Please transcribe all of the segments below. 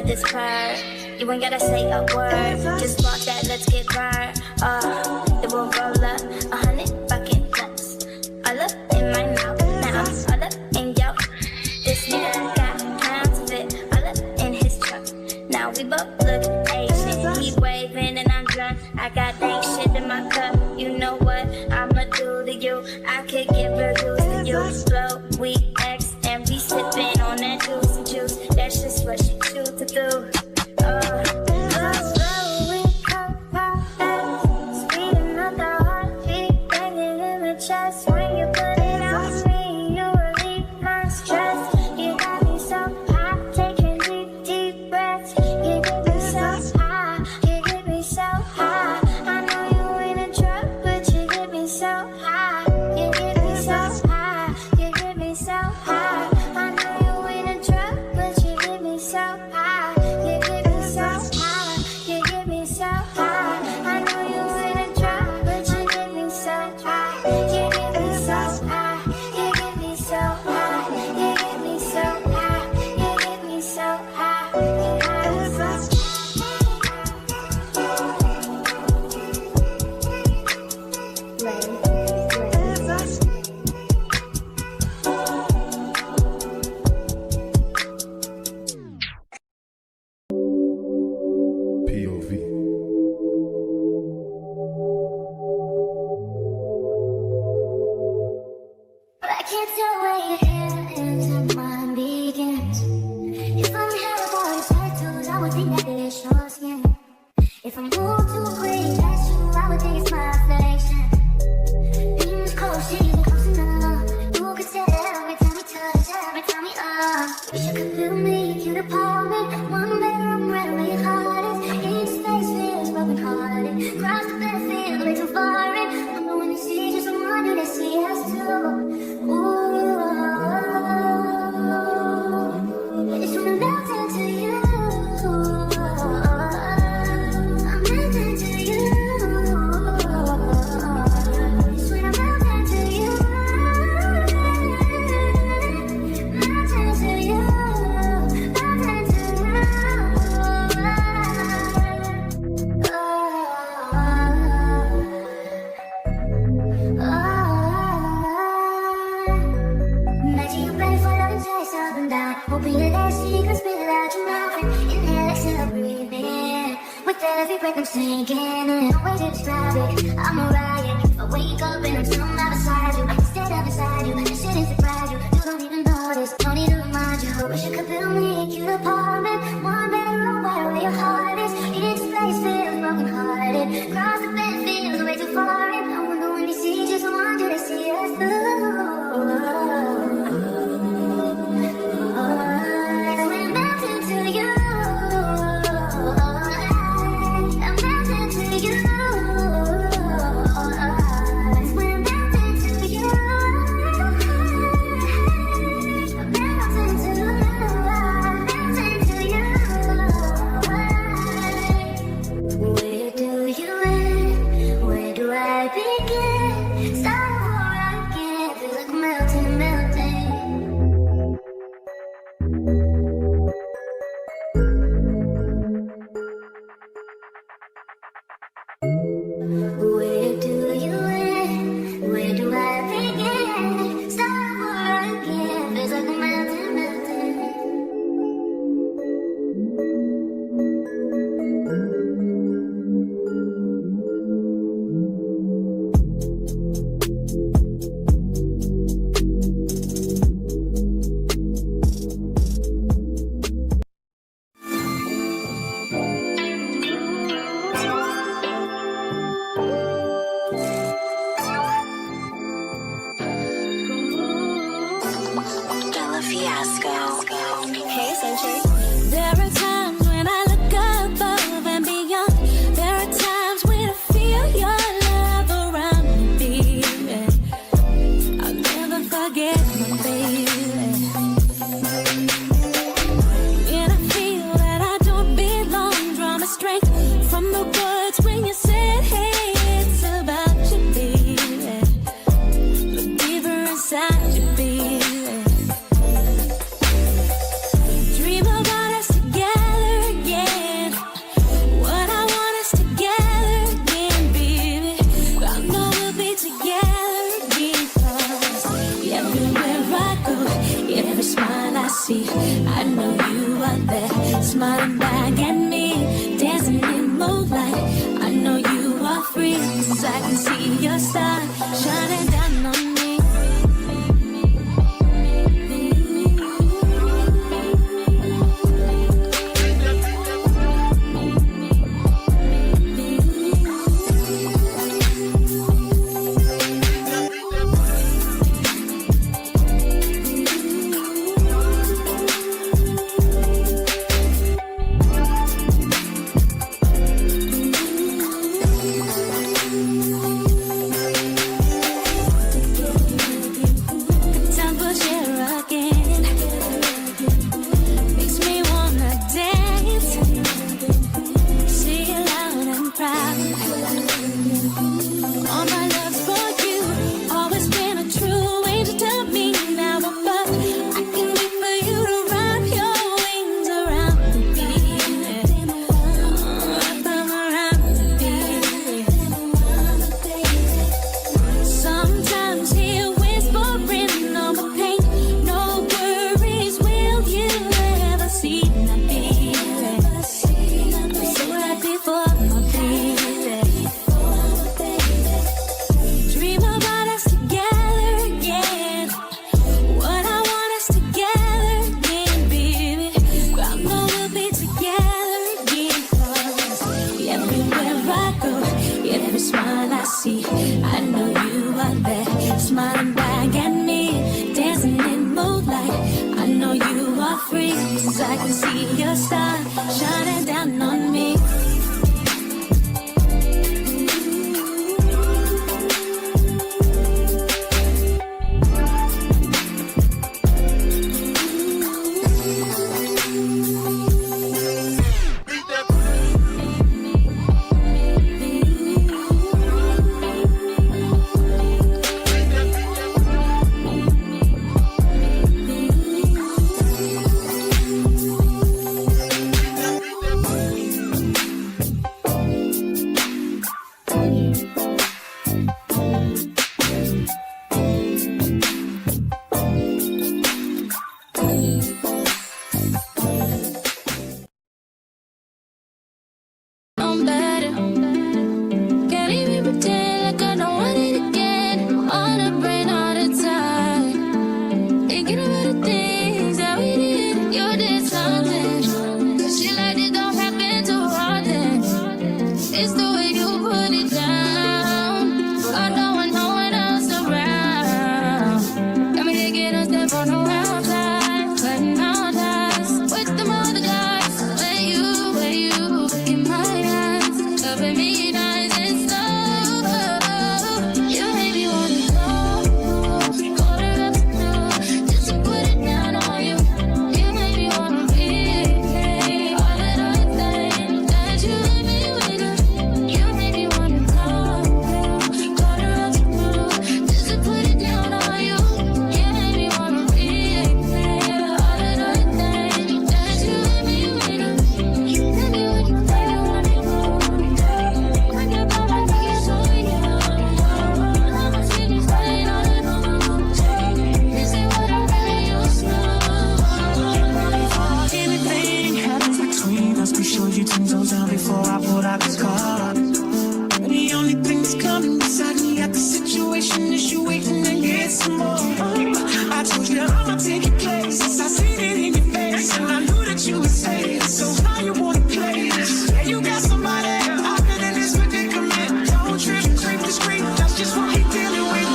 This part, you ain't gotta say a word. Just walk that, let's get burned. It will roll up 100 fucking nuts. All up in my mouth, now all up in yo. This nigga got pounds of it, all up in his truck. Now we both look Asian. He waving and I'm drunk. I got dank shit in my cup. You know what I'ma do to you? I could give reviews to you. Flow, we X, and we sipping on that juice and juice. That's just what she choose to do. Fiasco. Hey, Century. There are times when I look above and beyond. There are times when I feel your love around me, baby. I'll never forget my baby. When I feel that I don't belong, draw my strength from the words when you said, hey, it's about you, baby. Look deeper inside you, baby. Dream about us together again. What I want us together again, baby. I know we'll be together again, 'cause everywhere I go, every smile I see, I know you are there, smiling back at me, dancing in moonlight. I know you are free, 'cause I can see your star shining down on me. Time for share again. Makes me wanna dance. See you loud and proud. All my love's for you. Always been a true angel to me. Now above, I can wait for you to wrap your wings around me, baby. Wrap them around me, baby. Sometimes hear whispering on my pain. No worries, will you ever see my baby? I'm so happy for my baby. Dream about us together again. What I want us together again, baby. I know we'll be together again, 'cause everywhere I go, every smile I see, I know you are there, smiling back at me, dancing in moonlight. I know you are free, 'cause I can see your star shining down on me. I'm better. Can't even pretend like I don't want it again. On the brain all the time. Thinking about the things that we did. You did something. Shit like this don't happen too often. It's the way you put it down. I know when no one else around. Got me taking a step on the wild side. Cutting all ties with them other guys. When you look in my eyes, loving me nice and slow. You made me wanna go to the floor, just to put it down on you. You made me wanna replay all of those things that you let me with. You made me wanna go to the floor, just to put it down on you. You made me wanna replay all of those things that you let me with. You tell me what you really wanna do. I get by my knees so young. I'ma see you staying on it. This ain't what I really used to. Anything happens between us, be sure you turn those down before I pull out the car. And the only thing that's coming beside me at the situation is you waiting to get some more. I told you I'ma take your place. I seen it in your face, and I knew that you would say it. So how you wanna play this? Yeah, you got somebody out there in this predicament. Don't trip, creep the street. That's just what we dealing with.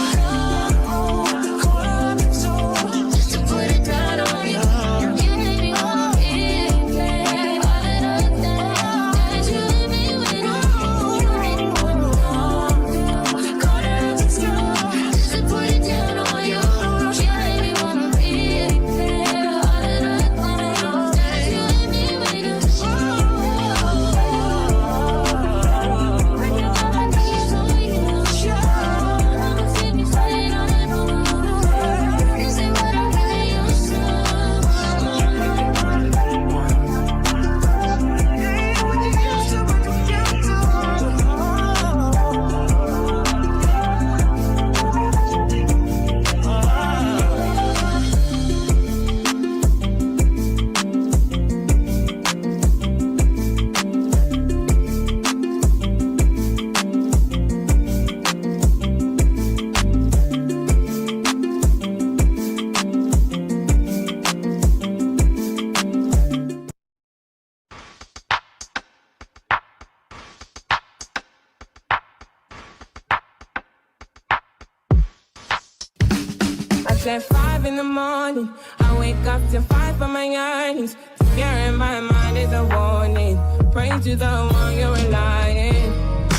Just to put it down on It's at 5 in the morning. I wake up to 5 for my earnings. The fear in my mind is a warning. Pray to the one you're relying.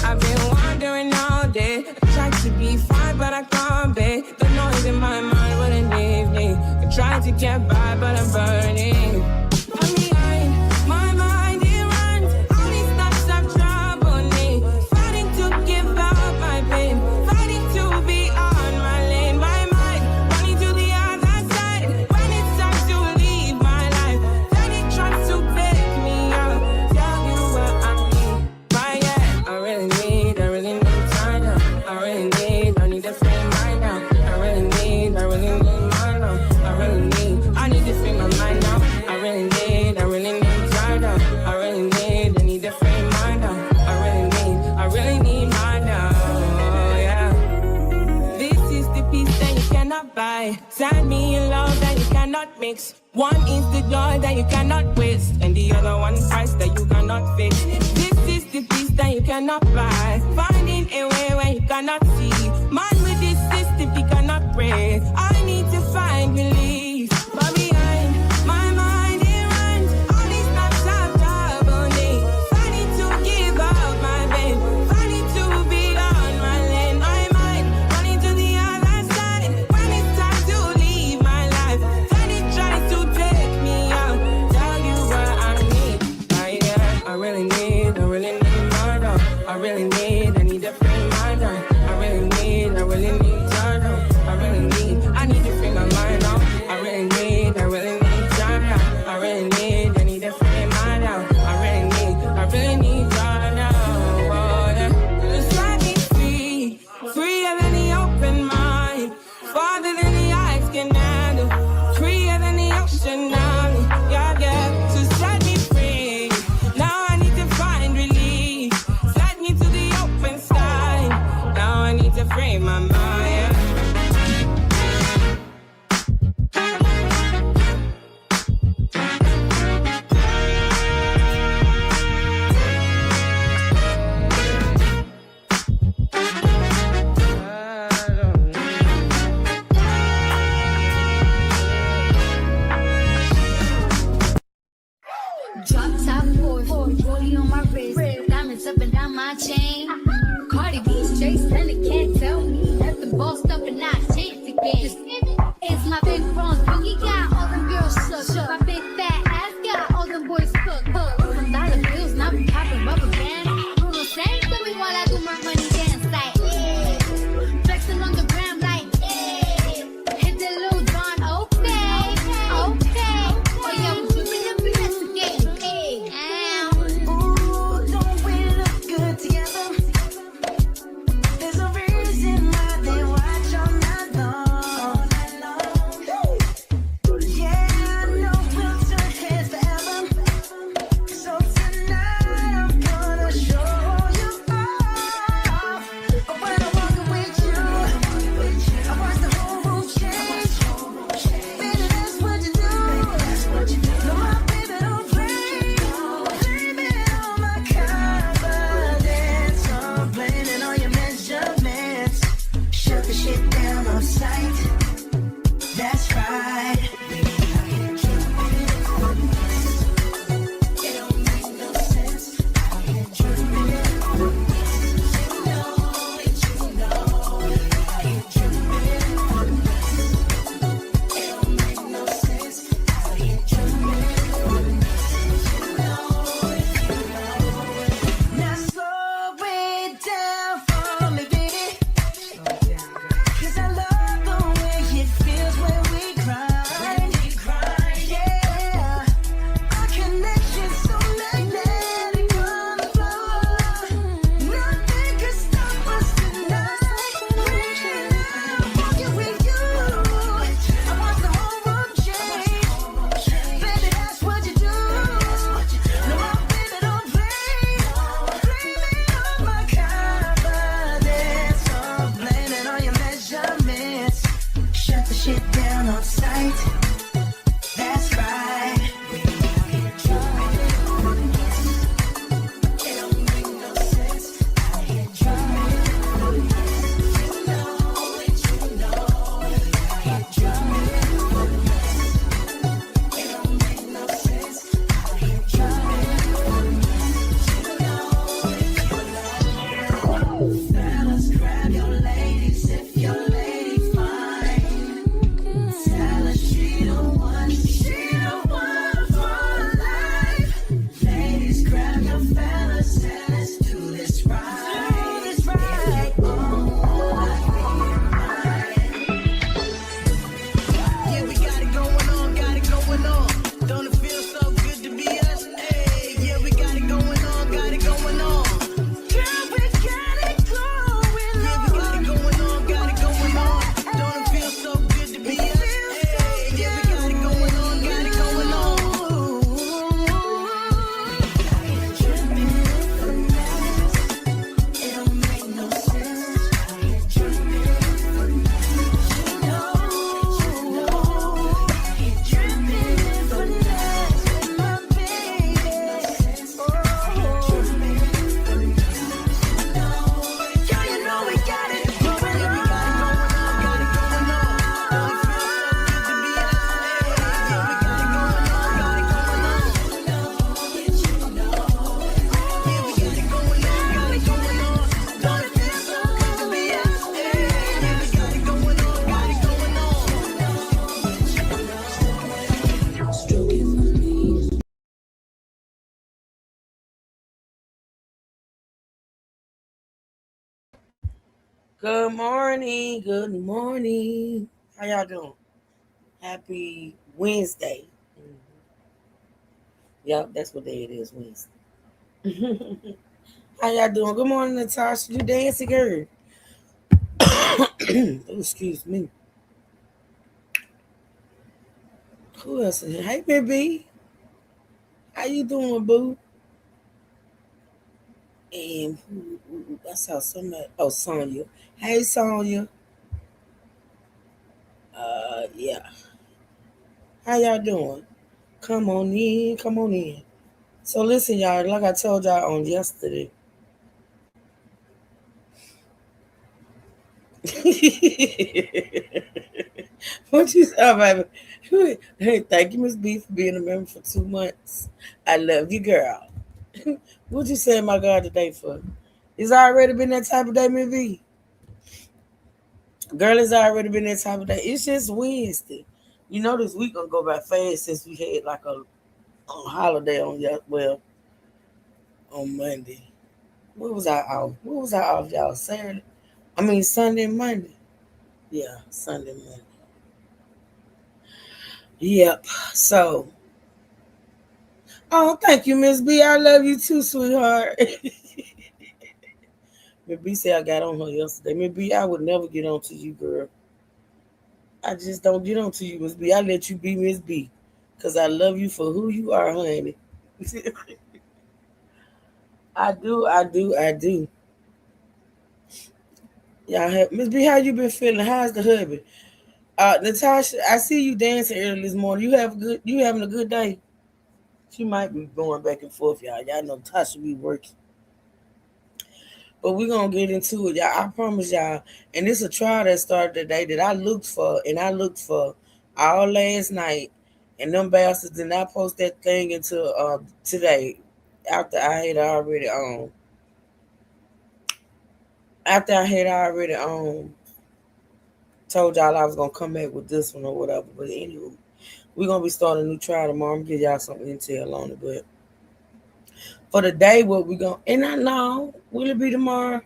I've been wandering all day. I tried to be fine, but I can't be. The noise in my mind wouldn't leave me. I tried to get by, but I'm burning. I'm behind. My mind, it runs. All these thoughts have troubled me. Fighting to give up my pain. Fighting to be on my lane. My mind running to the other side. When it's time to leave my life, then it tries to take me out. Tell you what I need. My yeah, I really need time now. I need to free mind now. I really need mine now. I need to free my mind now. I really need time now. I need to free mind now. I really need mine now. Yeah. This is the peace that you cannot buy. Send me in love that you cannot mix. One is the joy that you cannot waste, and the other one price that you cannot fix. This is the peace that you cannot buy. Finding a way where you cannot see. Man with this system, he cannot pray. I need to find relief. But behind my mind, it runs. All these thoughts have troubled me. Fighting to give up my pain. Fighting to be on my lane. My mind running to the other side. When it's time to leave my life, then it tries to take me out. Tell you what I need. I really need my dog. I need to free my dog. I really need time now. I need to free my mind now. I really need time now. I need to free my dog. I really need time now. Oh, yeah. Just let me free, freer than the open mind, farther than the eyes can handle, freer than the ocean now. Yeah. So set me free. Now I need to find relief. Set me to the open sky. Now I need to free my mind. Drop top Porsche, rollie on my wrist, diamonds up and down my chain. Cardi B straight stunning, can't tell me that the bossed up and not chance again. It's my big bronze boogie, got all them girls shook. My big fat ass got all them boys cooked. Some dollar bills, now we popping rubber bands. Bruno sang to me while I do my money dance like, yeah. Flexing on the gram like, yeah. Hit the little John, okay. Oh yeah, we whipping up investigating. Ooh, don't we look good together? There's a reason why they watch all night long. Yeah, I know we'll turn heads forever. So tonight I'm gonna show you off. But when I'm walking with you, I watch the whole room change. Baby, that's what you do. No, my baby don't play. Blame it on my confidence. I'm blaming on your measurements. Shut the shit down on sight. That's right. It don't make no sense. Now slow it down for me, baby. 'Cause I love the way it feels when we grind. Yeah, our connection's so magnetic on the floor. Nothing can stop us tonight. I'm walking with you. I watch the whole world change. Baby, that's what you do. No, my baby don't play. Blame it on my confidence. I'm blaming on your measurements. Shut the shit down on sight. That's right. It don't make no sense. You know it. Good morning. Good morning. How y'all doing? Happy Wednesday. Yep, that's what day it is, Wednesday. How y'all doing? Good morning, Natasha. You dancing, girl? Oh, excuse me. Who else in here? Hey, baby. How you doing, boo? And I saw somebody. Oh, Sonya. Hey, Sonya. Yeah. How y'all doing? Come on in. Come on in. So listen, y'all. Like I told y'all on yesterday. What you say, baby? Hey, thank you, Miss B, for being a member for 2 months. I love you, girl. What you say, my God, today for? It's already been that type of day, Miss B. Girl, it's already been that type of day. It's just Wednesday. You know, this week gonna go by fast since we had like a holiday on Monday. What was I off? What was I off, y'all? Saturday? I mean Sunday and Monday. Yeah, Sunday and Monday. Yep. So, oh, thank you, Miss B. I love you too, sweetheart. Miss B said I got on her yesterday. Miss B, I would never get on to you, girl. I just don't get on to you, Miss B. I let you be Miss B. Because I love you for who you are, honey. I do, I do, I do. Y'all have Miss B, how you been feeling? How's the hubby? Natasha, I see you dancing early this morning. You having a good day? She might be going back and forth, y'all. Y'all know Tasha be working. But we're gonna get into it, y'all. I promise y'all. And it's a trial that started today that I looked for, and I looked for all last night. And them bastards did not post that thing until today, after I had already told y'all I was gonna come back with this one or whatever. But anyway, we're gonna be starting a new trial tomorrow. I'm gonna give y'all some intel on it. But for the day, what we gonna, and I know, will it be tomorrow?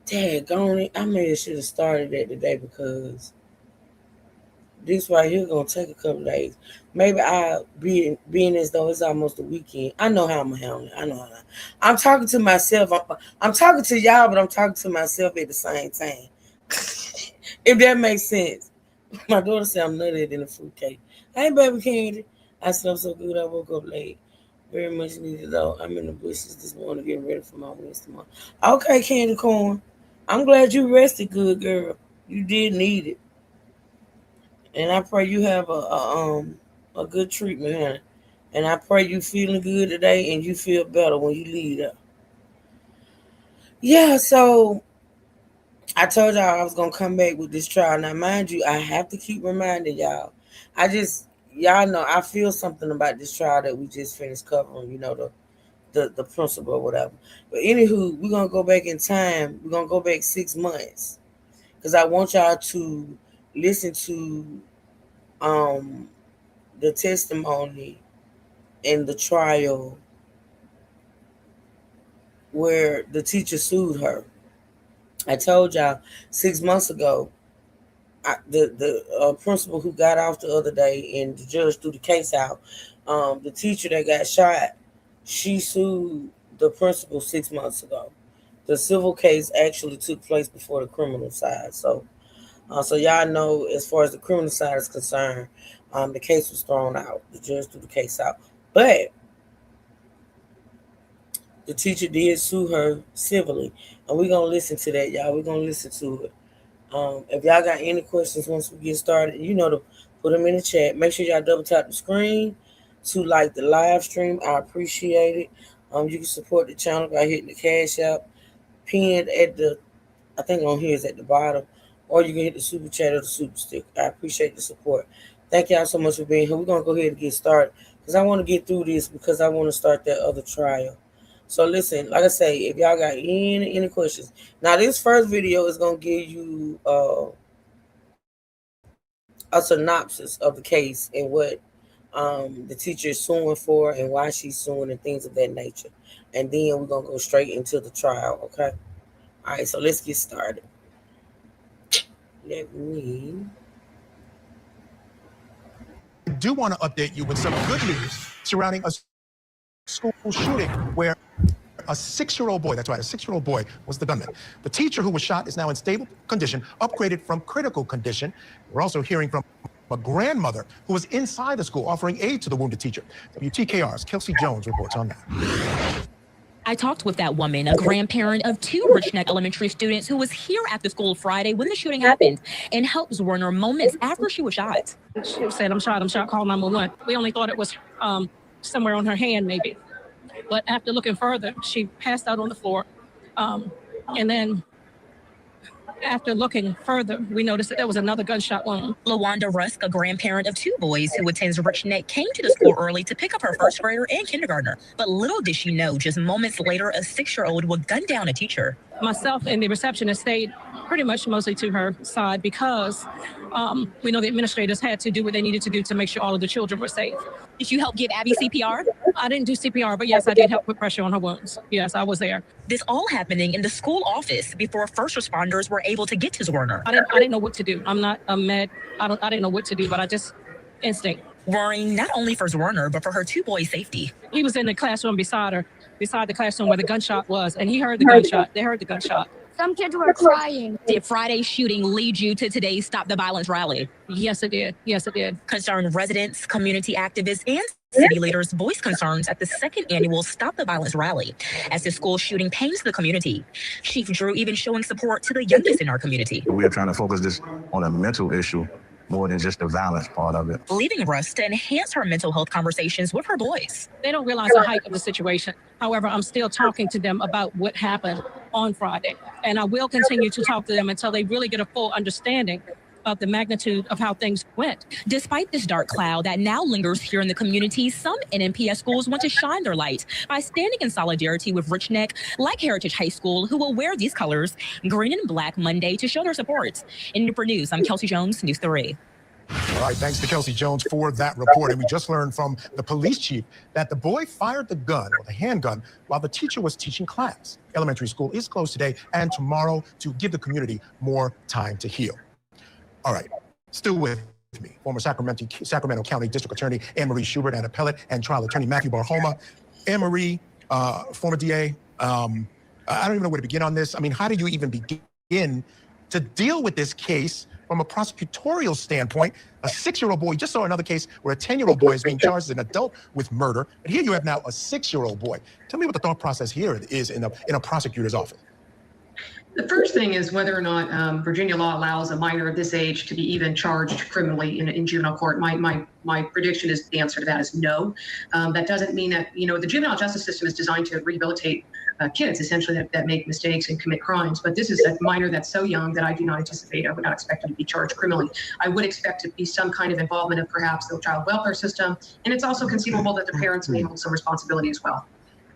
Daggone it. I may have should have started that today because this right here gonna take a couple days. Maybe I being as though it's almost a weekend. I know how I'm gonna handle it. I know how I'm talking to myself. I'm talking to y'all, but I'm talking to myself at the same time. If that makes sense. My daughter said I'm nuttier than a fruitcake. Hey, baby Candy. I slept so good I woke up late. Very much needed though. I'm in the bushes this morning getting ready for my wins tomorrow. Okay, Candy Corn. I'm glad you rested good, girl. You did need it. And I pray you have a good treatment, honey. And I pray you feeling good today and you feel better when you leave there. Yeah, so I told y'all I was gonna come back with this trial. Now, mind you, I have to keep reminding y'all. Y'all know I feel something about this trial that we just finished covering. You know the principle or whatever. But anywho, we're gonna go back in time. We're gonna go back 6 months because I want y'all to listen to um the testimony in the trial where the teacher sued her. I told y'all 6 months ago, the principal who got off the other day and the judge threw the case out, the teacher that got shot, she sued the principal 6 months ago. The civil case actually took place before the criminal side. So y'all know, as far as the criminal side is concerned, the case was thrown out. The judge threw the case out, but the teacher did sue her civilly, and we're gonna listen to that, y'all. We're gonna listen to it. If y'all got any questions once we get started, you know to put them in the chat. Make sure y'all double tap the screen to like the live stream. I appreciate it. You can support the channel by hitting the cash app pinned at the, I think on here is at the bottom, or you can hit the super chat or the super stick. I appreciate the support. Thank y'all so much for being here. We're gonna go ahead and get started because I want to get through this because I want to start that other trial. So listen, like I say, if y'all got any questions, now this first video is gonna give you a synopsis of the case and what the teacher is suing for and why she's suing and things of that nature, and then we're gonna go straight into the trial. Okay. All right, so let's get started. Let me. I do want to update you with some good news surrounding a school shooting where a 6-year-old boy, that's right, a 6-year-old boy was the gunman. The teacher who was shot is now in stable condition, upgraded from critical condition. We're also hearing from a grandmother who was inside the school offering aid to the wounded teacher. WTKR's Kelsey Jones reports on that. I talked with that woman, a grandparent of 2 Rich Neck Elementary students who was here at the school Friday when the shooting happened and helped Werner moments after she was shot. She said, I'm shot, call 911. We only thought it was somewhere on her hand, maybe. But after looking further, she passed out on the floor. And then after looking further, we noticed that there was another gunshot wound. LaWanda Rusk, a grandparent of 2 boys who attends Rich Neck, came to the school early to pick up her first grader and kindergartner. But little did she know, just moments later, a 6-year-old would gun down a teacher. Myself and the receptionist stayed pretty much mostly to her side because we know the administrators had to do what they needed to do to make sure all of the children were safe. Did you help give Abby CPR? I didn't do CPR, but yes, I did help put pressure on her wounds. Yes, I was there. This all happening in the school office before first responders were able to get to Werner. I didn't know what to do. I'm not a med. I didn't know what to do, but I just instinct. Worrying not only for Werner, but for her 2 boys' safety. He was in the classroom beside the classroom where the gunshot was, and he heard the gunshot. They heard the gunshot. Some kids were crying. Did Friday's shooting lead you to today's Stop the Violence rally? Yes, it did. Yes, it did. Concerned residents, community activists, and city leaders voiced concerns at the 2nd annual Stop the Violence rally as the school shooting pains the community. Chief Drew even showing support to the youngest in our community. We are trying to focus this on a mental issue more than just the violence part of it. Leaving Russ to enhance her mental health conversations with her boys. They don't realize the height of the situation. However, I'm still talking to them about what happened on Friday. And I will continue to talk to them until they really get a full understanding of the magnitude of how things went. Despite this dark cloud that now lingers here in the community, some NNPS schools want to shine their light by standing in solidarity with Rich Neck, like Heritage High School, who will wear these colors, green and black, Monday to show their support. In Newport News, I'm Kelsey Jones, News 3. All right, thanks to Kelsey Jones for that report. And we just learned from the police chief that the boy fired the gun, or the handgun, while the teacher was teaching class. Elementary school is closed today and tomorrow to give the community more time to heal. All right, still with me, former Sacramento County District Attorney Anne-Marie Schubert and appellate and trial attorney Matthew Barhoma. Anne-Marie, former DA, I don't even know where to begin on this. I mean, how do you even begin to deal with this case from a prosecutorial standpoint? A 6-year-old boy, you just saw another case where a 10-year-old boy is being charged as an adult with murder. And here you have now a 6-year-old boy. Tell me what the thought process here is in a prosecutor's office. The first thing is whether or not Virginia law allows a minor of this age to be even charged criminally in juvenile court. My prediction is the answer to that is no. That doesn't mean that, the juvenile justice system is designed to rehabilitate kids essentially that make mistakes and commit crimes. But this is a minor that's so young that I do not anticipate, I would not expect him to be charged criminally. I would expect to be some kind of involvement of perhaps the child welfare system. And it's also conceivable that the parents may hold some responsibility as well.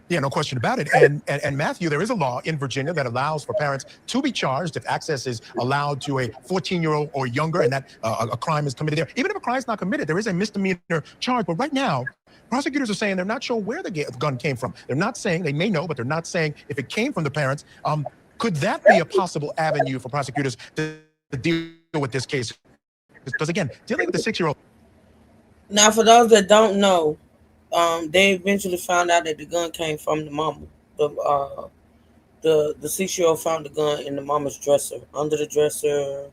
Yeah, no question about it. And Matthew, there is a law in Virginia that allows for parents to be charged if access is allowed to a 14-year-old or younger and that a crime is committed there. Even if a crime is not committed, there is a misdemeanor charge. But right now, prosecutors are saying they're not sure where the gun came from. They're not saying, they may know, but they're not saying if it came from the parents. Could that be a possible avenue for prosecutors to deal with this case? Because again, dealing with the 6-year-old. Now, for those that don't know, they eventually found out that the gun came from the mama. The 6-year-old found the gun in the mama's dresser, under the dresser,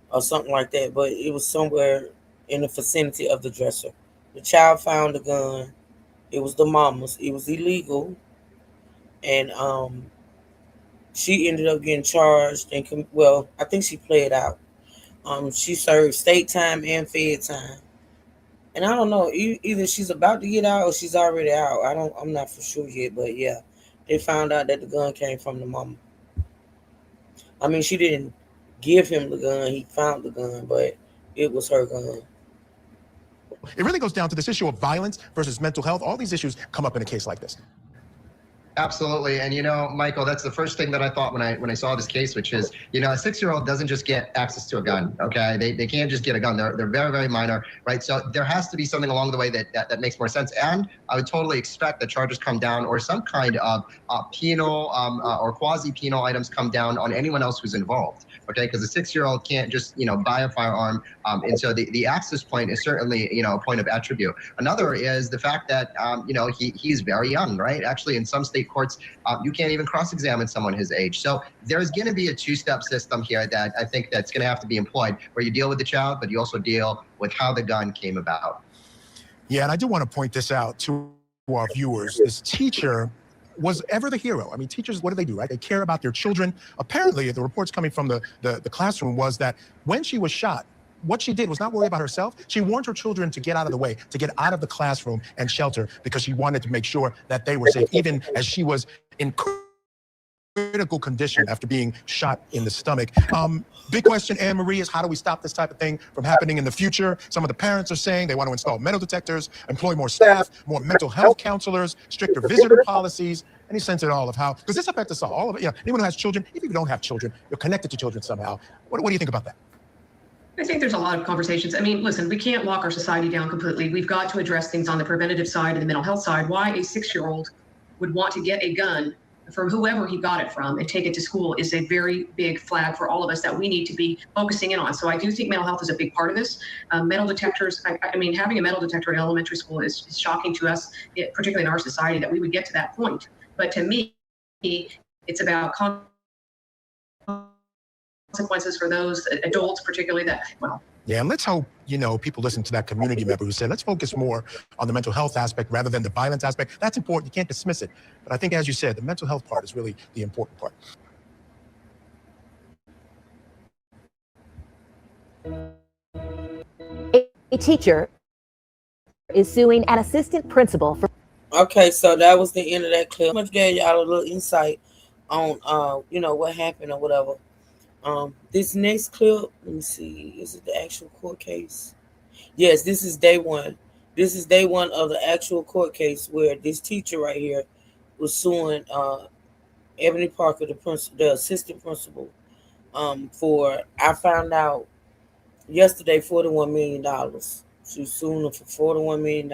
or something like that. But it was somewhere in the vicinity of the dresser. The child found the gun. It was the mama's. It was illegal, and she ended up getting charged. And I think she played out. She served state time and fed time. And I don't know, either she's about to get out or she's already out. I'm not for sure yet, but yeah, they found out that the gun came from the mama. I mean, she didn't give him the gun. He found the gun, but it was her gun. It really goes down to this issue of violence versus mental health. All these issues come up in a case like this. Absolutely. And, Michael, that's the first thing that I thought when I saw this case, which is, a 6-year-old doesn't just get access to a gun. OK, they can't just get a gun. They're very, very minor. Right. So there has to be something along the way that makes more sense. And I would totally expect that charges come down or some kind of penal or quasi penal items come down on anyone else who's involved. OK, because a 6-year-old can't just, buy a firearm. And so the access point is certainly, a point of attribute. Another is the fact that, he's very young. Right. Actually, in some state courts, you can't even cross-examine someone his age. So there's going to be a two-step system here that I think that's going to have to be employed, where you deal with the child, but you also deal with how the gun came about. Yeah, and I do want to point this out to our viewers. This teacher was ever the hero. I mean, teachers, what do they do, right? They care about their children. Apparently, the reports coming from the classroom was that when she was shot, what she did was not worry about herself. She warned her children to get out of the way, to get out of the classroom and shelter, because she wanted to make sure that they were safe, even as she was in critical condition after being shot in the stomach. Big question, Anne Marie, is how do we stop this type of thing from happening in the future? Some of the parents are saying they want to install metal detectors, employ more staff, more mental health counselors, stricter visitor policies. Any sense at all of how, because this affects us all of it. Anyone who has children, even if you don't have children, you're connected to children somehow. What do you think about that? I think there's a lot of conversations. I mean, listen, we can't lock our society down completely. We've got to address things on the preventative side and the mental health side. Why a 6-year-old would want to get a gun from whoever he got it from and take it to school is a very big flag for all of us that we need to be focusing in on. So I do think mental health is a big part of this. Metal detectors, I mean, having a metal detector in elementary school is shocking to us, particularly in our society, that we would get to that point. But to me, it's about consequences for those adults, particularly Yeah, and let's hope, people listen to that community member who said, let's focus more on the mental health aspect rather than the violence aspect. That's important. You can't dismiss it. But I think, as you said, the mental health part is really the important part. A teacher is suing an assistant principal for... Okay, so that was the end of that clip. Much gave y'all a little insight on, what happened or whatever. This next clip, let me see, is it the actual court case? Yes, this is day one. This is day one of the actual court case where this teacher right here was suing Ebony Parker, the assistant principal, for, I found out yesterday, $41 million. She was suing him for $41 million.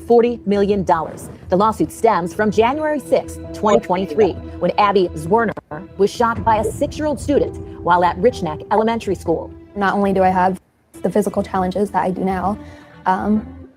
$40 million. The lawsuit stems from January 6, 2023, when Abby Zwerner was shot by a 6-year-old student while at Rich Neck Elementary School. Not only do I have the physical challenges that I do now,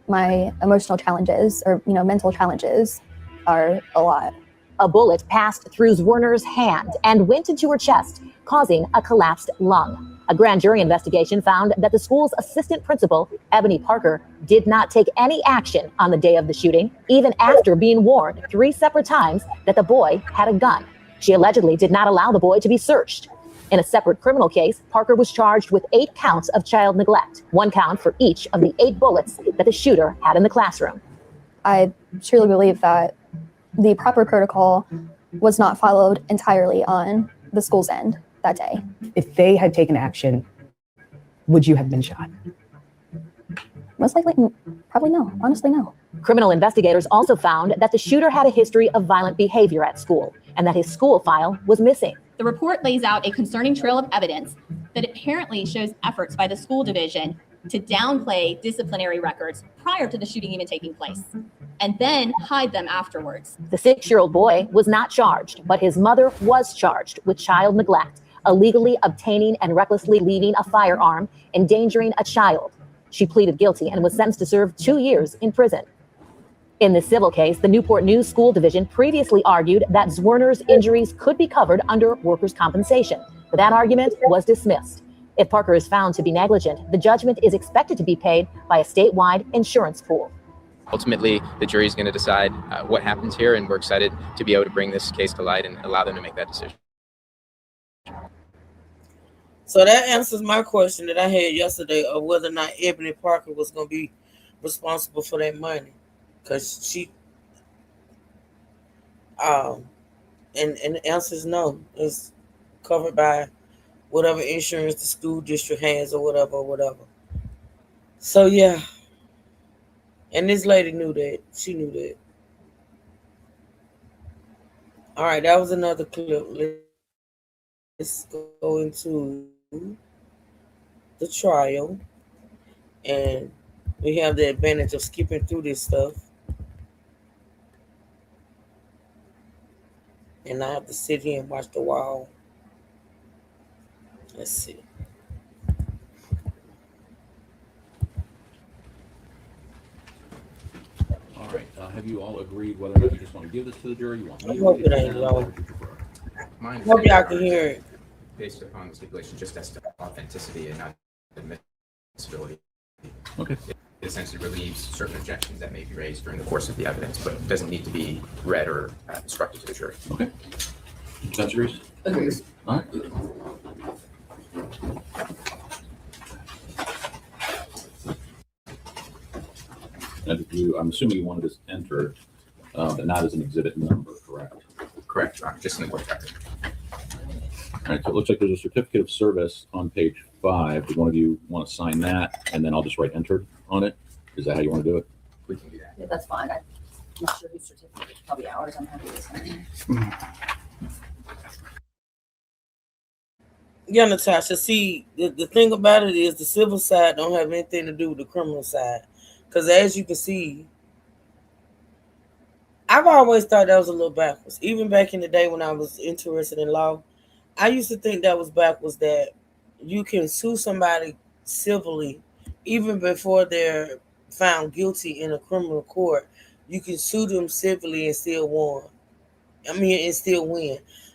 my emotional challenges or, mental challenges are a lot. A bullet passed through Zwerner's hand and went into her chest, causing a collapsed lung. A grand jury investigation found that the school's assistant principal, Ebony Parker, did not take any action on the day of the shooting, even after being warned 3 separate times that the boy had a gun. She allegedly did not allow the boy to be searched. In a separate criminal case, Parker was charged with 8 counts of child neglect, 1 count for each of the 8 bullets that the shooter had in the classroom. I truly believe that the proper protocol was not followed entirely on the school's end that day. If they had taken action, would you have been shot? Most likely, probably no. Honestly, no. Criminal investigators also found that the shooter had a history of violent behavior at school and that his school file was missing. The report lays out a concerning trail of evidence that apparently shows efforts by the school division to downplay disciplinary records prior to the shooting even taking place, and then hide them afterwards. The 6-year-old boy was not charged, but his mother was charged with child neglect, illegally obtaining and recklessly leaving a firearm, endangering a child. She pleaded guilty and was sentenced to serve 2 years in prison. In the civil case, the Newport News School Division previously argued that Zwerner's injuries could be covered under workers' compensation, but that argument was dismissed. If Parker is found to be negligent, the judgment is expected to be paid by a statewide insurance pool. Ultimately, the jury is going to decide what happens here, and we're excited to be able to bring this case to light and allow them to make that decision. So that answers my question that I had yesterday of whether or not Ebony Parker was going to be responsible for that money. Because she, and the answer is no. It's covered by whatever insurance the school district has or whatever. So, yeah. And this lady knew that. She knew that. All right, that was another clip. Let's go into the trial, and we have the advantage of skipping through this stuff, and I have to sit here and watch the wall. Let's see. All right. Have you all agreed whether or not you just want to give this to the jury? You want I hope it ain't low. Mine Hope y'all can hear it. based upon the stipulation just as to authenticity and not admissibility. Okay. It essentially relieves certain objections that may be raised during the course of the evidence, but doesn't need to be read or instructed to the jury. Okay. That's agrees? Agrees. All right. And if you, I'm assuming you wanted this entered, but not as an exhibit number, correct? Correct, Your Honor, just in the court record. All right, so it looks like there's a certificate of service on page 5. Does one of you want to sign that, and then I'll just write entered on it? Is that how you want to do it? We can do that. Yeah, that's fine. I'm not sure whose certificate, it's probably ours. I'm happy to sign. Yeah, Natasha, see, the thing about it is the civil side don't have anything to do with the criminal side. Because as you can see, I've always thought that was a little backwards. Even back in the day when I was interested in law, I used to think that was backwards, that you can sue somebody civilly even before they're found guilty in a criminal court. You can sue them civilly and still win.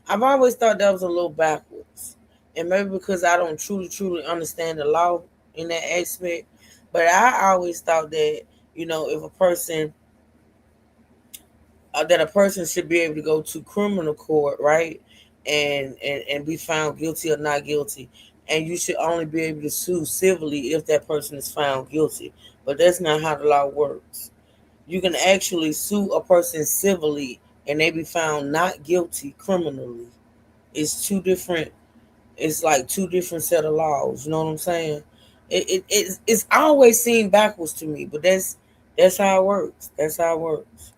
I've always thought that was a little backwards. And maybe because I don't truly understand the law in that aspect. But I always thought that, if a person, that a person should be able to go to criminal court, right? And be found guilty or not guilty. And you should only be able to sue civilly if that person is found guilty. But that's not how the law works. You can actually sue a person civilly and they be found not guilty criminally. It's like two different set of laws. You know what I'm saying? It's always seemed backwards to me, but that's how it works. That's how it works.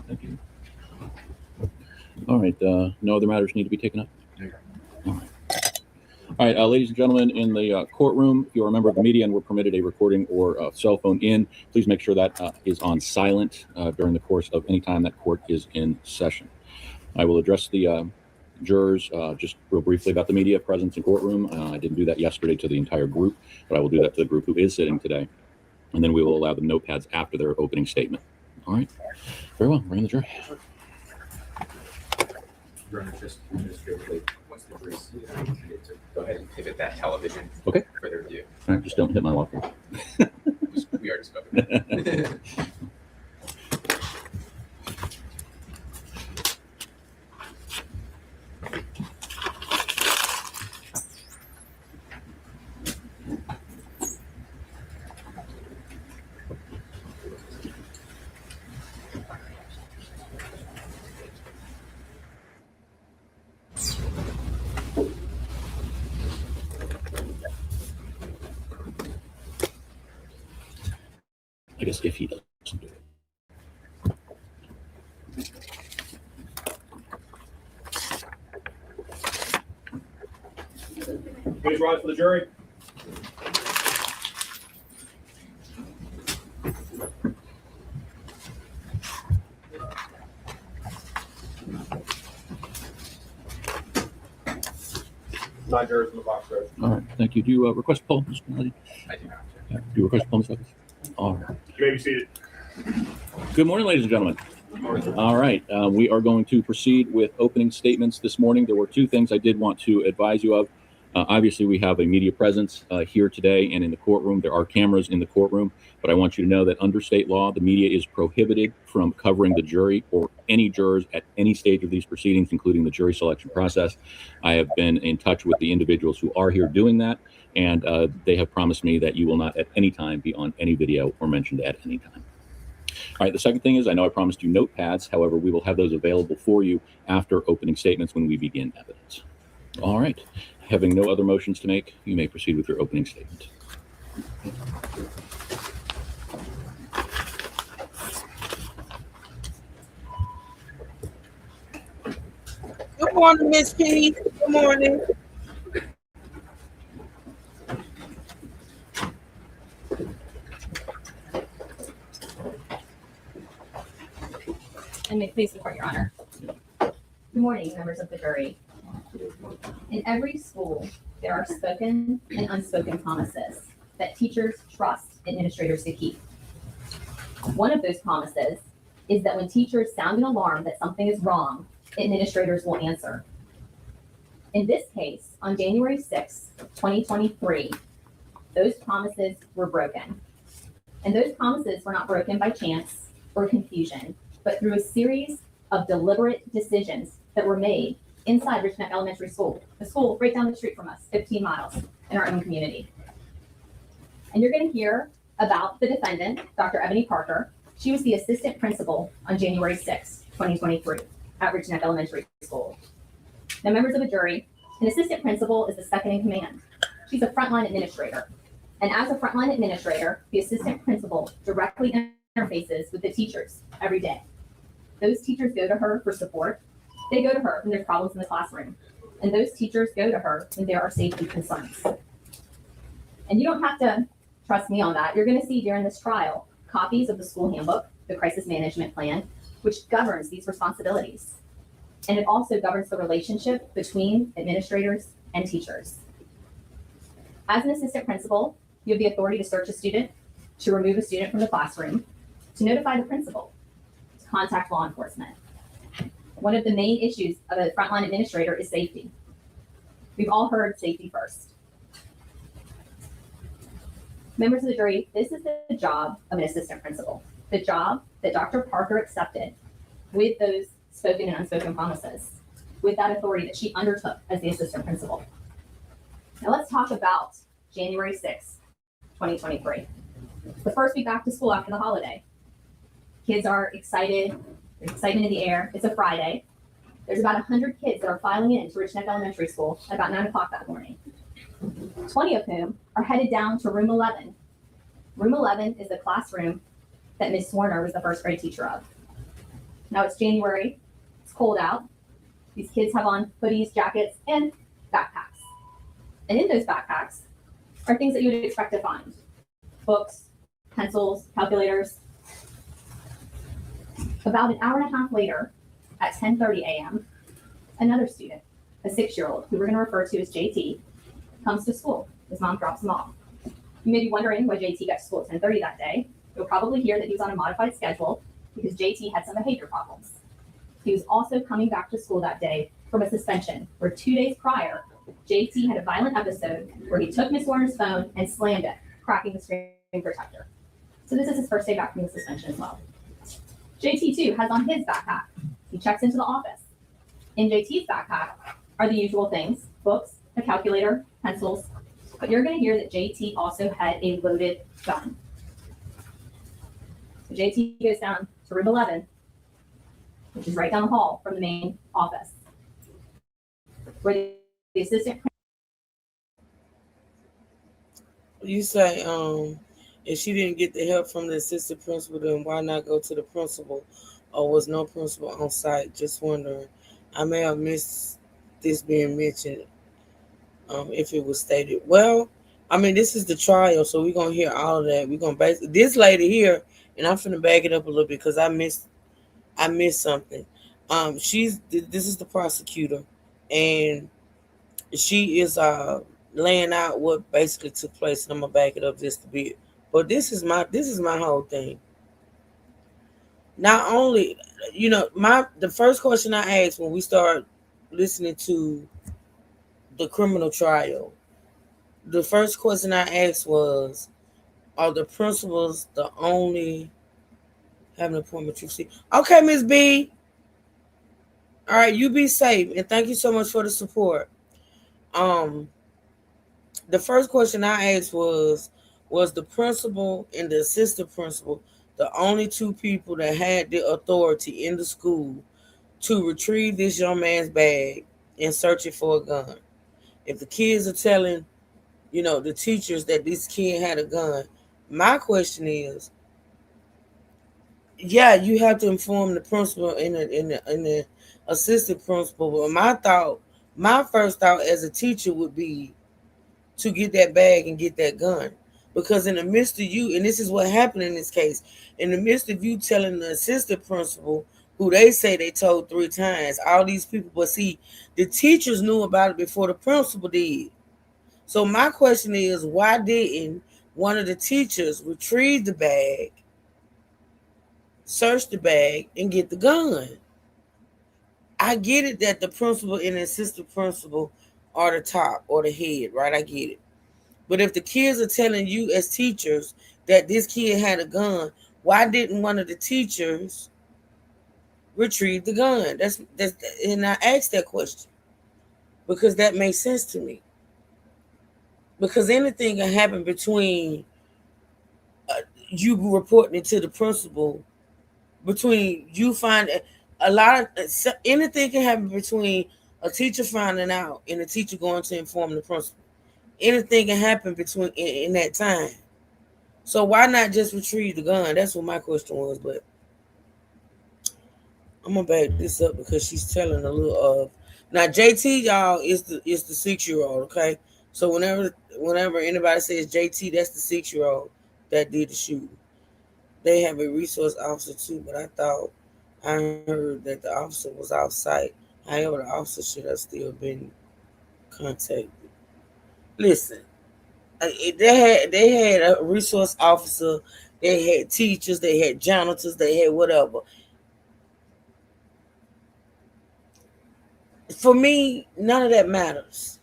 Thank you. All right. No other matters need to be taken up? All right, ladies and gentlemen, in the courtroom, if you're a member of the media and we're permitted a recording or cell phone in, please make sure that is on silent during the course of any time that court is in session. I will address the jurors just real briefly about the media presence in courtroom. I didn't do that yesterday to the entire group, but I will do that to the group who is sitting today. And then we will allow them notepads after their opening statement. All right, very well, bring the jury. Your Honor, just administratively, once the jury's go ahead and pivot that television Okay. for their review. All right, just don't hit my locker. We already spoke about it. I guess if he doesn't do it. Please rise for the jury. Nine jurors in the box, sir. All right, thank you. Do you request a poll, Mr. Kennedy? I do not. Yeah. Do you request a poll, Mr. Evans? All right. You may be seated. Good morning, ladies and gentlemen. All right, we are going to proceed with opening statements this morning. There were two things I did want to advise you of. Obviously, we have a media presence here today and in the courtroom. There are cameras in the courtroom, but I want you to know that under state law, the media is prohibited from covering the jury or any jurors at any stage of these proceedings, including the jury selection process. I have been in touch with the individuals who are here doing that, and they have promised me that you will not at any time be on any video or mentioned at any time. All right, the second thing is I know I promised you notepads. However, we will have those available for you after opening statements when we begin evidence. All right. Having no other motions to make, you may proceed with your opening statement. Good morning, Miss P. Good morning. And may please support, Your Honor. Good morning, members of the jury. In every school, there are spoken and unspoken promises that teachers trust administrators to keep. One of those promises is that when teachers sound an alarm that something is wrong, administrators will answer. In this case, on January 6, 2023, those promises were broken. And those promises were not broken by chance or confusion, but through a series of deliberate decisions that were made inside Rich Neck Elementary School, a school right down the street from us, 15 miles in our own community. And you're going to hear about the defendant, Dr. Ebony Parker. She was the assistant principal on January 6, 2023 at Rich Neck Elementary School. Now, members of the jury, an assistant principal is the second in command. She's a frontline administrator. And as a frontline administrator, the assistant principal directly interfaces with the teachers every day. Those teachers go to her for support. They go to her when there's problems in the classroom. And those teachers go to her when there are safety concerns. And you don't have to trust me on that. You're going to see during this trial copies of the school handbook, the crisis management plan, which governs these responsibilities. And it also governs the relationship between administrators and teachers. As an assistant principal, you have the authority to search a student, to remove a student from the classroom, to notify the principal, to contact law enforcement. One of the main issues of a frontline administrator is safety. We've all heard safety first. Members of the jury, this is the job of an assistant principal, the job that Dr. Parker accepted with those spoken and unspoken promises, with that authority that she undertook as the assistant principal. Now let's talk about January 6, 2023. The first week back to school after the holiday. Kids are excited, there's excitement in the air. It's a Friday. There's about 100 kids that are filing in to Rich Neck Elementary School at about 9 o'clock that morning. 20 of whom are headed down to room 11. Room 11 is the classroom that Ms. Warner was the first grade teacher of. Now it's January, it's cold out. These kids have on hoodies, jackets, and backpacks. And in those backpacks are things that you would expect to find. Books, pencils, calculators. About an hour and a half later, at 10:30 a.m., another student, a 6-year-old, who we're going to refer to as JT, comes to school. His mom drops him off. You may be wondering why JT got to school at 10:30 that day. You'll probably hear that he was on a modified schedule because JT had some behavior problems. He was also coming back to school that day from a suspension where 2 days prior, JT had a violent episode where he took Miss Warner's phone and slammed it, cracking the screen protector. So this is his first day back from the suspension as well. JT too has on his backpack. He checks into the office. In JT's backpack are the usual things: books, a calculator, pencils. But you're going to hear that JT also had a loaded gun. So JT goes down to room 11, which is right down the hall from the main office, where the assistant. You say, if she didn't get the help from the assistant principal, then why not go to the principal? Or was no principal on site? Just wondering. I may have missed this being mentioned, if it was stated. Well, I mean, this is the trial, so we're gonna hear all of that. We're gonna base this lady here, and I'm finna back it up a little bit because I missed something. This is the prosecutor, and she is laying out what basically took place, and I'm gonna back it up just a bit. But this is my whole thing. Not only, the first question I asked when we start listening to the criminal trial, the first question I asked was, are the principals the only having an appointment you see? Okay, Miss B. All right, you be safe, and thank you so much for the support. The first question I asked was the principal and the assistant principal the only two people that had the authority in the school to retrieve this young man's bag and search it for a gun? If the kids are telling, the teachers that this kid had a gun, my question is, yeah, you have to inform the principal and the assistant principal. But my first thought as a teacher would be to get that bag and get that gun. Because in the midst of you, and this is what happened in this case, in the midst of you telling the assistant principal, who they say they told 3 times, all these people, but see, the teachers knew about it before the principal did. So my question is, why didn't one of the teachers retrieve the bag, search the bag, and get the gun? I get it that the principal and the assistant principal are the top or the head, right? I get it. But if the kids are telling you as teachers that this kid had a gun, why didn't one of the teachers retrieve the gun? That's and I asked that question because that makes sense to me. Because anything can happen between you reporting it to the principal, between you finding anything can happen between a teacher finding out and a teacher going to inform the principal. Anything can happen between in that time. So why not just retrieve the gun? That's what my question was. But I'm gonna back this up because she's telling a little of now. JT, y'all, is the 6-year-old. Okay, so whenever anybody says JT, that's the 6-year-old that did the shooting. They have a resource officer too, but I thought I heard that the officer was off site. However, the officer should have still been contacted. Listen, they had a resource officer, they had teachers, they had janitors, they had whatever. For me, none of that matters.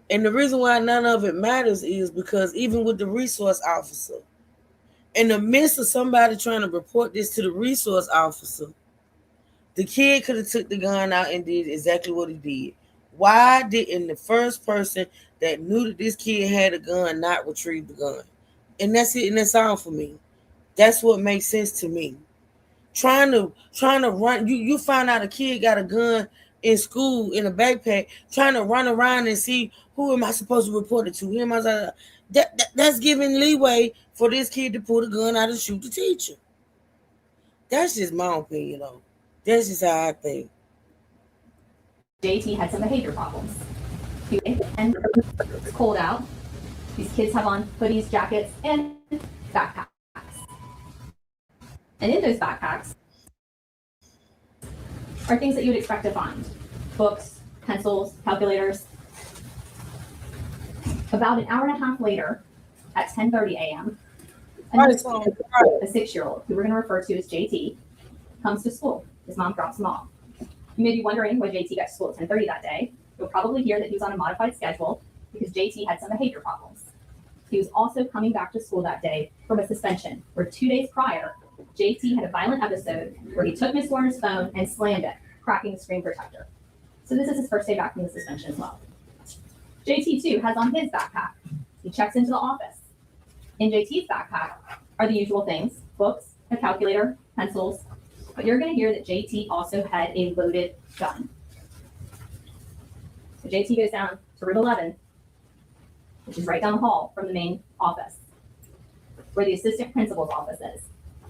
And the reason why none of it matters is because even with the resource officer, in the midst of somebody trying to report this to the resource officer, the kid could have took the gun out and did exactly what he did. Why didn't the first person that knew that this kid had a gun not retrieve the gun? And that's it, and that's all for me. That's what makes sense to me. Trying to run, you find out a kid got a gun in school in a backpack, trying to run around and see who am I supposed to report it to? Him, that's giving leeway for this kid to pull the gun out and shoot the teacher. That's just my opinion, though. That's just how I think. JT had some behavior problems. And it's cold out. These kids have on hoodies, jackets, and backpacks. And in those backpacks are things that you would expect to find. Books, pencils, calculators. About an hour and a half later, at 10:30 a.m., a 6-year-old, who we're going to refer to as JT, comes to school. His mom drops him off. You may be wondering why JT got to school at 10:30 that day. You'll probably hear that he was on a modified schedule because JT had some behavior problems. He was also coming back to school that day from a suspension, where 2 days prior, JT had a violent episode where he took Miss Warner's phone and slammed it, cracking the screen protector. So this is his first day back from the suspension as well. JT, too, has on his backpack. He checks into the office. In JT's backpack are the usual things: books, a calculator, pencils. But you're going to hear that JT also had a loaded gun. So JT goes down to room 11, which is right down the hall from the main office, where the assistant principal's office is,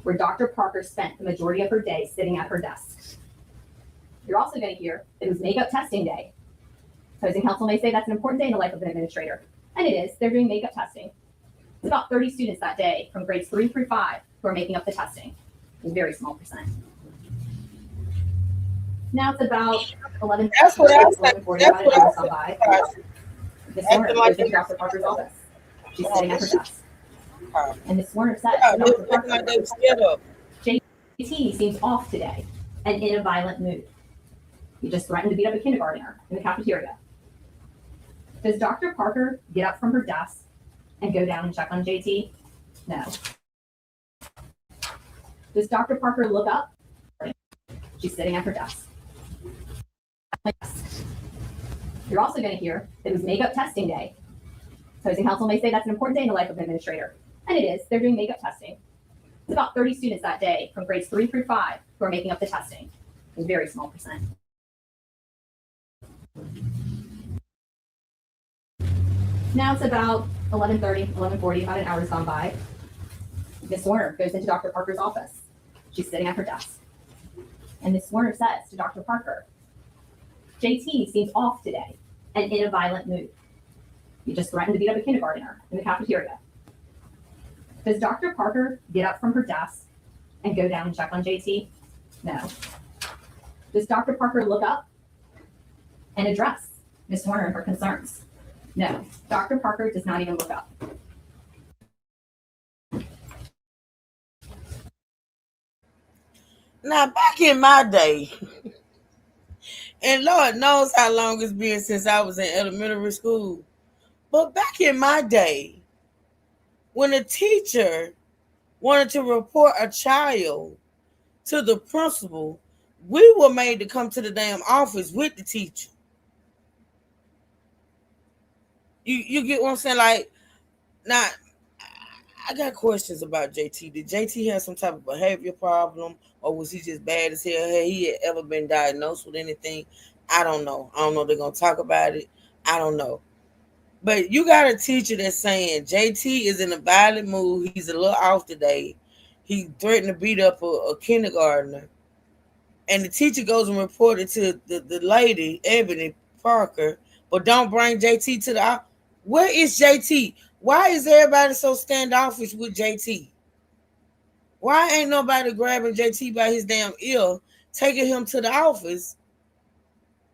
where Dr. Parker spent the majority of her day sitting at her desk. You're also going to hear that it was makeup testing day. Opposing counsel may say that's an important day in the life of an administrator. And it is. They're doing makeup testing. It's about 30 students that day from grades 3 through 5 who are making up the testing. A very small percent. Now it's about 11. That's what I said. Miss Warner goes into Dr. Parker's office. She's sitting at her desk. And Miss Warner says, Dr. Parker, JT seems off today and in a violent mood. He just threatened to beat up a kindergartner in the cafeteria. Does Dr. Parker get up from her desk and go down and check on JT? No. Does Dr. Parker look up? She's sitting at her desk. You're also going to hear that it was makeup testing day. Opposing counsel may say that's an important day in the life of an administrator. And it is. They're doing makeup testing. It's about 30 students that day from grades 3 through 5 who are making up the testing. A very small percent. Now it's about 11:30, 11:40, about an hour's gone by. Miss Warner goes into Dr. Parker's office. She's sitting at her desk. And Miss Warner says to Dr. Parker, JT seems off today and in a violent mood. He just threatened to beat up a kindergartner in the cafeteria. Does Dr. Parker get up from her desk and go down and check on JT? No. Does Dr. Parker look up and address Miss Warner and her concerns? No. Dr. Parker does not even look up. Now, back in my day, and Lord knows how long it's been since I was in elementary school, but back in my day, when a teacher wanted to report a child to the principal, we were made to come to the damn office with the teacher. You get what I'm saying? Like, now, I got questions about JT. Did JT have some type of behavior problem, or was he just bad as hell? Had he ever been diagnosed with anything? I don't know. I don't know if they're going to talk about it. I don't know. But you got a teacher that's saying JT is in a violent mood. He's a little off today. He threatened to beat up a kindergartner. And the teacher goes and reported to the lady, Ebony Parker, but don't bring JT to the office. Where is JT? Why is everybody so standoffish with JT? Why ain't nobody grabbing JT by his damn ear, taking him to the office,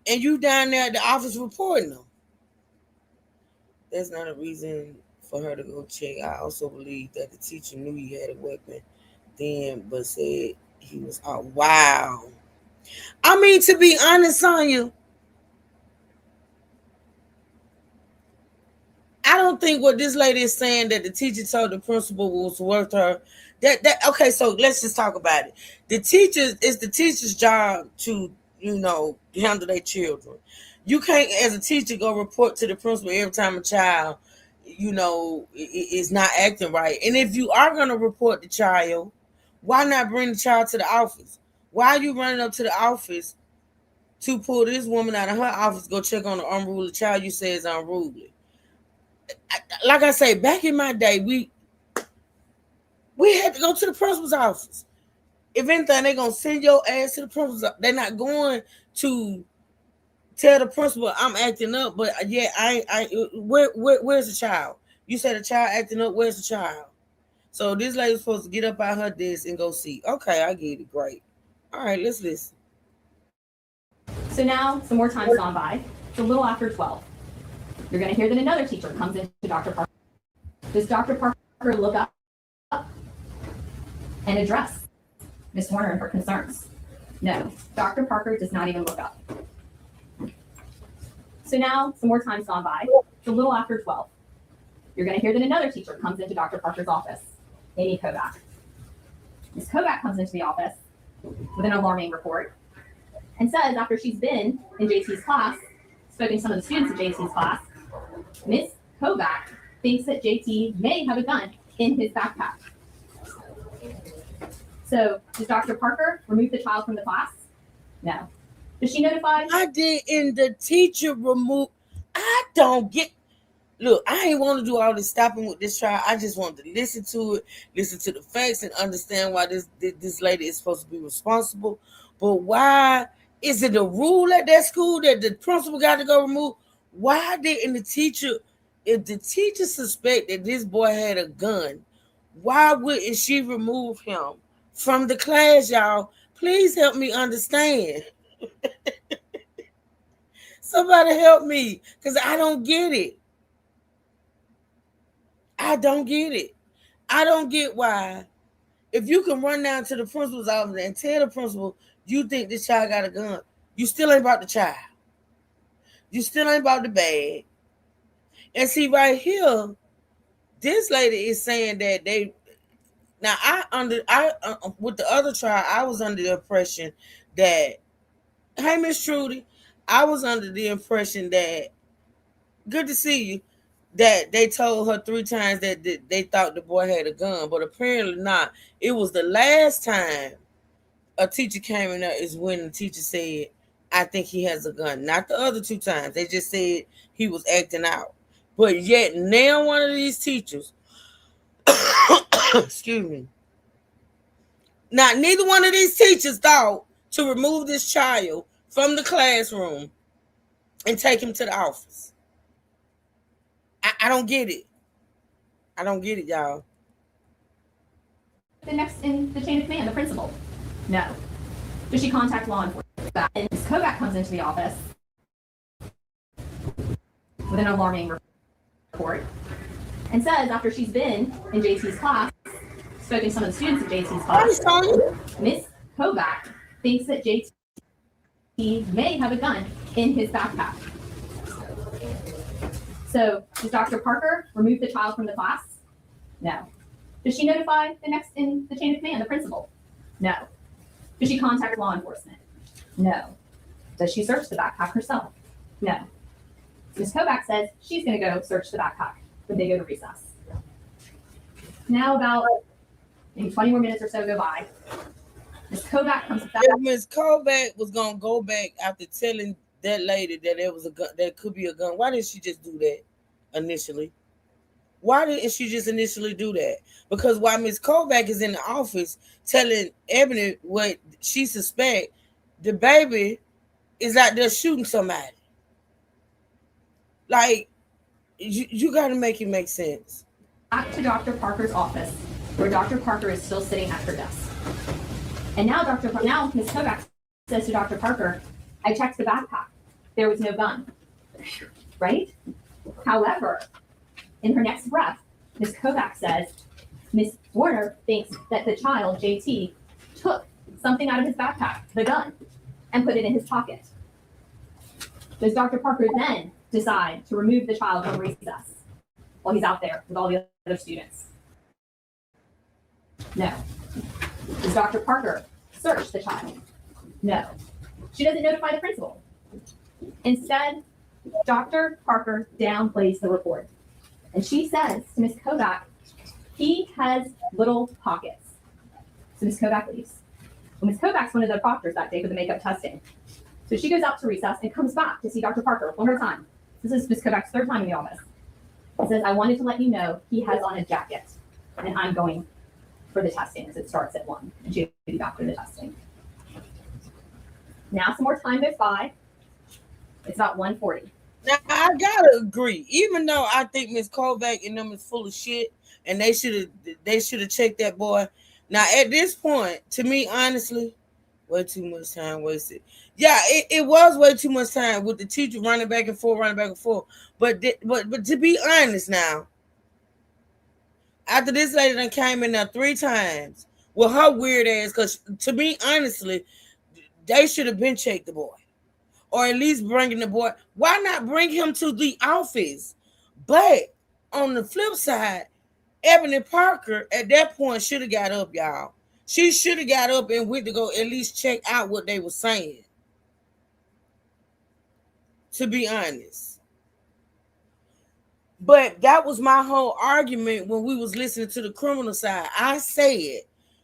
and you down there at the office reporting him? That's not a reason for her to go check. I also believe that the teacher knew he had a weapon then, but said he was out. Wow. I mean, to be honest, Sonya, I don't think what this lady is saying that the teacher told the principal was worth her. Okay, so let's just talk about it. It's the teacher's job to, handle their children. You can't, as a teacher, go report to the principal every time a child, is not acting right. And if you are going to report the child, why not bring the child to the office? Why are you running up to the office to pull this woman out of her office, go check on the unruly child you say is unruly? Like I say, back in my day, we had to go to the principal's office. If anything, they're going to send your ass to the principal's office. They're not going to tell the principal I'm acting up, but yeah, where's the child? You said a child acting up, where's the child? So this lady's supposed to get up out her desk and go see. Okay, I get it. Great. All right, let's listen. So now some more time's gone by. It's a little after 12. You're going to hear that another teacher comes into Dr. Parker. Does Dr. Parker look up and address Miss Warner and her concerns? No. Dr. Parker does not even look up. So now some more time's gone by. It's a little after 12. You're going to hear that another teacher comes into Dr. Parker's office, Amy Kovac. Ms. Kovac comes into the office with an alarming report and says after she's been in JT's class, spoken to some of the students of JT's class, Ms. Kovac thinks that JT may have a gun in his backpack. So does Dr. Parker remove the child from the class? No. Does she notify? I did, and the teacher removed. I don't get. Look, I ain't want to do all this stopping with this trial. I just wanted to listen to it, listen to the facts, and understand why this lady is supposed to be responsible. But why is it a rule at that school that the principal got to go remove? Why didn't the teacher, if the teacher suspect that this boy had a gun, why wouldn't she remove him from the class, y'all? Please help me understand. Somebody help me, because I don't get it. I don't get it. I don't get why, if you can run down to the principal's office and tell the principal you think this child got a gun, you still ain't about the child. You still ain't about the bag. And see right here, this lady is saying that they. Now with the other trial, I was under the impression that, hey, Miss Trudy, I was under the impression that, good to see you, that they told her 3 times that they thought the boy had a gun, but apparently not. It was the last time a teacher came in there is when the teacher said, I think he has a gun. Not the other 2 times. They just said he was acting out. But yet now one of these teachers, excuse me, now neither one of these teachers thought to remove this child from the classroom and take him to the office. I don't get it. I don't get it, y'all. The next in the chain of command, the principal? No. Does she contact law enforcement? And Ms. Kovac comes into the office with an alarming report and says, after she's been in JT's class, spoken to some of the students in JT's class, Ms. Kovac thinks that JT may have a gun in his backpack. So, does Dr. Parker remove the child from the class? No. Does she notify the next in the chain of command, the principal? No. Does she contact law enforcement? No. Does she search the backpack herself? No. Ms. Kovac says she's going to go search the backpack when they go to recess. Now about maybe 20 more minutes or so go by. Ms. Kovac comes back. If Ms. Kovac was going to go back after telling that lady that there was a gun, that could be a gun, why didn't she just do that initially? Why didn't she just initially do that? Because while Ms. Kovac is in the office telling Ebony what she suspects, the baby is out there shooting somebody. Like, you got to make it make sense. Back to Dr. Parker's office, where Dr. Parker is still sitting at her desk. And now Ms. Kovac says to Dr. Parker, I checked the backpack. There was no gun. Right? However, in her next breath, Ms. Kovac says, Ms. Warner thinks that the child, JT, took something out of his backpack, the gun, and put it in his pocket. Does Dr. Parker then decide to remove the child from recess while he's out there with all the other students? No. Does Dr. Parker search the child? No. She doesn't notify the principal. Instead, Dr. Parker downplays the report. And she says to Ms. Kovac, he has little pockets. So Ms. Kovac leaves. Well, Ms. Kovac's one of the proctors that day for the makeup testing. So she goes out to recess and comes back to see Dr. Parker one more time. This is Ms. Kovac's 3rd time in the office. He says, I wanted to let you know he has on a jacket, and I'm going for the testing as it starts at 1. And she'll be back for the testing. Now some more time goes by. It's about 1:40. Now I gotta agree, even though I think Ms. Kovac and them is full of shit, and they should have checked that boy. Now at this point, to me, honestly, way too much time wasted. Yeah, it was way too much time with the teacher running back and forth. But to be honest now, after this lady done came in there 3 times with her weird ass, because to me, honestly, they should have been checked the boy. Or at least bringing the boy. Why not bring him to the office? But on the flip side, Ebony Parker at that point should have got up, y'all. She should have got up and went to go at least check out what they were saying. To be honest. But that was my whole argument when we was listening to the criminal side. I said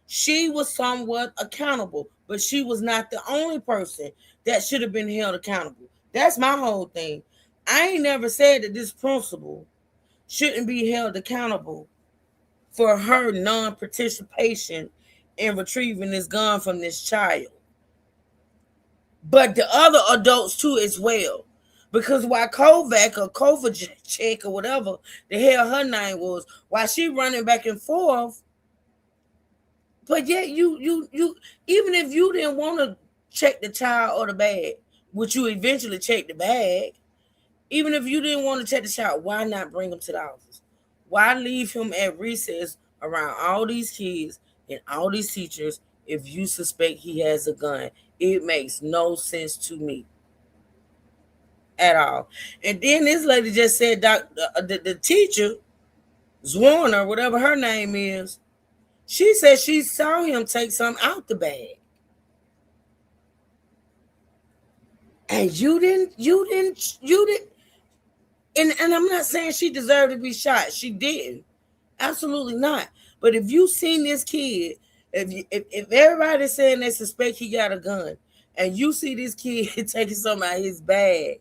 she was somewhat accountable, but she was not the only person that should have been held accountable. That's my whole thing. I ain't never said that this principal shouldn't be held accountable for her non-participation in retrieving this gun from this child. But the other adults too as well. Because while Kovac or Kovacic or whatever the hell her name was, while she running back and forth, but yet you even if you didn't want to check the child or the bag, which you eventually check the bag, even if you didn't want to check the child, why not bring him to the office? Why leave him at recess around all these kids and all these teachers if you suspect he has a gun? It makes no sense to me. at all. And then this lady just said the teacher, Zwarner, whatever her name is, she said she saw him take something out the bag. And you didn't. And I'm not saying she deserved to be shot. She didn't. Absolutely not. But if you seen this kid, if everybody's saying they suspect he got a gun, and you see this kid taking something out of his bag,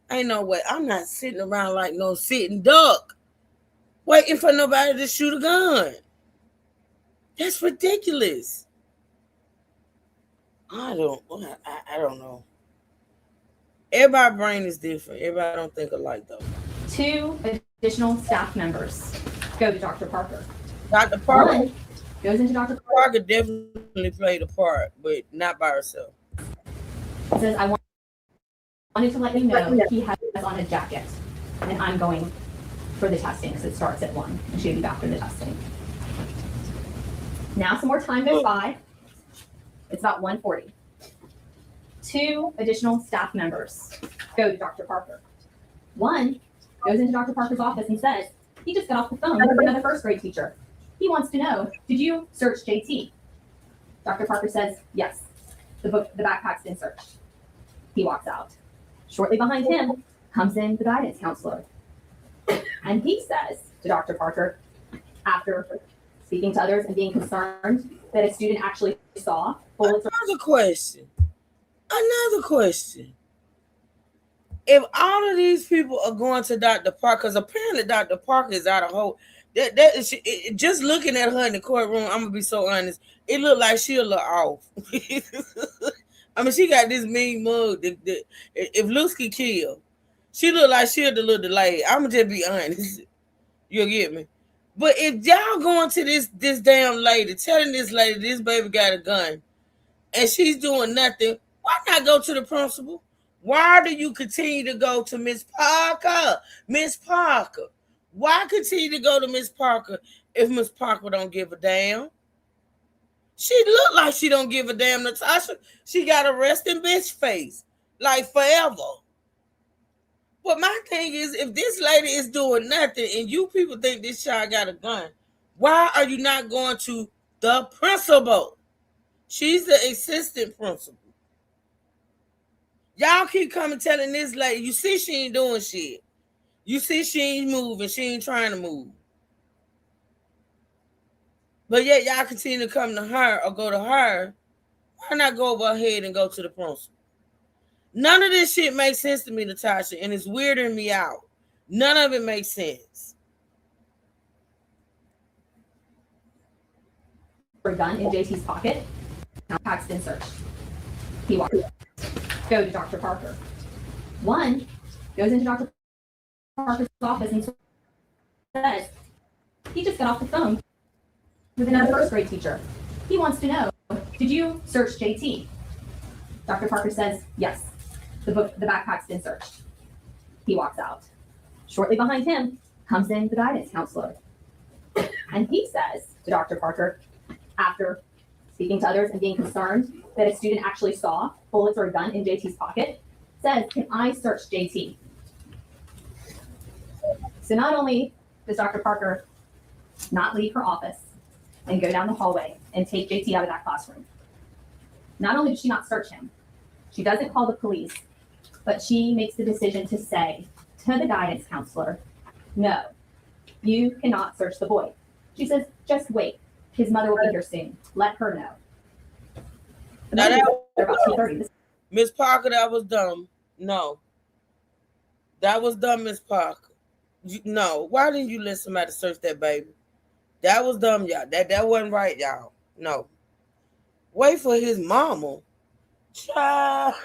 ain't no way. I'm not sitting around like no sitting duck, waiting for nobody to shoot a gun. That's ridiculous. I don't know. Everybody's brain is different. Everybody don't think alike though. 2 additional staff members go to Dr. Parker. Dr. Parker One goes into Dr. Parker definitely played a part, but not by herself. Says, I wanted to let you know he has on his jacket, and I'm going for the testing because it starts at 1, and she'll be back for the testing. Now some more time goes by. It's about 1:40. 2 additional staff members go to Dr. Parker. One goes into Dr. Parker's office and says, he just got off the phone with another first grade teacher. He wants to know, did you search JT? Dr. Parker says, yes. The backpack's been searched. He walks out. Shortly behind him comes in the guidance counselor. And he says to Dr. Parker, after speaking to others and being concerned that a student actually saw bullets. Another question. If all of these people are going to Dr. Parker, because apparently Dr. Parker is out of hope. Just looking at her in the courtroom, I'm gonna be so honest. It looked like she a little off. I mean, she got this mean mug. If looks could kill, she look like she a little delayed. I'm gonna just be honest. You'll get me. But if y'all going to this damn lady, telling this lady this baby got a gun, and she's doing nothing, why not go to the principal? Why do you continue to go to Miss Parker? Miss Parker. Why continue to go to Miss Parker if Miss Parker don't give a damn? She look like she don't give a damn, Natasha. She got a resting bitch face, like forever. But my thing is, if this lady is doing nothing and you people think this child got a gun, why are you not going to the principal? She's the assistant principal. Y'all keep coming telling this lady, you see she ain't doing shit. You see she ain't moving. She ain't trying to move. But yet y'all continue to come to her or go to her. Why not go over ahead and go to the principal? None of this shit makes sense to me, Natasha, and it's weirding me out. None of it makes sense. A gun in JT's pocket. Now Paxton searched. He walks. Go to Dr. Parker. One goes into Dr. Parker's office and says, he just got off the phone with another first grade teacher. He wants to know, did you search JT? Dr. Parker says, yes. The backpack's been searched. He walks out. Shortly behind him comes in the guidance counselor. And he says to Dr. Parker, after speaking to others and being concerned that a student actually saw bullets or a gun in JT's pocket, says, can I search JT? So not only does Dr. Parker not leave her office and go down the hallway and take JT out of that classroom, not only does she not search him, she doesn't call the police, but she makes the decision to say to the guidance counselor, no, you cannot search the boy. She says, just wait. His mother will be here soon. Let her know. Now that about 2:30. Miss Parker, that was dumb. No. That was dumb, Miss Parker. No. Why didn't you let somebody search that baby? That was dumb, y'all. That wasn't right, y'all. No. Wait for his mama. Child.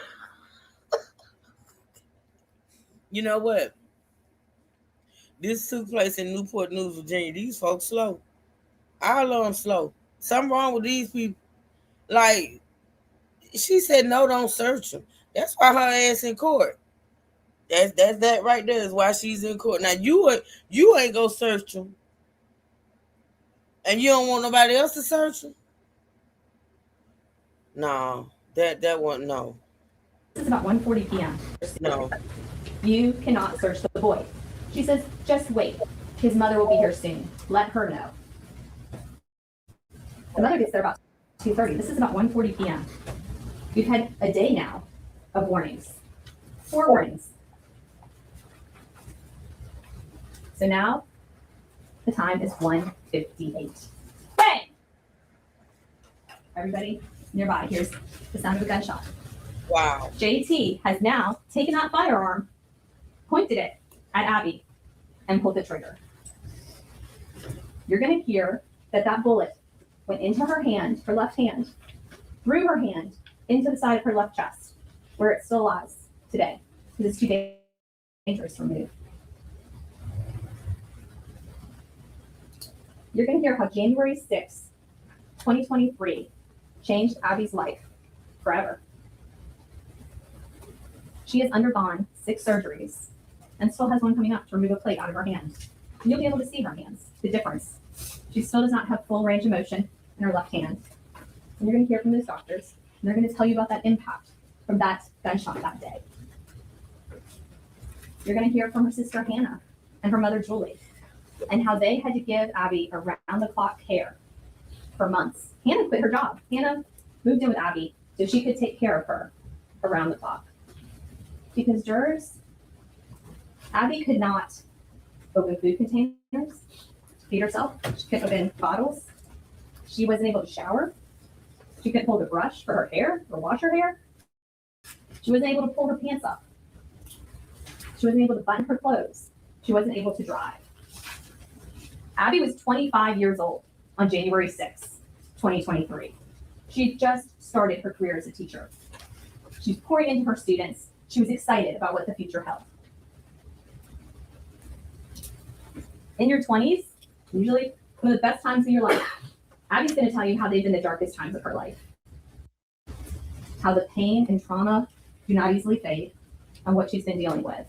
You know what? This took place in Newport News, Virginia. These folks slow. All of them slow. Something wrong with these people. Like, she said, no, don't search them. That's why her ass in court. That's that right there is why she's in court. Now, you ain't go search them. And you don't want nobody else to search them? No. That wasn't, no. This is about 1:40 p.m. No. You cannot search the boy. She says, just wait. His mother will be here soon. Let her know. The mother gets there about 2:30. This is about 1:40 p.m. We've had a day now of warnings. 4 warnings. So now the time is 1:58. Bang! Everybody nearby hears the sound of a gunshot. Wow. JT has now taken that firearm, pointed it at Abby, and pulled the trigger. You're going to hear that bullet went into her hand, her left hand, through her hand, into the side of her left chest, where it still lies today, because it's too dangerous to remove. You're going to hear how January 6, 2023 changed Abby's life forever. She has undergone 6 surgeries and still has one coming up to remove a plate out of her hand. And you'll be able to see her hands, the difference. She still does not have full range of motion in her left hand. And you're going to hear from those doctors, and they're going to tell you about that impact from that gunshot that day. You're going to hear from her sister Hannah and her mother Julie, and how they had to give Abby around-the-clock care for months. Hannah quit her job. Hannah moved in with Abby so she could take care of her around the clock. Because jurors, Abby could not open food containers to feed herself. She couldn't open bottles. She wasn't able to shower. She couldn't hold a brush for her hair or wash her hair. She wasn't able to pull her pants up. She wasn't able to button her clothes. She wasn't able to drive. Abby was 25 years old on January 6, 2023. She had just started her career as a teacher. She was pouring into her students. She was excited about what the future held. In your 20s, usually one of the best times of your life, Abby's going to tell you how they've been the darkest times of her life. How the pain and trauma do not easily fade, and what she's been dealing with.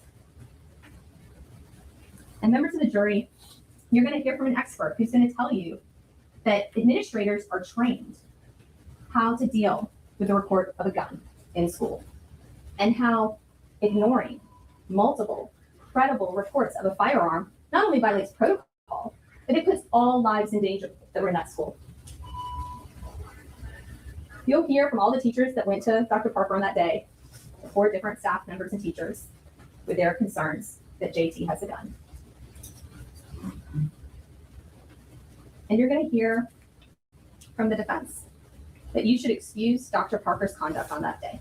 And members of the jury, you're going to hear from an expert who's going to tell you that administrators are trained how to deal with the report of a gun in school, and how ignoring multiple credible reports of a firearm not only violates protocol, but it puts all lives in danger that were in that school. You'll hear from all the teachers that went to Dr. Parker on that day, 4 different staff members and teachers, with their concerns that JT has a gun. And you're going to hear from the defense that you should excuse Dr. Parker's conduct on that day.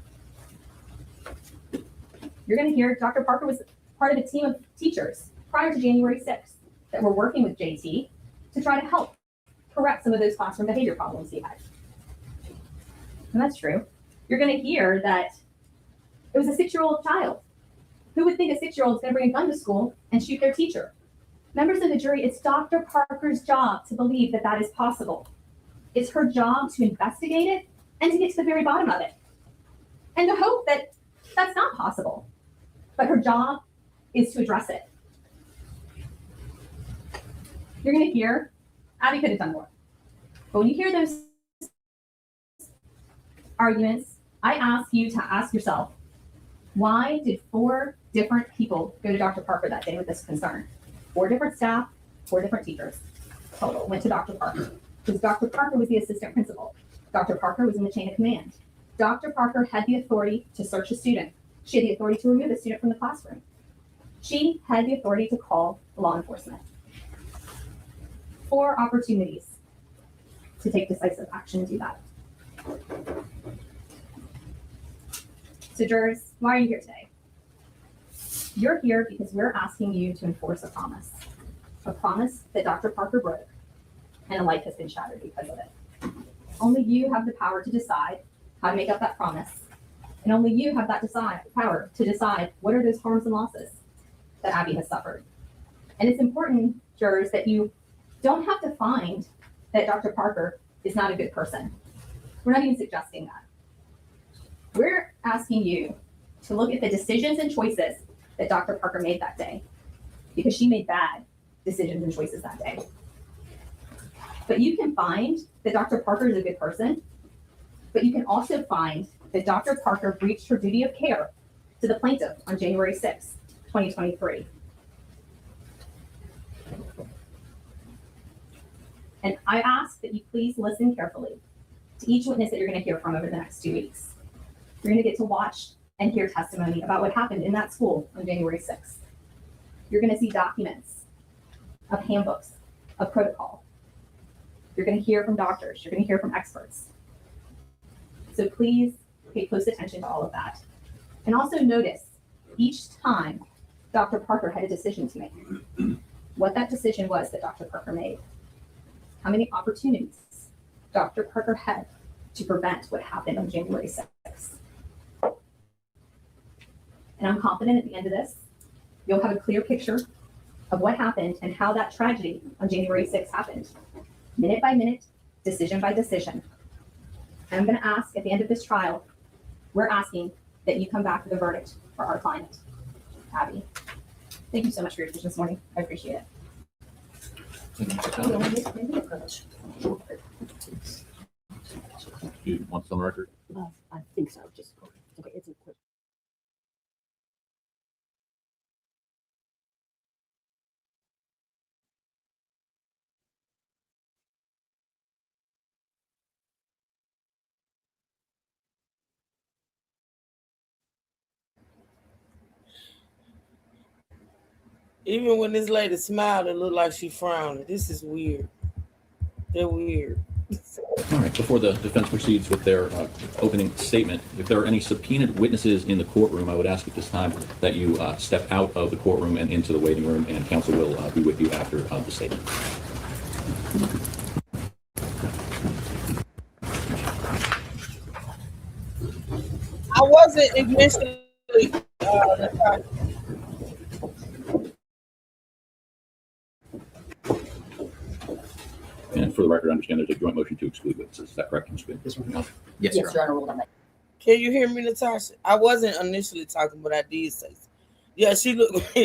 You're going to hear Dr. Parker was part of a team of teachers prior to January 6th that were working with JT to try to help correct some of those classroom behavior problems he had. And that's true. You're going to hear that it was a 6-year-old child. Who would think a 6-year-old is going to bring a gun to school and shoot their teacher? Members of the jury, it's Dr. Parker's job to believe that that is possible. It's her job to investigate it and to get to the very bottom of it, and to hope that that's not possible. But her job is to address it. You're going to hear, Abby could have done more. But when you hear those arguments, I ask you to ask yourself, why did 4 different people go to Dr. Parker that day with this concern? 4 different staff, 4 different teachers total went to Dr. Parker, because Dr. Parker was the assistant principal. Dr. Parker was in the chain of command. Dr. Parker had the authority to search a student. She had the authority to remove a student from the classroom. She had the authority to call law enforcement. 4 opportunities to take decisive action and do that. So jurors, why are you here today? You're here because we're asking you to enforce a promise that Dr. Parker broke, and a life has been shattered because of it. Only you have the power to decide how to make up that promise, and only you have that power to decide what are those harms and losses that Abby has suffered. And it's important, jurors, that you don't have to find that Dr. Parker is not a good person. We're not even suggesting that. We're asking you to look at the decisions and choices that Dr. Parker made that day, because she made bad decisions and choices that day. But you can find that Dr. Parker is a good person, but you can also find that Dr. Parker breached her duty of care to the plaintiff on January 6th. 2023. And I ask that you please listen carefully to each witness that you're going to hear from over the next 2 weeks. You're going to get to watch and hear testimony about what happened in that school on January 6th. You're going to see documents of handbooks, of protocol. You're going to hear from doctors. You're going to hear from experts. So please pay close attention to all of that. And also notice each time Dr. Parker had a decision to make, what that decision was that Dr. Parker made. How many opportunities Dr. Parker had to prevent what happened on January 6th. And I'm confident at the end of this, you'll have a clear picture of what happened and how that tragedy on January 6th happened, minute by minute, decision by decision. And I'm going to ask at the end of this trial, we're asking that you come back with a verdict for our client, Abby. Thank you so much for your attention this morning. I appreciate it. Do you want some record? I think so. Just okay. It's a quick. Even when this lady smiled, it looked like she frowned. This is weird. They're weird. All right, before the defense proceeds with their opening statement, if there are any subpoenaed witnesses in the courtroom, I would ask at this time that you step out of the courtroom and into the waiting room, and counsel will be with you after the statement. I wasn't initially. And for the record, I understand there's a joint motion to exclude witnesses. Is that correct, Ms. Quinn? Yes, Your Honor. Can you hear me, Natasha? I wasn't initially talking, but I did say so. Yeah, she looked.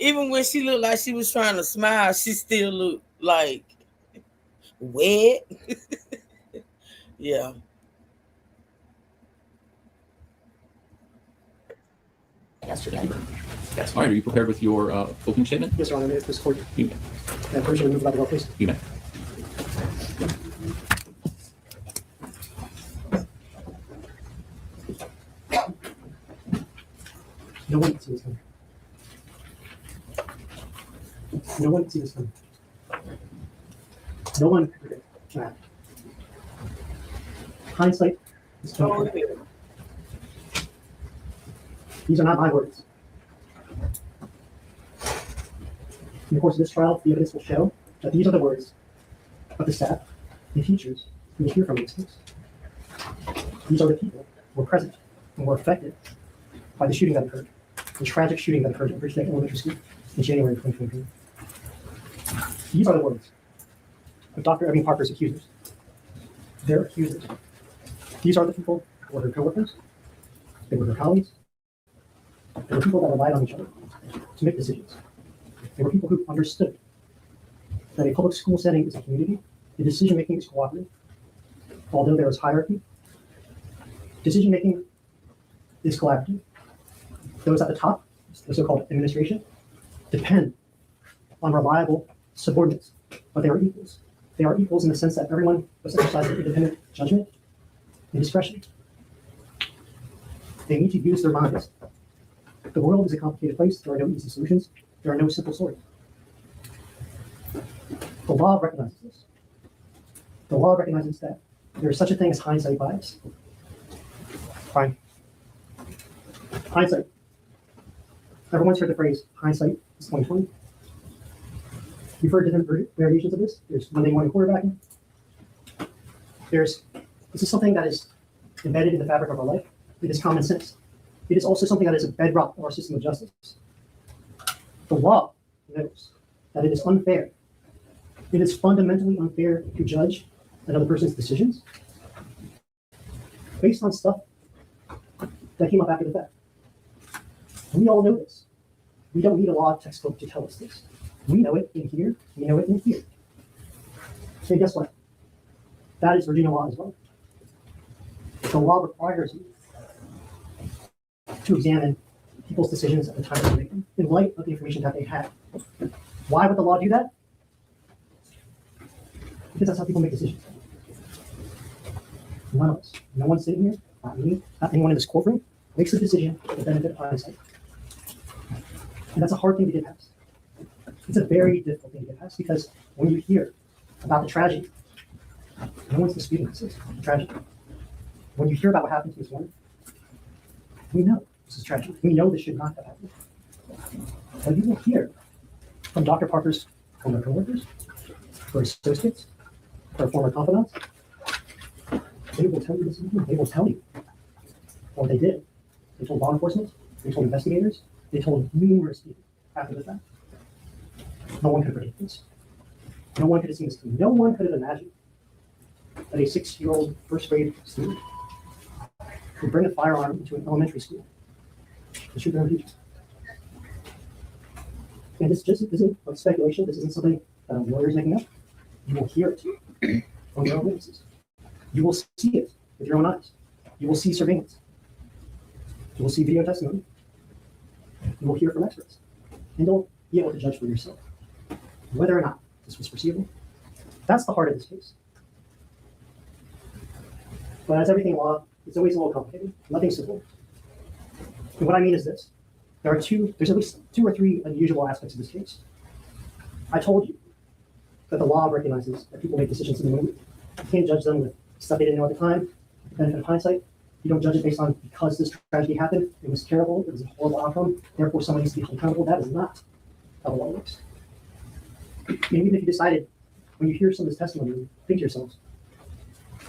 Even when she looked like she was trying to smile, she still looked like wet. Yeah. Yesterday. Yes. All right, are you prepared with your opening statement? Yes, Your Honor. If this court. You may. Permission to move about the vote, please. You may. No one can see this coming. No one can see this coming. No one can predict that. Hindsight is 2020. These are not my words. In the course of this trial, the evidence will show that these are the words of the staff and teachers who will hear from this case. These are the people who were present and were affected by the shooting that occurred, the tragic shooting that occurred at Bridgeneck Elementary School in January of 2023. These are the words of Dr. Evan Parker's accusers. Their accusers. These are the people who were her coworkers, they were her colleagues, they were people that relied on each other to make decisions. They were people who understood that a public school setting is a community, the decision-making is cooperative. Although there is hierarchy, decision-making is collaborative. Those at the top, the so-called administration, depend on reliable subordinates, but they are equals. They are equals in the sense that everyone must exercise their independent judgment and discretion. They need to use their minds. The world is a complicated place. There are no easy solutions. There are no simple stories. The law recognizes this. The law recognizes that there is such a thing as hindsight bias. Fine. Hindsight. Everyone's heard the phrase hindsight is 2020. You've heard different variations of this. There's Monday morning quarterbacking. This is something that is embedded in the fabric of our life. It is common sense. It is also something that is a bedrock of our system of justice. The law knows that it is unfair. It is fundamentally unfair to judge another person's decisions based on stuff that came up after the fact. We all know this. We don't need a law textbook to tell us this. We know it in here. We know it in here. So guess what? That is Virginia law as well. The law requires you to examine people's decisions at the time they make them in light of the information that they had. Why would the law do that? Because that's how people make decisions. None of us, no one sitting here, not me, not anyone in this courtroom, makes a decision for the benefit of hindsight. And that's a hard thing to get past. It's a very difficult thing to get past because when you hear about the tragedy, no one's disputing this is a tragedy. When you hear about what happened to this woman, we know this is tragic. We know this should not have happened. But you will hear from Dr. Parker's former coworkers, her associates, her former confidants. They will tell you this. They will tell you what they did. They told law enforcement. They told investigators. They told numerous people after the fact. No one could predict this. No one could have seen this coming. No one could have imagined that a 6-year-old first grade student would bring a firearm into an elementary school to shoot their own teacher. And this just isn't like speculation. This isn't something that a lawyer is making up. You will hear it from your own witnesses. You will see it with your own eyes. You will see surveillance. You will see video testimony. You will hear from experts. And you'll be able to judge for yourself whether or not this was foreseeable. That's the heart of this case. But as everything in law, it's always a little complicated. Nothing's simple. And what I mean is this. There's at least 2 or 3 unusual aspects of this case. I told you that the law recognizes that people make decisions in the moment. You can't judge them with stuff they didn't know at the time, the benefit of hindsight. You don't judge it based on because this tragedy happened, it was terrible, it was a horrible outcome, therefore someone needs to be held accountable. That is not how the law works. And even if you decided, when you hear some of this testimony, you think to yourselves,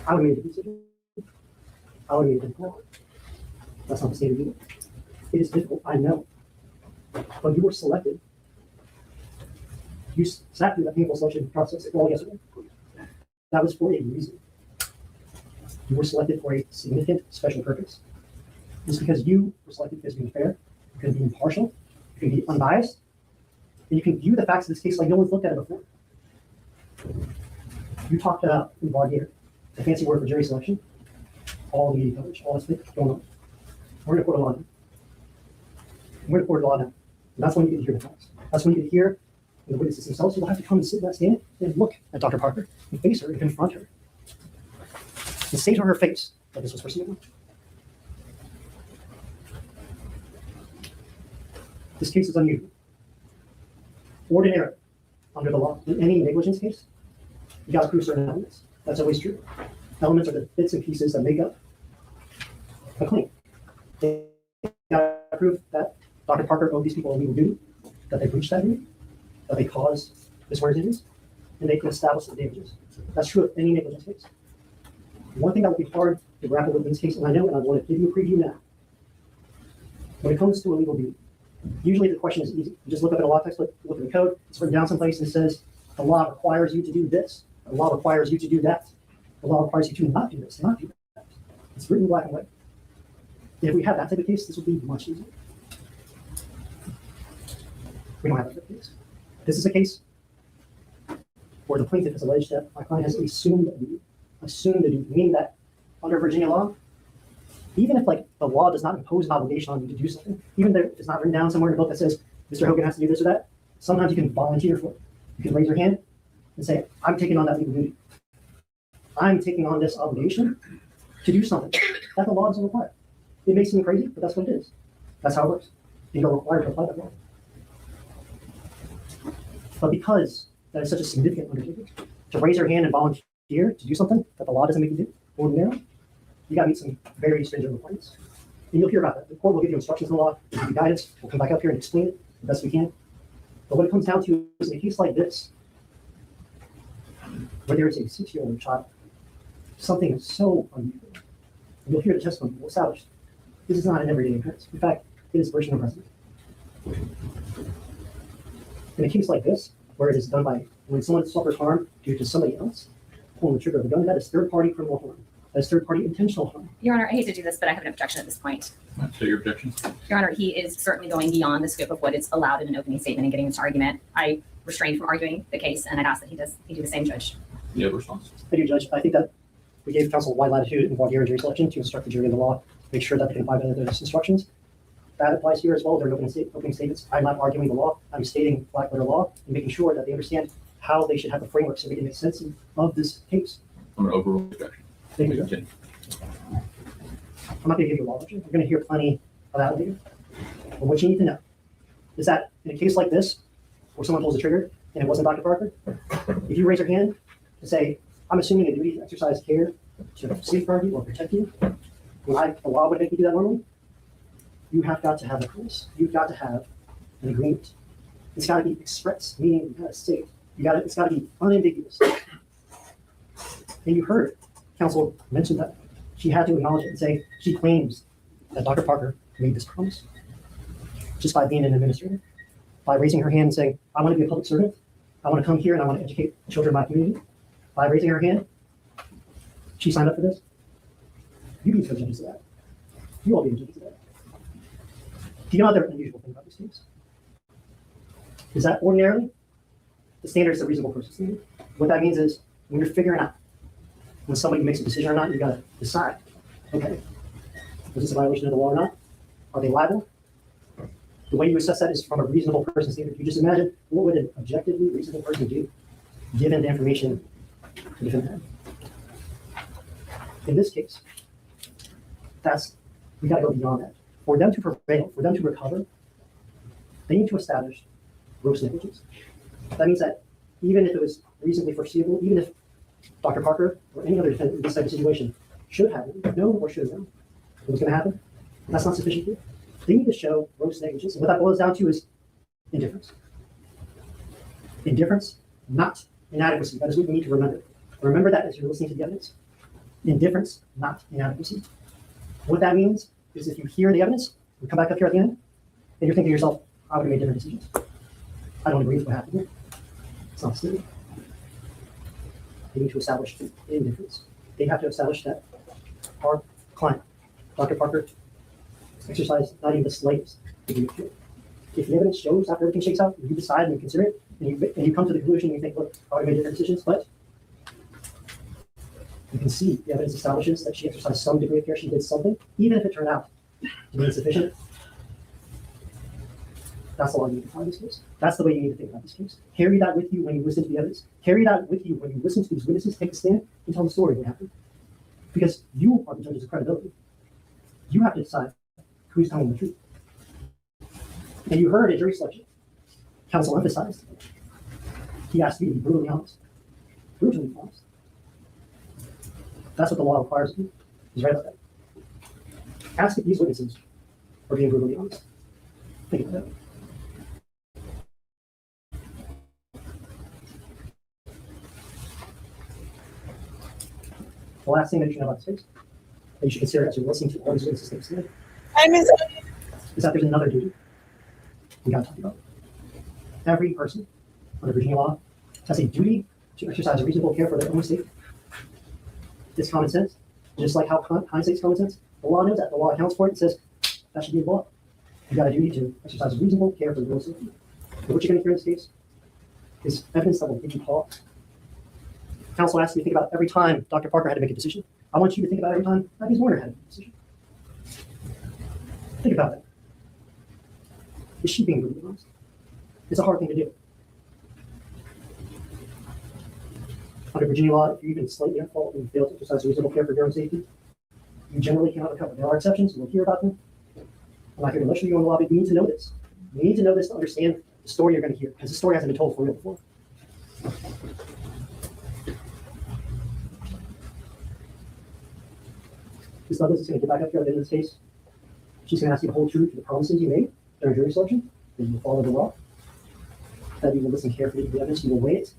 I would have made a decision. I would have made a different call. That's not the state of either. It is difficult, I know. But you were selected. You sat through that painful selection process all yesterday. That was for a reason. You were selected for a significant special purpose. It's because you were selected because you're fair, you can be impartial, you can be unbiased, and you can view the facts of this case like no one's looked at it before. You talked about in voir dire, the fancy word for jury selection, all the media coverage, all this thing going on. We're in a court of law now. We're in a court of law now. And that's when you get to hear the facts. That's when you get to hear the witnesses themselves who will have to come and sit in that stand and look at Dr. Parker and face her and confront her. And say to her face that this was foreseeable. This case is unusual. Ordinarily, under the law, in any negligence case, you got to prove certain elements. That's always true. Elements are the bits and pieces that make up a claim. You got to prove that Dr. Parker owed these people a legal duty, that they breached that duty, that they caused this wear injuries, and they can establish the damages. That's true of any negligence case. One thing that would be hard to grapple with in this case, and I know, and I want to give you a preview now. When it comes to a legal duty, usually the question is easy. You just look up at a law textbook, look at the code, it's written down someplace and it says, the law requires you to do this. The law requires you to do that. The law requires you to not do this, not do that. It's written in black and white. If we had that type of case, this would be much easier. We don't have that type of case. This is a case where the plaintiff has alleged that my client has assumed a duty. Assumed a duty, meaning that under Virginia law, even if like the law does not impose an obligation on you to do something, even though it's not written down somewhere in the book that says Mr. Hogan has to do this or that, sometimes you can volunteer for it. You can raise your hand and say, I'm taking on that legal duty. I'm taking on this obligation to do something that the law doesn't require. It may seem crazy, but that's what it is. That's how it works. And you're required to apply that law. But because that is such a significant undertaking, to raise your hand and volunteer to do something that the law doesn't make you do ordinarily, you got to meet some very stringent requirements. And you'll hear about that. The court will give you instructions in the law, will give you guidance. We'll come back up here and explain it the best we can. But what it comes down to is in a case like this, where there is a 6-year-old child, something so unusual. And you'll hear the testimony will establish this is not an everyday occurrence. In fact, it is version of precedent. In a case like this, where it is done by when someone suffers harm due to somebody else pulling the trigger of a gun, that is third-party criminal harm. That is third-party intentional harm. Your Honor, I hate to do this, but I have an objection at this point. So your objection? Your Honor, he is certainly going beyond the scope of what is allowed in an opening statement and getting into argument. I restrained from arguing the case, and I'd ask that he do the same, Judge. You have a response? I do, Judge. I think that we gave counsel wide latitude in voir dire jury selection to instruct the jury in the law, make sure that they can abide by those instructions. That applies here as well during opening statements. I'm not arguing the law. I'm stating black letter law and making sure that they understand how they should have the framework so they can make sense of this case. I'm going to overrule the objection. Thank you. Continue. I'm not going to give you a law lecture. We're going to hear plenty of that later. But what you need to know is that in a case like this, where someone pulls the trigger and it wasn't Dr. Parker, if you raise your hand to say, I'm assuming a duty to exercise care to safeguard you or protect you, when the law would make you do that normally, you have got to have a promise. You've got to have an agreement. It's got to be express, meaning you got to say it. It's got to be unambiguous. And you heard counsel mention that she had to acknowledge it and say she claims that Dr. Parker made this promise just by being an administrator, by raising her hand and saying, I want to be a public servant. I want to come here and I want to educate children in my community. By raising her hand, she signed up for this. You be the judges of that. You all be the judges of that. Do you know the unusual thing about this case? Is that ordinarily the standard is a reasonable person standard. What that means is when you're figuring out when somebody makes a decision or not, you got to decide, okay, was this a violation of the law or not? Are they liable? The way you assess that is from a reasonable person standard. You just imagine what would an objectively reasonable person do given the information the defendant had. In this case, we got to go beyond that. For them to prevail, for them to recover, they need to establish gross negligence. That means that even if it was reasonably foreseeable, even if Dr. Parker or any other defendant in this type of situation should have known or should have known what was going to happen, that's not sufficient here. They need to show gross negligence. And what that boils down to is indifference. Indifference, not inadequacy. That is what you need to remember. Remember that as you're listening to the evidence. Indifference, not inadequacy. What that means is if you hear the evidence, you come back up here at the end, and you're thinking to yourself, I would have made different decisions. I don't agree with what happened here. It's not stated. They need to establish indifference. They have to establish that our client, Dr. Parker, exercised not even the slightest degree of care. If the evidence shows after everything shakes out, you decide and you consider it, and you come to the conclusion, you think, look, I would have made different decisions, but you can see the evidence establishes that she exercised some degree of care, she did something, even if it turned out to be insufficient. That's the law you need to find this case. That's the way you need to think about this case. Carry that with you when you listen to the evidence. Carry that with you when you listen to these witnesses take a stand and tell the story of what happened. Because you are the judges of credibility. You have to decide who's telling the truth. And you heard at jury selection, counsel emphasized, he asked you to be brutally honest. Brutally honest. That's what the law requires of you. He's right about that. Ask if these witnesses are being brutally honest. Think about that. The last thing that you know about this case, that you should consider as you're listening to all these witnesses take stand, is that there's another duty we got to talk about. Every person under Virginia law has a duty to exercise reasonable care for their own safety. It's common sense, just like how hindsight's common sense. The law knows that. The law accounts for it and says that should be the law. You got a duty to exercise reasonable care for your own safety. But what you're going to hear in this case is evidence that will give you pause. Counsel asked you to think about every time Dr. Parker had to make a decision. I want you to think about every time Matthews Warner had to make a decision. Think about that. Is she being brutally honest? It's a hard thing to do. Under Virginia law, if you're even slightly at fault and you fail to exercise reasonable care for your own safety, you generally cannot recover. There are exceptions, we'll hear about them. I'm not here to lecture you on the law, but you need to know this. You need to know this to understand the story you're going to hear, because the story hasn't been told for real before. Ms. Douglas is going to get back up here at the end of this case. She's going to ask you to hold true to the promises you made during jury selection, that you will follow the law, that you will listen carefully to the evidence, you will weigh it,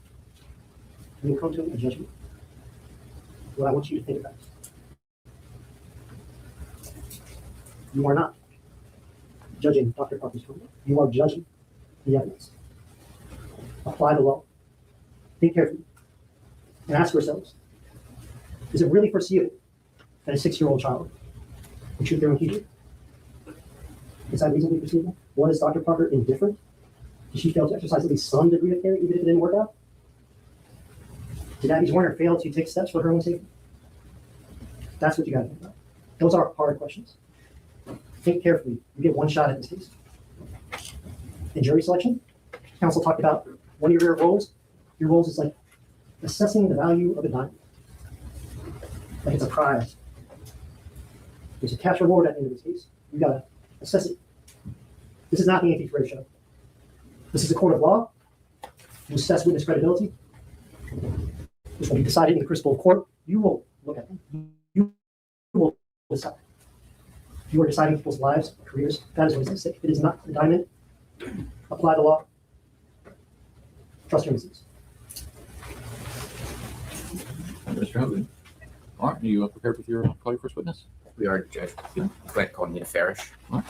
and you'll come to a judgment. What I want you to think about. You are not judging Dr. Parker's conduct. You are judging the evidence. Apply the law. Think carefully. And ask yourselves, is it really foreseeable that a 6-year-old child would shoot their own teacher? Is that reasonably foreseeable? Was Dr. Parker indifferent? Did she fail to exercise at least some degree of care, even if it didn't work out? Did Abby Warner fail to take steps for her own safety? That's what you got to think about. Those are hard questions. think carefully. You get one shot at this case. In jury selection, counsel talked about one of your roles. Your roles is like assessing the value of a diamond. Like it's a prize. There's a cash reward at the end of this case. You gotta assess it. This is not the antique roadshow. This is a court of law. You assess witness credibility. This will be decided in the crucible of court. You will look at them. You will decide. You are deciding people's lives, careers. That is what is at stake. It is not a diamond. Apply the law. Trust your instincts. Mr. Hogan. All right, are you prepared with your call your first witness? We are, Judge. Go ahead and call Nina Farish. All right.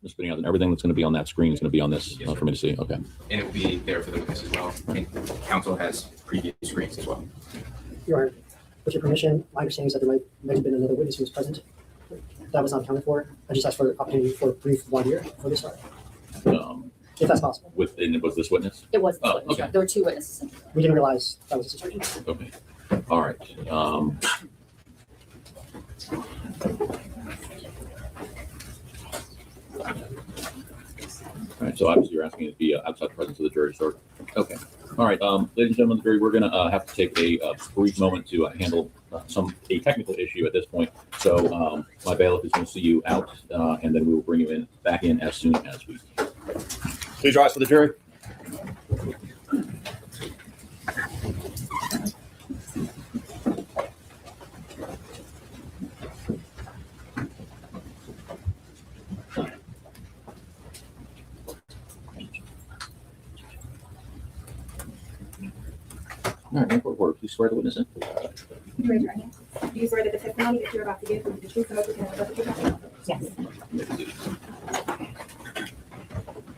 Ms. Benioff, everything that's going to be on that screen is going to be on this for me to see. Okay. And it will be there for the witness as well. And counsel has previous screens as well. Your Honor, with your permission, my understanding is that there might have been another witness who was present. That was not accounted for. I just asked for opportunity for a brief voir dire for this start. If that's possible. Was this witness? It was. Okay. There were two witnesses. We didn't realize that was a situation. Okay. All right. All right, so obviously you're asking it to be outside the presence of the jury, sir. Okay. All right, ladies and gentlemen of the jury, we're going to have to take a brief moment to handle a technical issue at this point. So my bailiff is going to see you out, and then we will bring you back in as soon as we can. Please rise for the jury. All right, report. Please swear the witness in. Raise your hand. Do you swear that the testimony that you're about to give will be the truth and nothing but the truth? Yes.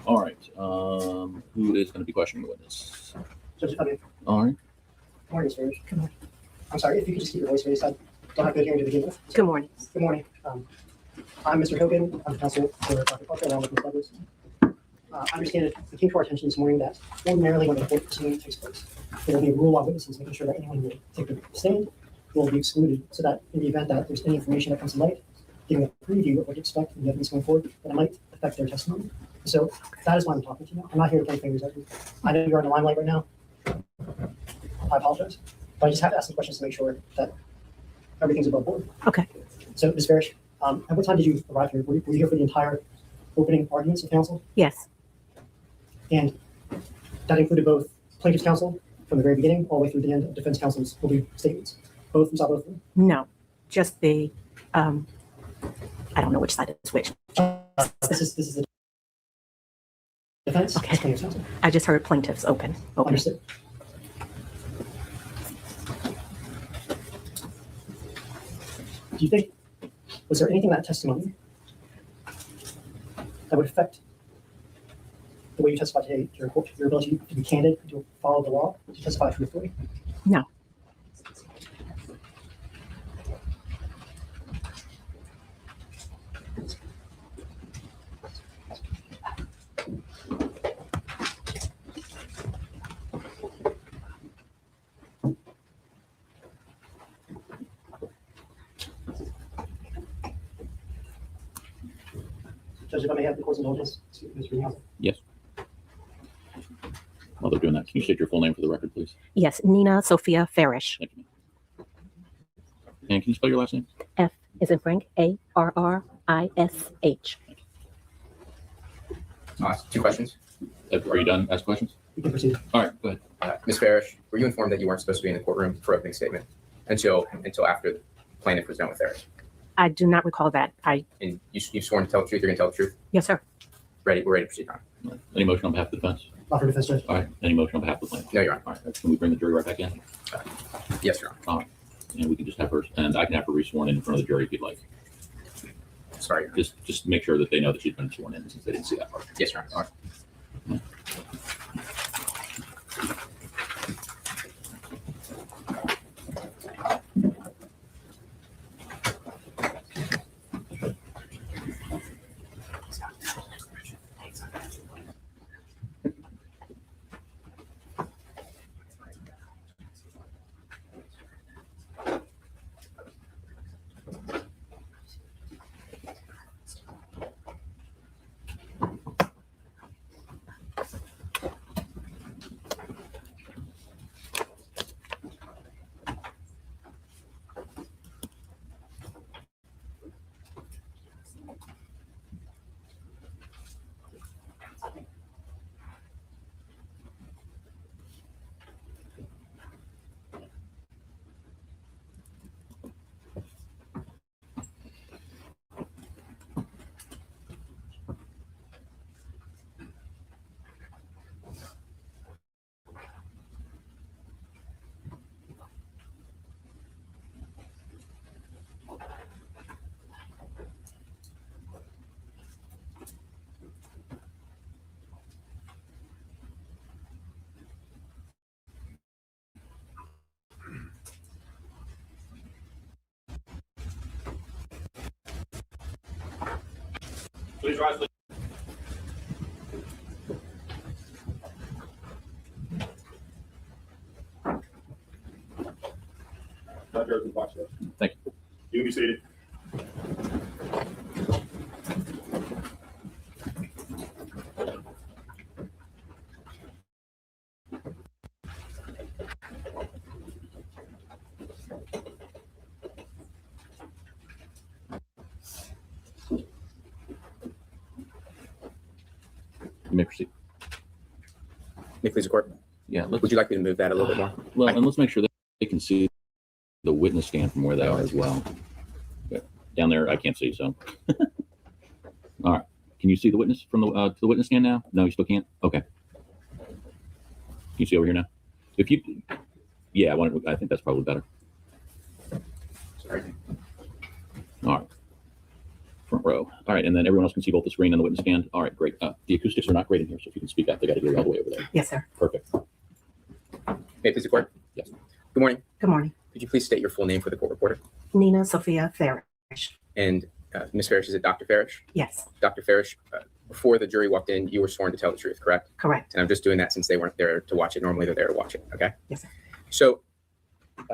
All right. Who is going to be questioning the witness? Judge, I mean, All right. morning, sir. Good morning. I'm sorry, if you could just keep your voice raised. I don't have good hearing to begin with. Good morning. Good morning. I'm Mr. Hogan. I'm counsel for Dr. Parker along with Ms. Douglas. I understand it came to our attention this morning that ordinarily when a court proceeding takes place, there will be a rule on witnesses making sure that anyone who will take the stand will be excluded so that in the event that there's any information that comes to light, giving a preview of what to expect in the evidence going forward, that it might affect their testimony. So that is why I'm talking to you now. I'm not here to point fingers at you. I know you're in the limelight right now. I apologize. But I just have to ask some questions to make sure that everything's above board. Okay. So, Ms. Farish, at what time did you arrive here? Were you here for the entire opening arguments of counsel? Yes. And that included both plaintiff's counsel from the very beginning all the way through the end of defense counsel's opening statements. Both, you saw both of them? No, just the, I don't know which side is which. This is the defense. Okay. Plaintiff's counsel. I just heard plaintiffs open. Understood. Do you think, was there anything in that testimony that would affect the way you testify today, your ability to be candid, to follow the law, to testify truthfully? No. Judge, if I may have the court's indulgence, Mr. Greenhouse. Yes. While they're doing that, can you state your full name for the record, please? Yes, Nina Sophia Farish. Thank you. And can you spell your last name? F is in Frank, A-R-R-I-S-H. Two questions. Are you done? Ask questions? You can proceed. All right, go ahead. Ms. Farish, were you informed that you weren't supposed to be in the courtroom for opening statement until after the plaintiff was done with theirs? I do not recall that. And you've sworn to tell the truth, you're going to tell the truth? Yes, sir. We're ready to proceed on. Any motion on behalf of the defense? Offer defense, Judge. All right. Any motion on behalf of the plaintiff? No, Your Honor. All right. Can we bring the jury right back in? Yes, Your Honor. All right. and we can just have her, and I can have her re-sworn in front of the jury if you'd like. Sorry. Just make sure that they know that she's been sworn in since they didn't see that part. Yes, Your Honor. Please rise. Not yours in the box, sir. Thank you. You can be seated. You may proceed. May it please the court? Yeah. Would you like me to move that a little bit more? Well, and let's make sure that they can see the witness stand from where they are as well. Okay. Down there, I can't see, so. All right. Can you see the witness from the witness stand now? No, you still can't? Okay. Can you see over here now? If you, yeah, I think that's probably better. Sorry. All right. Front row. All right, and then everyone else can see both the screen and the witness stand. All right, great. The acoustics are not great in here, so if you can speak up, they got to hear you all the way over there. Yes, sir. Perfect. May it please the court? Yes. Good morning. Good morning. Could you please state your full name for the court reporter? Nina Sophia Farish. And Ms. Farish, is it Dr. Farish? Yes, Dr. Farish, before the jury walked in, you were sworn to tell the truth, correct? correct. And I'm just doing that since they weren't there to watch it. Normally they're there to watch it, okay? Yes, sir. So,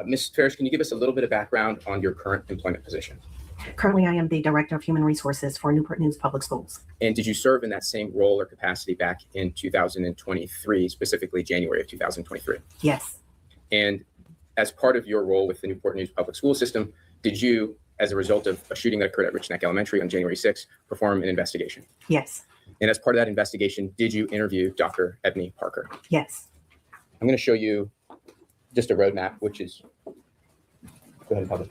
Ms. Farish, can you give us a little bit of background on your current employment position? Currently, I am the Director of Human Resources for Newport News Public Schools. And did you serve in that same role or capacity back in 2023, specifically January of 2023? Yes, And as part of your role with the Newport News Public School System, did you, as a result of a shooting that occurred at Rich Neck Elementary on January 6th, perform an investigation? yes, And as part of that investigation, did you interview Dr. Ebony Parker? yes. I'm going to show you just a roadmap, which is, go ahead and publish.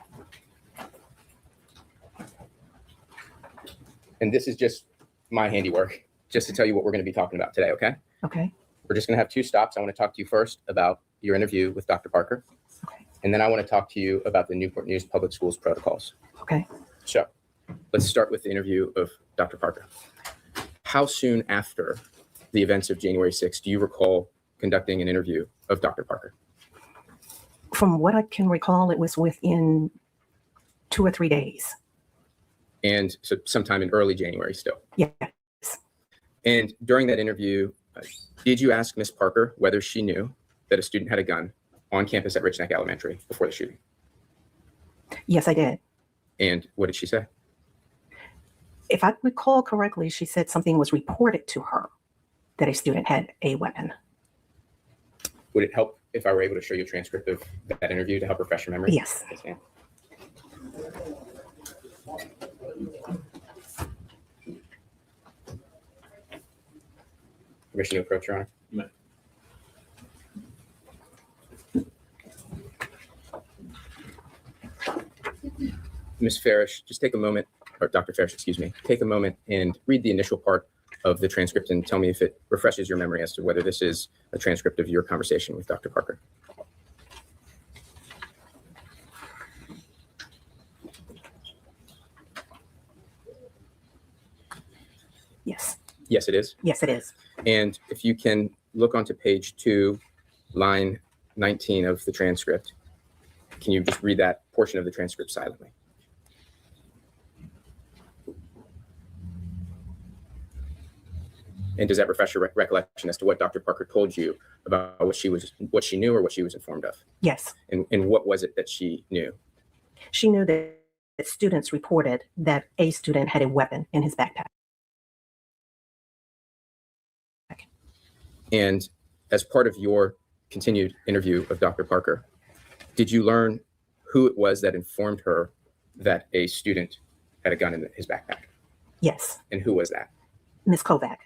And this is just my handiwork, just to tell you what we're going to be talking about today, okay? Okay, We're just going to have two stops. I want to talk to you first about your interview with Dr. Parker. Okay. And then I want to talk to you about the Newport News Public Schools protocols. okay. So let's start with the interview of Dr. Parker. How soon after the events of January 6th do you recall conducting an interview of Dr. Parker? From what I can recall, it was within 2 or 3 days. And so sometime in early January still. Yes, And during that interview, did you ask Ms. Parker whether she knew that a student had a gun on campus at Rich Neck Elementary before the shooting? yes, I did. And what did she say? If I recall correctly, she said something was reported to her that a student had a weapon. Would it help if I were able to show you a transcript of that interview to help refresh your memory? Yes. Yes, ma'am. Permission to approach, Your Honor? Ms. Farish, just take a moment, or Dr. Farish, excuse me, take a moment and read the initial part of the transcript and tell me if it refreshes your memory as to whether this is a transcript of your conversation with Dr. Parker. Yes, it is. Yes, it is. And if you can look onto page 2, line 19 of the transcript, can you just read that portion of the transcript silently? And does that refresh your recollection as to what Dr. Parker told you about what she knew or what she was informed of? Yes. And what was it that she knew? She knew that students reported that a student had a weapon in his backpack. And as part of your continued interview of Dr. Parker, did you learn who it was that informed her that a student had a gun in his backpack? Yes. And who was that? Ms. Kovac.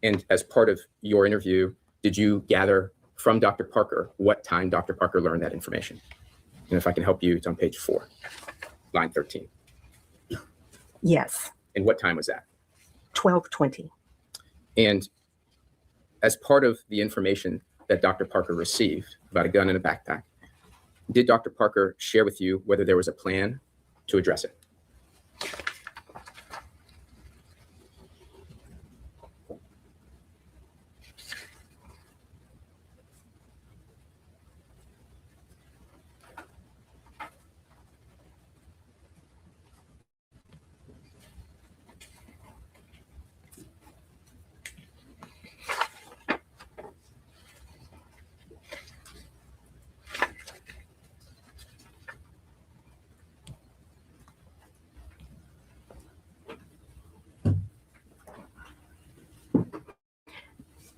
And as part of your interview, did you gather from Dr. Parker what time Dr. Parker learned that information? And if I can help you, it's on page 4, line 13. Yes. And what time was that? 12:20. And as part of the information that Dr. Parker received about a gun in a backpack, did Dr. Parker share with you whether there was a plan to address it?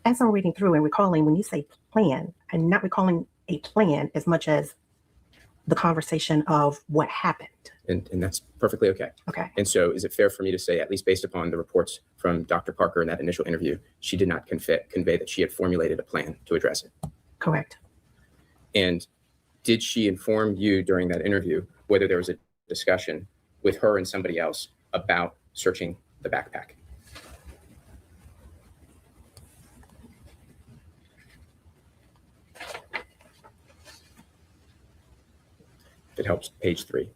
As I'm reading through and recalling, when you say plan, I'm not recalling a plan as much as the conversation of what happened. And that's perfectly okay. Okay. And so is it fair for me to say, at least based upon the reports from Dr. Parker in that initial interview, she did not convey that she had formulated a plan to address it? Correct. And did she inform you during that interview whether there was a discussion with her and somebody else about searching the backpack? If it helps, page 3.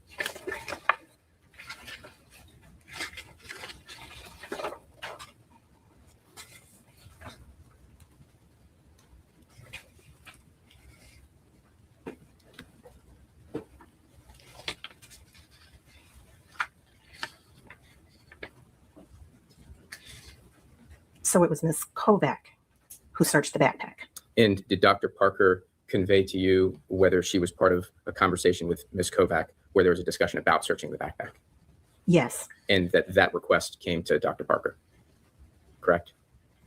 So it was Ms. Kovac who searched the backpack. And did Dr. Parker convey to you whether she was part of a conversation with Ms. Kovac where there was a discussion about searching the backpack? Yes. And that request came to Dr. Parker, correct?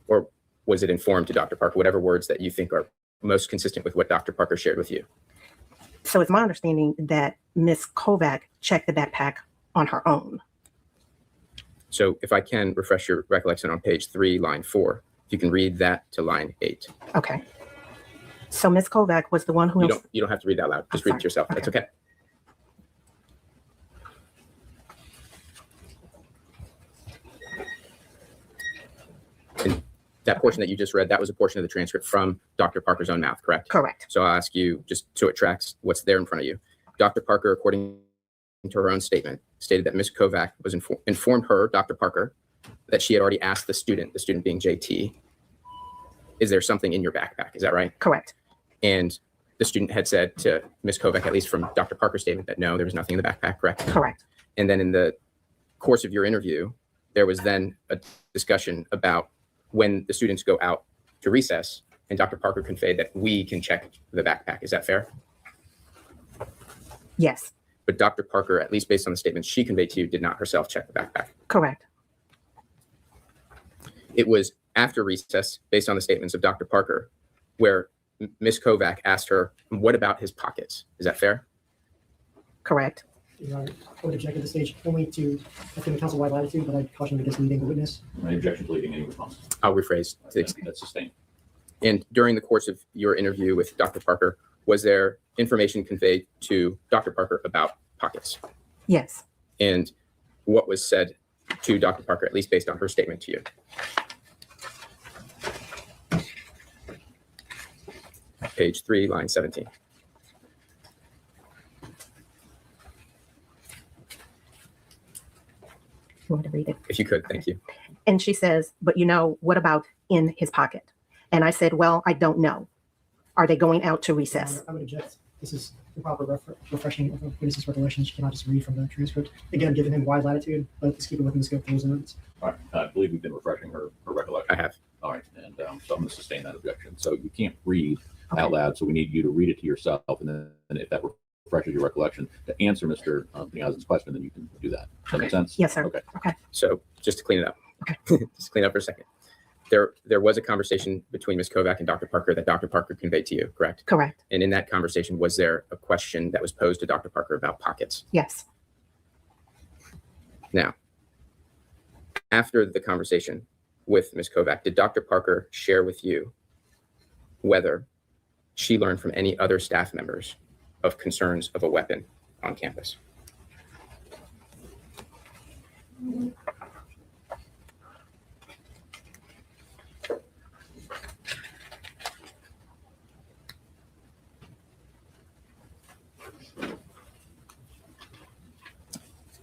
Or was it informed to Dr. Parker, whatever words that you think are most consistent with what Dr. Parker shared with you? So it's my understanding that Ms. Kovac checked the backpack on her own. So if I can refresh your recollection on page 3, line 4, if you can read that to line 8. Okay. So Ms. Kovac was the one who... You don't have to read that loud. Just read it to yourself. That's okay. And that portion that you just read, that was a portion of the transcript from Dr. Parker's own mouth, correct? Correct. So I'll ask you, just so it tracks what's there in front of you. Dr. Parker, according to her own statement, stated that Ms. Kovac was informed her, Dr. Parker, that she had already asked the student being JT, is there something in your backpack? Is that right? Correct. And the student had said to Ms. Kovac, at least from Dr. Parker's statement, that no, there was nothing in the backpack, correct? Correct. And then in the course of your interview, there was then a discussion about when the students go out to recess, and Dr. Parker conveyed that we can check the backpack. Is that fair? Yes. But Dr. Parker, at least based on the statements she conveyed to you, did not herself check the backpack. Correct. It was after recess, based on the statements of Dr. Parker, where Ms. Kovac asked her, what about his pockets? Is that fair? Correct. Your Honor, I would object at this stage only to, I think, counsel-wide latitude, but I caution against leading the witness. My objection to leading any response. I'll rephrase. That's sustained. And during the course of your interview with Dr. Parker, was there information conveyed to Dr. Parker about pockets? Yes. And what was said to Dr. Parker, at least based on her statement to you? Page 3, line 17. You want to read it? If you could, thank you. And she says, but what about in his pocket? And I said, well, I don't know. Are they going out to recess? I would object. This is the proper refreshing of a witness's recollection. She cannot just read from the transcript. Again, giving him wide latitude, but let's keep it within the scope of rules and notes. All right. I believe you've been refreshing her recollection. I have. All right. And so I'm going to sustain that objection. So you can't read out loud. So we need you to read it to yourself. And then if that refreshes your recollection to answer Mr. Piazza's question, then you can do that. Does that make sense? Yes, sir. Okay. Okay. So just to clean it up. Okay. Just clean it up for a second. There was a conversation between Ms. Kovac and Dr. Parker that Dr. Parker conveyed to you, correct? Correct. And in that conversation, was there a question that was posed to Dr. Parker about pockets? Yes. Now, after the conversation with Ms. Kovac, did Dr. Parker share with you whether she learned from any other staff members of concerns of a weapon on campus?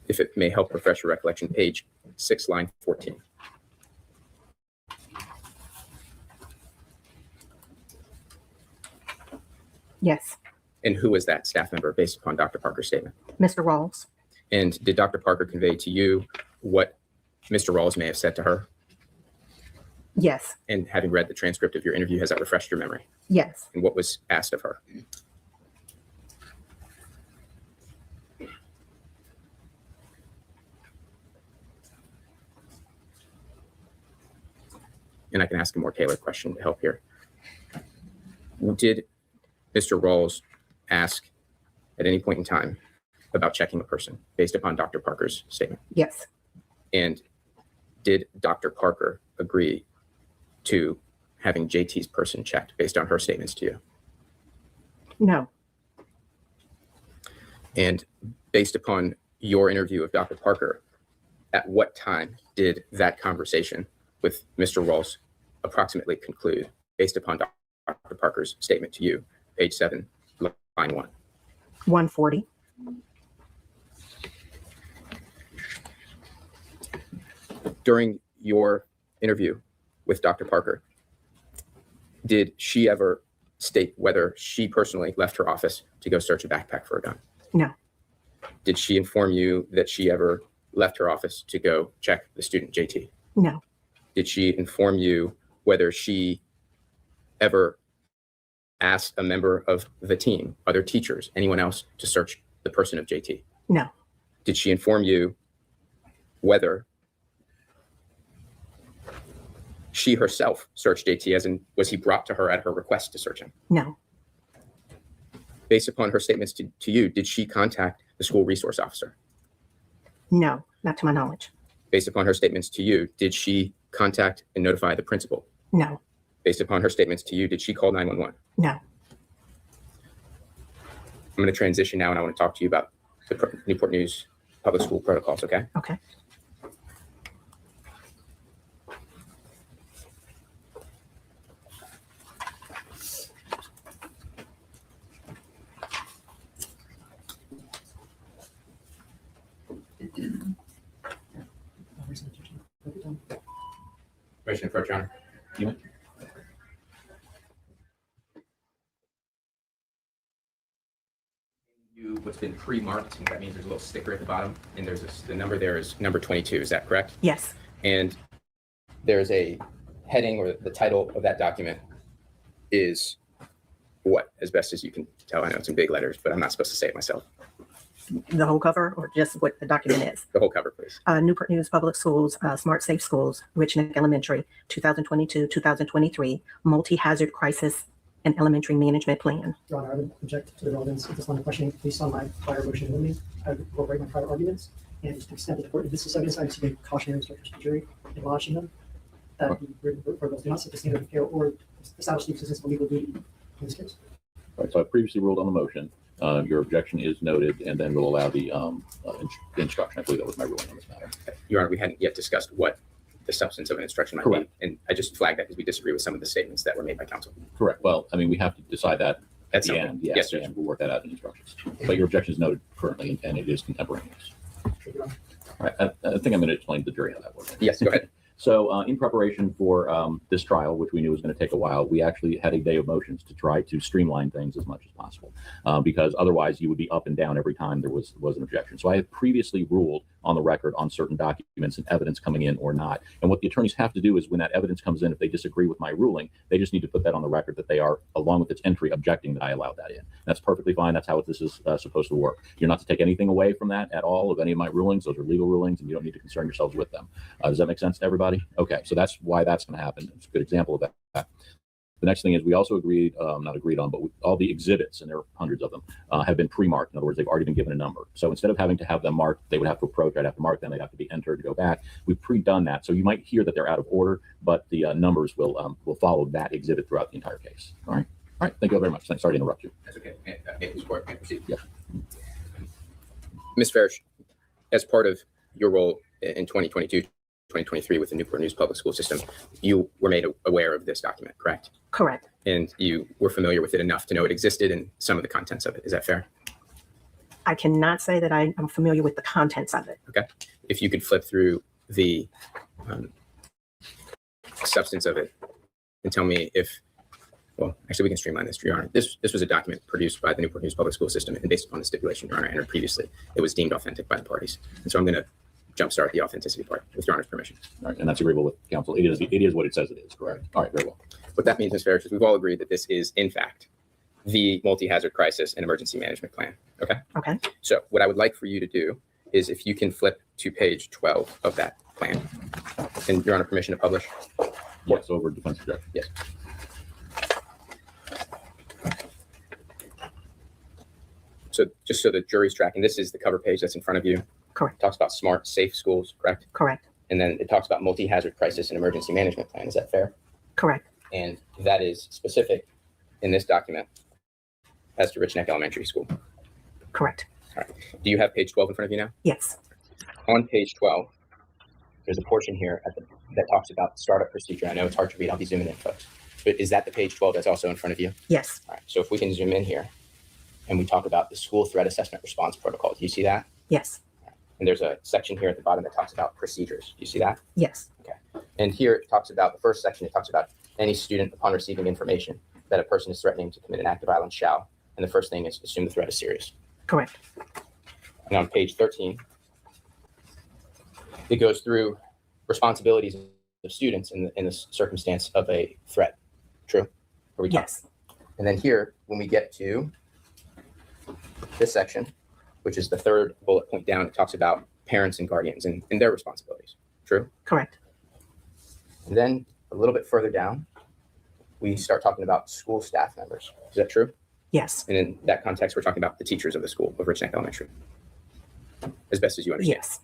If it may help refresh your recollection, page 6, line 14. Yes. And who was that staff member based upon Dr. Parker's statement? Mr. Rawls. And did Dr. Parker convey to you what Mr. Rawls may have said to her? Yes. And having read the transcript of your interview, has that refreshed your memory? Yes. And what was asked of her? And I can ask a more tailored question to help here. Did Mr. Rawls ask at any point in time about checking a person based upon Dr. Parker's statement? Yes. And did Dr. Parker agree to having JT's person checked based on her statements to you? No. And based upon your interview of Dr. Parker, at what time did that conversation with Mr. Rawls approximately conclude based upon Dr. Parker's statement to you, page 7, line 1? 1:40. During your interview with Dr. Parker, did she ever state whether she personally left her office to go search a backpack for a gun? No. Did she inform you that she ever left her office to go check the student JT? No. Did she inform you whether she ever asked a member of the team, other teachers, anyone else, to search the person of JT? No. Did she inform you whether she herself searched JT, as in was he brought to her at her request to search him? No. Based upon her statements to you, did she contact the school resource officer? No, not to my knowledge. Based upon her statements to you, did she contact and notify the principal? No. Based upon her statements to you, did she call 911? No. I'm going to transition now, and I want to talk to you about the Newport News public school protocols, okay? Okay. Permission for Your Honor. What's been pre-marked, that means there's a little sticker at the bottom, and there's the number there is number 22. Is that correct? Yes. And there's a heading, or the title of that document is what, as best as you can tell? I know it's in big letters, but I'm not supposed to say it myself. The whole cover, or just what the document is? The whole cover, please. Newport News Public Schools, Smart Safe Schools, Rich Neck Elementary, 2022-2023, Multi-Hazard Crisis and Elementary Management Plan. Your Honor, I would object to the relevance of this line of questioning based on my prior motion to eliminate. I would incorporate my prior arguments, and to the extent that the court, this is evidence, I would seek a cautionary instruction to the jury, admonishing them that the written protocols do not set the standard of care or establish the existence of a legal duty in this case. All right, so I previously ruled on the motion. Your objection is noted, and then we'll allow the instruction. I believe that was my ruling on this matter. Your Honor, we hadn't yet discussed what the substance of an instruction might Correct. be, and I just flagged that because we disagree with some of the statements that were made by counsel. Correct. Well, I mean, we have to decide that at At the some end. point. Yes, Yes, Judge. and we'll work that out in instructions. But your objection is noted currently, and it is contemporaneous. All right, I think I'm going to explain to the jury how that works. Yes, go ahead. So in preparation for this trial, which we knew was going to take a while, we actually had a day of motions to try to streamline things as much as possible, because otherwise you would be up and down every time there was an objection. So I had previously ruled on the record on certain documents and evidence coming in or not. And what the attorneys have to do is when that evidence comes in, if they disagree with my ruling, they just need to put that on the record that they are, along with its entry, objecting that I allowed that in. That's perfectly fine. That's how this is supposed to work. You're not to take anything away from that at all of any of my rulings. Those are legal rulings and you don't need to concern yourselves with them. Does that make sense to everybody? Okay, so that's why that's going to happen. It's a good example of that. The next thing is we also agreed, not agreed on, but all the exhibits, and there are hundreds of them, have been pre-marked. In other words, they've already been given a number. So instead of having to have them marked, they would have to approach, I'd have to mark them, they'd have to be entered to go back. We've pre-done that. So you might hear that they're out of order, but the numbers will follow that exhibit throughout the entire case. All right. All right. Thank you all very much. Thanks. Sorry to interrupt you. That's okay. This court may proceed. Yeah. Ms. Farish, as part of your role in 2022-2023 with the Newport News Public School System, you were made aware of this document, correct? Correct. And you were familiar with it enough to know it existed and some of the contents of it. Is that fair? I cannot say that I am familiar with the contents of it. Okay. If you could flip through the substance of it and tell me if, well, actually we can streamline this, Your Honor. This was a document produced by the Newport News Public School System, and based upon the stipulation Your Honor entered previously, it was deemed authentic by the parties. And so I'm going to jumpstart the authenticity part with Your Honor's permission. All right, and that's agreeable with counsel. It is what it says it is, correct? All right, very well. What that means, Ms. Farish, is we've all agreed that this is, in fact, the multi-hazard crisis and emergency management plan. Okay? Okay. So what I would like for you to do is if you can flip to page 12 of that plan. And Your Honor, permission to publish? Yes, over defense objection. Yes. So just so the jury's tracking, this is the cover page that's in front of you. Correct. It talks about smart, safe schools, correct? Correct. And then it talks about multi-hazard crisis and emergency management plan. Is that fair? Correct. And that is specific in this document as to Rich Neck Elementary School. Correct. All right. Do you have page 12 in front of you now? Yes. On page 12, there's a portion here that talks about startup procedure. I know it's hard to read. I'll be zooming in, folks. But is that the page 12 that's also in front of you? Yes. All right. So if we can zoom in here and we talk about the school threat assessment response protocol. Do you see that? Yes. And there's a section here at the bottom that talks about procedures. Do you see that? Yes. Okay. And here it talks about the first section. It talks about any student upon receiving information that a person is threatening to commit an act of violence shall. And the first thing is assume the threat is serious. Correct. And on page 13, it goes through responsibilities of students in the circumstance of a threat. True? Yes. And then here, when we get to this section, which is the third bullet point down, it talks about parents and guardians and their responsibilities. True? Correct. And then a little bit further down, we start talking about school staff members. Is that true? Yes. And in that context, we're talking about the teachers of the school of Rich Neck Elementary, as best as you understand. Yes.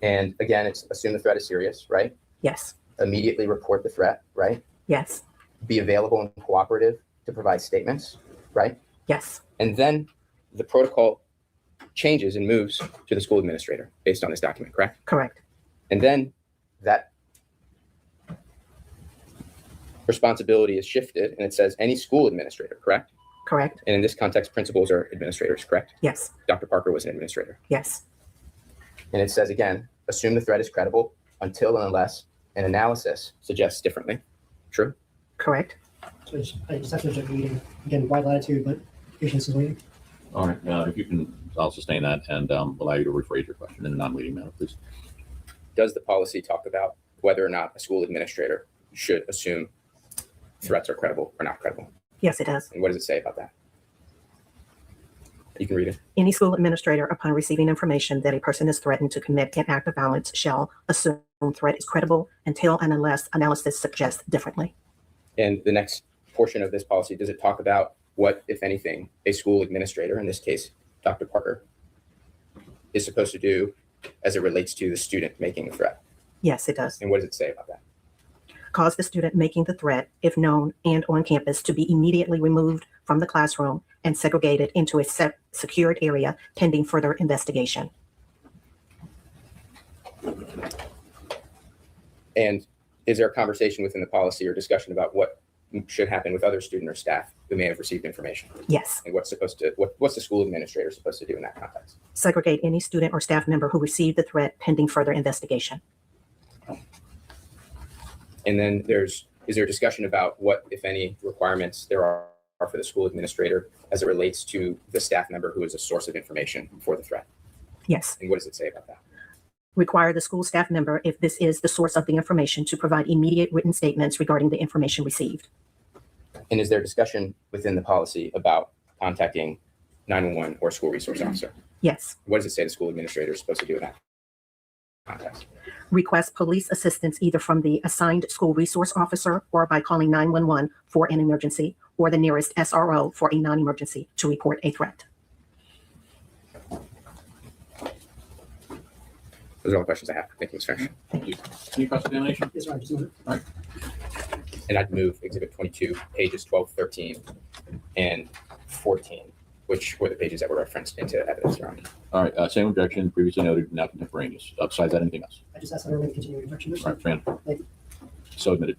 And again, it's assume the threat is serious, right? Yes. Immediately report the threat, right? Yes. Be available and cooperative to provide statements, right? Yes. And then the protocol changes and moves to the school administrator based on this document, correct? Correct. And then that responsibility is shifted and it says any school administrator, correct? Correct. And in this context, principals are administrators, correct? Yes. Dr. Parker was an administrator. Yes. And it says again, assume the threat is credible until and unless an analysis suggests differently. True? Correct. So I just have to object reading. Again, wide latitude, but patience is waiting. All right. If you can, I'll sustain that and allow you to rephrase your question in a non-leading manner, please. Does the policy talk about whether or not a school administrator should assume threats are credible or not credible? Yes, it does. And what does it say about that? You can read it. Any school administrator, upon receiving information that a person is threatened to commit an act of violence, shall assume threat is credible until and unless analysis suggests differently. And the next portion of this policy, does it talk about what, if anything, a school administrator, in this case, Dr. Parker, is supposed to do as it relates to the student making the threat? Yes, it does. And what does it say about that? Cause the student making the threat, if known and on campus, to be immediately removed from the classroom and segregated into a secured area pending further investigation. And is there a conversation within the policy or discussion about what should happen with other student or staff who may have received information? Yes. And what's the school administrator supposed to do in that context? Segregate any student or staff member who received the threat pending further investigation. And then is there a discussion about what, if any, requirements there are for the school administrator as it relates to the staff member who is a source of information for the threat? Yes. And what does it say about that? Require the school staff member, if this is the source of the information, to provide immediate written statements regarding the information received. And is there discussion within the policy about contacting 911 or school resource officer? Yes. What does it say the school administrator is supposed to do in that context? Request police assistance either from the assigned school resource officer or by calling 911 for an emergency, or the nearest SRO for a non-emergency to report a threat. Those are all the questions I have. Thank you, Ms. Finch. Thank you. Any cross-examination? Yes, Your Honor, just a moment. All right. And I'd move Exhibit 22, pages 12, 13, and 14, which were the pages that were referenced into evidence, Your Honor. All right. Same objection, previously noted, now contemporaneous. Besides that, anything else? I just asked that I remain continuing objection. All right, Fran. Thank you. So admitted.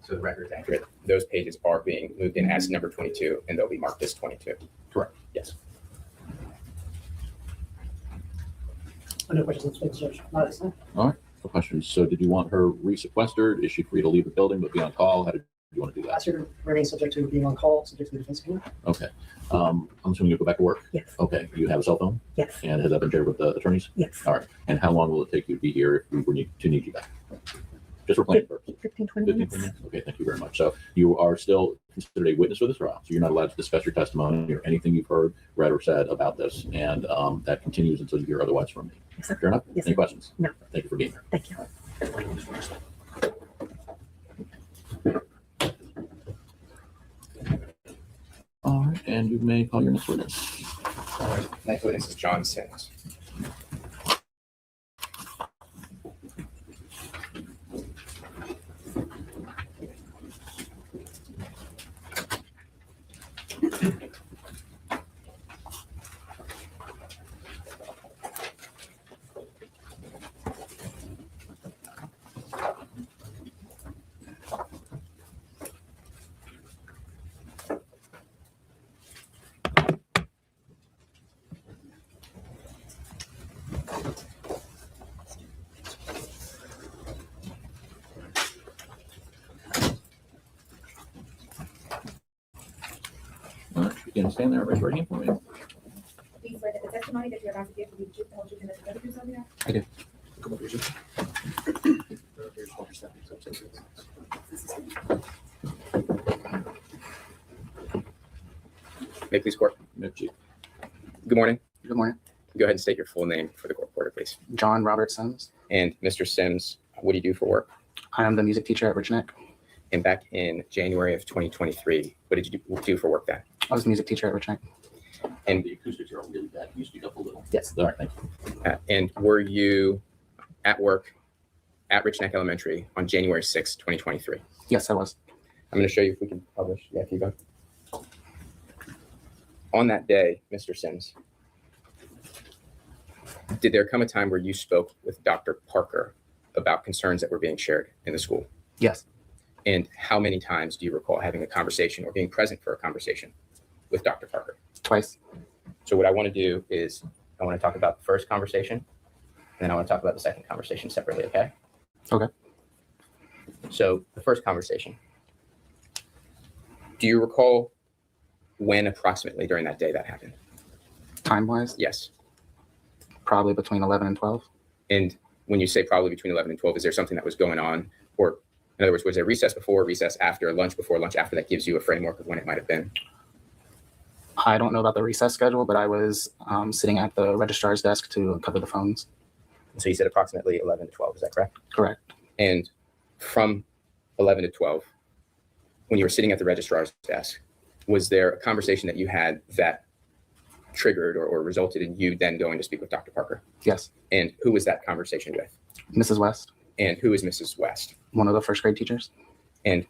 So the record is accurate. Those pages are being moved in as number 22, and they'll be marked as 22. Correct. Yes. No questions, thanks, Judge. Not at this time. All right. No questions. So did you want her re-sequestered? Is she free to leave the building but be on call? How did you want to do that? Ask her to remain subject to being on call, subject to the defense team. Okay. I'm assuming you go back to work? Yes. Okay. You have a cell phone? Yes. And has that been shared with the attorneys? Yes. All right. And how long will it take you to be here if we were to need you back? Just for planning purposes. 15, 20 15 minutes. minutes? Okay, thank you very much. So you are still considered a witness for this trial. So you're not allowed to discuss your testimony or anything you've heard, read, or said about this. And that continues until you hear otherwise from me. Yes, sir. Fair enough? Yes, Any sir. questions? No. Thank you for being here. Thank you. All right, and you may call your next witness. All right. Next witness is John Sims. All right, you can stand there, raise your hand for me. Do you swear that the testimony that you're about to give will be the truth, the whole truth, and nothing but the truth, so help you God? I do. Come up here, sir. May it please court. Good morning. Good morning. Go ahead and state your full name for the court reporter, please. John Robert Sims. And Mr. Sims, what do you do for work? I am the music teacher at Rich Neck. And back in January of 2023, what did you do for work then? I was a music teacher at Rich Neck. And the acoustics are really bad. Can you speak up a little? Yes. All right, thank you. And were you at work at Rich Neck Elementary on January 6, 2023? Yes, I was. I'm going to show you if we can publish. Yeah, keep going. On that day, Mr. Sims, did there come a time where you spoke with Dr. Parker about concerns that were being shared in the school? Yes. And how many times do you recall having a conversation or being present for a conversation with Dr. Parker? Twice. So what I want to do is I want to talk about the first conversation, and then I want to talk about the second conversation separately, okay? Okay. So the first conversation, do you recall when approximately during that day that happened? Time-wise? Yes. Probably between 11 and 12. And when you say probably between 11 and 12, is there something that was going on? Or in other words, was there recess before, recess after, lunch before, lunch after that gives you a framework of when it might have been? I don't know about the recess schedule, but I was sitting at the registrar's desk to cover the phones. So you said approximately 11 to 12, is that correct? Correct. And from 11 to 12, when you were sitting at the registrar's desk, was there a conversation that you had that triggered or resulted in you then going to speak with Dr. Parker? Yes. And who was that conversation with? Mrs. West. And who is Mrs. West? One of the first grade teachers. And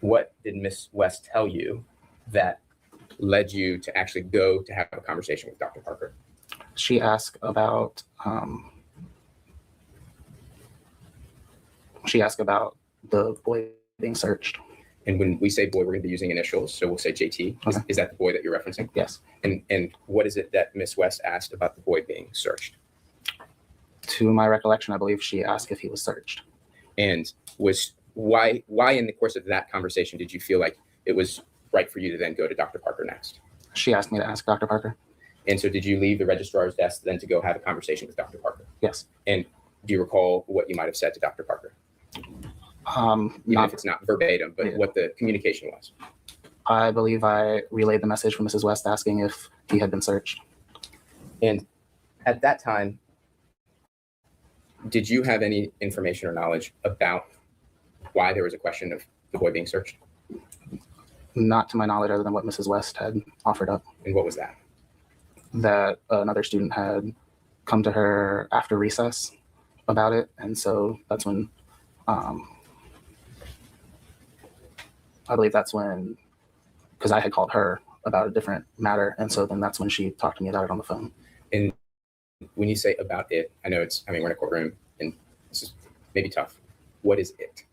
what did Miss West tell you that led you to actually go to have a conversation with Dr. Parker? She asked about the boy being searched. And when we say boy, we're going to be using initials, so we'll say JT. Is that the boy that you're referencing? Yes. And what is it that Miss West asked about the boy being searched? To my recollection, I believe she asked if he was searched. And was why in the course of that conversation did you feel like it was right for you to then go to Dr. Parker next? She asked me to ask Dr. Parker. And so did you leave the registrar's desk then to go have a conversation with Dr. Parker? Yes. And do you recall what you might have said to Dr. Parker? Even if it's not verbatim, but what the communication was. I believe I relayed the message from Mrs. West asking if he had been searched. And at that time, did you have any information or knowledge about why there was a question of the boy being searched? Not to my knowledge, other than what Mrs. West had offered up. And what was that? That another student had come to her after recess about it. And so that's when, I believe that's when, because I had called her about a different matter. And so then that's when she talked to me about it on the phone. And when you say about it, I know we're in a courtroom and this is maybe tough. What is it?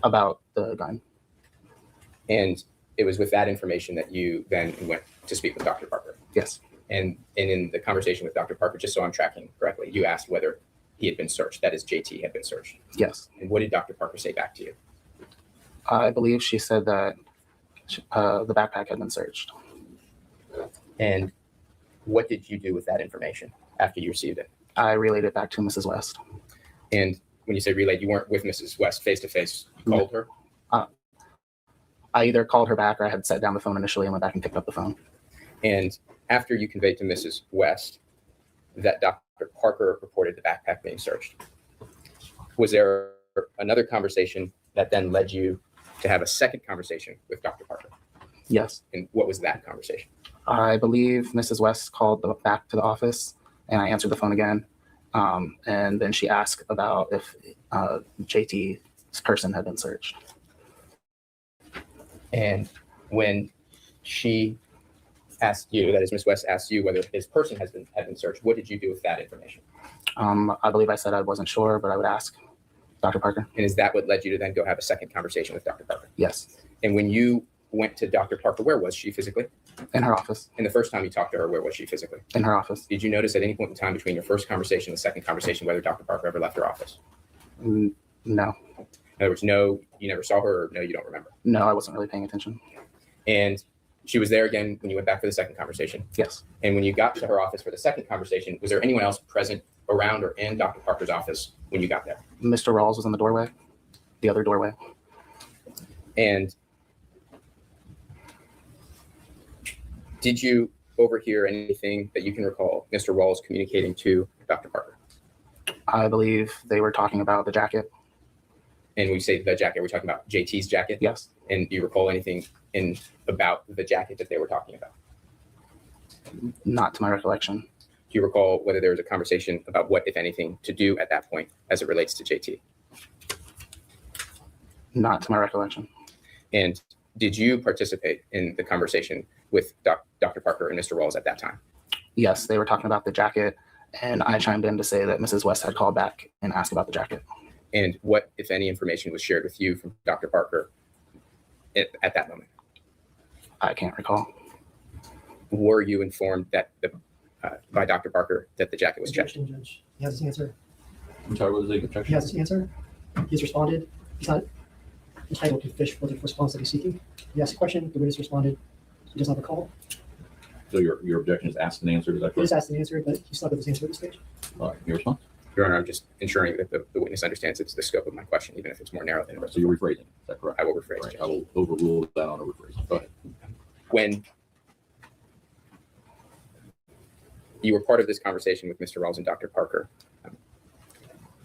About the gun. And it was with that information that you then went to speak with Dr. Parker. Yes. And in the conversation with Dr. Parker, just so I'm tracking correctly, you asked whether he had been searched. That is, JT had been searched. Yes. And what did Dr. Parker say back to you? I believe she said that the backpack had been searched. And what did you do with that information after you received it? I relayed it back to Mrs. West. And when you say relayed, you weren't with Mrs. West face to face. You called her? I either called her back or I had set down the phone initially and went back and picked up the phone. And after you conveyed to Mrs. West that Dr. Parker reported the backpack being searched, was there another conversation that then led you to have a second conversation with Dr. Parker? Yes. And what was that conversation? I believe Mrs. West called back to the office and I answered the phone again. And then she asked about if JT's person had been searched. And when she asked you, that is, Ms. West asked you whether his person had been searched, what did you do with that information? I believe I said I wasn't sure, but I would ask Dr. Parker. And is that what led you to then go have a second conversation with Dr. Parker? Yes. And when you went to Dr. Parker, where was she physically? In her office. And the first time you talked to her, where was she physically? In her office. Did you notice at any point in time between your first conversation and the second conversation whether Dr. Parker ever left her office? No. In other words, no, you never saw her, or no, you don't remember? No, I wasn't really paying attention. And she was there again when you went back for the second conversation? Yes. And when you got to her office for the second conversation, was there anyone else present around or in Dr. Parker's office when you got there? Mr. Rawls was in the doorway, the other doorway. And did you overhear anything that you can recall Mr. Rawls communicating to Dr. Parker? I believe they were talking about the jacket. And when you say the jacket, we're talking about JT's jacket? Yes. And do you recall anything about the jacket that they were talking about? Not to my recollection. Do you recall whether there was a conversation about what, if anything, to do at that point as it relates to JT? Not to my recollection. And did you participate in the conversation with Dr. Parker and Mr. Rawls at that time? Yes, they were talking about the jacket, and I chimed in to say that Mrs. West had called back and asked about the jacket. And what, if any, information was shared with you from Dr. Parker at that moment? I can't recall. Were you informed that by Dr. Parker that the jacket was checked? Judge, he has his answer. I'm sorry, what was the He objection? has his answer. He's responded. He's not entitled to fish for the response that he's seeking. He asked a question. The witness responded. He doesn't have a call. So your objection is asked and answered, is that He just correct? asked an answer, but he's stuck with his answer at this stage. All right, your response? Your Honor, I'm just ensuring that the witness understands it's the scope of my question, even if it's more narrow than the rest. So you're rephrasing, is that correct? I will rephrase. Right, I will overrule that on a rephrase. Go ahead. When you were part of this conversation with Mr. Rawls and Dr. Parker,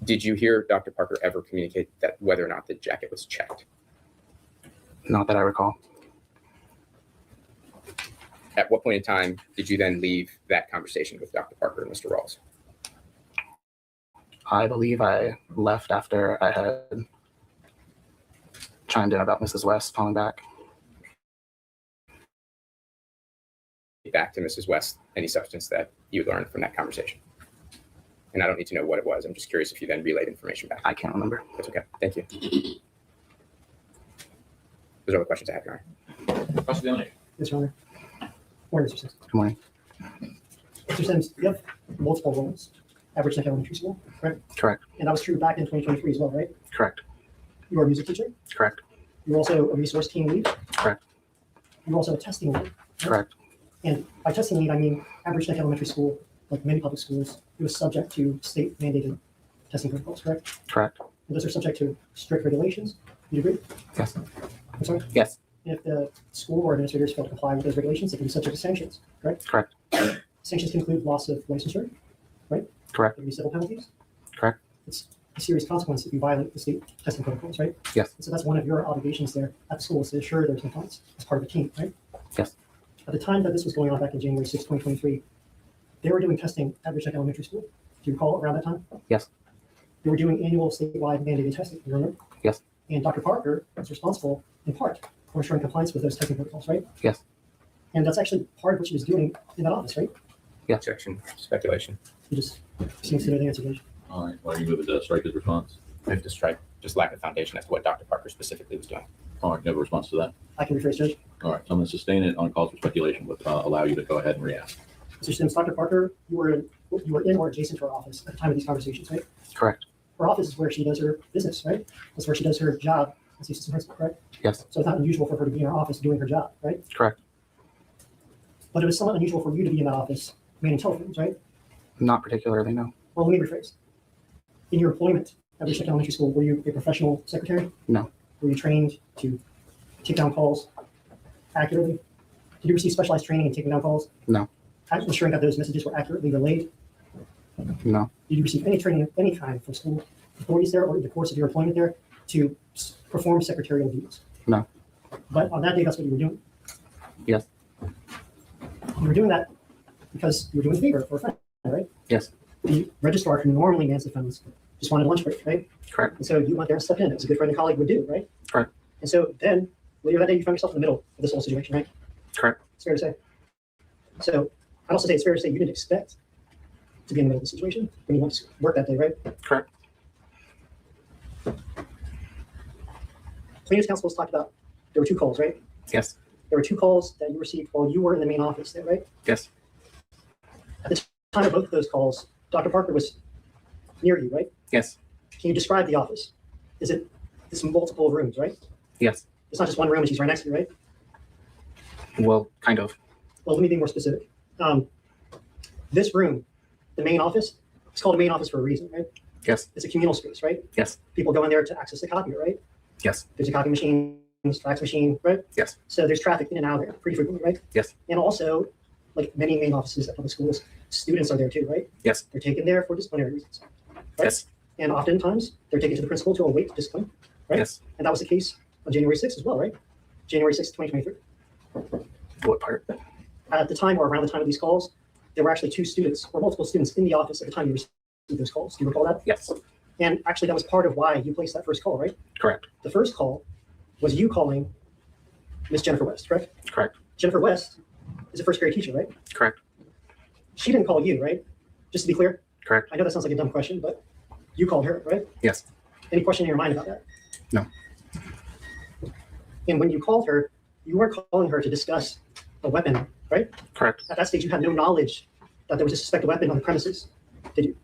did you hear Dr. Parker ever communicate that whether or not the jacket was checked? Not that I recall. At what point in time did you then leave that conversation with Dr. Parker and Mr. Rawls? I believe I left after I had chimed in about Mrs. West calling back. Back to Mrs. West any substance that you learned from that conversation. And I don't need to know what it was. I'm just curious if you then relayed information back. I can't remember. That's okay. Thank you. Those are all the questions I have, Your Honor. Cross examination. Yes, Your Honor. Morning, Mr. Sims. Good morning. Mr. Sims, you have multiple roles at Rich Neck Elementary School, correct? Correct. And that was true back in 2023 as well, right? Correct. You were a music teacher. Correct. You were also a resource team lead. Correct. You were also a testing lead. Right? Correct. And by testing lead, I mean at Rich Neck Elementary School, like many public schools, it was subject to state mandated testing protocols, correct? Correct. And those are subject to strict regulations. You agree? Yes. I'm sorry? Yes. And if the school or administrators fail to comply with those regulations, they can be subject to sanctions, correct? Correct. Sanctions can include loss of licensure, right? Correct. There can be civil penalties. Correct. It's a serious consequence if you violate the state testing protocols, right? Yes. And so that's one of your obligations there at the school is to ensure there's compliance as part of the team, right? Yes. At the time that this was going on back in January 6, 2023, they were doing testing at Rich Neck Elementary School. Do you recall around that time? Yes. They were doing annual statewide mandated testing, you remember? Yes. And Dr. Parker was responsible in part for ensuring compliance with those testing protocols, right? Yes. And that's actually part of what she was doing in that office, right? Yes. Objection. Speculation. You just seems to know the answer, Gage. All right. Why do you move it to strike his response? I have to strike just lack of foundation as to what Dr. Parker specifically was doing. All right. You have a response to that? I can rephrase, Judge. All right. So I'm going to sustain it on calls for speculation, but allow you to go ahead and re-ask. Mr. Sims, Dr. Parker, you were in or adjacent to her office at the time of these conversations, right? Correct. Her office is where she does her business, right? That's where she does her job as the assistant principal, correct? Yes. So it's not unusual for her to be in her office doing her job, right? Correct. But it was somewhat unusual for you to be in that office manning telephones, right? Not particularly, no. Well, let me rephrase. In your employment at Rich Neck Elementary School, were you a professional secretary? No. Were you trained to take down calls accurately? Did you receive specialized training in taking down calls? No. Ensuring that those messages were accurately relayed? No. Did you receive any training of any kind from school authorities there or in the course of your employment there to perform secretarial duties? No. But on that day, that's what you were doing. Yes. You were doing that because you were doing a favor for a friend, right? Yes. The registrar who normally mans the phones just wanted a lunch break, right? Correct. And so you went there and stepped in, as a good friend and colleague would do, right? Correct. And so then later that day, you found yourself in the middle of this whole situation, right? Correct. It's fair to say. So I'd also say it's fair to say you didn't expect to be in the middle of the situation when you went to work that day, right? Correct. Plaintiff's counsel has talked about there were two calls, right? Yes. There were two calls that you received while you were in the main office there, right? Yes. At the time of both of those calls, Dr. Parker was near you, right? Yes. Can you describe the office? It's multiple rooms, right? Yes. It's not just one room and she's right next to you, right? Well, kind of. Well, let me be more specific. This room, the main office, it's called a main office for a reason, right? Yes. It's a communal space, right? Yes. People go in there to access the copier, right? Yes. There's a copy machine, fax machine, right? Yes. So there's traffic in and out of there pretty frequently, right? Yes. And also, like many main offices at public schools, students are there too, right? Yes. They're taken there for disciplinary reasons. Right? Yes. And oftentimes they're taken to the principal to await discipline, right? Yes. And that was the case on January 6th as well, right? January 6th, 2023. What part? At the time or around the time of these calls, there were actually two students or multiple students in the office at the time you received those calls. Do you recall that? Yes. And actually that was part of why you placed that first call, right? Correct. The first call was you calling Miss Jennifer West, correct? Correct. Jennifer West is a first grade teacher, right? Correct. She didn't call you, right? Just to be clear. Correct. I know that sounds like a dumb question, but you called her, right? Yes. Any question in your mind about that? No. And when you called her, you weren't calling her to discuss a weapon, right? Correct. At that stage, you had no knowledge that there was a suspected weapon on the premises, did you?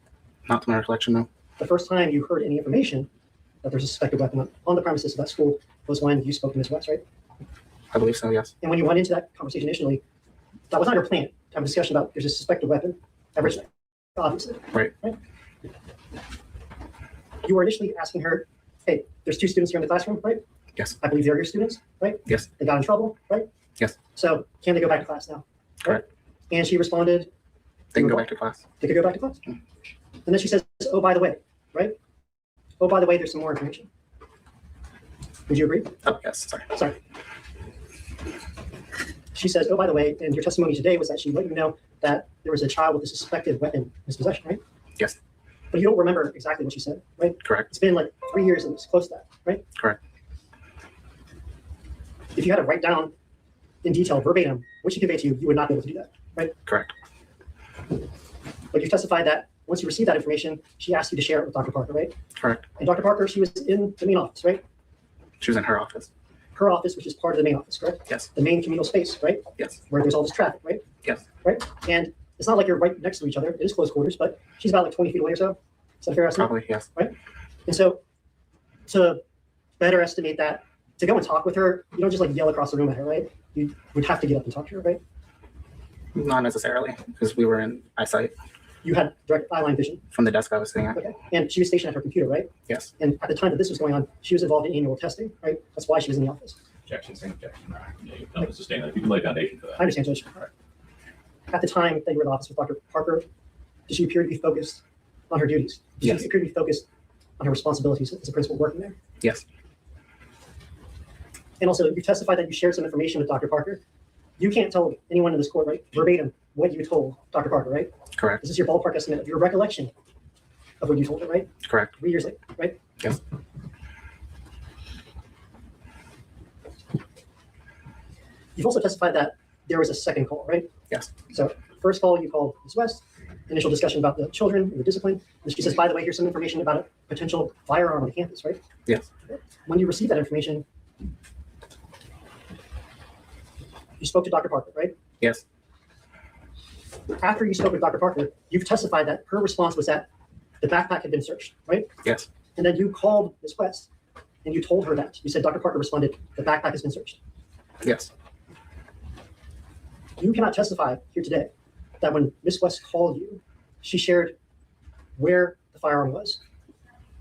Not to my recollection, no. The first time you heard any information that there's a suspected weapon on the premises of that school was when you spoke to Ms. West, right? I believe so, yes. And when you went into that conversation initially, that was not your plan to have a discussion about there's a suspected weapon at Rich Neck, obviously. Right. You were initially asking her, hey, there's two students here in the classroom, right? Yes. I believe they're your students, right? Yes. They got in trouble, right? Yes. So can they go back to class now? Correct. And she responded, They can go back to class. they could go back to class. And then she says, oh, by the way, right? Oh, by the way, there's some more information. Would you agree? Oh, yes, sorry. She says, oh, by the way, and your testimony today was that she let you know that there was a child with a suspected weapon in his possession, right? Yes. But you don't remember exactly what she said, right? Correct. It's been like 3 years and it's close to that, right? Correct. If you had to write down in detail, verbatim, what she conveyed to you, you would not be able to do that, right? Correct. But you testified that once you received that information, she asked you to share it with Dr. Parker, right? Correct. And Dr. Parker, she was in the main office, right? She was in her office. her office, which is part of the main office, correct? Yes. The main communal space, right? Yes. Where there's all this traffic, right? Yes. Right? And it's not like you're right next to each other. It is close quarters, but she's about like 20 feet away or so. Is that a fair estimate? Probably, yes. Right? And so to better estimate that, to go and talk with her, you don't just like yell across the room at her, right? You would have to get up and talk to her, right? Not necessarily, because we were in eyesight You had direct eye line vision. from the desk I was sitting at. Okay. And she was stationed at her computer, right? Yes. And at the time that this was going on, she was involved in annual testing, right? That's why she was in the office. Objection, same objection. Yeah, you can sustain that. If you can lay foundation for that. I understand, Judge. At the time that you were in the office with Dr. Parker, did she appear to be focused on her duties? Did Yes. she appear to be focused on her responsibilities as a principal working there? Yes. And also, you testified that you shared some information with Dr. Parker. You can't tell anyone in this court, right, verbatim, what you told Dr. Parker, right? Correct. This is your ballpark estimate of your recollection of what you told her, right? Correct. 3 years later, right? Yes. You've also testified that there was a second call, right? Yes. So first call, you called Ms. West, initial discussion about the children and the discipline. And she says, by the way, here's some information about a potential firearm on the campus, right? Yes. When you received that information, you spoke to Dr. Parker, right? Yes. After you spoke with Dr. Parker, you've testified that her response was that the backpack had been searched, right? Yes. And then you called Ms. West and you told her that. You said Dr. Parker responded, the backpack has been searched. Yes. You cannot testify here today that when Ms. West called you, she shared where the firearm was.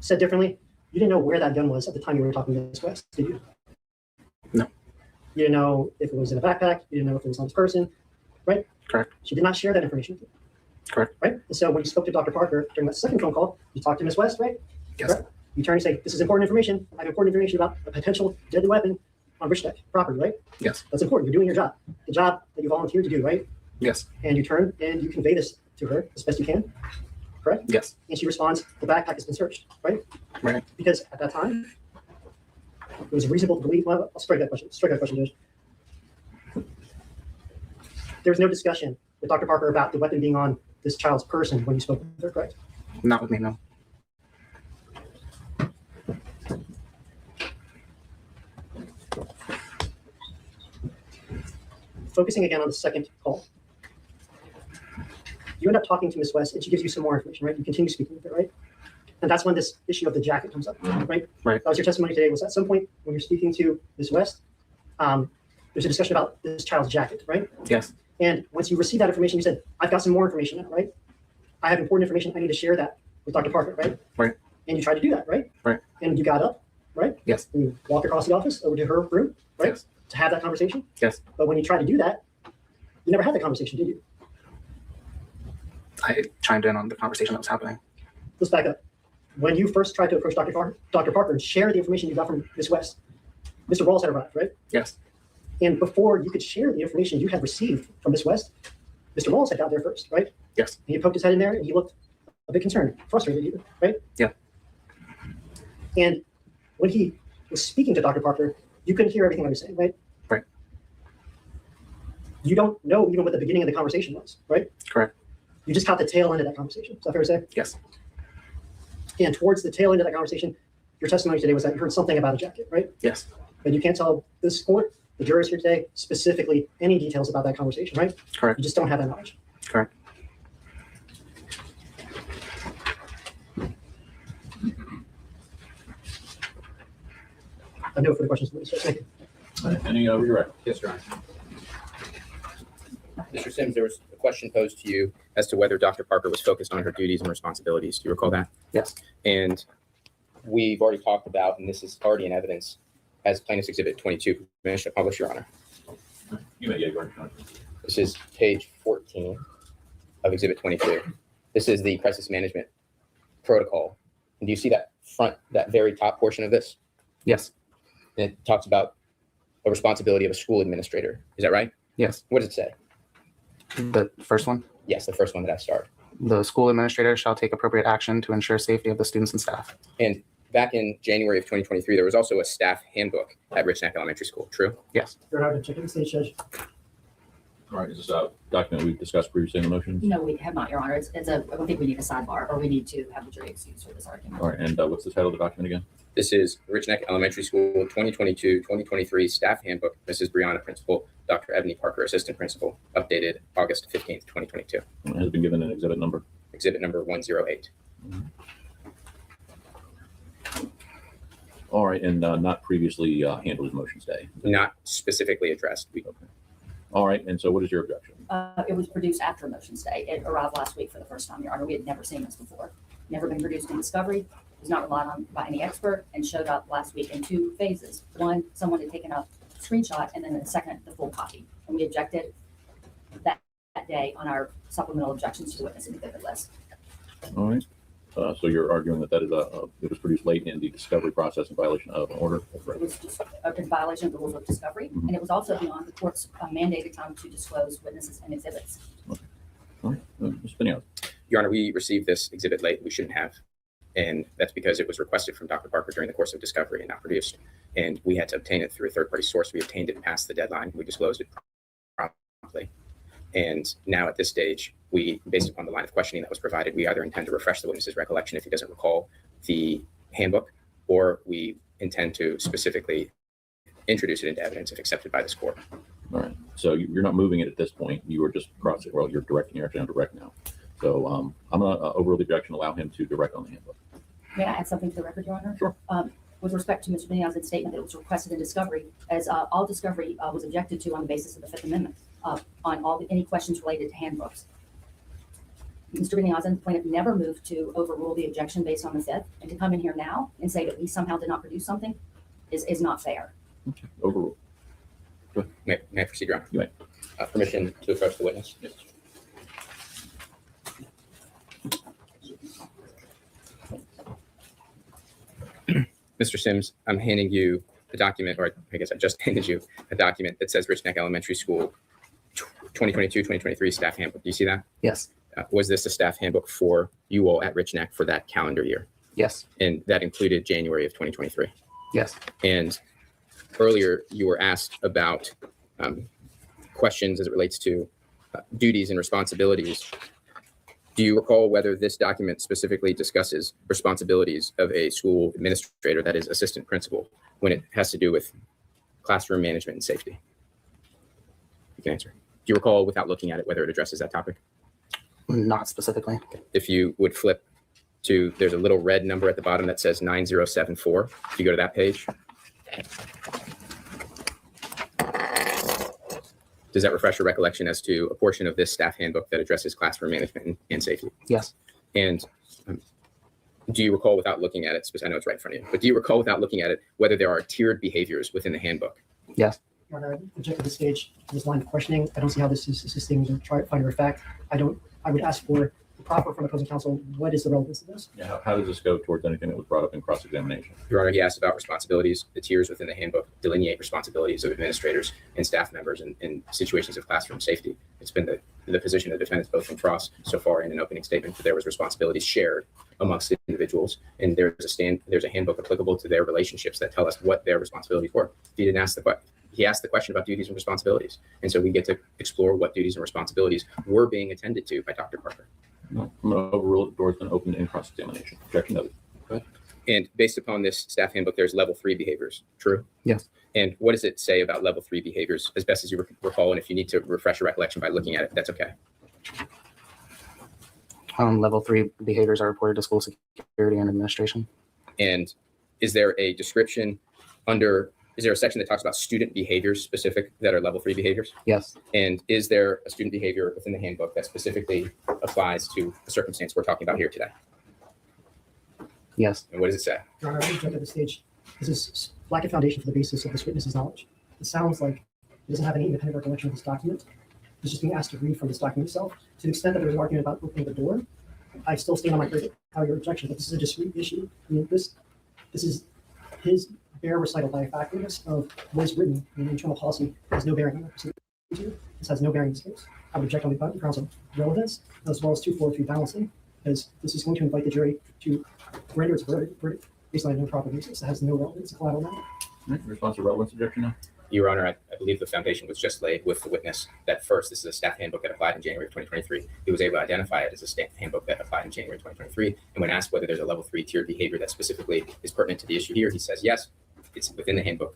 Said differently, you didn't know where that gun was at the time you were talking to Ms. West, did you? No. You didn't know if it was in a backpack. You didn't know if it was on this person, right? Correct. She did not share that information with you. Correct. Right? And so when you spoke to Dr. Parker during that second phone call, you talked to Ms. West, right? Yes. Correct? You turn and say, this is important information. I have important information about a potential deadly weapon on Rich Tech property, right? Yes. That's important. You're doing your job. The job that you volunteered to do, right? Yes. And you turn and you convey this to her as best you can, correct? Yes. And she responds, the backpack has been searched, right? Right. Because at that time, it was reasonable to believe, well, I'll strike that question, Judge. There was no discussion with Dr. Parker about the weapon being on this child's person when you spoke with her, correct? Not with me, no. Focusing again on the second call. You end up talking to Ms. West and she gives you some more information, right? You continue speaking with her, right? And that's when this issue of the jacket comes up, right? Right. That was your testimony today. Was at some point when you're speaking to Ms. West, there's a discussion about this child's jacket, right? Yes. And once you received that information, you said, I've got some more information now, right? I have important information. I need to share that with Dr. Parker, right? Right. And you tried to do that, right? Right. And you got up, right? Yes. And you walked across the office over to her room, right? Yes. To have that conversation. Yes. But when you tried to do that, you never had that conversation, did you? I chimed in on the conversation that was happening. Let's back up. When you first tried to approach Dr. Parker and share the information you got from Ms. West, Mr. Rawls had arrived, right? Yes. And before you could share the information you had received from Ms. West, Mr. Rawls had got there first, right? Yes. And he poked his head in there and he looked a bit concerned, frustrated even, right? Yeah. And when he was speaking to Dr. Parker, you couldn't hear everything I was saying, right? Right. You don't know even what the beginning of the conversation was, right? Correct. You just caught the tail end of that conversation. Is that fair to say? Yes. And towards the tail end of that conversation, your testimony today was that you heard something about a jacket, right? Yes. But you can't tell this court, the jurors here today, specifically any details about that conversation, right? Correct. You just don't have that knowledge. Correct. I have no further questions. Thank you. Any redirect? Yes, Your Honor. Mr. Sims, there was a question posed to you as to whether Dr. Parker was focused on her duties and responsibilities. Do you recall that? Yes. And we've already talked about, and this is already in evidence, as Plaintiff's Exhibit 22, permission to publish, Your Honor. You may, yeah, go ahead. This is page 14 of Exhibit 22. This is the crisis management protocol. And do you see that that very top portion of this? Yes. And it talks about a responsibility of a school administrator. Is that right? Yes. What does it say? The first one? Yes, the first one that I started. The school administrator shall take appropriate action to ensure safety of the students and staff. And back in January of 2023, there was also a staff handbook at Rich Neck Elementary School. True? Yes. You're allowed to check in the stage, Judge. All right, is this a document we've discussed previously in the motions? No, we have not, Your Honor. I think we need a sidebar, or we need to have the jury excused for this argument. All right, and what's the title of the document again? This is Rich Neck Elementary School 2022-2023 Staff Handbook. Mrs. Brianna, Principal. Dr. Ebony Parker, Assistant Principal. Updated August 15th, 2022. It has been given an exhibit number. Exhibit number 108. All right, and not previously handled as motions day. Not specifically addressed. All right, and so what is your objection? It was produced after motions day. It arrived last week for the first time, Your Honor. We had never seen this before. Never been produced in discovery. Was not relied on by any expert, and showed up last week in 2 phases. One, someone had taken a screenshot, and then the second, the full copy. And we objected that day on our supplemental objections to the witness exhibit list. All right. So you're arguing that is it was produced late in the discovery process in violation of an order? It was just in violation of the rules of discovery, and it was also beyond the court's mandated time to disclose witnesses and exhibits. All right, Ms. Pinelli. Your Honor, we received this exhibit late. We shouldn't have. And that's because it was requested from Dr. Parker during the course of discovery and not produced. And we had to obtain it through a third-party source. We obtained it past the deadline. We disclosed it promptly. And now at this stage, we, based upon the line of questioning that was provided, we either intend to refresh the witness's recollection if he doesn't recall the handbook, or we intend to specifically introduce it into evidence if accepted by this court. All right. So you're not moving it at this point. You were just crossing. Well, you're directing. You're actually on direct now. So I'm going to overrule the objection, allow him to direct on the handbook. May I add something to the record, Your Honor? Sure. With respect to Mr. Benioff's statement that it was requested in discovery, as all discovery was objected to on the basis of the Fifth Amendment on any questions related to handbooks. Mr. Benioff and the plaintiff never moved to overrule the objection based on the Fifth, and to come in here now and say that we somehow did not produce something is not fair. Okay. Overrule. Go ahead. May I proceed, Your Honor? You may. Permission to approach the witness? Yes. Mr. Sims, I'm handing you a document, or I guess I just handed you a document that says Rich Neck Elementary School 2022-2023 staff handbook. Do you see that? Yes. Was this a staff handbook for you all at Rich Neck for that calendar year? Yes. And that included January of 2023? Yes. And earlier you were asked about questions as it relates to duties and responsibilities. Do you recall whether this document specifically discusses responsibilities of a school administrator, that is assistant principal, when it has to do with classroom management and safety? You can answer. Do you recall, without looking at it, whether it addresses that topic? Not specifically. If you would flip to, there's a little red number at the bottom that says 9074. If you go to that page. Does that refresh your recollection as to a portion of this staff handbook that addresses classroom management and safety? Yes. And do you recall, without looking at it, I know it's right in front of you, but do you recall, without looking at it, whether there are tiered behaviors within the handbook? Yes. Your Honor, I object at this stage to this line of questioning. I don't see how this is assisting the finder of fact. I would ask for the proper from opposing counsel. What is the relevance of this? Yeah. How does this go towards anything that was brought up in cross-examination? Your Honor, he asked about responsibilities. The tiers within the handbook delineate responsibilities of administrators and staff members in situations of classroom safety. It's been the position of the defendants, both from cross so far in an opening statement, that there was responsibilities shared amongst individuals, and there's a handbook applicable to their relationships that tell us what their responsibilities were. He didn't ask he asked the question about duties and responsibilities, and so we get to explore what duties and responsibilities were being attended to by Dr. Parker. No, I'm going to overrule it. The door's been opened in cross-examination. Objection noted. Go ahead. And based upon this staff handbook, there's level 3 behaviors. True? Yes. And what does it say about level 3 behaviors, as best as you recall? And if you need to refresh your recollection by looking at it, that's okay. Level 3 behaviors are reported to school security and administration. And is there a description is there a section that talks about student behaviors specific that are level 3 behaviors? Yes. And is there a student behavior within the handbook that specifically applies to the circumstance we're talking about here today? Yes. And what does it say? Your Honor, I would object at this stage. This is lack of foundation for the basis of this witness's knowledge. It sounds like he doesn't have any independent recollection of this document. He's just being asked to read from this document itself. To the extent that there's an argument about opening the door, I still stand on my your objection, but this is a discrete issue. I mean, this is his bare recital by a fact witness of what is written in the internal policy has no bearing on the procedure. This has no bearing in this case. I would object on the grounds of relevance as well as 243 balancing, as this is going to invite the jury to render its verdict based on an improper basis that has no relevance to collateral matter. Response to relevance objection now? Your Honor, I believe the foundation was just laid with the witness that first, this is a staff handbook that applied in January of 2023. He was able to identify it as a staff handbook that applied in January 2023. And when asked whether there's a level 3 tiered behavior that specifically is pertinent to the issue here, he says, yes, it's within the handbook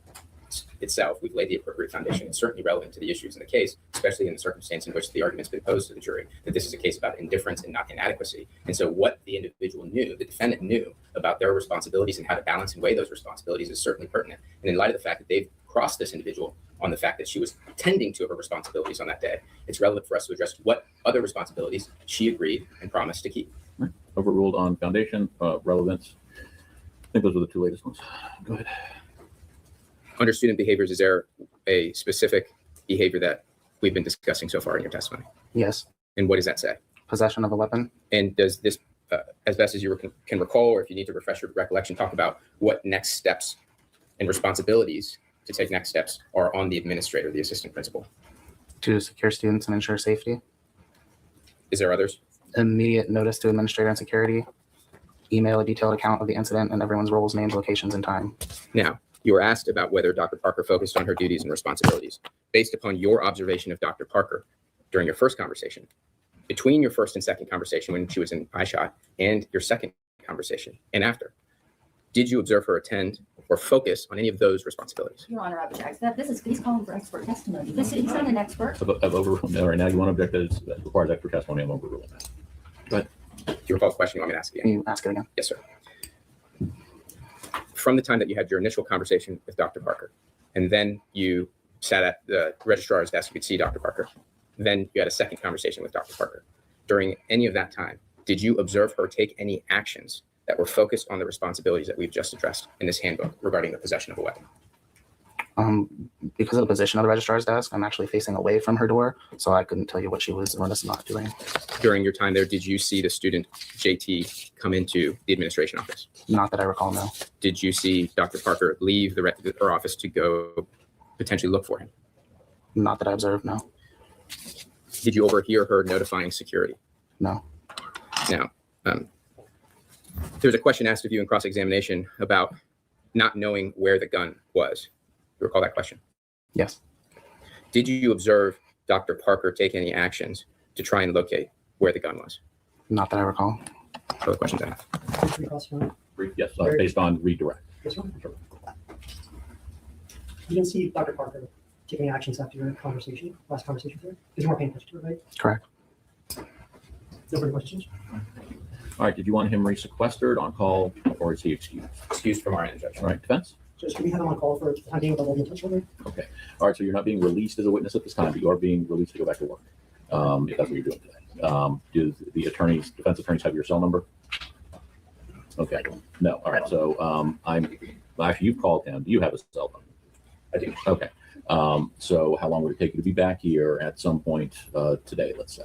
itself. We've laid the appropriate foundation. It's certainly relevant to the issues in the case, especially in the circumstance in which the argument's been posed to the jury, that this is a case about indifference and not inadequacy. And so what the individual knew, the defendant knew about their responsibilities and how to balance and weigh those responsibilities is certainly pertinent. And in light of the fact that they've crossed this individual on the fact that she was tending to her responsibilities on that day, it's relevant for us to address what other responsibilities she agreed and promised to keep. Overruled on foundation, relevance. I think those are the two latest ones. Go ahead. Under student behaviors, is there a specific behavior that we've been discussing so far in your testimony? Yes. And what does that say? Possession of a weapon. And does this, as best as you can recall, or if you need to refresh your recollection, talk about what next steps and responsibilities to take next steps are on the administrator, the assistant principal? To secure students and ensure safety. Is there others? Immediate notice to administrator and security. Email a detailed account of the incident and everyone's roles, names, locations, and time. Now, you were asked about whether Dr. Parker focused on her duties and responsibilities. Based upon your observation of Dr. Parker during your first conversation, between your first and second conversation when she was in iShot and your second conversation and after, did you observe her attend or focus on any of those responsibilities? Your Honor, I object. He's calling for expert testimony. He's not an expert. I've overruled. All right, now you want to object that requires expert testimony. I'm overruling that. Go ahead. Do you recall the question? You want me to ask again? Can you ask it again? Yes, sir. From the time that you had your initial conversation with Dr. Parker, and then you sat at the registrar's desk, you could see Dr. Parker, then you had a second conversation with Dr. Parker. During any of that time, did you observe her take any actions that were focused on the responsibilities that we've just addressed in this handbook regarding the possession of a weapon? Because of the position of the registrar's desk, I'm actually facing away from her door, so I couldn't tell you what she was or was not doing. During your time there, did you see the student JT come into the administration office? Not that I recall, no. Did you see Dr. Parker leave her office to go potentially look for him? Not that I observed, no. Did you overhear her notifying security? No. Now, there's a question asked of you in cross-examination about not knowing where the gun was. You recall that question? Yes. Did you observe Dr. Parker take any actions to try and locate where the gun was? Not that I recall. Other questions I have? Yes, based on redirect. Yes, sir. You didn't see Dr. Parker take any actions after your conversation, last conversation with her? Because you weren't paying attention to it, right? Correct. No further questions? All right, did you want him resequestered on call or is he excused? Excused from our end, Judge. All right, defense? Just can we have him on call for the time being with the in touch with her? Okay. All right, so you're not being released as a witness at this time, but you are being released to go back to work, if that's what you're doing today. Do the attorneys, defense attorneys have your cell number? Okay. No. All right. So actually, you've called him. Do you have a cell phone? I do. Okay. So how long would it take you to be back here at some point today, let's say?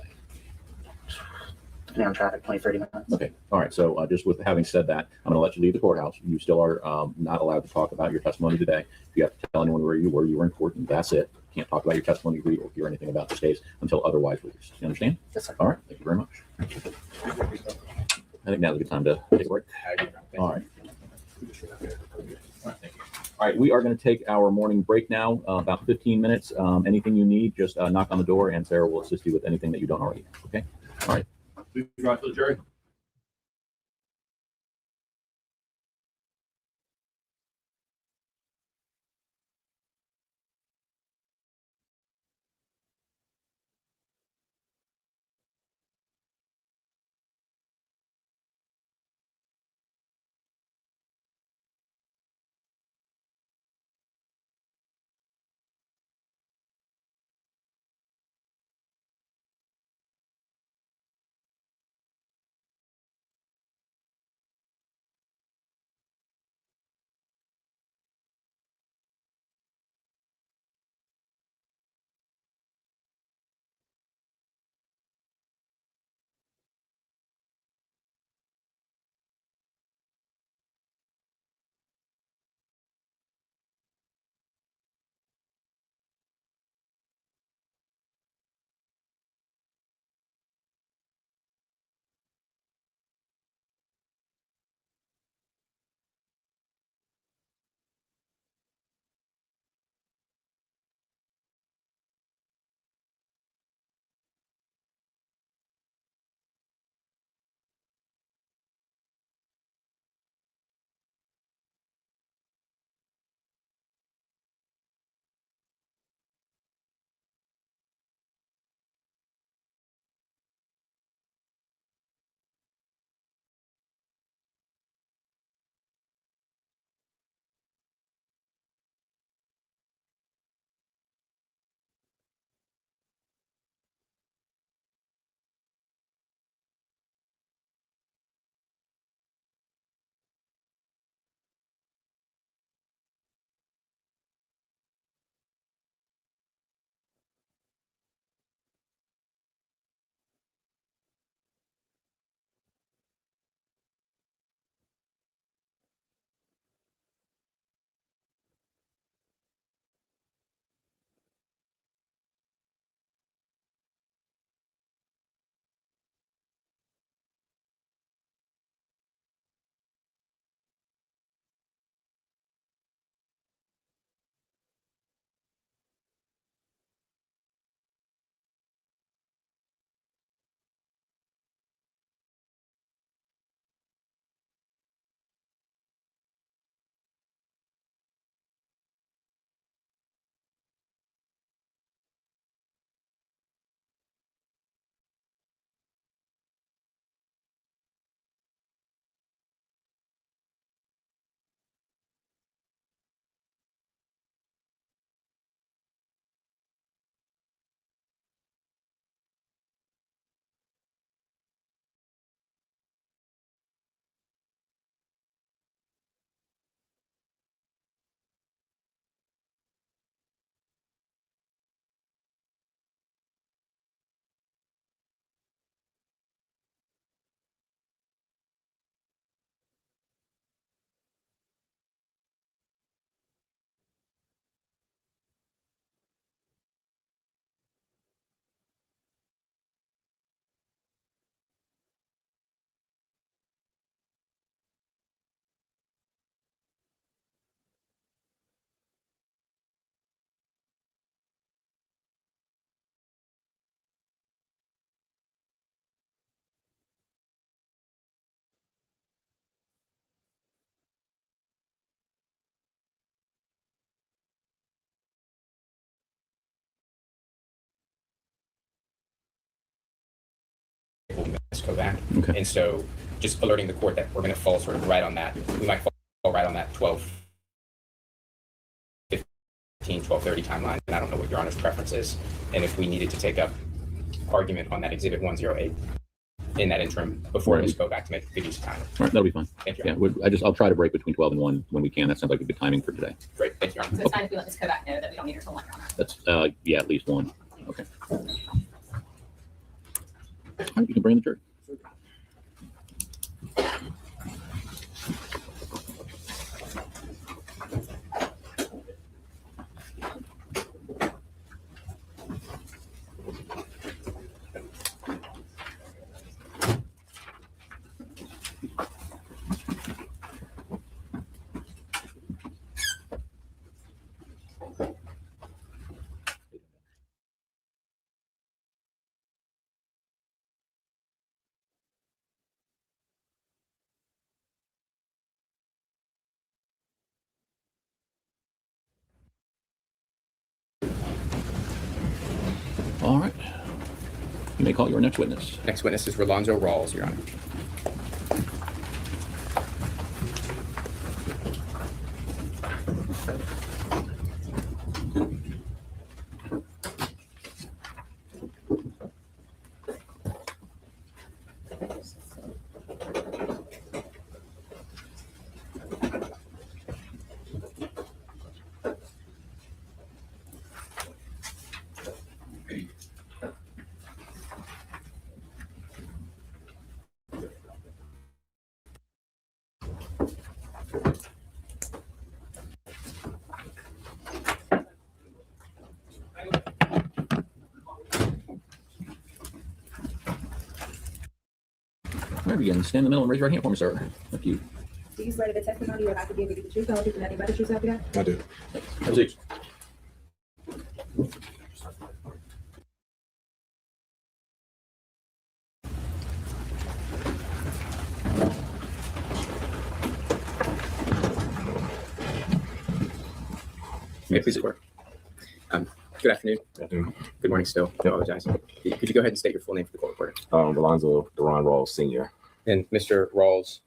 Depending on traffic, 20, 30 minutes. Okay. All right. So just with having said that, I'm going to let you leave the courthouse. You still are not allowed to talk about your testimony today. If you have to tell anyone where you were in court, and that's it. You can't talk about your testimony, read or hear anything about this case until otherwise released. You understand? Yes, sir. All right. Thank you very much. I think now's a good time to take a break. All right. All right, we are going to take our morning break now, about 15 minutes. Anything you need, just knock on the door and Sarah will assist you with anything that you don't already have. Okay? All right. Please drive to the jury. Kovac. Okay. And so just alerting the court that we're going to fall sort of right on that. We might fall right on that 12:15, 12:30 timeline. And I don't know what Your Honor's preference is. And if we needed to take up argument on that Exhibit 108 in that interim before Right. Ms. Kovac to make good use of time. All right, that'll be fine. Thank you. Yeah, I'll try to break between 12 and 1 when we can. That sounds like a good timing for today. Great. Thank you, Your Honor. So it's fine if we let Ms. Kovac know that we don't need her till 1, Your Honor. That's, yeah, at least 1. Okay. All right, you can bring the jury. All right. You may call your next witness. Next witness is Rolonzo Rawls, Your Honor. All right, begin. Stand in the middle and raise your right hand for me, sir. Thank you. Do you swear that the testimony you're about to give will be the truth, the whole truth, and nothing but the truth, so help you God? I do. Have a seat. May it please the court. Good afternoon. Good morning still. I apologize. Could you go ahead and state your full name for the court reporter? Alonzo Duran Rawls, Sr. And Mr. Rawls,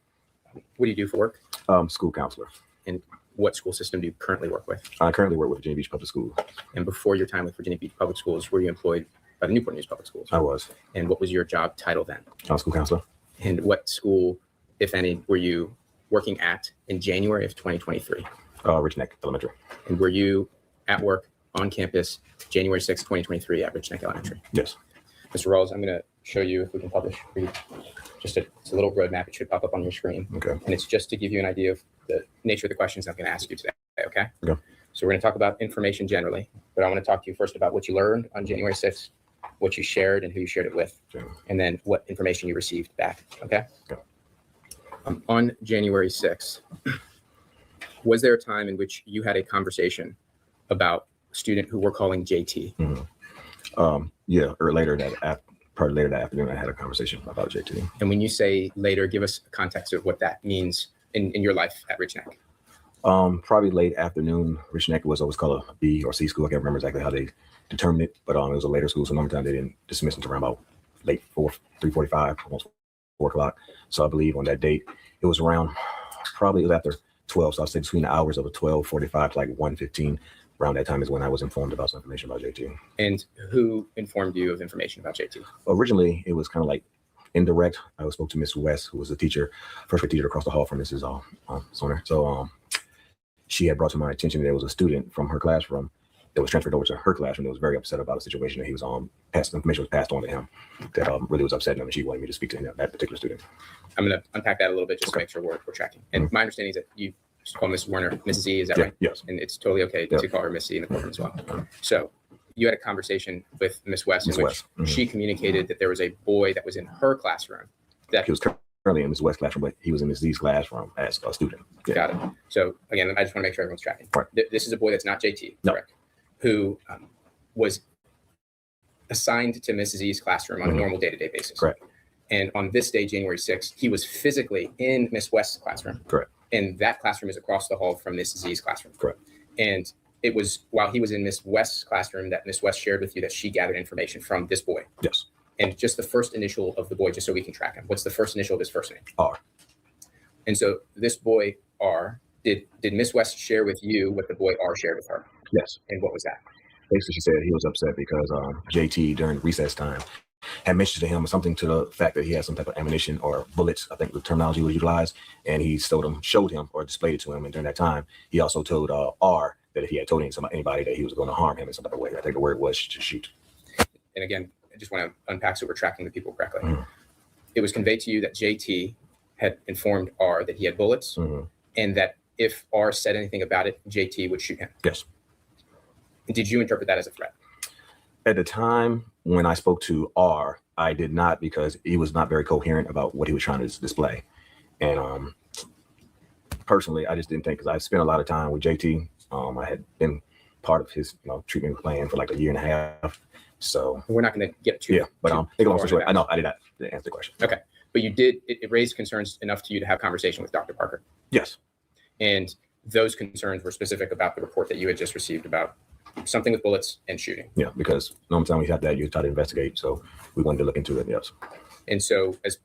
what do you do for work? School counselor. And what school system do you currently work with? I currently work with Virginia Beach Public Schools. And before your time with Virginia Beach Public Schools, were you employed by the Newport News Public Schools? I was. And what was your job title then? School counselor. And what school, if any, were you working at in January of 2023? Rich Neck Elementary. And were you at work on campus January 6, 2023 at Rich Neck Elementary? Yes. Mr. Rawls, I'm going to show you if we can publish for you. It's a little roadmap. It should pop up on your screen. Okay. And it's just to give you an idea of the nature of the questions I'm going to ask you today. Okay. Okay. So we're going to talk about information generally, but I want to talk to you first about what you learned on January 6th, what you shared and who you shared it with, and then what information you received back. Okay. Okay. On January 6th, was there a time in which you had a conversation about a student who we're calling JT? Yeah, or later probably later that afternoon, I had a conversation about JT. And when you say later, give us context of what that means in your life at Rich Neck. Probably late afternoon. Rich Neck was always called a B or C school. I can't remember exactly how they determined it, but it was a later school. So normally time they didn't dismiss until around about late 3:45, almost 4 o'clock. So I believe on that date, it was around, probably it was after 12. So I'd say between the hours of 12:45 to like 1:15. Around that time is when I was informed about some information about JT. And who informed you of information about JT? Originally, it was kind of like indirect. I spoke to Miss West, who was a teacher, first grade teacher across the hall from Mrs. Soner. So she had brought to my attention that there was a student from her classroom that was transferred over to her classroom that was very upset about a situation that he was information was passed on to him that really was upsetting him, and she wanted me to speak to him, that particular student. I'm going to unpack that a little bit just to make sure we're tracking. And my understanding is that you just call Miss Warner Mrs. E, is that right? Yes. And it's totally okay to call her Miss E in the courtroom as well. So you had a conversation with Miss West in which she communicated that there was a boy that was in her classroom. That he was currently in Miss West's classroom, but he was in Miss Z's classroom as a student. Yeah. Got it. So again, I just want to make sure everyone's tracking. Right. This is a boy that's not JT, No. correct? Who was assigned to Mrs. E's classroom on a normal day-to-day basis. Correct. And on this day, January 6th, he was physically in Miss West's classroom. Correct. And that classroom is across the hall from Mrs. Z's classroom. Correct. And it was while he was in Miss West's classroom that Miss West shared with you that she gathered information from this boy. Yes. And just the first initial of the boy, just so we can track him. What's the first initial of his first name? R. And so this boy R, did Miss West share with you what the boy R shared with her? Yes. And what was that? Basically, she said he was upset because JT during recess time had mentioned to him something to the fact that he had some type of ammunition or bullets, I think the terminology was utilized, and he showed him or displayed it to him. And during that time, he also told R that if he had told anybody that he was going to harm him in some type of way, I think the word was to shoot. And again, I just want to unpack so we're tracking the people correctly. It was conveyed to you that JT had informed R that he had bullets and that if R said anything about it, JT would shoot him. Yes. Did you interpret that as a threat? At the time when I spoke to R, I did not, because he was not very coherent about what he was trying to display. And personally, I just didn't think, because I've spent a lot of time with JT. I had been part of his treatment plan for like a year and a half. So we're not going to get to but think long story short, I know I did not answer the question. Okay, but you did. It raised concerns enough to you to have conversation with Dr. Parker. Yes. And those concerns were specific about the report that you had just received about something with bullets and shooting. Yeah, because normal time we have that, you try to investigate. So we wanted to look into it. Yes. And so as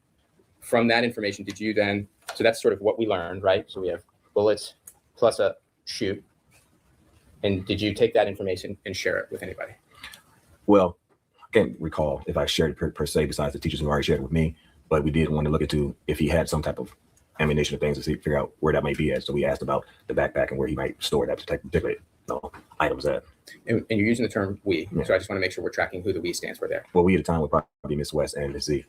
from that information, did you then, so that's sort of what we learned, right? So we have bullets plus a shoot. And did you take that information and share it with anybody? Well, I can't recall if I shared it per se, besides the teachers who already shared it with me, but we did want to look into if he had some type of ammunition or things to see, figure out where that might be at. So we asked about the backpack and where he might store that particular items at. And you're using the term we, so I just want to make sure we're tracking who the we stands for there. Well, we at the time would probably be Miss West and Miss Z.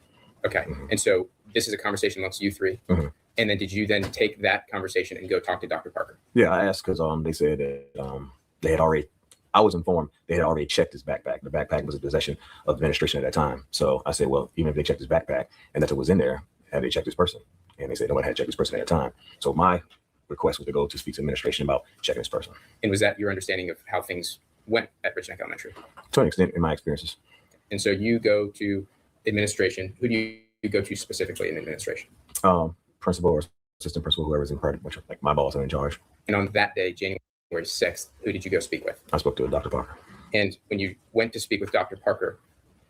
Okay. And so this is a conversation amongst you three. And then did you then take that conversation and go talk to Dr. Parker? Yeah, I asked because they said that they had already, I was informed they had already checked his backpack. The backpack was in possession of the administration at that time. So I said, well, even if they checked his backpack and that it was in there, had they checked this person? And they said nobody had checked this person at the time. So my request was to go to speak to administration about checking this person. And was that your understanding of how things went at Rich Neck Elementary? To an extent, in my experiences. And so you go to administration. Who do you go to specifically in administration? Principal or assistant principal, whoever's in part, which like my boss and in charge. And on that day, January 6th, who did you go speak with? I spoke to Dr. Parker. And when you went to speak with Dr. Parker,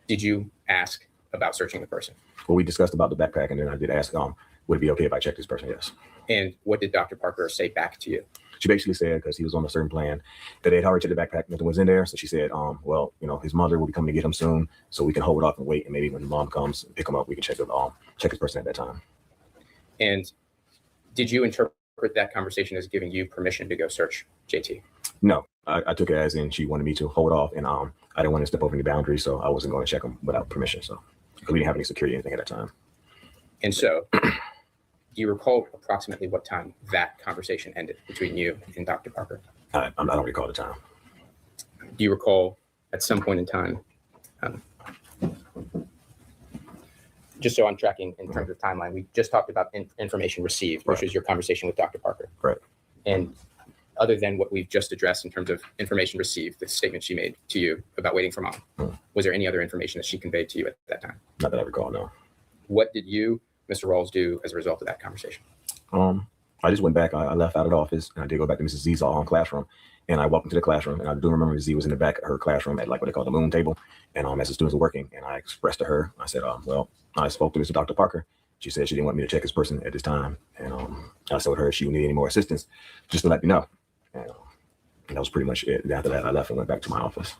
did you ask about searching the person? Well, we discussed about the backpack, and then I did ask, would it be okay if I check this person? Yes. And what did Dr. Parker say back to you? She basically said, because he was on a certain plan, that they had already checked the backpack, nothing was in there. So she said, well, his mother will be coming to get him soon, so we can hold off and wait, and maybe when mom comes and pick him up, we can check this person at that time. And did you interpret that conversation as giving you permission to go search JT? No, I took it as in she wanted me to hold off, and I didn't want to step over any boundaries, so I wasn't going to check him without permission. So because we didn't have any security or anything at that time. And so, do you recall approximately what time that conversation ended between you and Dr. Parker? I don't recall the time. Do you recall at some point in time, just so I'm tracking in terms of timeline, we just talked about information received, which is your conversation with Dr. Parker. Right. And other than what we've just addressed in terms of information received, the statement she made to you about waiting for mom, was there any other information that she conveyed to you at that time? Not that I recall, no. What did you, Mr. Rawls, do as a result of that conversation? I just went back. I left out of the office, and I did go back to Mrs. Z's classroom. And I walked into the classroom, and I do remember Mrs. Z was in the back of her classroom at like what they call the moon table. And as the students were working, and I expressed to her, I said, well, I spoke to Mr. Dr. Parker. She said she didn't want me to check this person at this time. And I told her if she would need any more assistance, just to let me know. And that was pretty much it. And after that, I left and went back to my office.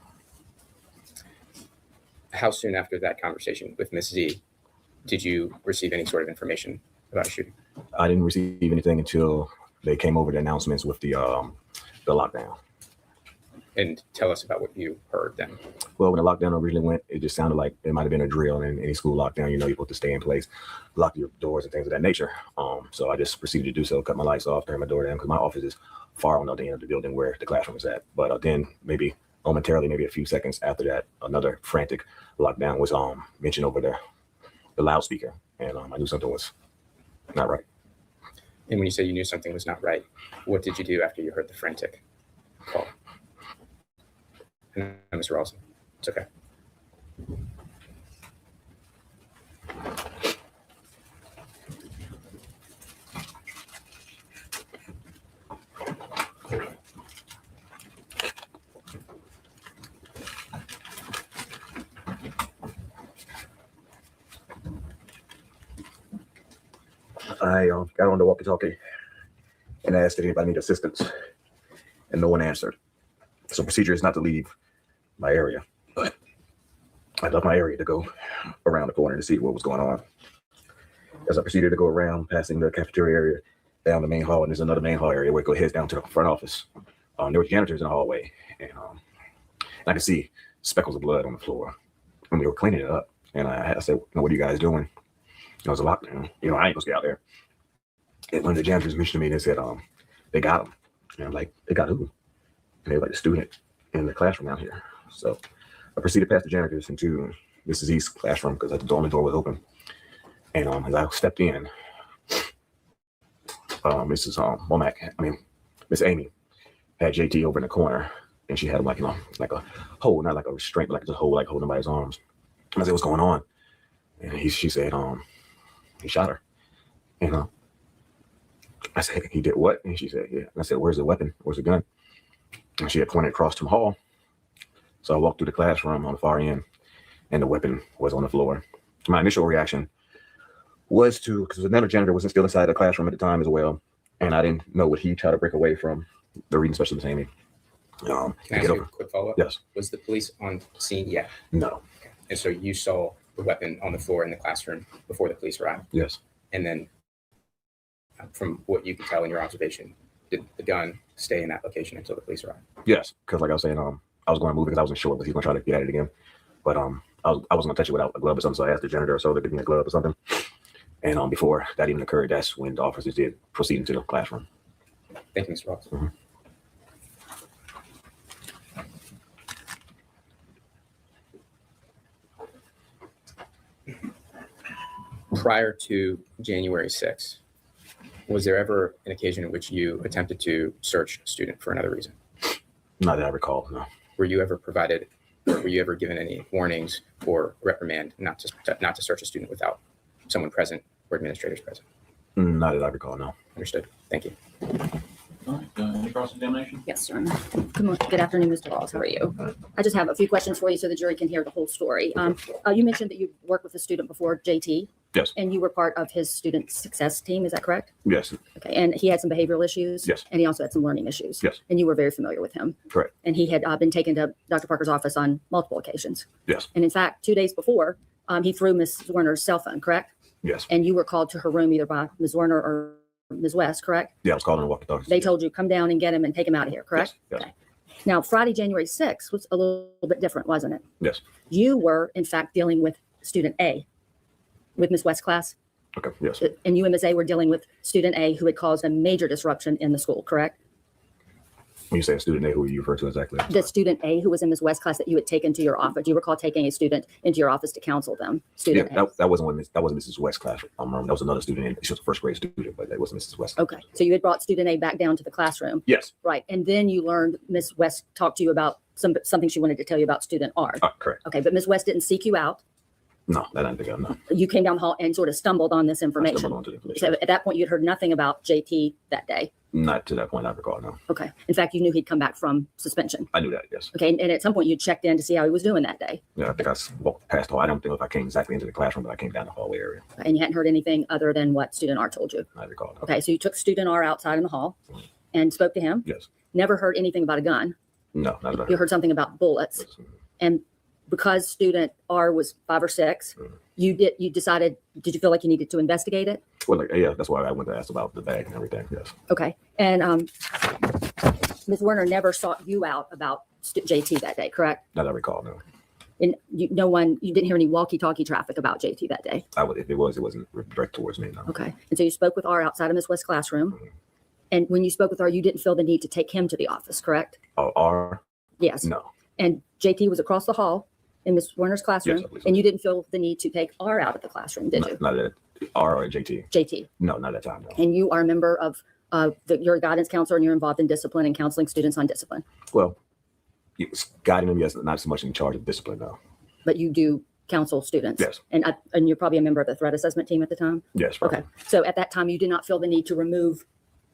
How soon after that conversation with Ms. Z did you receive any sort of information about a shooting? I didn't receive anything until they came over the announcements with the lockdown. And tell us about what you heard then. Well, when the lockdown originally went, it just sounded like it might have been a drill. And in any school lockdown, you're supposed to stay in place, lock your doors and things of that nature. So I just proceeded to do so, cut my lights off, turn my door down, because my office is far on the other end of the building where the classroom is at. But then maybe momentarily, maybe a few seconds after that, another frantic lockdown was mentioned over the loudspeaker. And I knew something was not right. And when you say you knew something was not right, what did you do after you heard the frantic call? And Mr. Rawls, it's okay. I got on the walkie-talkie and asked if anybody needed assistance, and no one answered. So procedure is not to leave my area, but I left my area to go around the corner to see what was going on. As I proceeded to go around, passing the cafeteria area, down the main hall, and there's another main hall area where it heads down to the front office. There were janitors in the hallway, and I could see speckles of blood on the floor, and we were cleaning it up. And I said, "What are you guys doing?" It was a lockdown. I ain't gonna stay out there. And one of the janitors mentioned to me, they said, they got him. And I'm like, "They got who?" And they were like, "The student in the classroom out here." So I proceeded past the janitors into Mrs. East's classroom because the dorm door was open. And as I stepped in, Mrs. Miss Amy had JT over in the corner, and she had him like a hold, not like a restraint, but like just hold, like holding him by his arms. And I said, "What's going on?" And she said, he shot her. And I said, "He did what?" And she said, "Yeah." And I said, "Where's the weapon? Where's the gun?" And she had pointed across the hall. So I walked through the classroom on the far end, and the weapon was on the floor. My initial reaction was because another janitor wasn't still inside the classroom at the time as well, and I didn't know would he try to break away from the reading specialist, Amy. Can I ask you a quick follow-up? Yes. Was the police on scene yet? No. Okay. And so you saw the weapon on the floor in the classroom before the police arrived? Yes. And then from what you could tell in your observation, did the gun stay in that location until the police arrived? Yes, because like I was saying, I was going to move it because I wasn't sure was he going to try to get at it again. But I wasn't going to touch it without a glove or something, so I asked the janitor or so to give me a glove or something. And before that even occurred, that's when the officers did proceed into the classroom. Thank you, Mr. Ross. Mm-hmm. Prior to January 6th, was there ever an occasion in which you attempted to search a student for another reason? Not that I recall, no. Were you ever provided, or were you ever given any warnings or reprimand not to search a student without someone present or administrators present? Not that I recall, no. Understood. Thank you. All right, any cross-examination? Yes, sir. Good afternoon, Mr. Laws. How are you? I just have a few questions for you so the jury can hear the whole story. You mentioned that you worked with a student before, JT. Yes. And you were part of his student success team. Is that correct? Yes. Okay. And he had some behavioral issues. Yes. And he also had some learning issues. Yes. And you were very familiar with him. Correct. And he had been taken to Dr. Parker's office on multiple occasions. Yes. And in fact, 2 days before, he threw Ms. Werner's cell phone, correct? Yes. And you were called to her room either by Ms. Werner or Ms. West, correct? Yeah, I was calling a walkie-talkie. They told you come down and get him and take him out of here, correct? Yes. Okay. Now, Friday, January 6th was a little bit different, wasn't it? Yes. You were, in fact, dealing with student A with Ms. West's class. Okay. Yes. And you and Ms. A were dealing with student A who had caused a major disruption in the school, correct? When you say a student A, who you refer to exactly? The student A who was in Ms. West's class that you had taken to your office. Do you recall taking a student into your office to counsel them? Student Yeah, A. that wasn't Mrs. West's class. That was another student. She was a first grade student, but that wasn't Mrs. West. Okay. So you had brought student A back down to the classroom. Yes. Right. And then you learned Ms. West talked to you about something she wanted to tell you about student R. Correct. Okay. But Ms. West didn't seek you out. No, that I didn't think of. No. You came down the hall and sort of stumbled on this information. I stumbled onto the information. So at that point, you'd heard nothing about JT that day. Not to that point, I recall. No. Okay. In fact, you knew he'd come back from suspension. I knew that. Yes. Okay. And at some point, you checked in to see how he was doing that day. Yeah, I think I walked past the hall. I don't think if I came exactly into the classroom, but I came down the hallway area. And you hadn't heard anything other than what student R told you. I recall. No. Okay. So you took student R outside in the hall and spoke to him. Yes. Never heard anything about a gun. No, not at all. You heard something about bullets. And because student R was 5 or 6, you decided, did you feel like you needed to investigate it? Well, yeah, that's why I went to ask about the bag and everything. Yes. Okay. And Ms. Werner never sought you out about JT that day, correct? Not that I recall. No. And you didn't hear any walkie-talkie traffic about JT that day. If it wasn't direct towards me. No. Okay. And so you spoke with R outside of Ms. West's classroom. And when you spoke with R, you didn't feel the need to take him to the office, correct? Oh, R? Yes. No. And JT was across the hall in Ms. Werner's classroom, Yes, I believe so. and you didn't feel the need to take R out of the classroom, did you? Not at R or JT. JT. No, not at that time. No. And you are a member of you're a guidance counselor and you're involved in discipline and counseling students on discipline. Well, it was guiding them, yes, not so much in charge of discipline, no. But you do counsel students. Yes. And you're probably a member of the threat assessment team at the time? Yes. Probably. Okay. So at that time, you did not feel the need to remove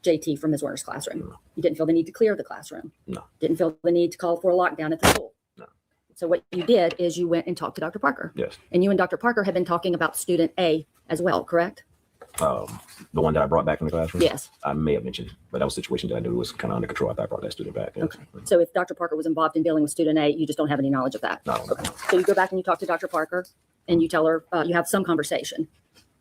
JT from Ms. Werner's classroom. No. You didn't feel the need to clear the classroom. No. Didn't feel the need to call for a lockdown at the school. No. So what you did is you went and talked to Dr. Parker. Yes. And you and Dr. Parker have been talking about student A as well, correct? The one that I brought back from the classroom? Yes. I may have mentioned, but that was a situation that I knew was kind of under control after I brought that student back. Yes. Okay. So if Dr. Parker was involved in dealing with student A, you just don't have any knowledge of that? No. Okay. So you go back and you talk to Dr. Parker and you tell her, you have some conversation.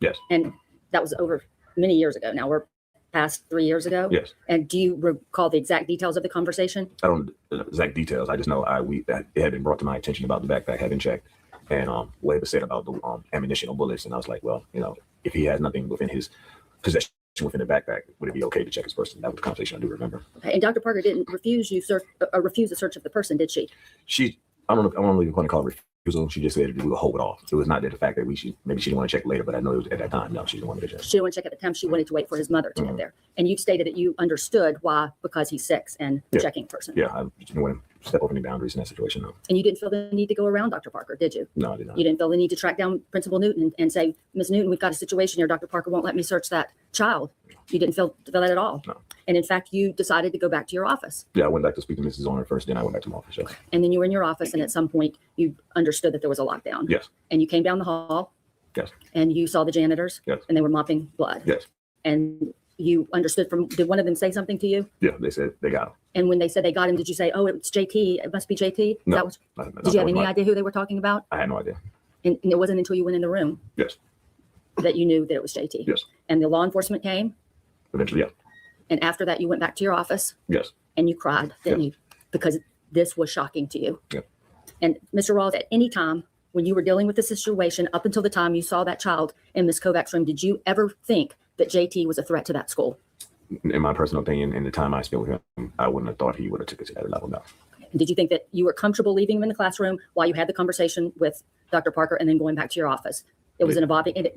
Yes. And that was over many years ago. Now we're past 3 years ago. Yes. And do you recall the exact details of the conversation? I don't exact details. I just know that it had been brought to my attention about the backpack having checked, and what it was said about the ammunition or bullets, and I was like, well, if he has nothing within his possession within the backpack, would it be okay to check his person? That was the conversation I do remember. Okay. And Dr. Parker didn't refuse a search of the person, did she? I don't even want to call it refusal. She just said we will hold it off. It was not that the fact that maybe she didn't want to check later, but I know it was at that time. No, she didn't want to check. She didn't want to check at the time. She wanted to wait for his mother to get there. And you've stated that you understood why, because he's 6 and a checking person. Yeah, I didn't want to step over any boundaries in that situation. No. And you didn't feel the need to go around Dr. Parker, did you? No, I did not. You didn't feel the need to track down Principal Newton and say, Ms. Newton, we've got a situation here. Dr. Parker won't let me search that child. You didn't feel that at all? No. And in fact, you decided to go back to your office. Yeah, I went back to speak to Mrs. Owner first, then I went back to my office. Yes. And then you were in your office, and at some point, you understood that there was a lockdown. Yes. And you came down the hall. Yes. And you saw the janitors. Yes. And they were mopping blood. Yes. And you understood did one of them say something to you? Yeah, they said they got him. And when they said they got him, did you say, oh, it's JT, it must be JT? No. Did you have any idea who they were talking about? I had no idea. And it wasn't until you went in the room Yes. that you knew that it was JT? Yes. And the law enforcement came? Eventually, yeah. And after that, you went back to your office? Yes. And you cried, didn't you? Because this was shocking to you. Yeah. And Mr. Rawls, at any time when you were dealing with the situation, up until the time you saw that child in Ms. Kovac's room, did you ever think that JT was a threat to that school? In my personal opinion, in the time I spent with him, I wouldn't have thought he would have took it to that level. No. And did you think that you were comfortable leaving him in the classroom while you had the conversation with Dr. Parker and then going back to your office? It was an evolving, and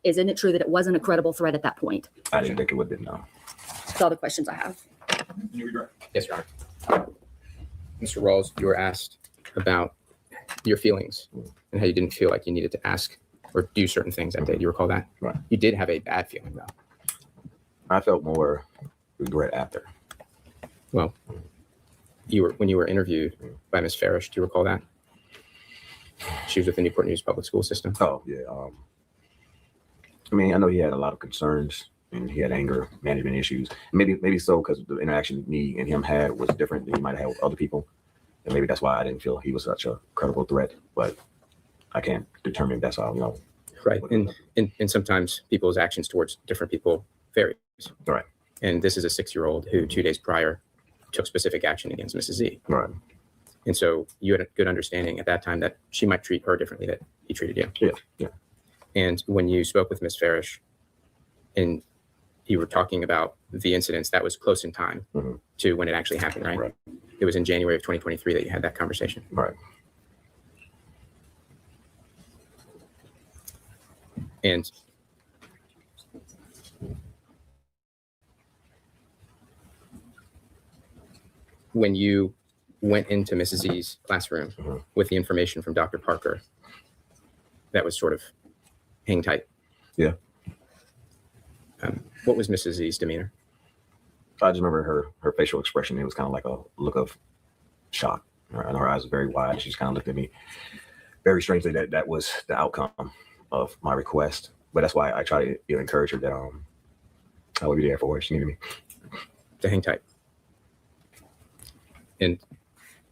isn't it true that it wasn't a credible threat at that point? I didn't think it would have been, no. That's all the questions I have. Yes, Your Honor. Mr. Rawls, you were asked about your feelings and how you didn't feel like you needed to ask or do certain things that day. Do you recall that? Right. You did have a bad feeling, though. I felt more regret after. Well, when you were interviewed by Ms. Farish, do you recall that? She was with the Newport News Public School System. Oh, yeah. I mean, I know he had a lot of concerns and he had anger management issues. Maybe so because the interaction me and him had was different than he might have had with other people. And maybe that's why I didn't feel he was such a credible threat. But I can't determine if that's how, Right. And sometimes people's actions towards different people varies. Right. And this is a 6-year-old who 2 days prior took specific action against Mrs. Z. Right. And so you had a good understanding at that time that she might treat her differently that he treated you. Yeah. Yeah. And when you spoke with Ms. Farish and you were talking about the incidents, that was close in time to when it actually happened, right? Right. It was in January of 2023 that you had that conversation. Right. And when you went into Mrs. Z's classroom with the information from Dr. Parker, that was sort of hang tight. Yeah. What was Mrs. Z's demeanor? I just remember her facial expression. It was kind of like a look of shock. And her eyes were very wide. She just kind of looked at me very strangely. That was the outcome of my request. But that's why I try to encourage her that I would be there for her if she needed me. To hang tight. And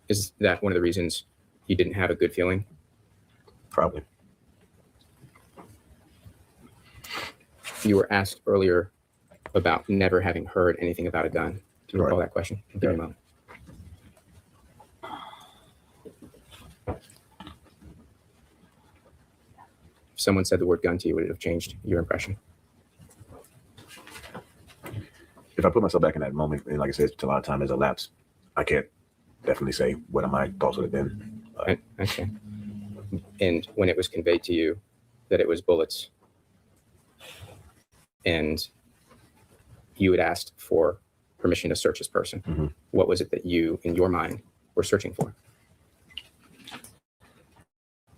is that one of the reasons you didn't have a good feeling? Probably. You were asked earlier about never having heard anything about a gun. Do you recall that question? I'll give you a moment. If someone said the word gun to you, would it have changed your impression? If I put myself back in that moment, and like I said, a lot of time has elapsed, I can't definitely say what my thoughts would have been. Okay. And when it was conveyed to you that it was bullets, and you had asked for permission to search this person, what was it that you, in your mind, were searching for?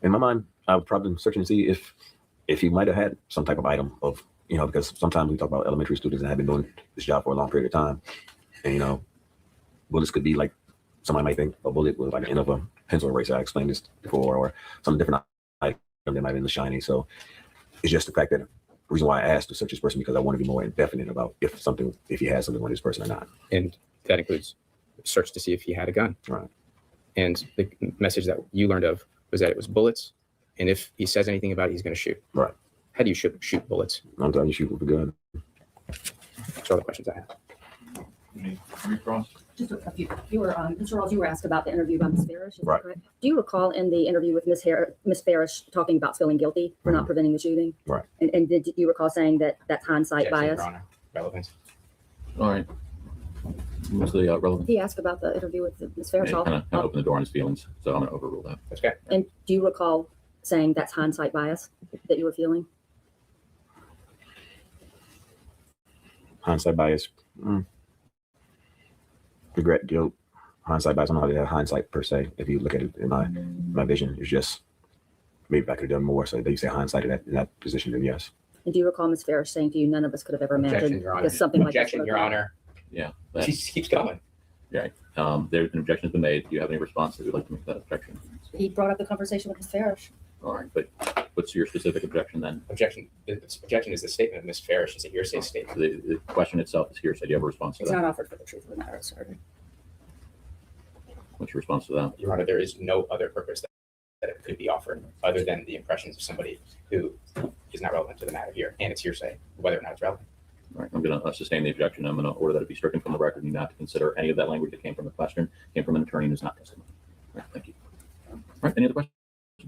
In my mind, I would probably search and see if he might have had some type of item of, because sometimes we talk about elementary students that have been doing this job for a long period of time. And, bullets could be like, somebody might think a bullet was like the end of a pencil eraser. I explained this before, or some different item that might have been the shiny. So it's just the fact that reason why I asked to search this person because I want to be more indefinite about if he has something on this person or not. And that includes search to see if he had a gun. Right. And the message that you learned of was that it was bullets. And if he says anything about it, he's going to shoot. Right. How do you shoot bullets? I'm telling you, shoot with a gun. That's all the questions I have. Just a few. You were, Mr. Rawls, you were asked about the interview by Ms. Farish, is that Right. correct? Do you recall in the interview with Ms. Farish talking about feeling guilty for not preventing the shooting? Right. And did you recall saying that that's hindsight Objection, bias? Your Honor. Relevance. All right. What's the relevant? He asked about the interview with Ms. Farish. Kind of open the door on his feelings, so I'm going to overrule that. Okay. And do you recall saying that's hindsight bias that you were feeling? Hindsight bias. Regret, guilt, hindsight bias. I don't know how to have hindsight per se. If you look at it in my vision, it's just maybe if I could have done more. So they say hindsight in that position, then yes. And do you recall Ms. Farish saying to you, none of us could have ever Objection, imagined Your Honor. that something like this Objection, would Your have Honor. Yeah. She keeps going. Right. There's an objection has been made. Do you have any response that you'd like to make to that objection? He brought up the conversation with Ms. Farish. All right, but what's your specific objection then? Objection is the statement of Ms. Farish. It's a hearsay statement. The question itself is hearsay. Do you have a response to It's that? not offered for the truth of the matter asserted. What's your response to that? Your Honor, there is no other purpose that it could be offered other than the impressions of somebody who is not relevant to the matter here, and it's hearsay, whether or not it's relevant. All right, I'm going to sustain the objection. I'm going to order that it be stricken from the record. You not to consider any of that language that came from the question, came from an attorney who's not testimony. All right, thank you. All right, any other questions?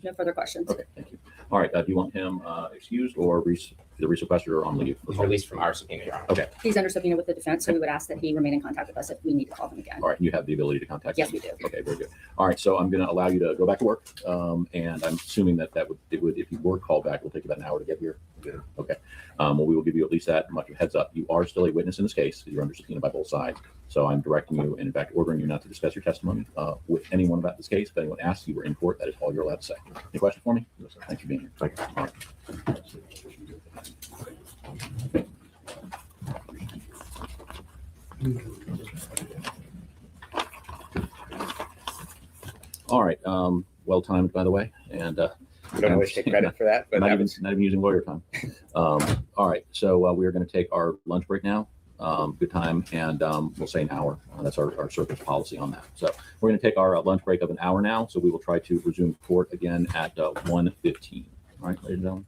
No further questions. Okay, thank you. All right, do you want him excused or either resequestered or on leave? He's released from our subpoena, Your Honor. Okay. He's under subpoena with the defense, so we would ask that he remain in contact with us if we need to call him again. All right, you have the ability to contact Yes, him? we do. Okay, very good. All right, so I'm going to allow you to go back to work, and I'm assuming that it would if you were called back, it will take about an hour to get here. Yeah. Okay. Well, we will give you at least that much of a heads up. You are still a witness in this case because you're under subpoena by both sides. So I'm directing you and in fact ordering you not to discuss your testimony with anyone about this case. If anyone asks you, we're in court. That is all you're allowed to say. Any questions for me? Thank you for being here. Thank you. All right. All right. Well timed, by the way, and We don't always take credit for that, but not that even, was not even using lawyer time. All right, so we are going to take our lunch break now. Good time, and we'll say an hour. That's our circuit's policy on that. So we're going to take our lunch break of an hour now. So we will try to resume court again at 1:15. All right, ladies and gentlemen.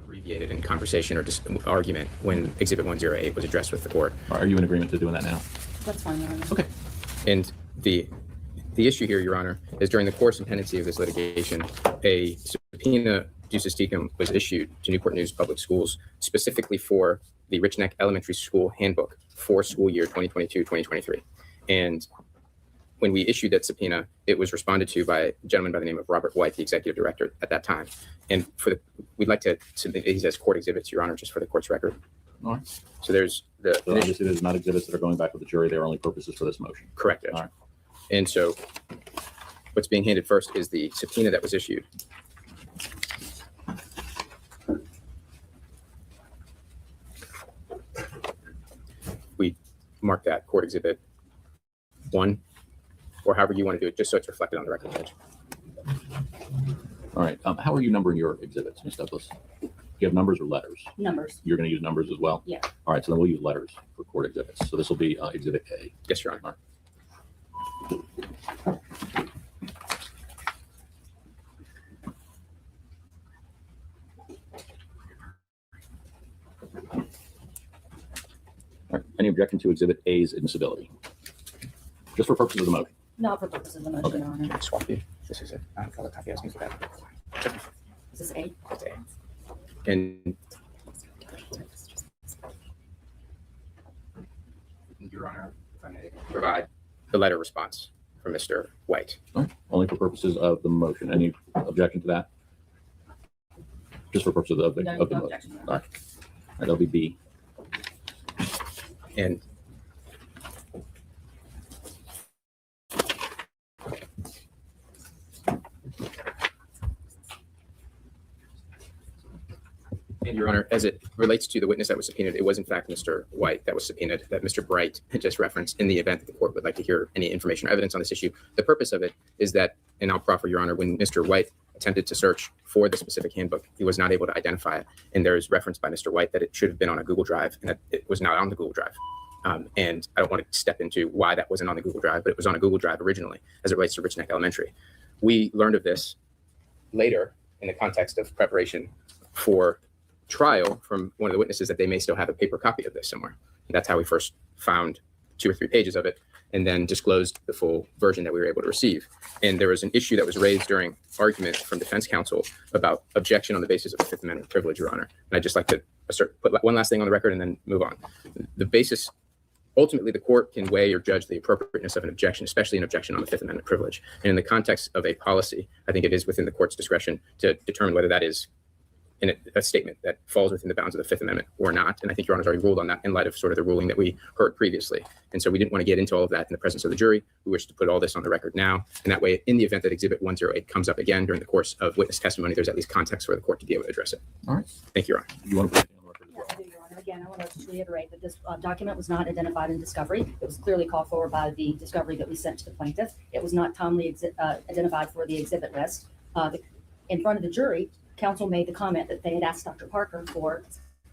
abbreviated in conversation or argument when Exhibit 108 was addressed with the court. Are you in agreement to doing that now? That's fine, Your Honor. Okay. And the issue here, Your Honor, is during the course and pendency of this litigation, a subpoena ducis tecum was issued to Newport News Public Schools specifically for the Rich Neck Elementary School Handbook for school year 2022-2023. And when we issued that subpoena, it was responded to by a gentleman by the name of Robert White, the executive director at that time. And we'd like to submit these as court exhibits, Your Honor, just for the court's record. All right. So there's the So obviously, there's not exhibits that are going back to the jury. They're only purposes for this motion. Correct, Judge. All right. And so what's being handed first is the subpoena that was issued. We mark that court exhibit 1, or however you want to do it, just so it's reflected on the record, Judge. All right. How are you numbering your exhibits, Ms. Douglas? Do you have numbers or letters? Numbers. You're going to use numbers as well? Yeah. All right. So then we'll use letters for court exhibits. So this will be Exhibit A. Yes, Your Honor. All right. All All right. Any objection to Exhibit A's admissibility? Just for purposes of the motion. Not for purposes of the motion, Your Honor. Swap you. This is it. I have a copy. Asking for that. Is this A? That's A. And Your Honor, if I may. provide the letter response from Mr. White. All right. Only for purposes of the motion. Any objection to that? Just for purposes of the No motion. objection. All right. That'll be B. And Your Honor, as it relates to the witness that was subpoenaed, it was in fact Mr. White that was subpoenaed, that Mr. Bright had just referenced in the event that the court would like to hear any information or evidence on this issue. The purpose of it is that, and I'll proffer, Your Honor, when Mr. White attempted to search for the specific handbook, he was not able to identify it. And there is reference by Mr. White that it should have been on a Google Drive and that it was not on the Google Drive. And I don't want to step into why that wasn't on the Google Drive, but it was on a Google Drive originally as it relates to Rich Neck Elementary. We learned of this later in the context of preparation for trial from one of the witnesses that they may still have a paper copy of this somewhere. And that's how we first found 2 or 3 pages of it and then disclosed the full version that we were able to receive. And there was an issue that was raised during argument from defense counsel about objection on the basis of the Fifth Amendment privilege, Your Honor. And I'd just like to put one last thing on the record and then move on. The basis, ultimately, the court can weigh or judge the appropriateness of an objection, especially an objection on the Fifth Amendment privilege. And in the context of a policy, I think it is within the court's discretion to determine whether that is in a statement that falls within the bounds of the Fifth Amendment or not. And I think Your Honor's already ruled on that in light of sort of the ruling that we heard previously. And so we didn't want to get into all of that in the presence of the jury. We wish to put all this on the record now. And that way, in the event that Exhibit 108 comes up again during the course of witness testimony, there's at least context for the court to be able to address it. All right. Thank you, Your Honor. You want to put it on the record as well? Yes, I do, Your Honor. Again, I want to just reiterate that this document was not identified in discovery. It was clearly called for by the discovery that we sent to the plaintiff. It was not timely identified for the exhibit list. In front of the jury, counsel made the comment that they had asked Dr. Parker for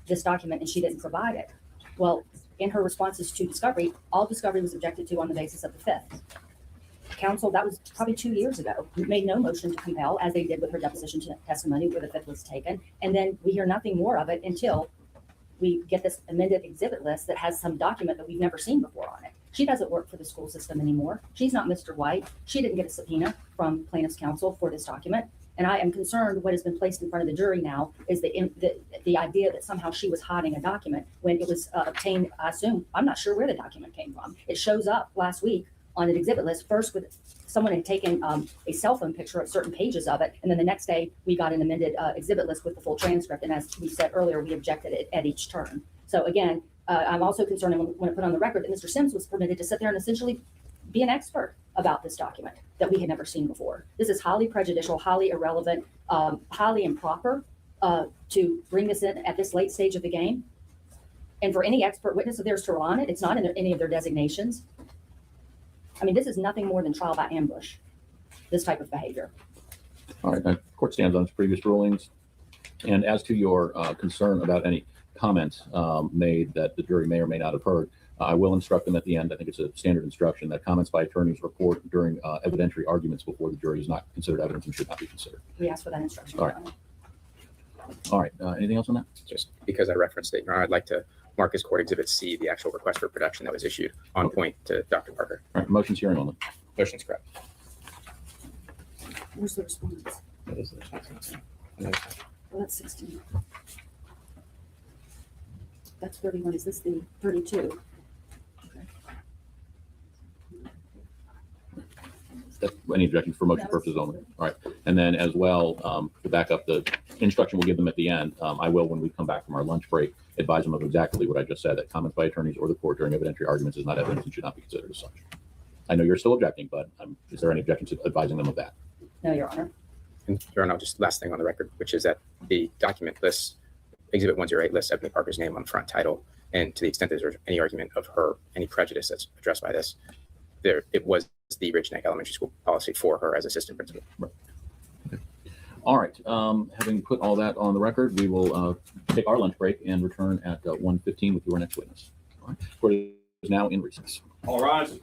this document and she didn't provide it. Well, in her responses to discovery, all discovery was objected to on the basis of the Fifth. Counsel, that was probably 2 years ago, made no motion to compel, as they did with her deposition testimony where the Fifth was taken. And then we hear nothing more of it until we get this amended exhibit list that has some document that we've never seen before on it. She doesn't work for the school system anymore. She's not Mr. White. She didn't get a subpoena from plaintiff's counsel for this document. And I am concerned what has been placed in front of the jury now is the idea that somehow she was hiding a document when it was obtained, I assume, I'm not sure where the document came from. It shows up last week on an exhibit list, first with someone had taken a cell phone picture of certain pages of it. And then the next day we got an amended exhibit list with the full transcript. And as we said earlier, we objected it at each turn. So again, I'm also concerned when I put on the record that Mr. Sims was permitted to sit there and essentially be an expert about this document that we had never seen before. This is highly prejudicial, highly irrelevant, highly improper to bring this in at this late stage of the game. And for any expert witness of theirs to rely on it, it's not in any of their designations. I mean, this is nothing more than trial by ambush, this type of behavior. All right. The court stands on its previous rulings. And as to your concern about any comments made that the jury may or may not have heard, I will instruct them at the end. I think it's a standard instruction that comments by attorneys report during evidentiary arguments before the jury is not considered evidence and should not be considered. We asked for that instruction. All right. All right. Anything else on that? Just because I referenced it, Your Honor, I'd like to mark as Court Exhibit C the actual request for production that was issued on point to Dr. Parker. All right. Motion's hearing only. Motion's correct. Where's the response? What is the response? Well, that's 16. That's 31. Is this the 32? Any objections for motion purposes only? All right. And then as well, to back up the instruction we'll give them at the end, I will, when we come back from our lunch break, advise them of exactly what I just said, that comments by attorneys or the court during evidentiary arguments is not evidence and should not be considered as such. I know you're still objecting, but is there any objection to advising them of that? No, Your Honor. And Your Honor, just last thing on the record, which is that the document lists, Exhibit 108 lists Ebony Parker's name on the front title. And to the extent that there's any argument of her, any prejudice that's addressed by this, it was the Rich Neck Elementary School policy for her as assistant principal. Right. Okay. All right. Having put all that on the record, we will take our lunch break and return at 1:15 with your next witness. All right. Court is now in recess. All rise.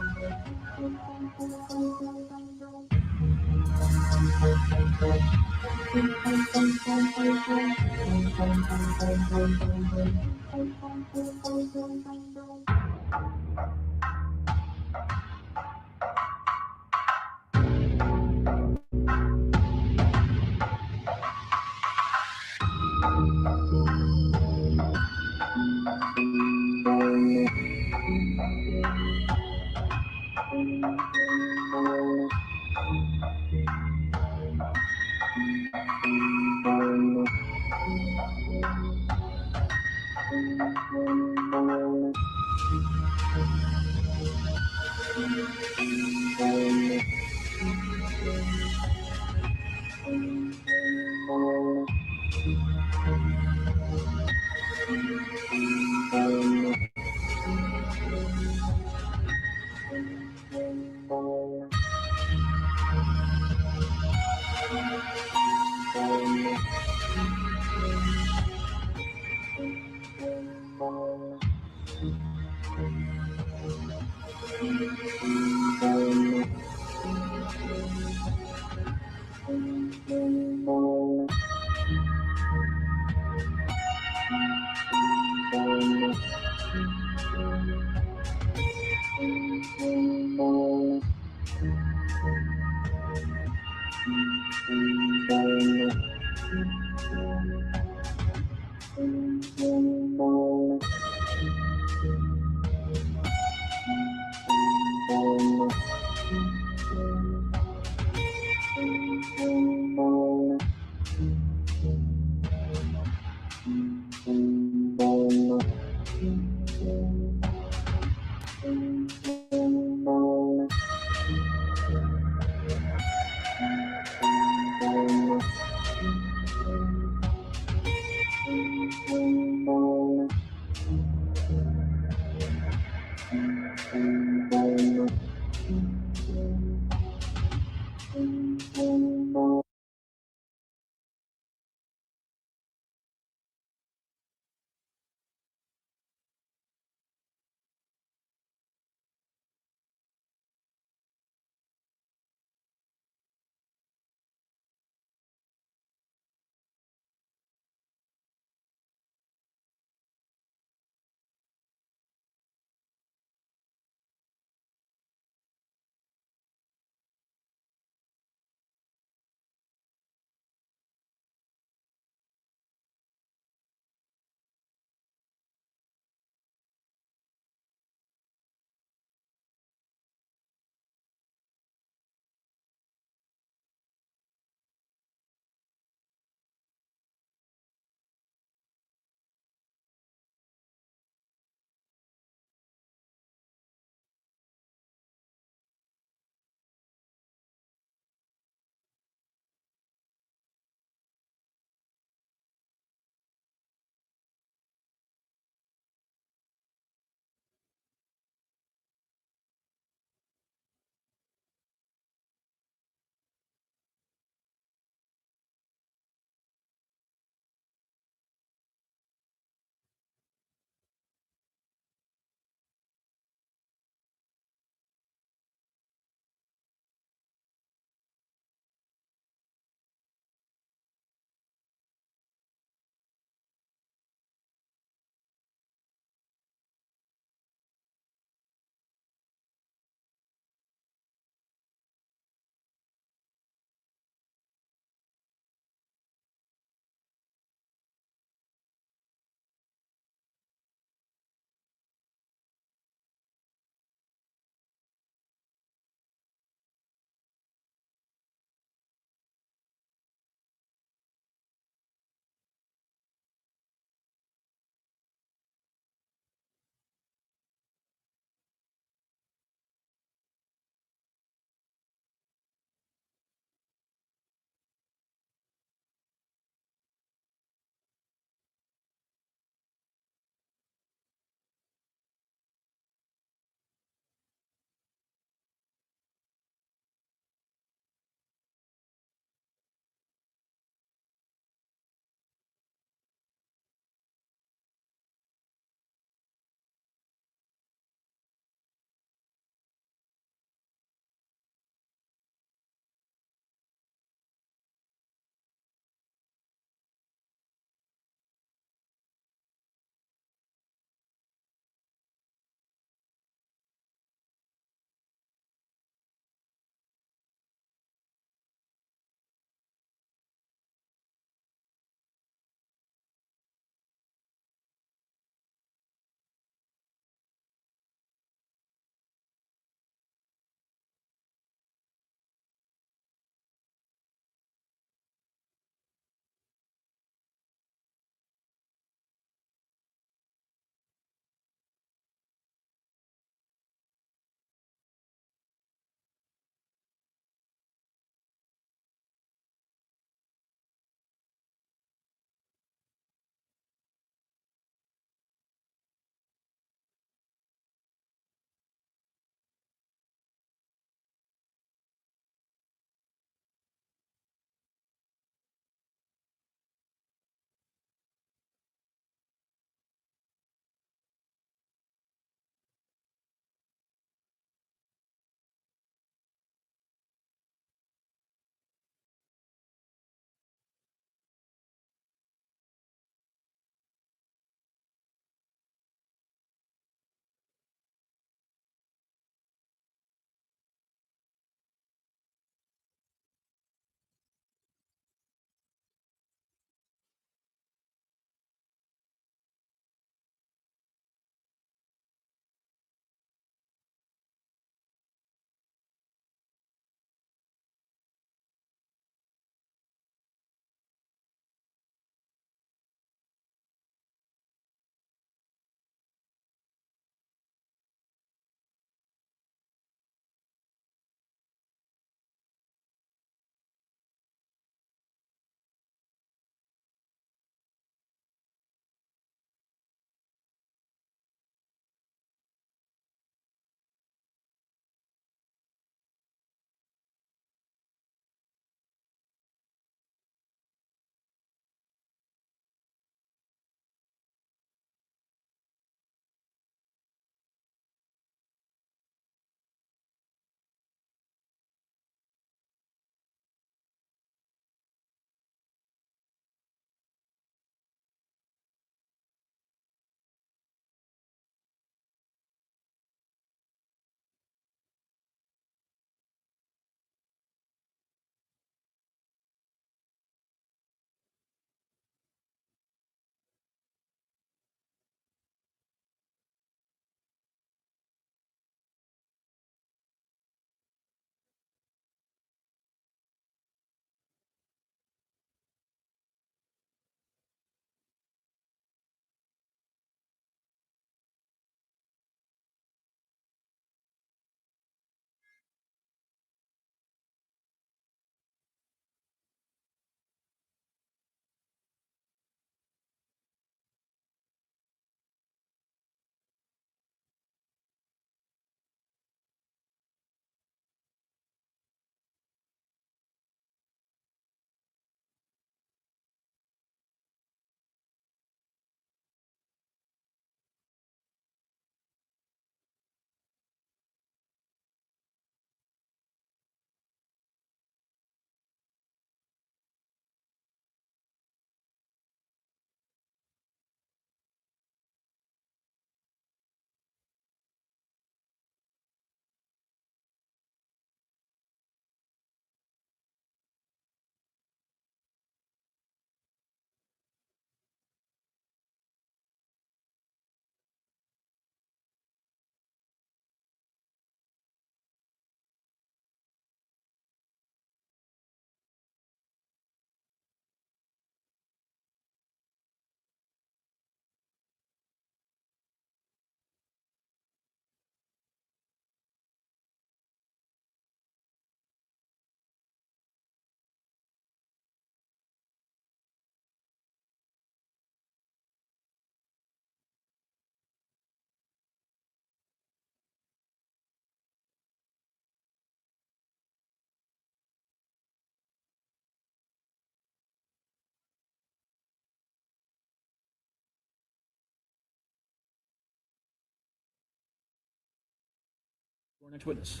Next witness.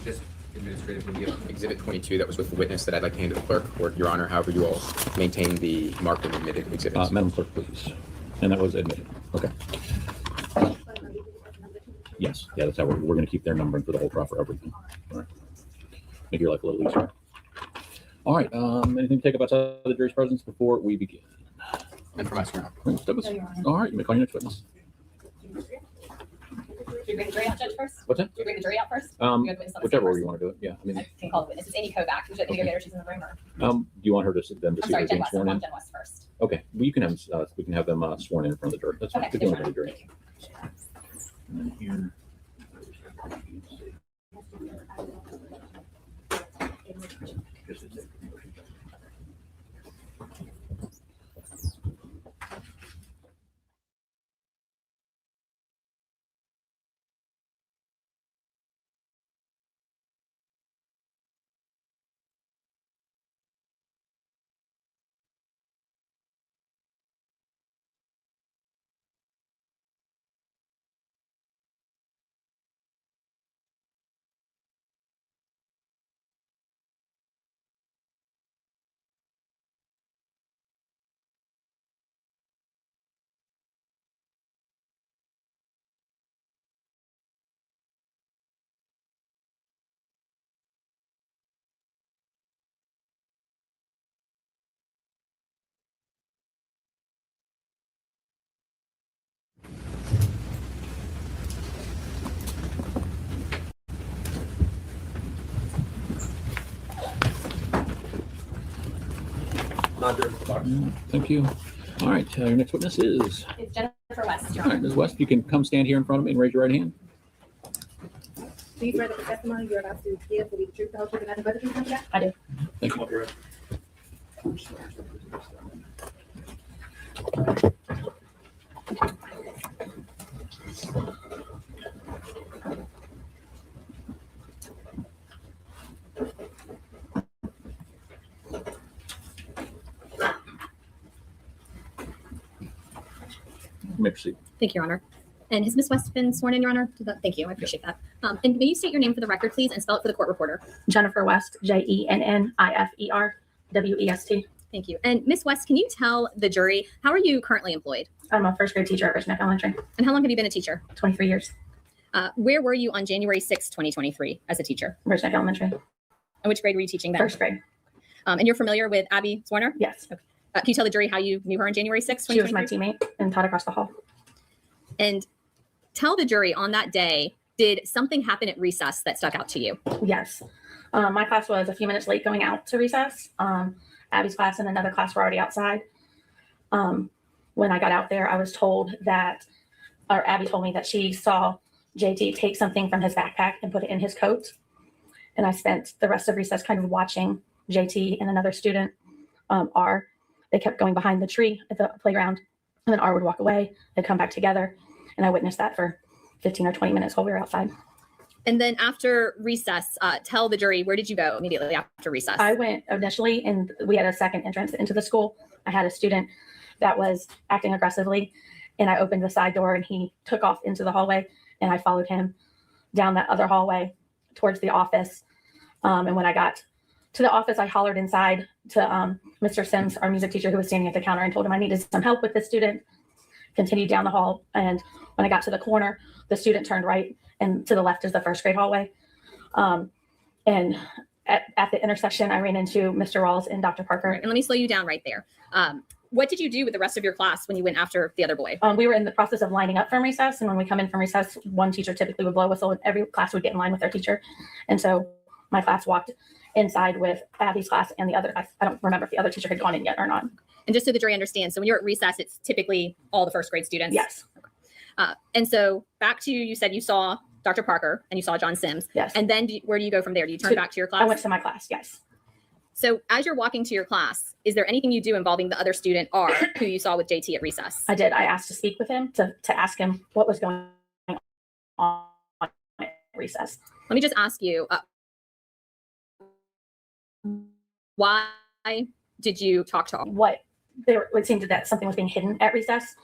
Just administratively, Exhibit 22 that was with the witness that I'd like to hand to the clerk, or Your Honor, however you all maintain the marked and admitted exhibits. Madam Clerk, please. And that was admitted. Okay. Yes. Yeah, that's how we're going to keep their numbering for the whole trial for everything. All right. Make your life a little easier. All right. Anything to take up outside the jury's presence before we begin? And for my All right. You may call your next witness. Should we bring the jury out, Judge, first? What's that? Should we bring the jury out first? Whichever way you want to do it. Yeah. I mean, I can call the witness. It's Amy Kovac. Would you like me to go get her? She's in the room. Or? do you want her to sit them to I'm see sorry, her Jen being West. I sworn in? want Jen West first. Okay. Well, you can have we can have them sworn in front of the jury. That's fine. Okay, Good deal sure. with the jury. And then here. Thank you. All right. Your next witness is. It's Jennifer West. Your All right, Honor. Ms. West, you can come stand here in front of me and raise your right hand. Do you swear that the testimony you're about to give will be the truth, the whole truth, and nothing but the truth? Come back? I do. Thank you. You may proceed. Thank you, Your Honor. And has Ms. West been sworn in, Your Honor? Thank you. I appreciate that. And may you state your name for the record, please, and spell it for the court reporter. Jennifer West, JENNIFERWEST. Thank you. And Ms. West, can you tell the jury, how are you currently employed? I'm a first grade teacher at Richmond Elementary. And how long have you been a teacher? 23 years. Where were you on January 6, 2023 as a teacher? Richmond Elementary. And which grade were you teaching then? First grade. And you're familiar with Abby Zwerner? Yes. Okay. Can you tell the jury how you knew her on January 6, She was my 2023? teammate and taught across the hall. And tell the jury on that day, did something happen at recess that stuck out to you? Yes. My class was a few minutes late going out to recess. Abby's class and another class were already outside. When I got out there, I was told that, or Abby told me that she saw JT take something from his backpack and put it in his coat. And I spent the rest of recess kind of watching JT and another student, R. They kept going behind the tree at the playground, and then R would walk away. They'd come back together. And I witnessed that for 15 or 20 minutes while we were outside. And then after recess, tell the jury, where did you go immediately after recess? I went initially, and we had a second entrance into the school. I had a student that was acting aggressively, and I opened the side door, and he took off into the hallway, and I followed him down that other hallway towards the office. And when I got to the office, I hollered inside to Mr. Sims, our music teacher, who was standing at the counter, and told him I needed some help with this student. Continued down the hall, and when I got to the corner, the student turned right, and to the left is the first grade hallway. And at the intersection, I ran into Mr. Rawls and Dr. Parker. And let me slow you down right there. What did you do with the rest of your class when you went after the other boy? We were in the process of lining up from recess, and when we come in from recess, one teacher typically would blow a whistle, and every class would get in line with their teacher. And so my class walked inside with Abby's class and the other class. I don't remember if the other teacher had gone in yet or not. And just so the jury understands, so when you're at recess, it's typically all the first grade students? Yes. And so back to, you said you saw Dr. Parker and you saw John Sims. Yes. And then where do you go from there? Do you turn back to your class? I went to my class, yes. So as you're walking to your class, is there anything you do involving the other student, R, who you saw with JT at recess? I did. I asked to speak with him to ask him what was going on at recess. Let me just ask you, why did you talk to R? It seemed that something was being hidden at recess.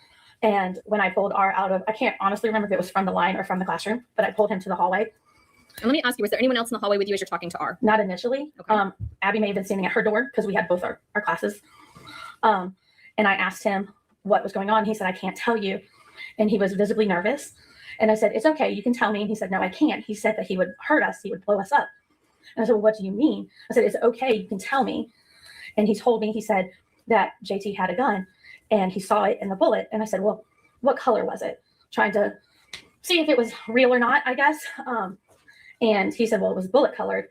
And when I pulled R out of, I can't honestly remember if it was from the line or from the classroom, but I pulled him to the hallway. And let me ask you, was there anyone else in the hallway with you as you're talking to R? Not initially. Okay. Abby may have been standing at her door because we had both our classes. And I asked him what was going on. He said, I can't tell you. And he was visibly nervous. And I said, it's okay, you can tell me. And he said, no, I can't. He said that he would hurt us. He would blow us up. And I said, well, what do you mean? I said, it's okay, you can tell me. And he told me, he said that JT had a gun and he saw it in the bullet. And I said, well, what color was it? Trying to see if it was real or not, I guess. And he said, well, it was bullet colored.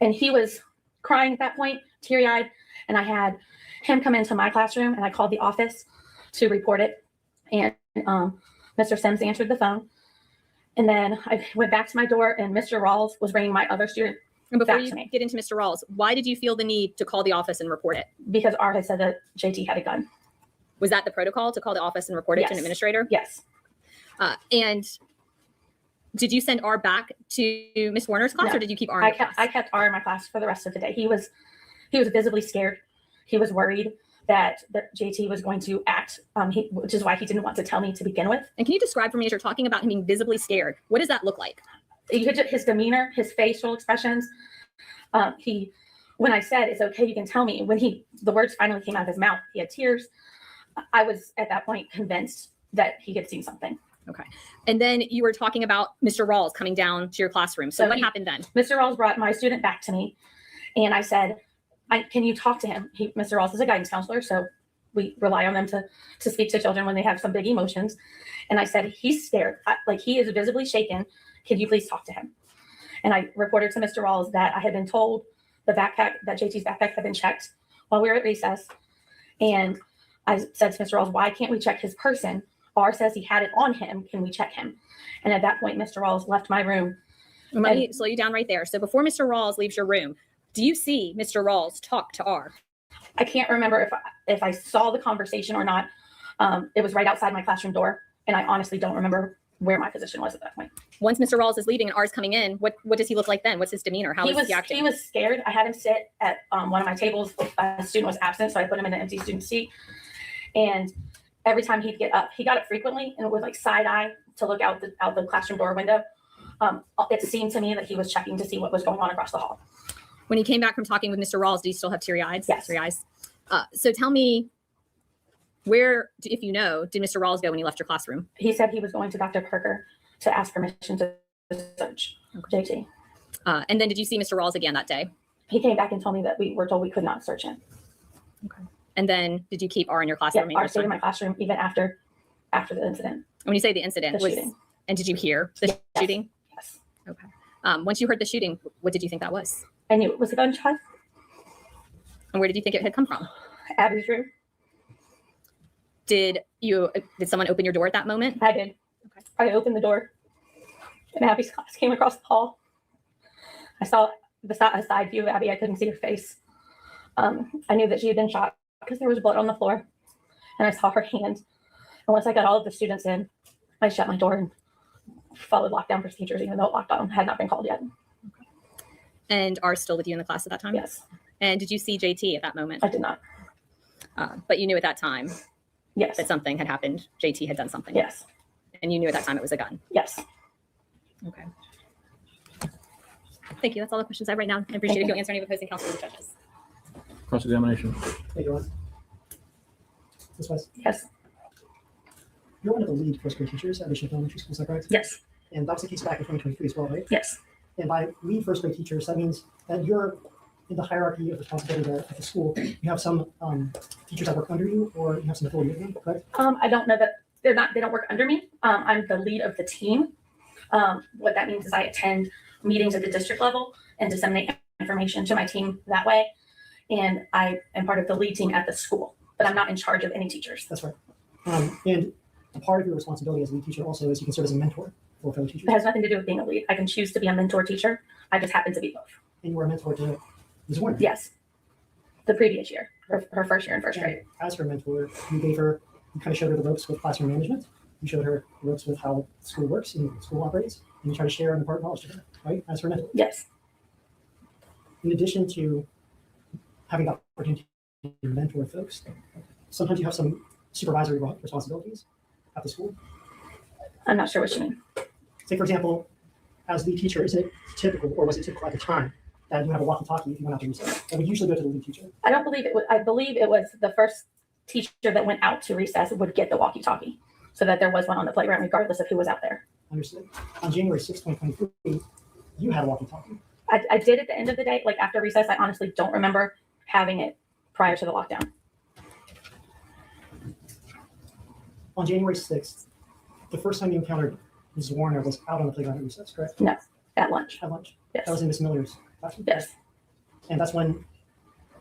And he was crying at that point, teary eyed. And I had him come into my classroom and I called the office to report it. And Mr. Sims answered the phone. And then I went back to my door and Mr. Rawls was bringing my other student And before back you to me get into Mr. Rawls, why did you feel the need to call the office and report it? because R had said that JT had a gun. Was that the protocol to call the office and report it to an Yes. administrator? Yes. And did you send R back to Miss Warner's class No. or did you keep R in your class? I kept R in my class for the rest of the day. He was visibly scared. He was worried that JT was going to act, which is why he didn't want to tell me to begin with. And can you describe for me as you're talking about him being visibly scared? What does that look like? You could just, his demeanor, his facial expressions. When I said it's okay, you can tell me. When the words finally came out of his mouth, he had tears. I was at that point convinced that he had seen something. Okay. And then you were talking about Mr. Rawls coming down to your classroom. So what happened then? Mr. Rawls brought my student back to me, and I said, "Can you talk to him?" Mr. Rawls is a guidance counselor, so we rely on them to speak to children when they have some big emotions. And I said, "He's scared. He is visibly shaken. Can you please talk to him?" And I reported to Mr. Rawls that I had been told that JT's backpack had been checked while we were at recess. And I said to Mr. Rawls, "Why can't we check his person? R says he had it on him. Can we check him?" And at that point, Mr. Rawls left my room. Let me slow you down right there. So before Mr. Rawls leaves your room, do you see Mr. Rawls talk to R? I can't remember if I saw the conversation or not. It was right outside my classroom door, and I honestly don't remember where my position was at that point. Once Mr. Rawls is leaving and R's coming in, what does he look like then? What's his demeanor? How is he acting? He was scared. I had him sit at one of my tables. A student was absent, so I put him in an empty student seat. And every time he'd get up, he got up frequently, and it was like side eye to look out the classroom door window. It seemed to me that he was checking to see what was going on across the hall. When he came back from talking with Mr. Rawls, did he still have teary eyes? Yes. Teary eyes. So tell me, where, if you know, did Mr. Rawls go when he left your classroom? He said he was going to Dr. Parker to ask permission to search JT. And then did you see Mr. Rawls again that day? He came back and told me that we were told we could not search him. And then did you keep R in your Yeah, classroom? R stayed in my classroom even after the incident. When you say the incident, The shooting. And did you hear the shooting? Yes. Okay. Once you heard the shooting, what did you think that was? I knew it was a gunshot. And where did you think it had come from? Abby's room. Did someone open your door at that moment? I did. Okay. I opened the door, and Abby's class came across the hall. I saw a side view of Abby. I couldn't see her face. I knew that she had been shot because there was blood on the floor, and I saw her hand. And once I got all of the students in, I shut my door and followed lockdown procedures, even though lockdown had not been called yet. And R still with you in the class at that time? Yes. And did you see JT at that moment? I did not. But you knew at that time Yes. that something had happened. JT had done something. Yes. And you knew at that time it was a gun. Yes. Okay. Thank you. That's all the questions I have right now. I appreciate if you'll answer any of the opposing counsel or judges. Cross-examination. Hey, Joanne. This was. Yes. You're one of the lead first grade teachers at Bishop Elementary School, is that correct? Yes. And that was the case back in 2023 as well, right? Yes. And by lead first grade teachers, that means that you're in the hierarchy of responsibility there at the school. You have some teachers that work under you, or you have some authority over them, correct? I don't know that they don't work under me. I'm the lead of the team. What that means is I attend meetings at the district level and disseminate information to my team that way. And I am part of the lead team at the school, but I'm not in charge of any teachers. That's right. And a part of your responsibility as a lead teacher also is you can serve as a mentor for fellow teachers. It has nothing to do with being a lead. I can choose to be a mentor teacher. I just happen to be both. And you were a mentor to Ms. Warner. Yes. The previous year, her first year in first grade. As her mentor, you kind of showed her the ropes with classroom management. You showed her the ropes with how school works and school operates, and you try to share and impart knowledge to her, right? As her mentor. Yes. In addition to having the opportunity to mentor folks, sometimes you have some supervisory responsibilities at the school. I'm not sure what you mean. Say, for example, as lead teacher, is it typical, or was it typical at the time, that you have a walkie-talkie if you went out to recess? And we usually go to the lead teacher. I don't believe it was, I believe it was the first teacher that went out to recess would get the walkie-talkie, so that there was one on the playground regardless of who was out there. Understood. On January 6, 2023, you had a walkie-talkie. I did at the end of the day, like after recess. I honestly don't remember having it prior to the lockdown. On January 6th, the first time you encountered Ms. Warner was out on the playground at recess, correct? No, at lunch. At lunch. Yes. That was in Miss Miller's classroom. Yes. And that's when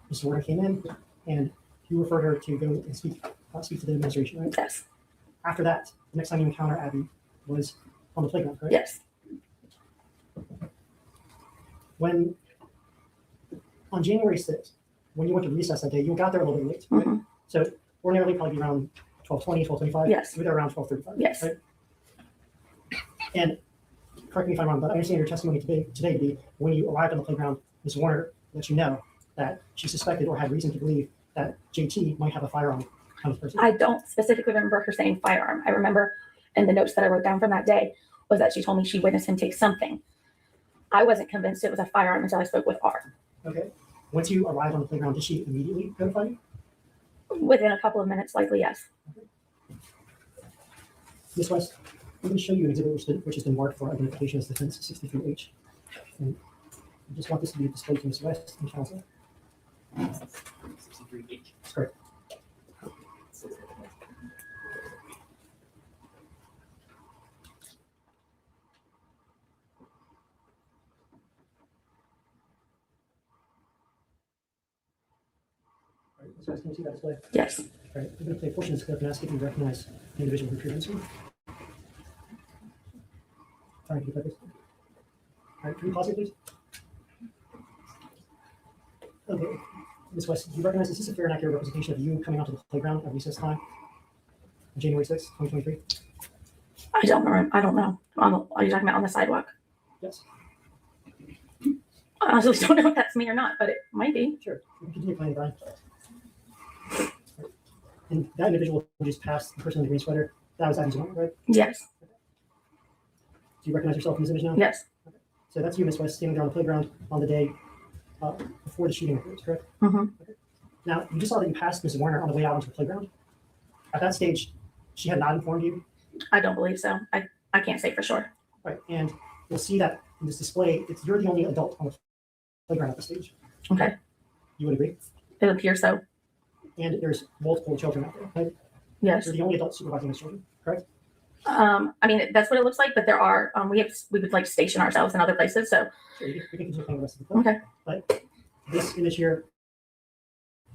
Ms. Warner came in, and you referred her to go and speak to the administration, right? Yes. After that, the next time you encounter Abby was on the playground, correct? Yes. When on January 6th, when you went to recess that day, you got there a little bit late, right? Mhm. So ordinarily probably around 12:20, 12:25. Yes. You were there around 12:35. Yes. Right? And correct me if I'm wrong, but I understand your testimony today to be when you arrived on the playground, Ms. Warner let you know that she suspected or had reason to believe that JT might have a firearm on his person. I don't specifically remember her saying firearm. I remember in the notes that I wrote down from that day was that she told me she witnessed him take something. I wasn't convinced it was a firearm until I spoke with R. Okay. Once you arrived on the playground, did she immediately notify you? Within a couple of minutes, likely, yes. Ms. West, I'm going to show you an exhibit which has been marked for identification as Defense 63H. And I just want this to be displayed to Ms. West and counsel. 63H. That's correct. All right, Ms. West, can you see that display? Yes. All right, we're going to play a portion of this clip and ask if you recognize the individual who appeared on screen. All right, can you play this? All right, can you pause it, please? Okay, Ms. West, do you recognize this is a fair and accurate representation of you coming onto the playground at recess time, on January 6, 2023? I don't remember. I don't know. Are you talking about on the sidewalk? Yes. I honestly don't know if that's me or not, but it might be. Sure. You can continue playing, Brian. And that individual who just passed the person in the green sweater, that was Abby's one, right? Yes. Do you recognize yourself in this image now? Yes. Okay. So that's you, Ms. West, standing there on the playground on the day before the shooting occurred, correct? Mm-hmm. Okay. Now, you just saw that you passed Ms. Warner on the way out onto the playground. At that stage, she had not informed you? I don't believe so. I can't say for sure. Right, and you'll see that in this display, you're the only adult on the playground at the stage. Okay. You would agree? It appears so. And there's multiple children out there, right? Yes. You're the only adult supervising those children, correct? I mean, that's what it looks like, but there are, we would like station ourselves in other places. So, Sure, we can continue playing the rest of the clip. okay. But this image here,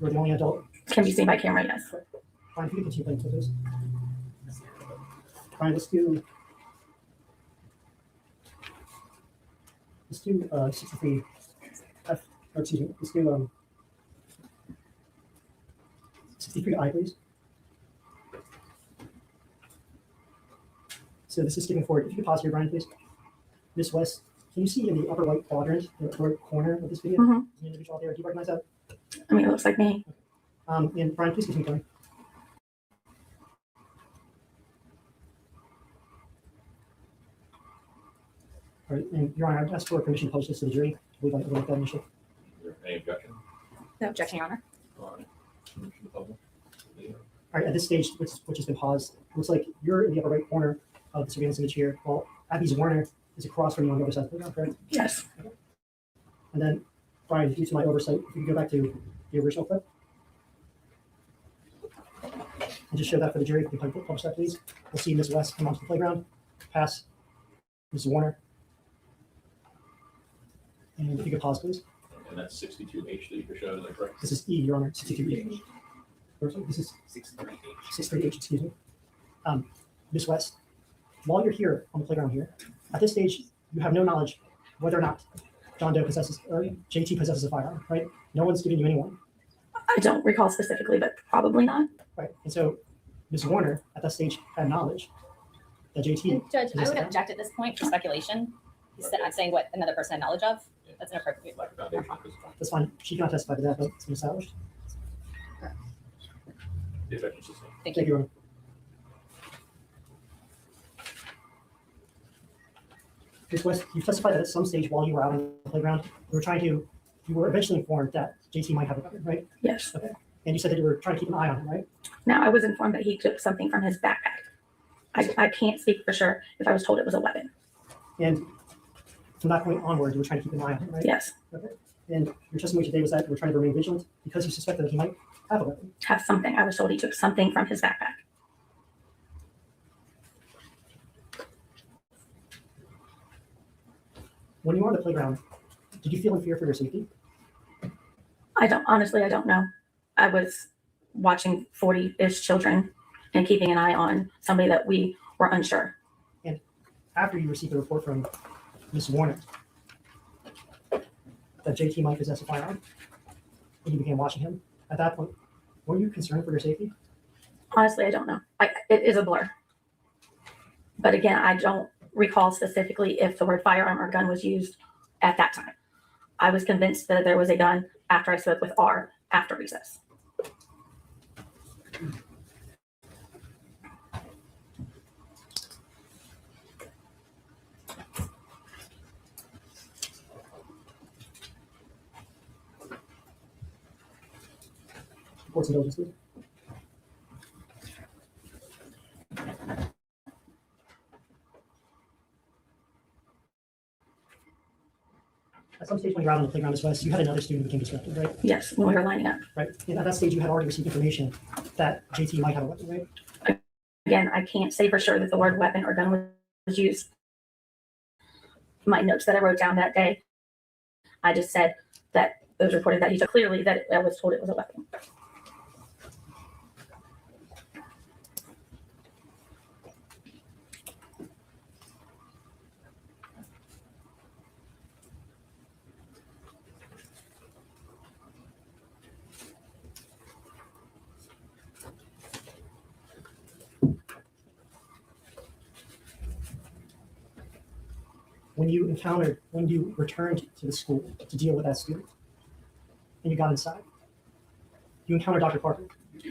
you're the only adult. Can be seen by camera, yes. Fine, if you can continue playing the clip, please. Fine, let's do 63 F, or excuse me, let's do 63 I, please. So this is skipping forward. If you could pause here, Brian, please. Ms. West, can you see in the upper right quadrant, the upper right corner of this video, Mhm. the individual there? Do you recognize that? I mean, it looks like me. And Brian, please continue playing. All right, and Your Honor, I've asked for permission to post this to the jury. We'd like to look at that initially. Any objection? No objection, Your Honor. All right, at this stage, which has been paused, it looks like you're in the upper right corner of the surveillance image here, while Abby's Warner is across from you on the other side of the playground, correct? Yes. Okay. And then, Brian, due to my oversight, if you can go back to the original clip. And just show that for the jury. If you can publish that, please. We'll see Ms. West come onto the playground, pass Ms. Warner. And if you could pause, please. And that's 62H that you showed, is that correct? This is E, Your Honor, 62H. This is 63H, excuse me. Ms. West, while you're here on the playground here, at this stage, you have no knowledge whether or not John Doe possesses, or JT possesses a firearm, right? No one's giving you any warning. I don't recall specifically, but probably not. Right, and so Ms. Warner at that stage had knowledge that JT. Judge, I possessed would a object at this point for speculation. I'm saying what another person had knowledge of. That's inappropriate. That's fine. She cannot testify to that, but it's been established. The objection sustained. Thank Thank you, Your Honor. Ms. West, you testified that at some stage while you were out on the playground, you were eventually informed that JT might have a weapon, right? Yes. Okay. And you said that you were trying to keep an eye on him, right? Now, I was informed that he took something from his backpack. I can't speak for sure if I was told it was a weapon. And from that point onward, you were trying to keep an eye on him, right? Yes. Okay. And your testimony today was that you were trying to remain vigilant because you suspected that he might have a weapon. Have something. I was told he took something from his backpack. When you were on the playground, did you feel in fear for your safety? I don't know. I was watching 40-ish children and keeping an eye on somebody that we were unsure. And after you received the report from Ms. Warner that JT might possess a firearm, and you began watching him, at that point, were you concerned for your safety? Honestly, I don't know. It is a blur. But again, I don't recall specifically if the word firearm or gun was used at that time. I was convinced that there was a gun after I spoke with R after recess. Reports indulgence, please. At some stage when you were out on the playground, Ms. West, you had another student who became disruptive, right? Yes, when we were lining up. Right. And at that stage, you had already received information that JT might have a weapon, right? Again, I can't say for sure that the word weapon or gun was used. My notes that I wrote down that day, I just said that it was reported that he took clearly that I was told it was a weapon. When you returned to the school to deal with that student, and you got inside, you encountered Dr. Parker.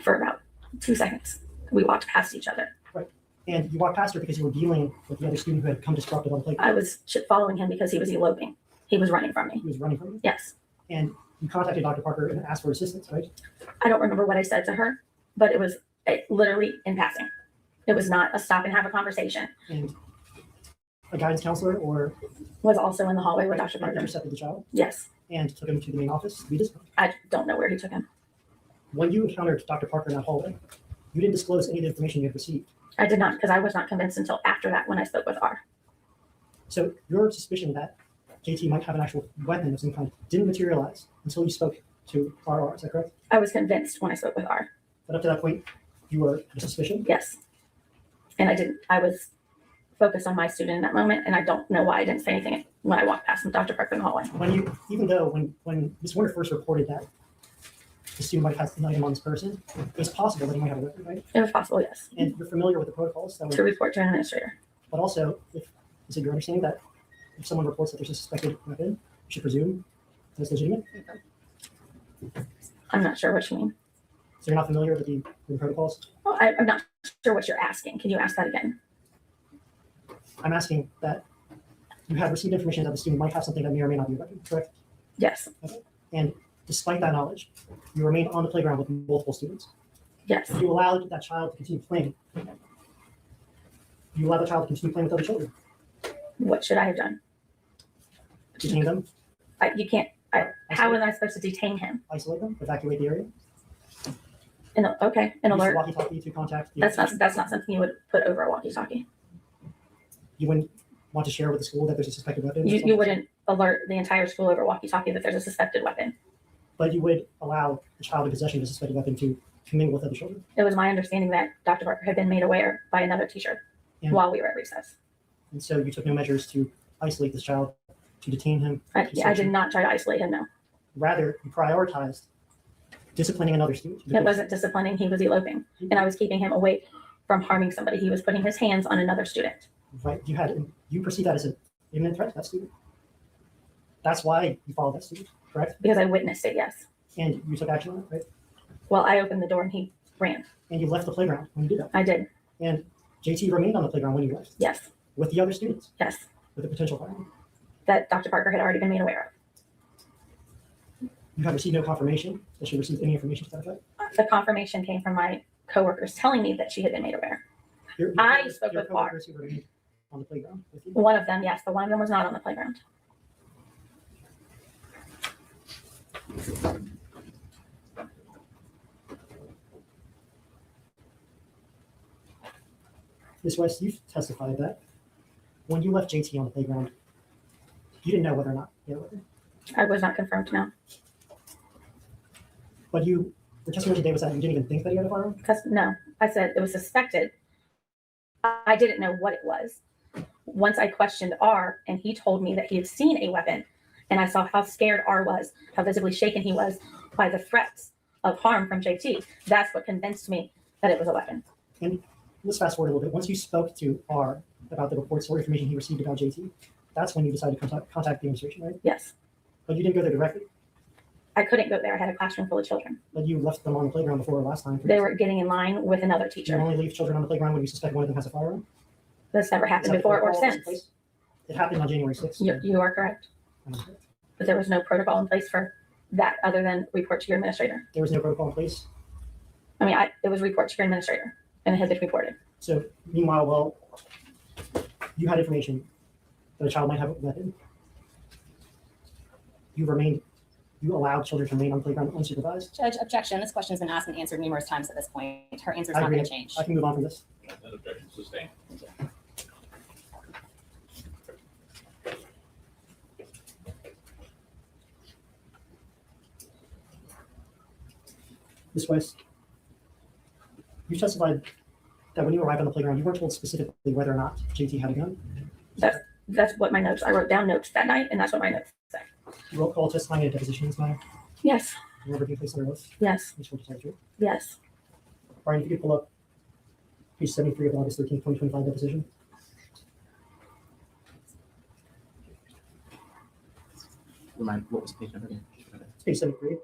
For about 2 seconds. We walked past each other. Right. And you walked past her because you were dealing with the other student who had come disruptive on the playground. I was following him because he was eloping. He was running from me. He was running from you? Yes. And you contacted Dr. Parker and asked for assistance, right? I don't remember what I said to her, but it was literally in passing. It was not a stop and have a conversation. And a guidance counselor or was also in the hallway with Dr. Parker. Intercepted the child? Yes. And took him to the main office to be disciplined? I don't know where he took him. When you encountered Dr. Parker in that hallway, you didn't disclose any of the information you had received. I did not, because I was not convinced until after that when I spoke with R. So your suspicion that JT might have an actual weapon of some kind didn't materialize until you spoke to RR, is that correct? I was convinced when I spoke with R. But up to that point, you were a suspicion? Yes. And I was focused on my student in that moment, and I don't know why I didn't say anything when I walked past Dr. Parker in the hallway. When Ms. Warner first reported that the student might have an item on this person, it was possible that he might have a weapon, right? It was possible, yes. And you're familiar with the protocols that To report to an administrator. But also, is it your understanding that if someone reports that there's a suspected weapon, you should presume that it's legitimate? I'm not sure what you mean. So you're not familiar with the protocols? Well, I'm not sure what you're asking. Can you ask that again? I'm asking that you have received information that the student might have something that may or may not be a weapon, correct? Yes. Okay. And despite that knowledge, you remained on the playground with multiple students. Yes. You allowed that child to continue playing. You allowed the child to continue playing with other children. What should I have done? Detain them? You can't. How was I supposed to detain him? Isolate them? Evacuate the area? Okay, an Use alert. walkie-talkie to contact the That's not something you would put over a walkie-talkie. You wouldn't want to share with the school that there's a suspected weapon? You wouldn't alert the entire school over walkie-talkie that there's a suspected weapon. But you would allow the child in possession of a suspected weapon to commingle with other children? It was my understanding that Dr. Parker had been made aware by another teacher while we were at recess. And so you took no measures to isolate this child, to detain him? I did not try to isolate him, no. Rather, you prioritized disciplining another student? It wasn't disciplining, he was eloping. And I was keeping him away from harming somebody. He was putting his hands on another student. Right, you perceive that as an imminent threat to that student? That's why you followed that student, correct? Because I witnessed it, yes. And you took action on it, right? Well, I opened the door and he ran. And you left the playground when you did that? I did. And JT remained on the playground when you left? Yes. With the other students? Yes. with a potential firing. that Dr. Parker had already been made aware You have received no confirmation that she received any information to that effect. of. The confirmation came from my coworkers telling me that she had been made aware. I spoke with Barb. coworkers who were on the playground with you. One of them, yes, but one of them was not on the playground. Ms. West, you've testified that when you left JT on the playground, you didn't know whether or not you had a weapon. I was not confirmed, no. But your testimony today was that you didn't even think that he had a firearm? Because no, I said it was suspected. I didn't know what it was. Once I questioned R and he told me that he had seen a weapon and I saw how scared R was, how visibly shaken he was by the threats of harm from JT, that's what convinced me that it was a weapon. And let's fast forward a little bit. Once you spoke to R about the reports or information he received about JT, that's when you decided to contact the administration, right? Yes. But you didn't go there directly, I couldn't go there. I had a classroom full of children. but you left them on the playground before last time. They were getting in line with another You teacher. only leave children on the playground when you suspect one of them has a firearm? This never Is happened that the before or protocol that's in since. place? It happened on January 6th. You are correct. But there was no protocol in place for that other than report to your administrator. There was no protocol in place. I mean, it was report to your administrator and it had been reported. So meanwhile, well, you had information that a child might have a weapon. You allowed children to remain on the playground unsupervised. Judge, objection. This question has been asked and answered numerous times at this point. Her answer is I not agree. going to change. I can move on from this. That objection sustained. Ms. West, you testified that when you arrived on the playground, you weren't told specifically whether or not JT had a gun. That's what my notes, I wrote down notes that night and that's what my notes say. You wrote call testifying at a deposition in this matter. Yes, Remember being placed under oath? yes, You swear to tell the truth. yes. Brian, if you could pull up page 73 of the August 13th, 2025 deposition. Remind, what was the page number again? It's page 73.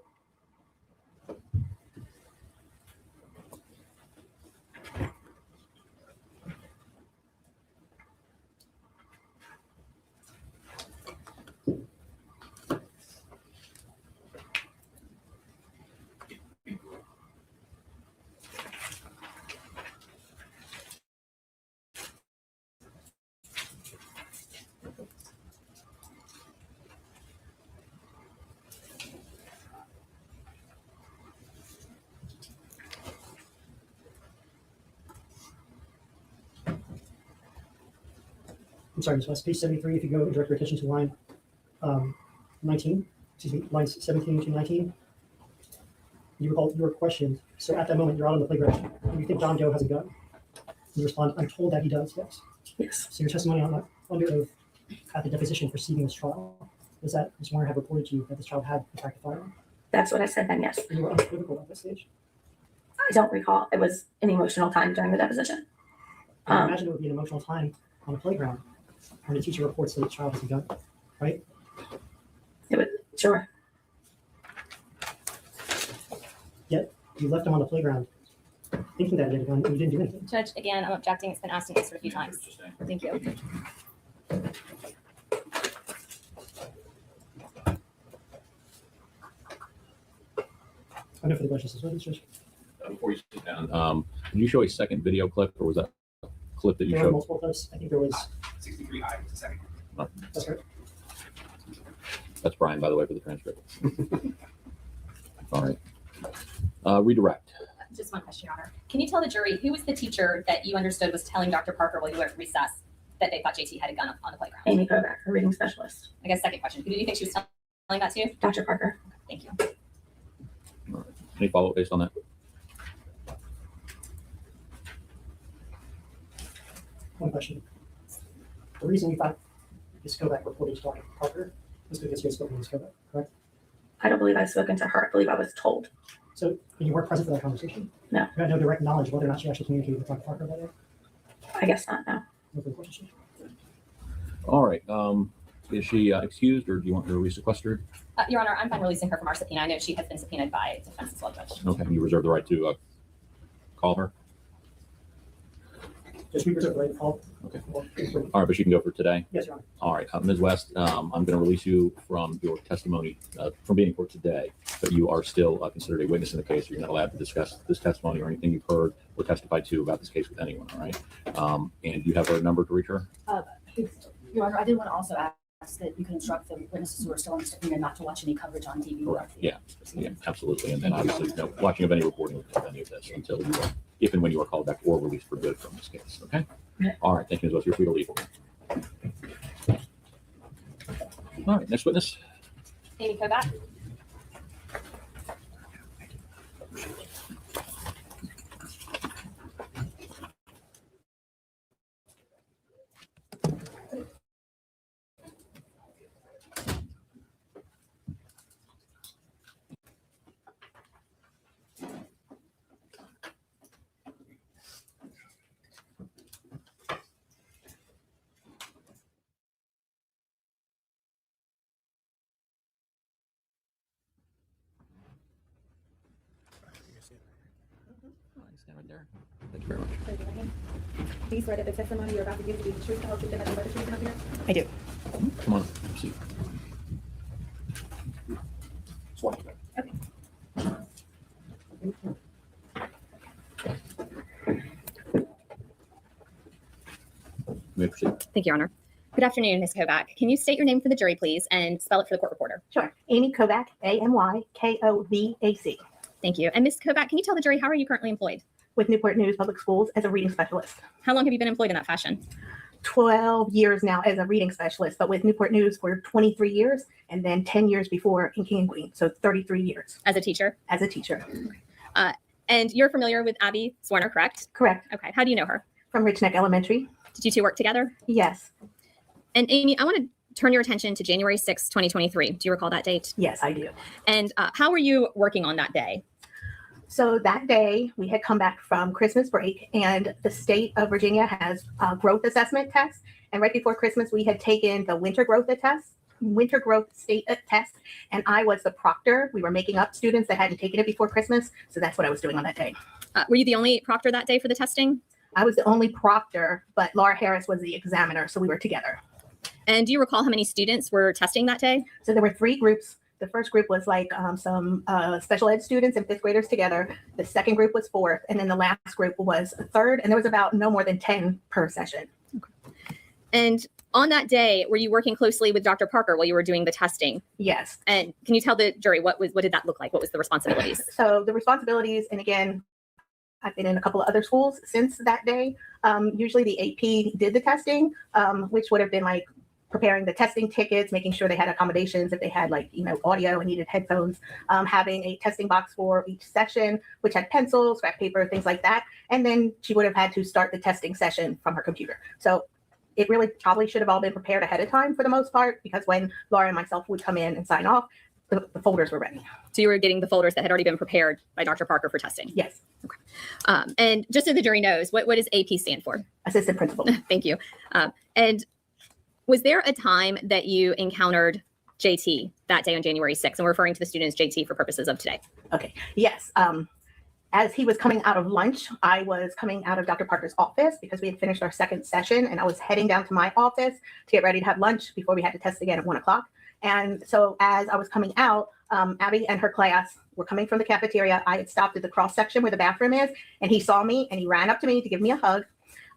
I'm sorry, Ms. West, page 73, if you go and direct your attention to line 19, excuse me, lines 17 to 19. You were questioned. So at that moment, you're out on the playground. And you think John Doe has a gun? You respond, I'm told that he does, yes. Yes. So your testimony on under oath at the deposition preceding this trial was that Ms. Warner had reported to you that this child had in fact a firearm. That's what I said then, yes. And you were unequivocal at that stage. I don't recall. It was an emotional time during the deposition. I imagine it would be an emotional time on a playground when a teacher reports that the child has a gun, right? It was, sure. Yet you left him on the playground thinking that he had a gun and you didn't do anything. Judge, again, I'm objecting. It's been asked and answered a few times. Thank you. I know for the questions as well, Judge. Before you sit down, did you show a second video clip or was that a clip that you There were showed? multiple clips. I think there was 63I was the second. Oh, that's right. that's Brian, by the way, for the transcript. All right. Redirect. Just one question, Your Honor. Can you tell the jury who was the teacher that you understood was telling Dr. Parker while you were at recess that they thought JT had a gun on the playground? Amy Kovac, a reading specialist. I guess second question. Who do you think she was telling that to? Dr. Parker. Thank you. Any follow-up based on that? One question. The reason you thought Ms. Kovac reported to Dr. Parker was because you had spoken to Ms. Kovac, correct? I don't believe I've spoken to her. I believe I was told. So you weren't present for that conversation? No. You had no direct knowledge whether or not she actually communicated with Dr. Parker about it? I guess not, no. No further questions? All right. Is she excused or do you want her resequestered? Your Honor, I'm fine releasing her from our subpoena. I know she has been subpoenaed by defense as well, Judge. Okay. You reserve the right to call her. Just we reserve the right to call. Okay. All right, but you can go for today. Yes, Your Honor. All right, Ms. West, I'm going to release you from your testimony from being in court today, but you are still considered a witness in the case. You're not allowed to discuss this testimony or anything you've heard or testified to about this case with anyone. All right, and you have a number to reach her. Your Honor, I did want to also ask that you can instruct the witnesses who are still on the stand not to watch any coverage on TV. Correct. Yeah, absolutely. And then obviously no watching of any recording of any of this until you are, if and when you are called back or released for good from this case. Okay. All right. Thank you, Ms. West. You're free to leave. All right. Next witness. Amy Kovac. Stand right there. Thank you very much. Do you swear that the testimony you're about to give will be the truth, the whole truth, and nothing but the truth, and nothing else? I do. Come on. See. You may proceed. Thank you, Your Honor. Good afternoon, Ms. Kovac. Can you state your name for the jury, please, and spell it for the court reporter? Sure. Amy Kovac, AMYKOVAC, Thank you. And Ms. Kovac, can you tell the jury how are you currently employed? with Newport News Public Schools as a reading specialist. How long have you been employed in that fashion? 12 years now as a reading specialist, but with Newport News for 23 years, and then 10 years before in King and Queen, so 33 years. As a teacher? As a teacher. And you're familiar with Abby Swarner, correct? Correct. Okay. How do you know her? From Rich Neck Elementary. Did you two work together? Yes. And Amy, I want to turn your attention to January 6, 2023. Do you recall that date? Yes, I do. And how were you working on that day? So that day, we had come back from Christmas break, and the state of Virginia has growth assessment tests. And right before Christmas, we had taken the winter growth state test, and I was the proctor. We were making up students that hadn't taken it before Christmas, so that's what I was doing on that day. Were you the only proctor that day for the testing? I was the only proctor, but Laura Harris was the examiner, so we were together. And do you recall how many students were testing that day? So there were 3 groups. The first group was like some special ed students and 5th graders together. The second group was 4th, and then the last group was a 3rd, and there was about no more than 10 per session. Okay. And on that day, were you working closely with Dr. Parker while you were doing the testing? Yes. And can you tell the jury what did that look like? What was the responsibilities? So the responsibilities, and again, I've been in a couple of other schools since that day. Usually the AP did the testing, which would have been like preparing the testing tickets, making sure they had accommodations if they had audio and needed headphones, having a testing box for each session, which had pencils, scrap paper, things like that. And then she would have had to start the testing session from her computer. So it really probably should have all been prepared ahead of time for the most part, because when Laura and myself would come in and sign off, the folders were ready. So you were getting the folders that had already been prepared by Dr. Parker for testing? Yes. Okay. And just so the jury knows, what does AP stand for? Assistant Principal. Thank you. And was there a time that you encountered JT that day on January 6th? And we're referring to the student as JT for purposes of today. Okay. Yes. As he was coming out of lunch, I was coming out of Dr. Parker's office because we had finished our second session, and I was heading down to my office to get ready to have lunch before we had to test again at 1 o'clock. And so as I was coming out, Abby and her class were coming from the cafeteria. I had stopped at the cross section where the bathroom is, and he saw me and he ran up to me to give me a hug.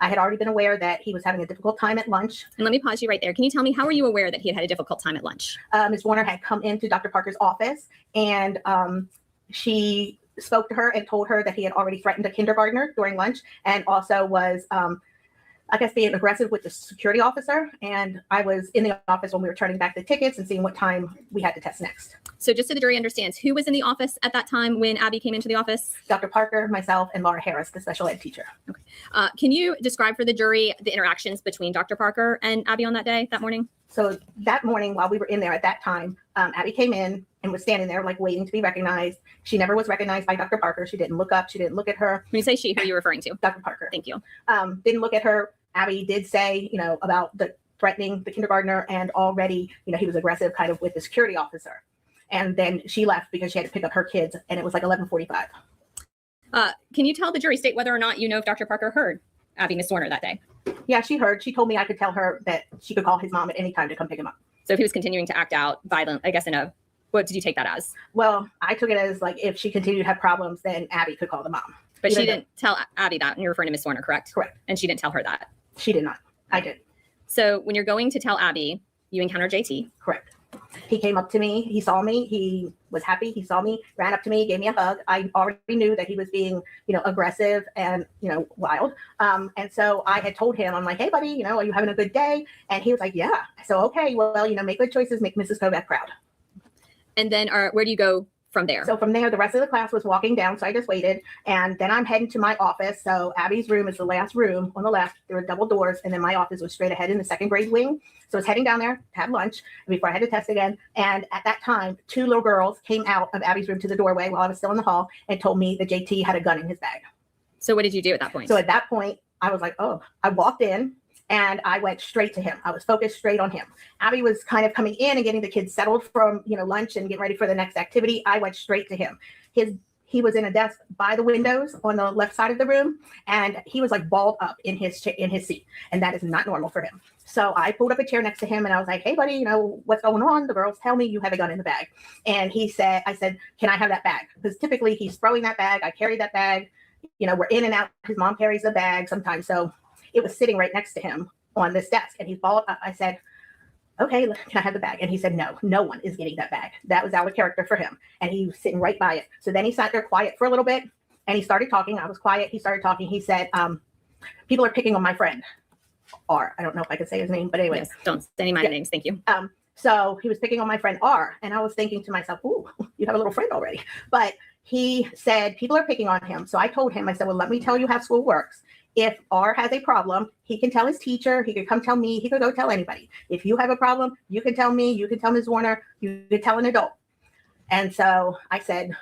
I had already been aware that he was having a difficult time at lunch. And let me pause you right there. Can you tell me, how were you aware that he had a difficult time at lunch? Ms. Warner had come into Dr. Parker's office, and she spoke to her and told her that he had already threatened a kindergartner during lunch, and also was, I guess, being aggressive with the security officer. And I was in the office when we were turning back the tickets and seeing what time we had to test next. So just so the jury understands, who was in the office at that time when Abby came into the office? Dr. Parker, myself, and Laura Harris, the special ed teacher. Okay. Can you describe for the jury the interactions between Dr. Parker and Abby on that day, that morning? So that morning, while we were in there at that time, Abby came in and was standing there waiting to be recognized. She never was recognized by Dr. Parker. She didn't look up. She didn't look at her. When you say she, who are you referring to? Dr. Parker. Thank you. Didn't look at her. Abby did say, about the threatening the kindergartner, and already, he was aggressive kind of with the security officer. And then she left because she had to pick up her kids, and it was like 11:45. Can you tell the jury, state whether or not you know if Dr. Parker heard Abby, Miss Warner, that day? Yeah, she heard. She told me I could tell her that she could call his mom at any time to come pick him up. So if he was continuing to act out violent, I guess what did you take that as? Well, I took it as like if she continued to have problems, then Abby could call the mom. But Even she though- didn't tell Abby that, and you're referring to Miss Warner, correct? Correct. And she didn't tell her that. She did not. I did. So when you're going to tell Abby, you encounter JT. Correct. He came up to me. He saw me. He was happy. He saw me, ran up to me, gave me a hug. I already knew that he was being, aggressive and, wild. And so I had told him, I'm like, hey, buddy, are you having a good day? And he was like, yeah. So, okay, well, make good choices, make Mrs. Kovac proud. And then where do you go from there? So from there, the rest of the class was walking down. So I just waited. And then I'm heading to my office. So Abby's room is the last room on the left. There were double doors. And then my office was straight ahead in the second grade wing. So I was heading down there to have lunch before I had to test again. And at that time, 2 little girls came out of Abby's room to the doorway while I was still in the hall and told me that JT had a gun in his bag. So what did you do at that point? So at that point, I was like, oh, I walked in and I went straight to him. I was focused straight on him. Abby was kind of coming in and getting the kids settled from, lunch and getting ready for the next activity. I went straight to him. He was in a desk by the windows on the left side of the room, and he was like balled up in his seat, and that is not normal for him. So I pulled up a chair next to him, and I was like, "Hey, buddy, what's going on?" The girls tell me you have a gun in the bag, and I said, "Can I have that bag?" Because typically he's throwing that bag. I carry that bag. We're in and out. His mom carries the bag sometimes, so it was sitting right next to him on this desk, and he's balled up. I said, okay, can I have the bag? And he said, no one is getting that bag. That was out of character for him. And he was sitting right by it. So then he sat there quiet for a little bit and he started talking. I was quiet. He started talking. He said, people are picking on my friend. R. I don't know if I could say his name, but anyway. Yes, don't say any of my names. Thank you. So he was picking on my friend R. And I was thinking to myself, ooh, you have a little friend already. But he said, people are picking on him. So I told him, I said, well, let me tell you how school works. If R has a problem, he can tell his teacher, he could come tell me, he could go tell anybody. If you have a problem, you can tell me, you can tell Ms. Warner, you could tell an adult. And so I said,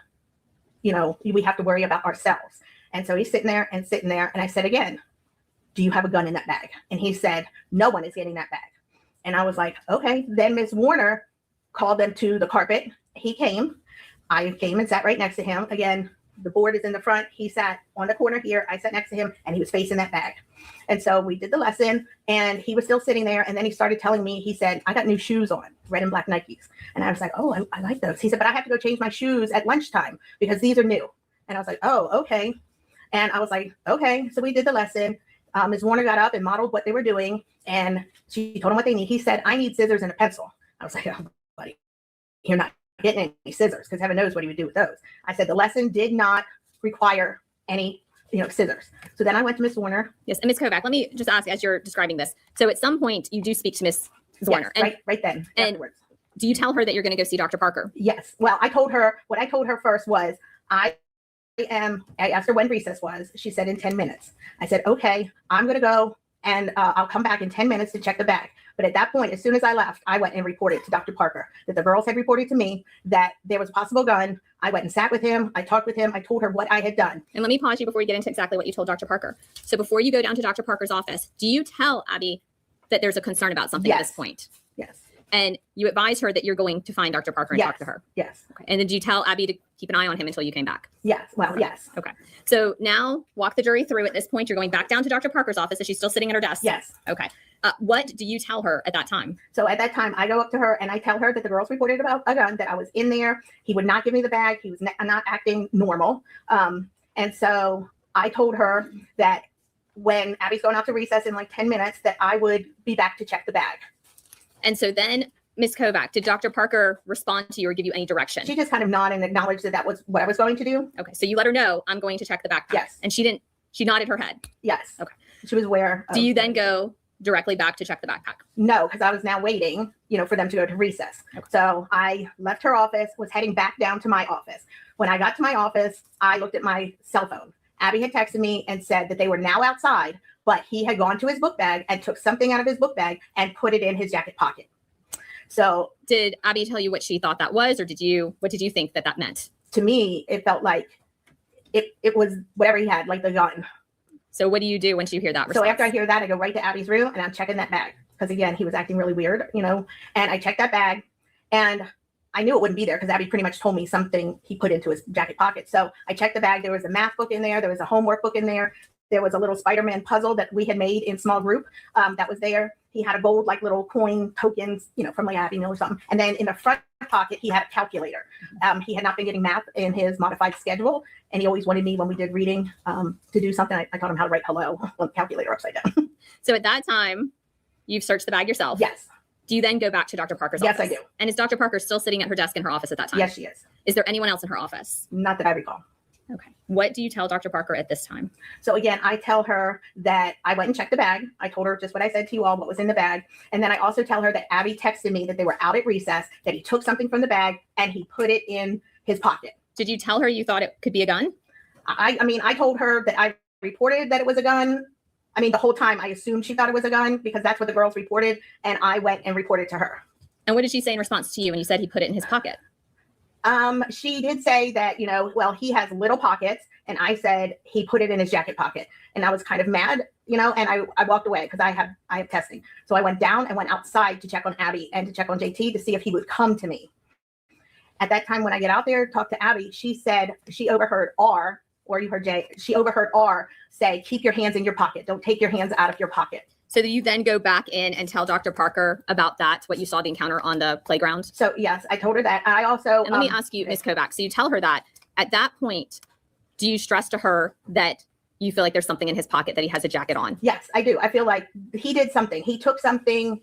we have to worry about ourselves. And so he's sitting there. And I said again, do you have a gun in that bag? And he said, no one is getting that bag. And I was like, okay. Then Ms. Warner called them to the carpet. He came. I came and sat right next to him. Again, the board is in the front. He sat on the corner here. I sat next to him and he was facing that bag. And so we did the lesson and he was still sitting there. And then he started telling me, he said, I got new shoes on, red and black Nikes. And I was like, oh, I like those. He said, but I have to go change my shoes at lunchtime because these are new. And I was like, oh, okay. And I was like, okay. So we did the lesson. Ms. Warner got up and modeled what they were doing. And she told him what they need. He said, I need scissors and a pencil. I was like, oh, buddy, you're not getting any scissors because heaven knows what he would do with those. I said the lesson did not require any, scissors. So then I went to Miss Warner. Yes, and Ms. Kovac, let me just ask as you're describing this. So at some point you do speak to Ms. Warner. Yes, right then. And afterwards. Do you tell her that you're going to go see Dr. Parker? Yes. Well, what I told her first was I asked her when recess was. She said in 10 minutes. I said, okay, I'm going to go and I'll come back in 10 minutes to check the bag. But at that point, as soon as I left, I went and reported to Dr. Parker that the girls had reported to me that there was a possible gun. I went and sat with him. I talked with him. I told her what I had done. And let me pause you before you get into exactly what you told Dr. Parker. So before you go down to Dr. Parker's office, do you tell Abby that there's a concern about something at this point? Yes. And you advise her that you're going to find Dr. Parker and talk to her? Yes. Okay. And did you tell Abby to keep an eye on him until you came back? Yes. Well, yes. Okay. So now walk the jury through. At this point, you're going back down to Dr. Parker's office. Is she still sitting at her desk? Yes. Okay. What do you tell her at that time? So at that time, I go up to her and I tell her that the girls reported about a gun, that I was in there. He would not give me the bag. He was not acting normal. And so I told her that when Abby's going out to recess in like 10 minutes, that I would be back to check the bag. And so then, Ms. Kovac, did Dr. Parker respond to you or give you any direction? She just kind of nodded and acknowledged that that was what I was going to do. Okay. So you let her know, I'm going to check the backpack. Yes. And she nodded her head. Yes. Okay. She was aware. Do you then go directly back to check the backpack? No, because I was now waiting, for them to go to recess. Okay. So I left her office, was heading back down to my office. When I got to my office, I looked at my cell phone. Abby had texted me and said that they were now outside, but he had gone to his book bag and took something out of his book bag and put it in his jacket pocket. So did Abby tell you what she thought that was, or what did you think that meant? To me, it felt like it was whatever he had, like the gun. So what do you do once you hear that response? So after I hear that, I go right to Abby's room and I'm checking that bag. Because again, he was acting really weird, and I checked that bag and I knew it wouldn't be there because Abby pretty much told me something he put into his jacket pocket. So I checked the bag. There was a math book in there. There was a homework book in there There was a little Spider-Man puzzle that we had made in small group that was there. He had a gold like little coin tokens, from like Happy Meal or something. And then in the front pocket, he had a calculator. He had not been getting math in his modified schedule. And he always wanted me when we did reading to do something. I taught him how to write hello on the calculator upside down. So at that time, you've searched the bag yourself. Yes. Do you then go back to Dr. Parker's Yes, office? I do. And is Dr. Parker still sitting at her desk in her office at that time? Yes, she is. Is there anyone else in her office? Not that I recall. Okay. What do you tell Dr. Parker at this time? So again, I tell her that I went and checked the bag. I told her just what I said to you all, what was in the bag. And then I also tell her that Abby texted me that they were out at recess, that he took something from the bag and he put it in his pocket. Did you tell her you thought it could be a gun? I told her that I reported that it was a gun. The whole time I assumed she thought it was a gun because that's what the girls reported. And I went and reported to her. And what did she say in response to you when you said he put it in his pocket? She did say that, he has little pockets. And I said he put it in his jacket pocket. And I was kind of mad, and I walked away because I have testing. So I went down and went outside to check on Abby and to check on JT to see if he would come to me. At that time, when I get out there, talk to Abby, she said she overheard R, or you heard J, she overheard R say, keep your hands in your pocket. Don't take your hands out of your pocket. So do you then go back in and tell Dr. Parker about that, what you saw the encounter on the playground? So yes, I told her that. I also, and let me ask you, Ms. Kovac, so you tell her that. At that point, do you stress to her that you feel like there's something in his pocket, that he has a jacket on? Yes, I do. I feel like he did something. He took something.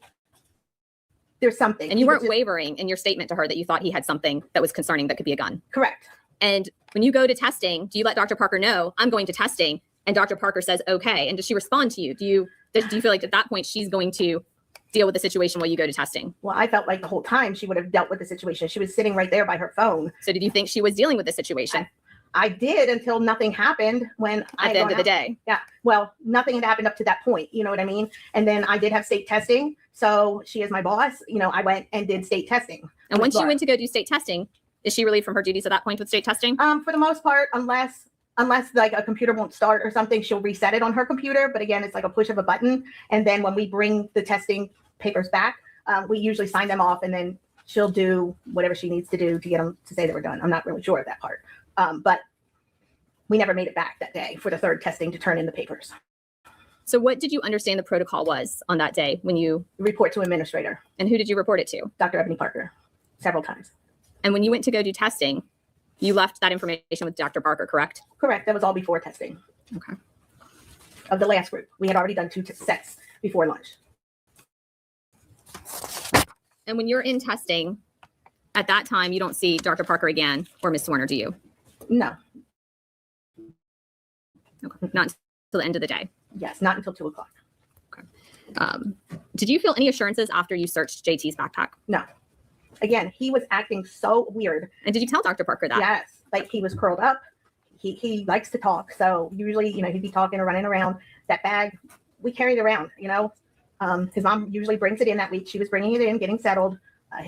There's something. And you weren't wavering in your statement to her that you thought he had something that was concerning that could be a gun. Correct. And when you go to testing, do you let Dr. Parker know, I'm going to testing, and Dr. Parker says, okay. And does she respond to you? Do you feel like at that point she's going to deal with the situation while you go to testing? Well, I felt like the whole time she would have dealt with the situation. She was sitting right there by her phone. So did you think she was dealing with the situation? I did until nothing happened when at the end of the day. Yeah. Well, nothing had happened up to that point. You know what I mean? And then I did have state testing. So she is my boss. I went and did state testing. And once you went to go do state testing, is she relieved from her duties at that point with state testing? For the most part, unless like a computer won't start or something, she'll reset it on her computer. But again, it's like a push of a button. And then when we bring the testing papers back, we usually sign them off, and then she'll do whatever she needs to do to get them to say that we're done. I'm not really sure of that part. But we never made it back that day for the third testing to turn in the papers. So what did you understand the protocol was on that day when you report to administrator? And who did you report it to? Dr. Ebony Parker, several times. And when you went to go do testing, you left that information with Dr. Parker, correct? Correct. That was all before testing. Okay. Of the last group. We had already done 2 sets before lunch. And when you're in testing, at that time, you don't see Dr. Parker again or Ms. Warner, do you? No. Okay. Not until the end of the day? Yes, not until 2 o'clock. Okay. Did you feel any assurances after you searched JT's backpack? No. Again, he was acting so weird. And did you tell Dr. Parker that? Yes. Like he was curled up. He likes to talk. So usually, he'd be talking or running around. That bag, we carried around, His mom usually brings it in that week. She was bringing it in, getting settled.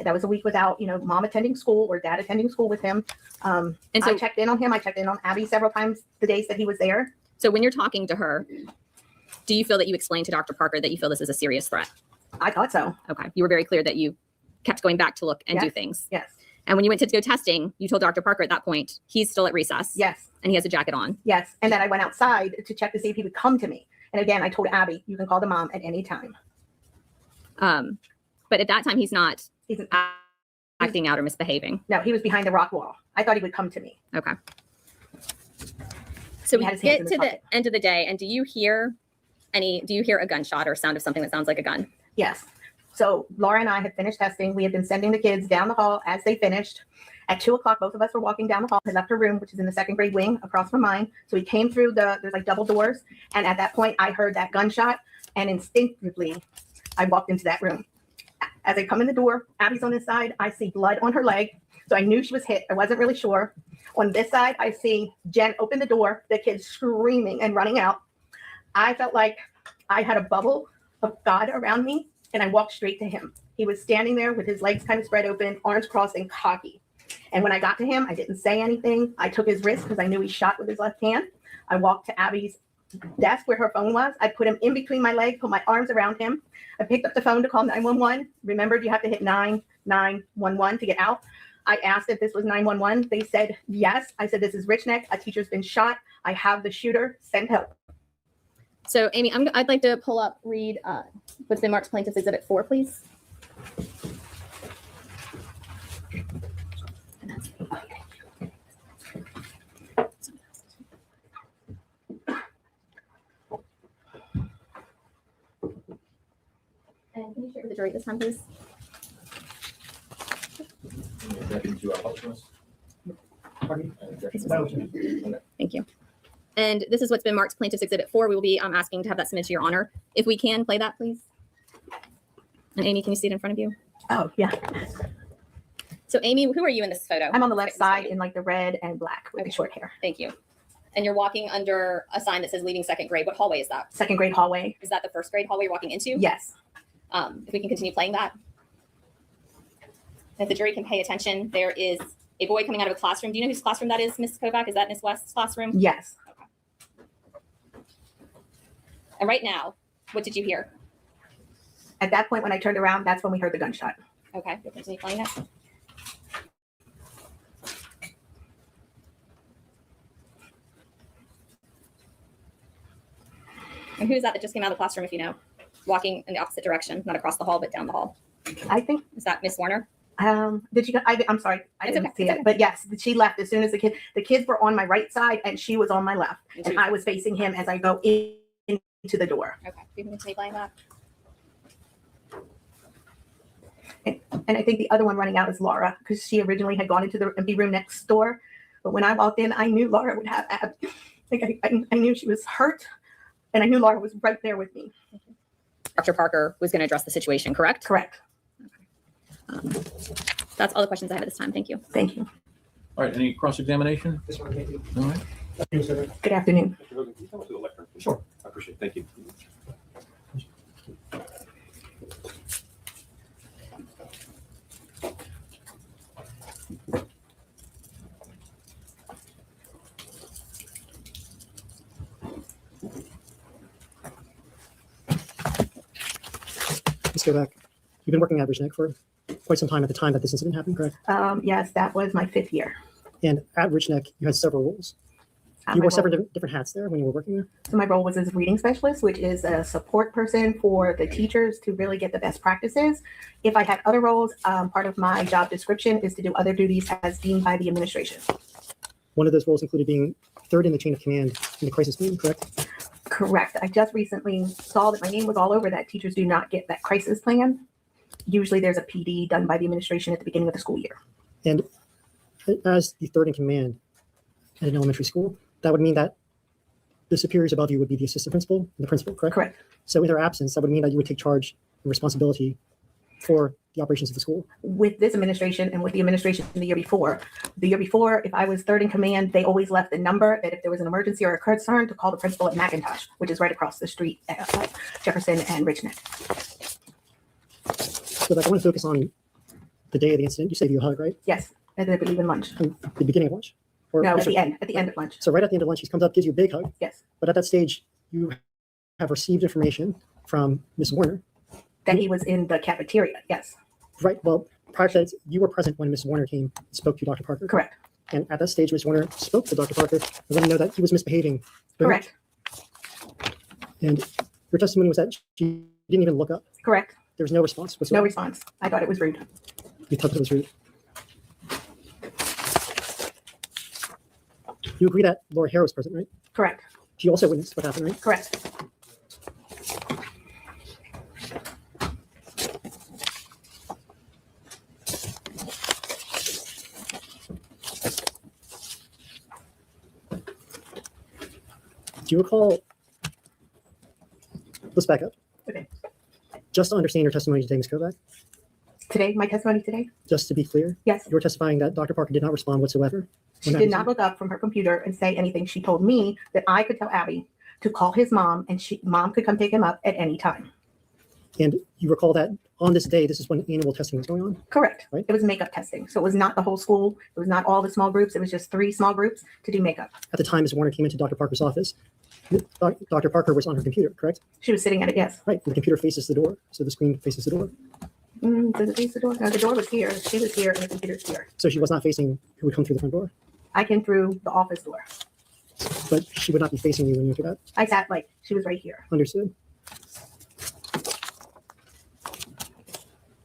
That was a week without, mom attending school or dad attending school with him. And so I checked in on him. I checked in on Abby several times the days that he was there. So when you're talking to her, do you feel that you explained to Dr. Parker that you feel this is a serious threat? I thought so. Okay. You were very clear that you kept going back to look and do things. Yes. And when you went to go testing, you told Dr. Parker at that point, he's still at recess. Yes. And he has a jacket on. Yes. And then I went outside to check to see if he would come to me. And again, I told Abby, you can call the mom at any time. But at that time, he's not acting out or misbehaving. No, he was behind the rock wall. I thought he would come to me. Okay. So we get to the end of the day, and do you hear a gunshot or sound of something that sounds like a gun? Yes. So Laura and I had finished testing. We had been sending the kids down the hall as they finished. At 2 o'clock, both of us were walking down the hall. I left her room, which is in the 2nd grade wing across from mine. So we came through there's like double doors. And at that point, I heard that gunshot. And instinctively, I walked into that room. As I come in the door, Abby's on this side. I see blood on her leg. So I knew she was hit. I wasn't really sure. On this side, I see Jen open the door, the kids screaming and running out. I felt like I had a bubble of God around me. And I walked straight to him. He was standing there with his legs kind of spread open, arms crossed and cocky. And when I got to him, I didn't say anything. I took his wrist because I knew he shot with his left hand. I walked to Abby's desk where her phone was. I put him in between my legs, put my arms around him. I picked up the phone to call 911. Remembered you have to hit 911 to get out. I asked if this was 911. They said yes. I said, this is Rich Neck. A teacher's been shot. I have the shooter. Send help. So Amy, I'd like to read what's been marked Plaintiff's Exhibit 4, please. And can you share with the jury this time, please? Thank you. And this is what's been marked Plaintiff's Exhibit 4. We will be asking to have that submitted to your honor. If we can, play that, please. And Amy, can you see it in front of you? Oh, yeah. So Amy, who are you in this photo? I'm on the left side in like the red and black with the short hair. Thank you. And you're walking under a sign that says leaving second grade. What hallway is that? Second grade hallway. Is that the first grade hallway you're walking into? Yes. If we can continue playing that. If the jury can pay attention, there is a boy coming out of a classroom. Do you know whose classroom that is, Ms. Kovac? Is that Ms. West's classroom? Yes. And right now, what did you hear? At that point, when I turned around, that's when we heard the gunshot. Okay, we'll continue playing it. And who is that just came out of the classroom, if you know? Walking in the opposite direction, not across the hall, but down the hall. I think. Is that Miss Warner? Did you? I'm sorry, I It's didn't okay, see it's it. okay. But yes, she left as soon as the kids were on my right side and she was on my left, and I was facing him as I go into the door. Okay, we can continue playing that. And I think the other one running out is Laura, because she originally had gone into the empty room next door. But when I walked in, I knew Laura would have Abby. Like I knew she was hurt, and I knew Laura was right there with me. Dr. Parker was going to address the situation, correct? Correct. That's all the questions I have at this time. Thank you. Thank you. All right, any cross-examination? All right. Good afternoon. Sure. I appreciate it. Thank you. Let's go back. You've been working at Richneck for quite some time at the time that this incident happened, correct? Yes, that was my 5th year. And at Richneck, you had several roles. You wore several different hats there when you were working there. So my role was as a reading specialist, which is a support person for the teachers to really get the best practices. If I had other roles, part of my job description is to do other duties as deemed by the administration. One of those roles included being third in the chain of command in the crisis team, correct? Correct. I just recently saw that my name was all over that teachers do not get that crisis plan. Usually there's a PD done by the administration at the beginning of the school year. And as the third in command at an elementary school, that would mean that the superiors above you would be the assistant principal and the principal, correct? Correct. So in their absence, that would mean that you would take charge and responsibility for the operations of the school. With this administration and with the administration the year before, if I was third in command, they always left the number that if there was an emergency or a concern to call the principal at McIntosh, which is right across the street at Jefferson and Richneck. So like, I want to focus on the day of the incident. You saved you a hug, right? Yes, I believe in lunch. The beginning of lunch? Or No, at after? the end of lunch. So right at the end of lunch, he comes up, gives you a big hug. Yes. But at that stage, you have received information from Miss Warner. That he was in the cafeteria, yes. Right. Well, prior to that, you were present when Miss Warner came and spoke to Dr. Parker. Correct. And at that stage, Miss Warner spoke to Dr. Parker and let him know that he was misbehaving. Correct. And your testimony was that she didn't even look up. Correct. There was no response whatsoever. No response. I thought it was rude. You thought it was rude. You agree that Laura Hare was present, right? Correct. She also witnessed what happened, right? Correct. Do you recall? Let's back up. Okay. Just to understand your testimony today, Ms. Kovac, Today, my testimony today, just to be clear, yes. you were testifying that Dr. Parker did not respond whatsoever. She did not look up from her computer and say anything. She told me that I could tell Abby to call his mom and mom could come pick him up at any time. And you recall that on this day, this is when annual testing was going on? Correct. Right. It was makeup testing. So it was not the whole school. It was not all the small groups. It was just 3 small groups to do makeup. At the time Ms. Warner came into Dr. Parker's office, Dr. Parker was on her computer, correct? She was sitting at it, yes. Right. And the computer faces the door. So the screen faces the door. Does it face the door? No, the door was here. She was here and the computer's here. So she was not facing who would come through the front door. I came through the office door. But she would not be facing you when you do that. I sat like she was right here. Understood.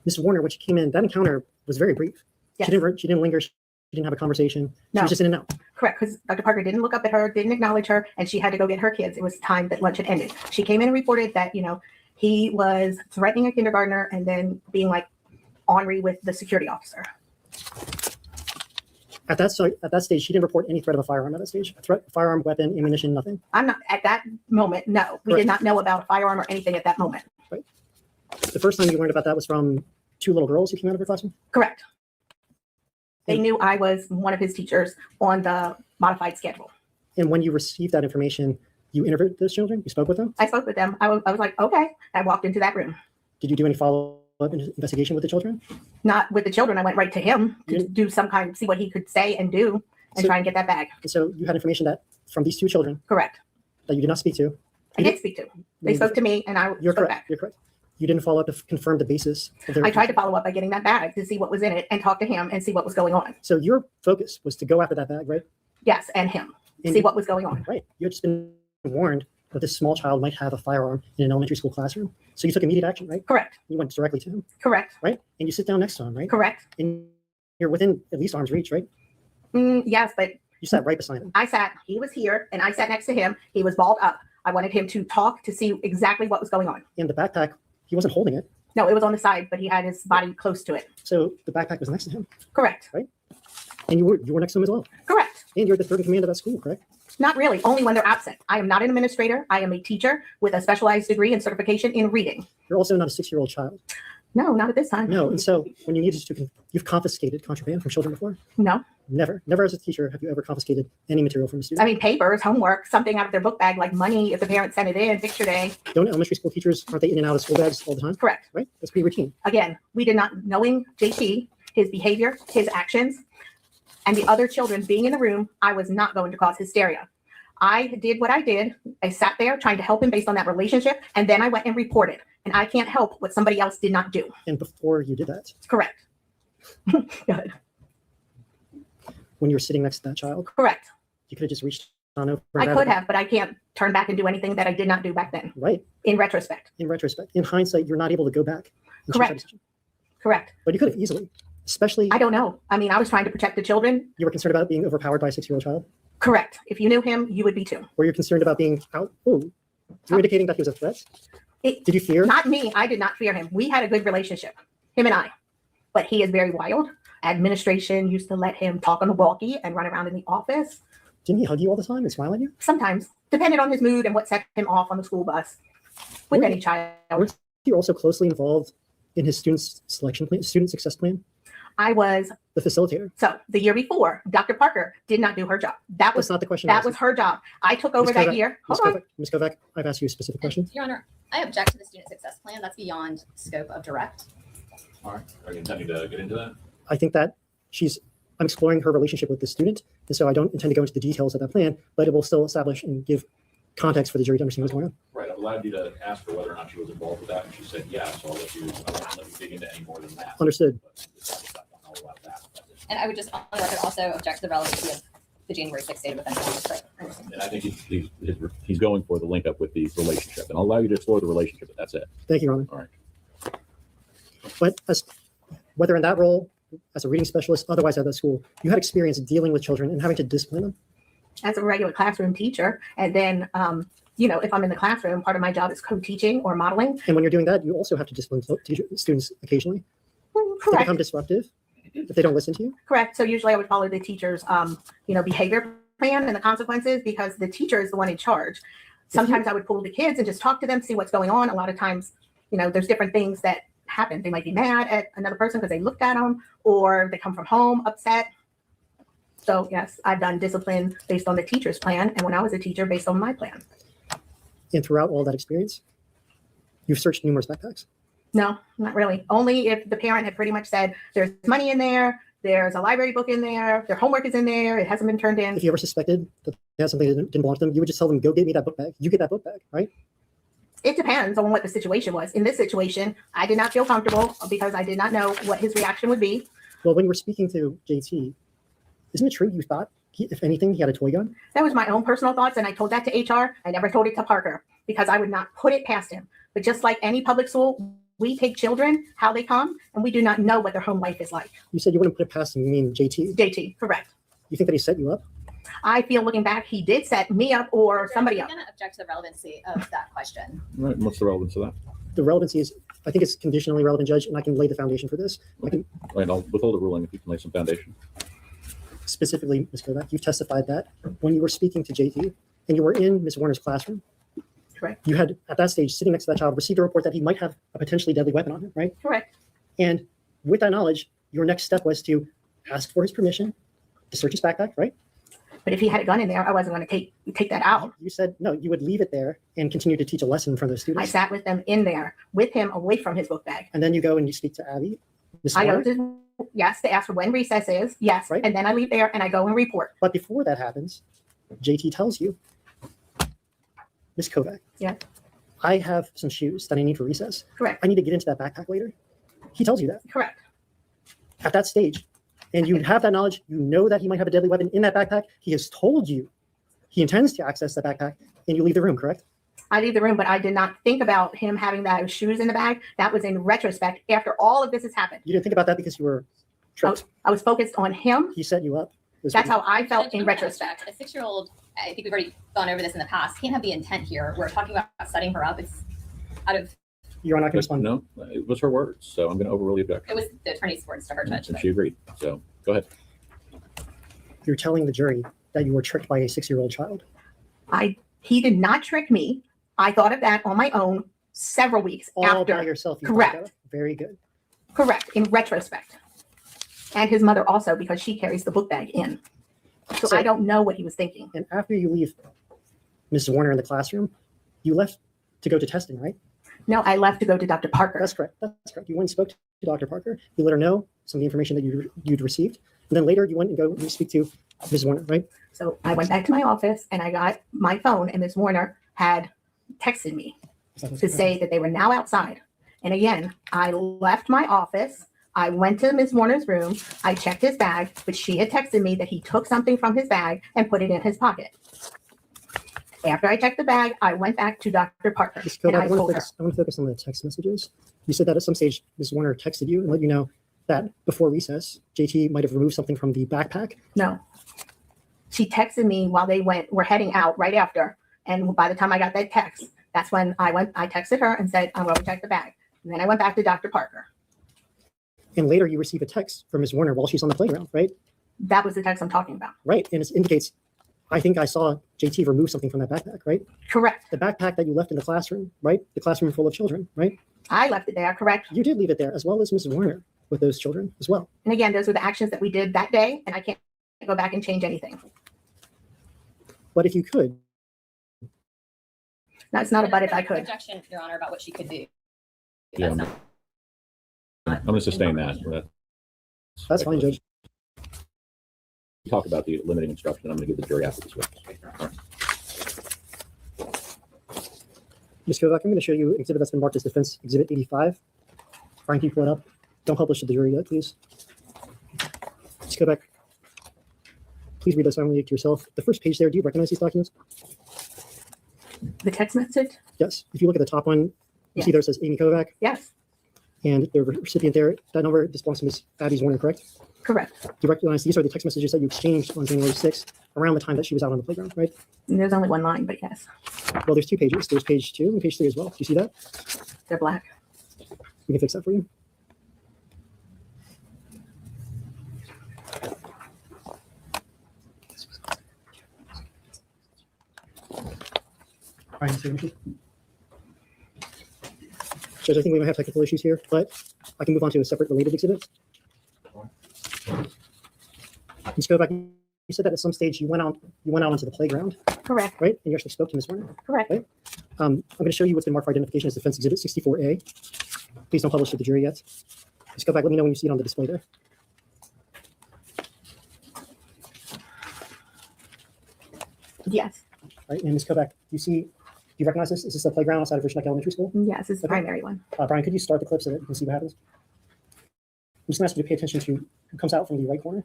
Ms. Warner, when she came in, that encounter was very brief. Yes. She didn't linger. She didn't have a conversation. She No. was just in and out. Correct, because Dr. Parker didn't look up at her, didn't acknowledge her, and she had to go get her kids. It was time that lunch had ended. She came in and reported that, he was threatening a kindergartner and then being like ornery with the security officer. At that stage, she didn't report any threat of a firearm at that stage. A threat, firearm, weapon, ammunition, nothing. I'm not at that moment. No, we Correct. did not know about a firearm or anything at that moment. The first time you learned about that was from 2 little girls who came out of her classroom? Correct. They knew I was one of his teachers on the modified schedule. And when you received that information, you interviewed those children? You spoke with them? I spoke with them. I was like, okay. I walked into that room. Did you do any follow-up investigation with the children? Not with the children. I went right to him to do some kind, see what he could say and do, and try and get that bag. And so you had information that from these 2 children? Correct. That you did not speak to? I did speak to. They spoke to me, and I You're spoke correct. back. You're correct. You didn't follow up to confirm the basis of their. I tried to follow up by getting that bag to see what was in it and talk to him and see what was going on. So your focus was to go after that bag, right? Yes, and him. And See you- what was going on. Right. You had just been warned that this small child might have a firearm in an elementary school classroom. So you took immediate action, right? Correct. You went directly to him, Correct. right? And you sit down next to him, right? Correct. And you're within at least arm's reach, right? Yes, but You sat right beside him. he was here and I sat next to him. He was balled up. I wanted him to talk to see exactly what was going on. And the backpack, he wasn't holding it. No, it was on the side, but he had his body close to it. So the backpack was next to him, Correct. right? And you were next to him as well. Correct. And you're the third in command of that school, correct? Not really, only when they're absent. I am not an administrator. I am a teacher with a specialized degree and certification in reading. You're also not a 6-year-old child. No, not at this time. No. And so when you needed to, you've confiscated contraband from children before? No. Never. Never as a teacher have you ever confiscated any material from a student. I mean, papers, homework, something out of their book bag, like money if the parents sent it in, picture day. Don't elementary school teachers, aren't they in and out of school bags all the time? Correct. Right? That's pretty routine. Again, we did not, knowing JT, his behavior, his actions, and the other children being in the room, I was not going to cause hysteria. I did what I did. I sat there trying to help him based on that relationship, and then I went and reported. And I can't help what somebody else did not do. And before you did that, Correct. Good. when you were sitting next to that child, Correct. you could have just reached on over. I and grabbed could it. have, but I can't turn back and do anything that I did not do back then. Right. In retrospect. In retrospect. In hindsight, you're not able to go back. and change that Correct. decision. Correct. But you could have easily, especially. I don't know. I mean, I was trying to protect the children. You were concerned about being overpowered by a 6-year-old child? Correct. If you knew him, you would be too. Were you concerned about being out? Oh, you're indicating that he was a threat? Did you fear? Not me. I did not fear him. We had a good relationship, him and I. But he is very wild. Administration used to let him talk on the walkie and run around in the office. Didn't he hug you all the time and smile at you? Sometimes, depending on his mood and what set him off on the school bus with any child. Weren't you also closely involved in his student selection plan, student success plan? I was the facilitator. So the year before, Dr. Parker did not do her job. That was That's not the question. I That asked was you. her job. I took over Ms. that Kovac- year. Ms. Hold on. Kovac, Ms. Kovac, I've asked you a specific question. Your Honor, I object to the student success plan. That's beyond scope of direct. All right, are you intending to get into that? I think that I'm exploring her relationship with the student, and so I don't intend to go into the details of that plan, but it will still establish and give context for the jury to understand what's going on. Right, I've allowed you to ask her whether or not she was involved with that, and she said yes, so I won't let you dig into any more than that. Understood. I'll allow that. And I would just on the record also object to the relevancy of the January 6th date of offense. And I think He's going for the link up with the relationship, and I'll allow you to explore the relationship, but that's it. Thank you, Your Honor. All right. But whether in that role, as a reading specialist, otherwise at that school, you had experience dealing with children and having to discipline them. As a regular classroom teacher, and then if I'm in the classroom, part of my job is co-teaching or modeling. And when you're doing that, you also have to discipline students occasionally. If they Correct. become disruptive, if they don't listen to you. Correct. So usually I would follow the teacher's, behavior plan and the consequences because the teacher is the one in charge. Sometimes I would pull the kids and just talk to them, see what's going on. A lot of times, there's different things that happen. They might be mad at another person because they looked at them, or they come from home upset. So yes, I've done discipline based on the teacher's plan, and when I was a teacher, based on my plan. And throughout all that experience, you've searched numerous backpacks. No, not really. Only if the parent had pretty much said, there's money in there, there's a library book in there, their homework is in there, it hasn't been turned in. If you ever suspected that they had something that didn't belong to them, you would just tell them, go get me that book bag. You get that book bag, right? It depends on what the situation was. In this situation, I did not feel comfortable because I did not know what his reaction would be. Well, when you were speaking to JT, isn't it true you thought if anything, he had a toy gun? That was my own personal thoughts, and I told that to HR. I never told it to Parker because I would not put it past him. But just like any public school, we take children how they come, and we do not know what their home life is like. You said you wouldn't put it past him. You mean JT? JT, correct. You think that he set you up? I feel looking back, he did set me up or somebody I'm up. going to object to the relevancy of that question. Right. And what's the relevance of that? The relevancy is, I think it's conditionally relevant, Judge, and I can lay the foundation for this. I can Right. I'll withhold a ruling if you can lay some foundation. specifically, Ms. Kovac, you've testified that when you were speaking to JT and you were in Ms. Warner's classroom, Correct. you had, at that stage, sitting next to that child, received a report that he might have a potentially deadly weapon on him, right? Correct. And with that knowledge, your next step was to ask for his permission to search his backpack, right? But if he had a gun in there, I wasn't going to take that out. You said, no, you would leave it there and continue to teach a lesson for those I students. sat with them in there, with him, away from his book bag. And then you go and you speak to Abby. Ms. I go Warner. to, yes, to ask for when recess is, yes, Right. and then I leave there and I go and report. But before that happens, JT tells you, Ms. Kovac, Yeah, I have some shoes that I need for recess. correct, I need to get into that backpack later. He tells you that correct. at that stage. And you have that knowledge. You know that he might have a deadly weapon in that backpack. He has told you he intends to access that backpack, and you leave the room, correct? I leave the room, but I did not think about him having those shoes in the bag. That was in retrospect after all of this has happened. You didn't think about that because you were tricked. I was focused on him. He set you up. That's how I felt Judge, in I'm gonna retrospect. object. A 6-year-old, I think we've already gone over this in the past, can't have the intent here. We're talking about setting her up. It's out of, You're not going to But respond. no, it was her words, so I'm going to overrule the objection. it was the attorney's words to her, Judge. And but- she agreed. So go ahead. You're telling the jury that you were tricked by a 6-year-old child. He did not trick me. I thought of that on my own several weeks All after. by yourself. You thought Correct. that? Very good. Correct, in retrospect. And his mother also, because she carries the book bag in. So I don't know what he was thinking. And after you leave Mrs. Warner in the classroom, you left to go to testing, right? No, I left to go to Dr. Parker. That's correct. That's correct. You went and spoke to Dr. Parker. You let her know some of the information that you'd received. And then later you went and go and speak to Ms. Warner, right? So I went back to my office and I got my phone, and Ms. Warner had texted me to say that they were now outside. And again, I left my office. I went to Ms. Warner's room. I checked his bag, but she had texted me that he took something from his bag and put it in his pocket. After I checked the bag, I went back to Dr. Parker Ms. and Kovac, I I told her. want to focus on the text messages. You said that at some stage, Ms. Warner texted you and let you know that before recess, JT might have removed something from the backpack. No. She texted me while they were heading out right after. And by the time I got that text, that's when I texted her and said, I'm going to check the bag. And then I went back to Dr. Parker. And later you receive a text from Ms. Warner while she's on the playground, right? That was the text I'm talking about. Right. And it indicates, I think I saw JT remove something from that backpack, right? Correct. The backpack that you left in the classroom, right? The classroom full of children, right? I left it there, correct? You did leave it there, as well as Ms. Warner with those children as well. And again, those were the actions that we did that day, and I can't go back and change anything. But if you could, No, it's not a but if I could. Objection, Your Honor, about what she could do. Yeah, That's not- I'm going to sustain that. that's fine, Judge. Talk about the limiting instruction. I'm going to give the jury after this witness. All right. Ms. Kovac, I'm going to show you an exhibit that's been marked as Defense Exhibit 85. Brian, can you pull it up? Don't publish to the jury yet, please. Ms. Kovac, please read those silently to yourself. The first page there, do you recognize these documents? The text message? Yes. If you look at the top one, you Yeah. see there it says Amy Kovac, Yes, and the recipient there, that number, this belongs to Ms. Abby's Warner, correct? correct. Do you recognize these are the text messages that you exchanged on January 6th, around the time that she was out on the playground, right? And there's only one line, but yes, Well, there's 2 pages. There's page 2 and page 3 as well. Do you see that? they're black. We can fix that for you. Brian, signature. Judge, I think we might have technical issues here, but I can move on to a separate related exhibit. Ms. Kovac, you said that at some stage you went out onto the playground, Correct, right? And you actually spoke to Ms. Warner. correct. Right. I'm going to show you what's been marked for identification as Defense Exhibit 64A. Please don't publish to the jury yet. Just go back. Let me know when you see it on the display there. Yes, Right. And Ms. Kovac, do you recognize this? Is this the playground outside of Richneck Elementary School? yes, it's the Okay. primary one. Brian, could you start the clip so that you can see what happens? I'm just going to ask you to pay attention to who comes out from the right corner.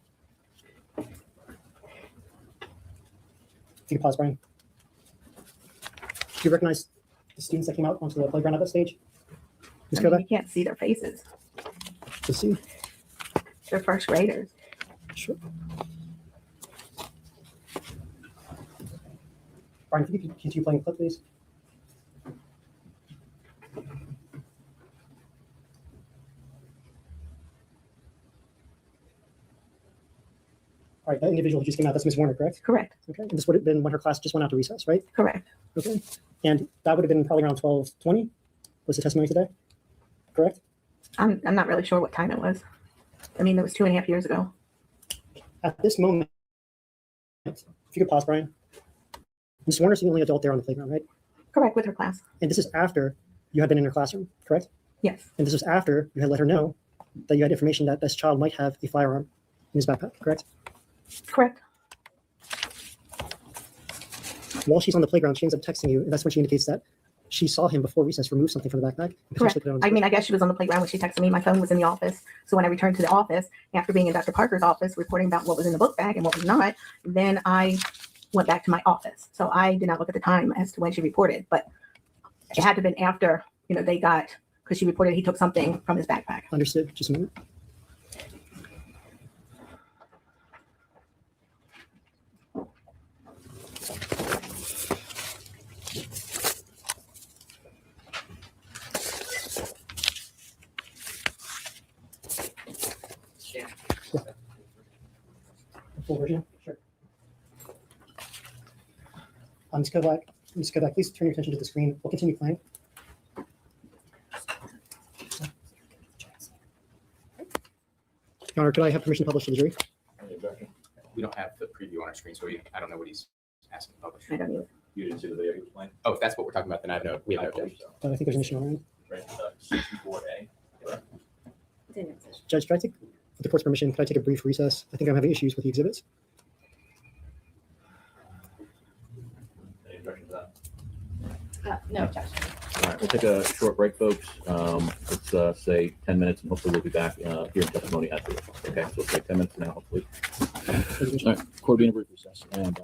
If you could pause, Brian. Do you recognize the students that came out onto the playground at that stage? Ms. I mean, Kovac? you can't see their faces. Let's see. They're first graders. Sure. Brian, if you could continue playing the clip, please. All right, that individual who just came out, that's Ms. Warner, correct? Correct. Okay, and this would have been when her class just went out to recess, right? Correct. Okay, and that would have been probably around 12:20 was the testimony today, correct? I'm not really sure what time it was. I mean, it was 2.5 years ago. At this moment, if you could pause, Brian. Ms. Warner's the only adult there on the playground, right? Correct, with her class. And this is after you had been in her classroom, correct? Yes. And this was after you had let her know that you had information that this child might have a firearm in his backpack, correct? Correct. While she's on the playground, she ends up texting you, and that's when she indicates that she saw him before recess remove something from the backpack. And Correct. potentially put it on his I mean, person. I guess she was on the playground when she texted me. My phone was in the office. So when I returned to the office, after being in Dr. Parker's office, reporting about what was in the book bag and what was not, then I went back to my office. So I did not look at the time as to when she reported, but it had to have been after, they got, because she reported he took something from his backpack. Understood. Just a minute. Yeah. Full version? Sure. Ms. Kovac, please turn your attention to the screen. We'll continue playing. Your Honor, could I have permission to publish to the jury? We don't have the preview on our screen, so I don't know what he's asking to publish. I don't either. You didn't see the video he was playing? Oh, if that's what we're talking about, then we have no objection. I think there's an issue on our end. Right, 64A, correct? Judge, could I take, with the court's permission, could I take a brief recess? I think I'm having issues with the exhibits. Any objection to that? No objection. All right, we'll take a short break, folks. Let's say 10 minutes, and hopefully we'll be back here in testimony after. Okay, so we'll take 10 minutes now, hopefully. All right, court being a brief recess. And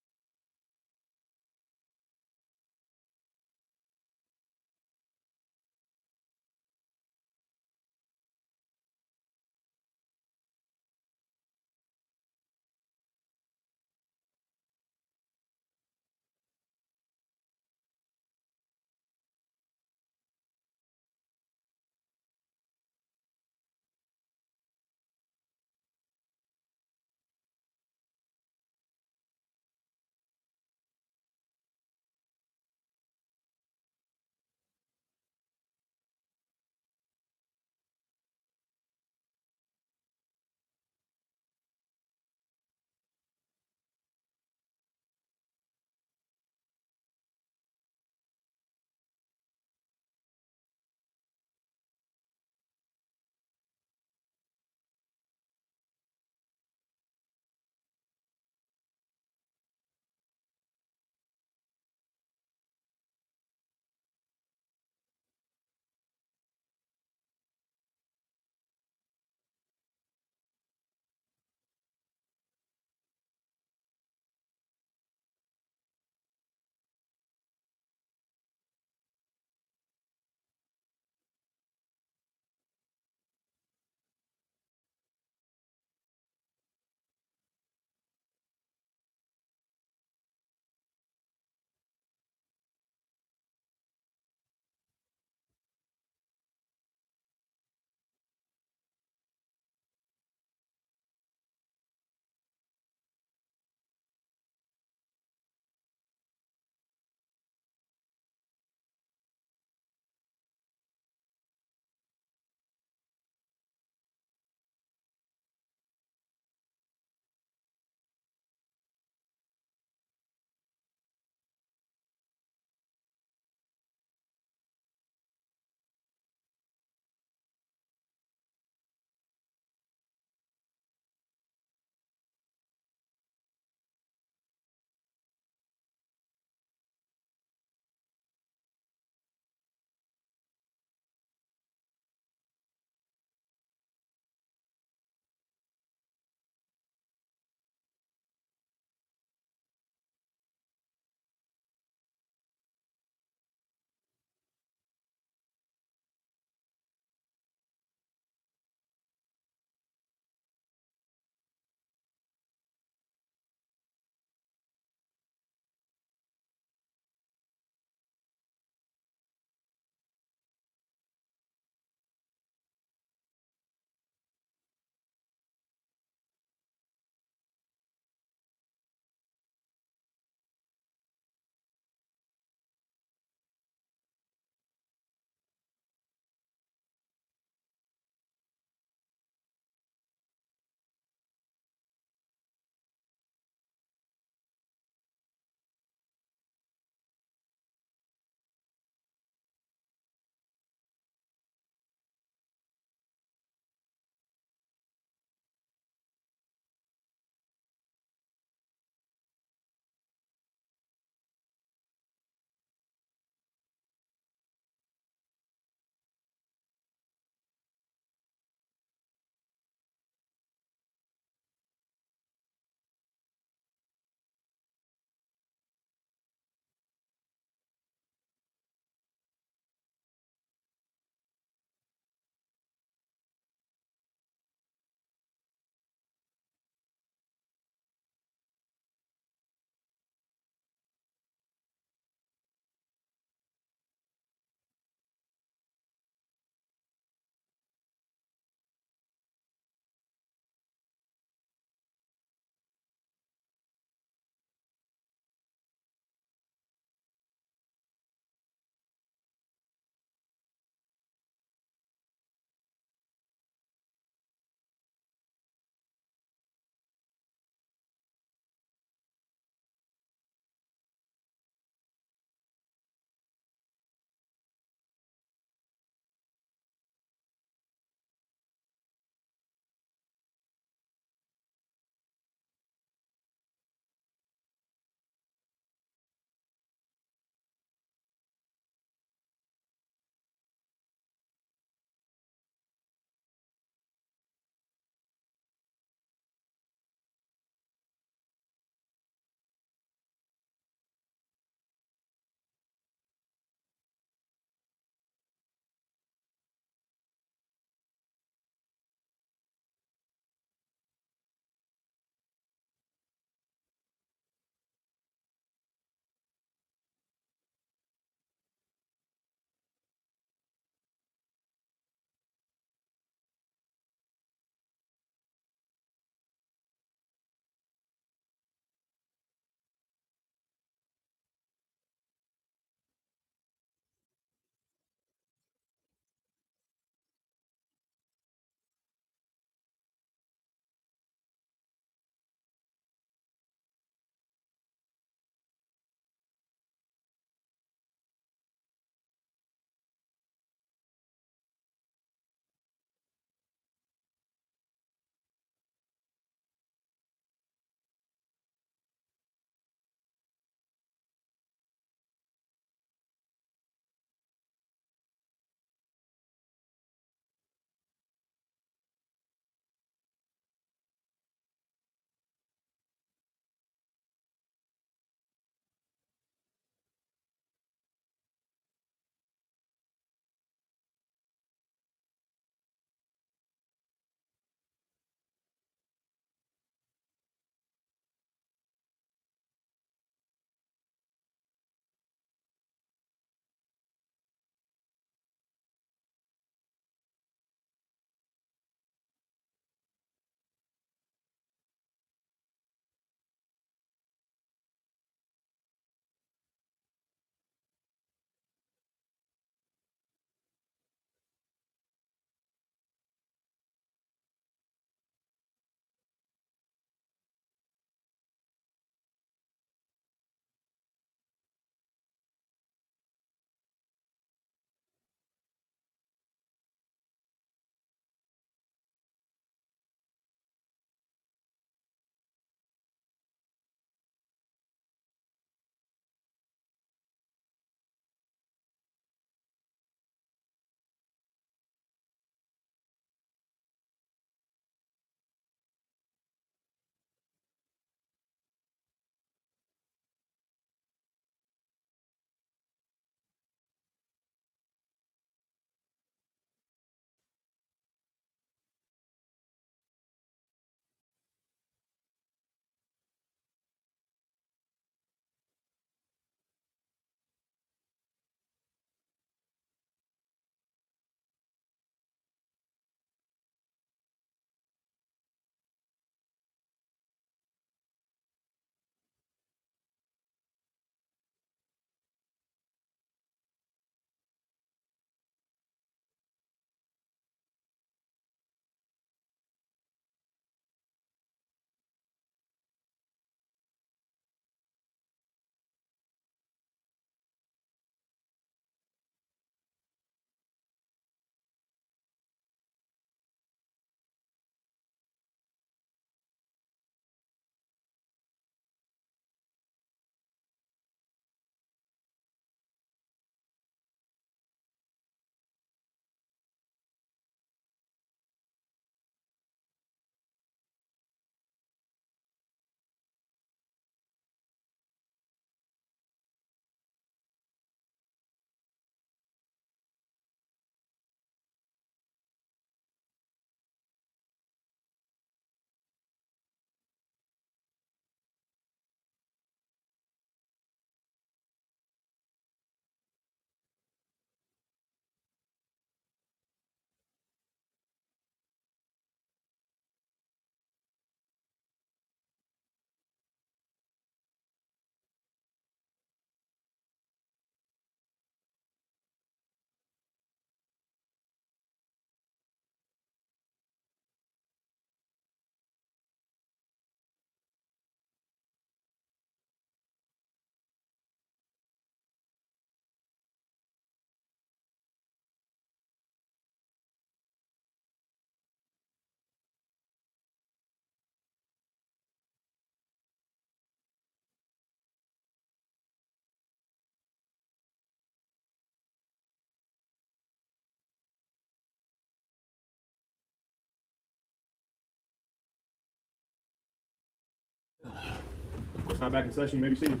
Now back in session, you may be seated.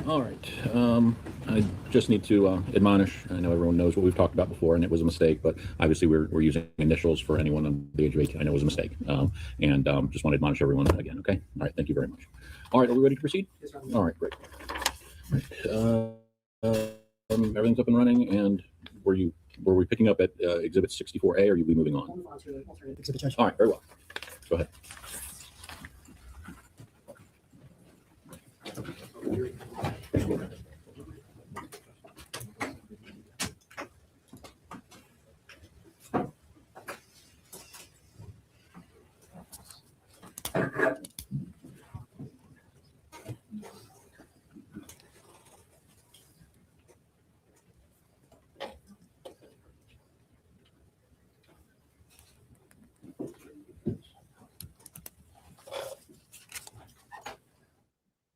All right. I just need to admonish. I know everyone knows what we've talked about before, and it was a mistake. But obviously, we're using initials for anyone under the age of 18. I know it was a mistake, and just want to admonish everyone again. Okay. All right. Thank you very much. All right. Are we ready to proceed? Yes, sir. All right. Great. All right. Everything's up and running. And were we picking up at Exhibit 64A, or are we moving on? Exhibit Judge. All right. Very well. Go ahead.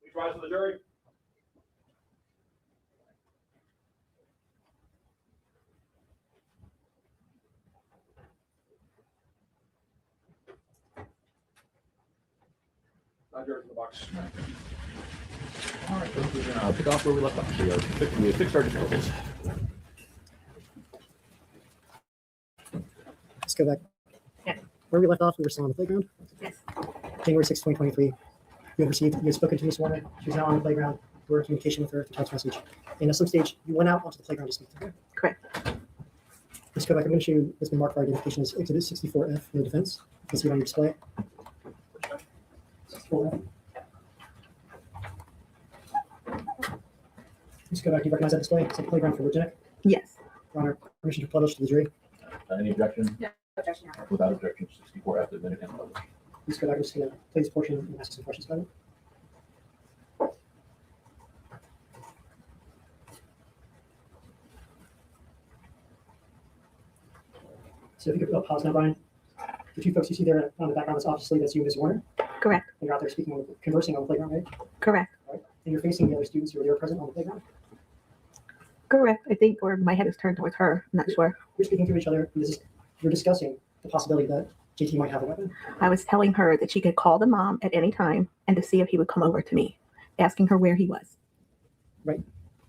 Please rise to the jury. Now, George in the box. All right, we're gonna pick off where we left off. We fixed our difficulties. Let's go back. Yeah. Where we left off, we were still on the playground. Yes. January 6, 2023. You had spoken to Ms. Warner. She was now on the playground. You were in communication with her through text message. And at some stage, you went out onto the playground to speak to her. Correct. Let's go back. I'm going to show you what's been marked for identification as Exhibit 64F for the defense. You can see it on your display. 64F. Let's go back. Do you recognize that display? It's a playground for Virginia. Yes. Your Honor, permission to publish to the jury. Any objection? No objection, Your Honor. Without objection, 64F admitted and published. Let's go back. I'm just going to play this portion and ask some questions about it. So if you could pause now, Brian. The two folks you see there on the background, that's obviously that's you, Ms. Warner. Correct. And you're out there conversing on the playground, right? Correct. Right. And you're facing the other students who are there present on the playground. Correct. I think, or my head is turned towards her. I'm not sure. You're speaking to each other. And you're discussing the possibility that JT might have a weapon. I was telling her that she could call the mom at any time and to see if he would come over to me, asking her where he was. Right.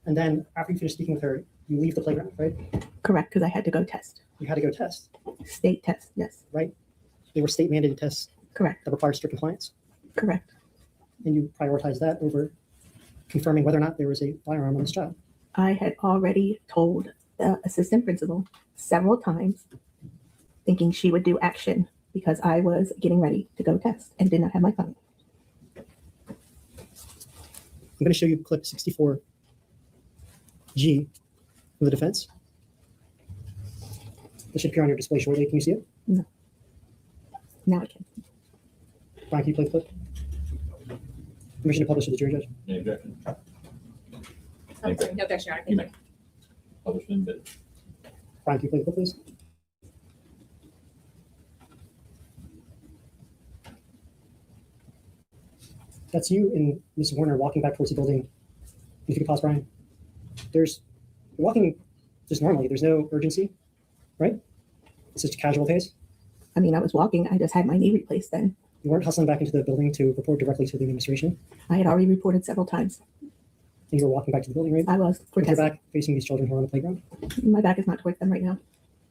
And then after you finish speaking with her, you leave the playground, right? Correct, because I had to go test. You had to go test. State test, yes. Right. They were state mandated tests. Correct. That required strict compliance. Correct. And you prioritized that over confirming whether or not there was a firearm on this child. I had already told the assistant principal several times, thinking she would do action because I was getting ready to go test and did not have my phone. I'm going to show you clip 64G of the defense. This should appear on your display shortly. Can you see it? No. Now I can. Brian, can you play the clip? Permission to publish to the jury, Judge. Any objection? Oh, sorry, no objection, Your Honor. You may. Published and admitted. Brian, can you play the clip, please? That's you and Ms. Warner walking back towards the building. If you could pause, Brian. You're walking just normally. There's no urgency, right? It's just a casual pace. I mean, I was walking. I just had my knee replaced then. You weren't hustling back into the building to report directly to the administration. I had already reported several times. And you were walking back to the building, right? I was. With your back facing these children who are on the playground. My back is not towards them right now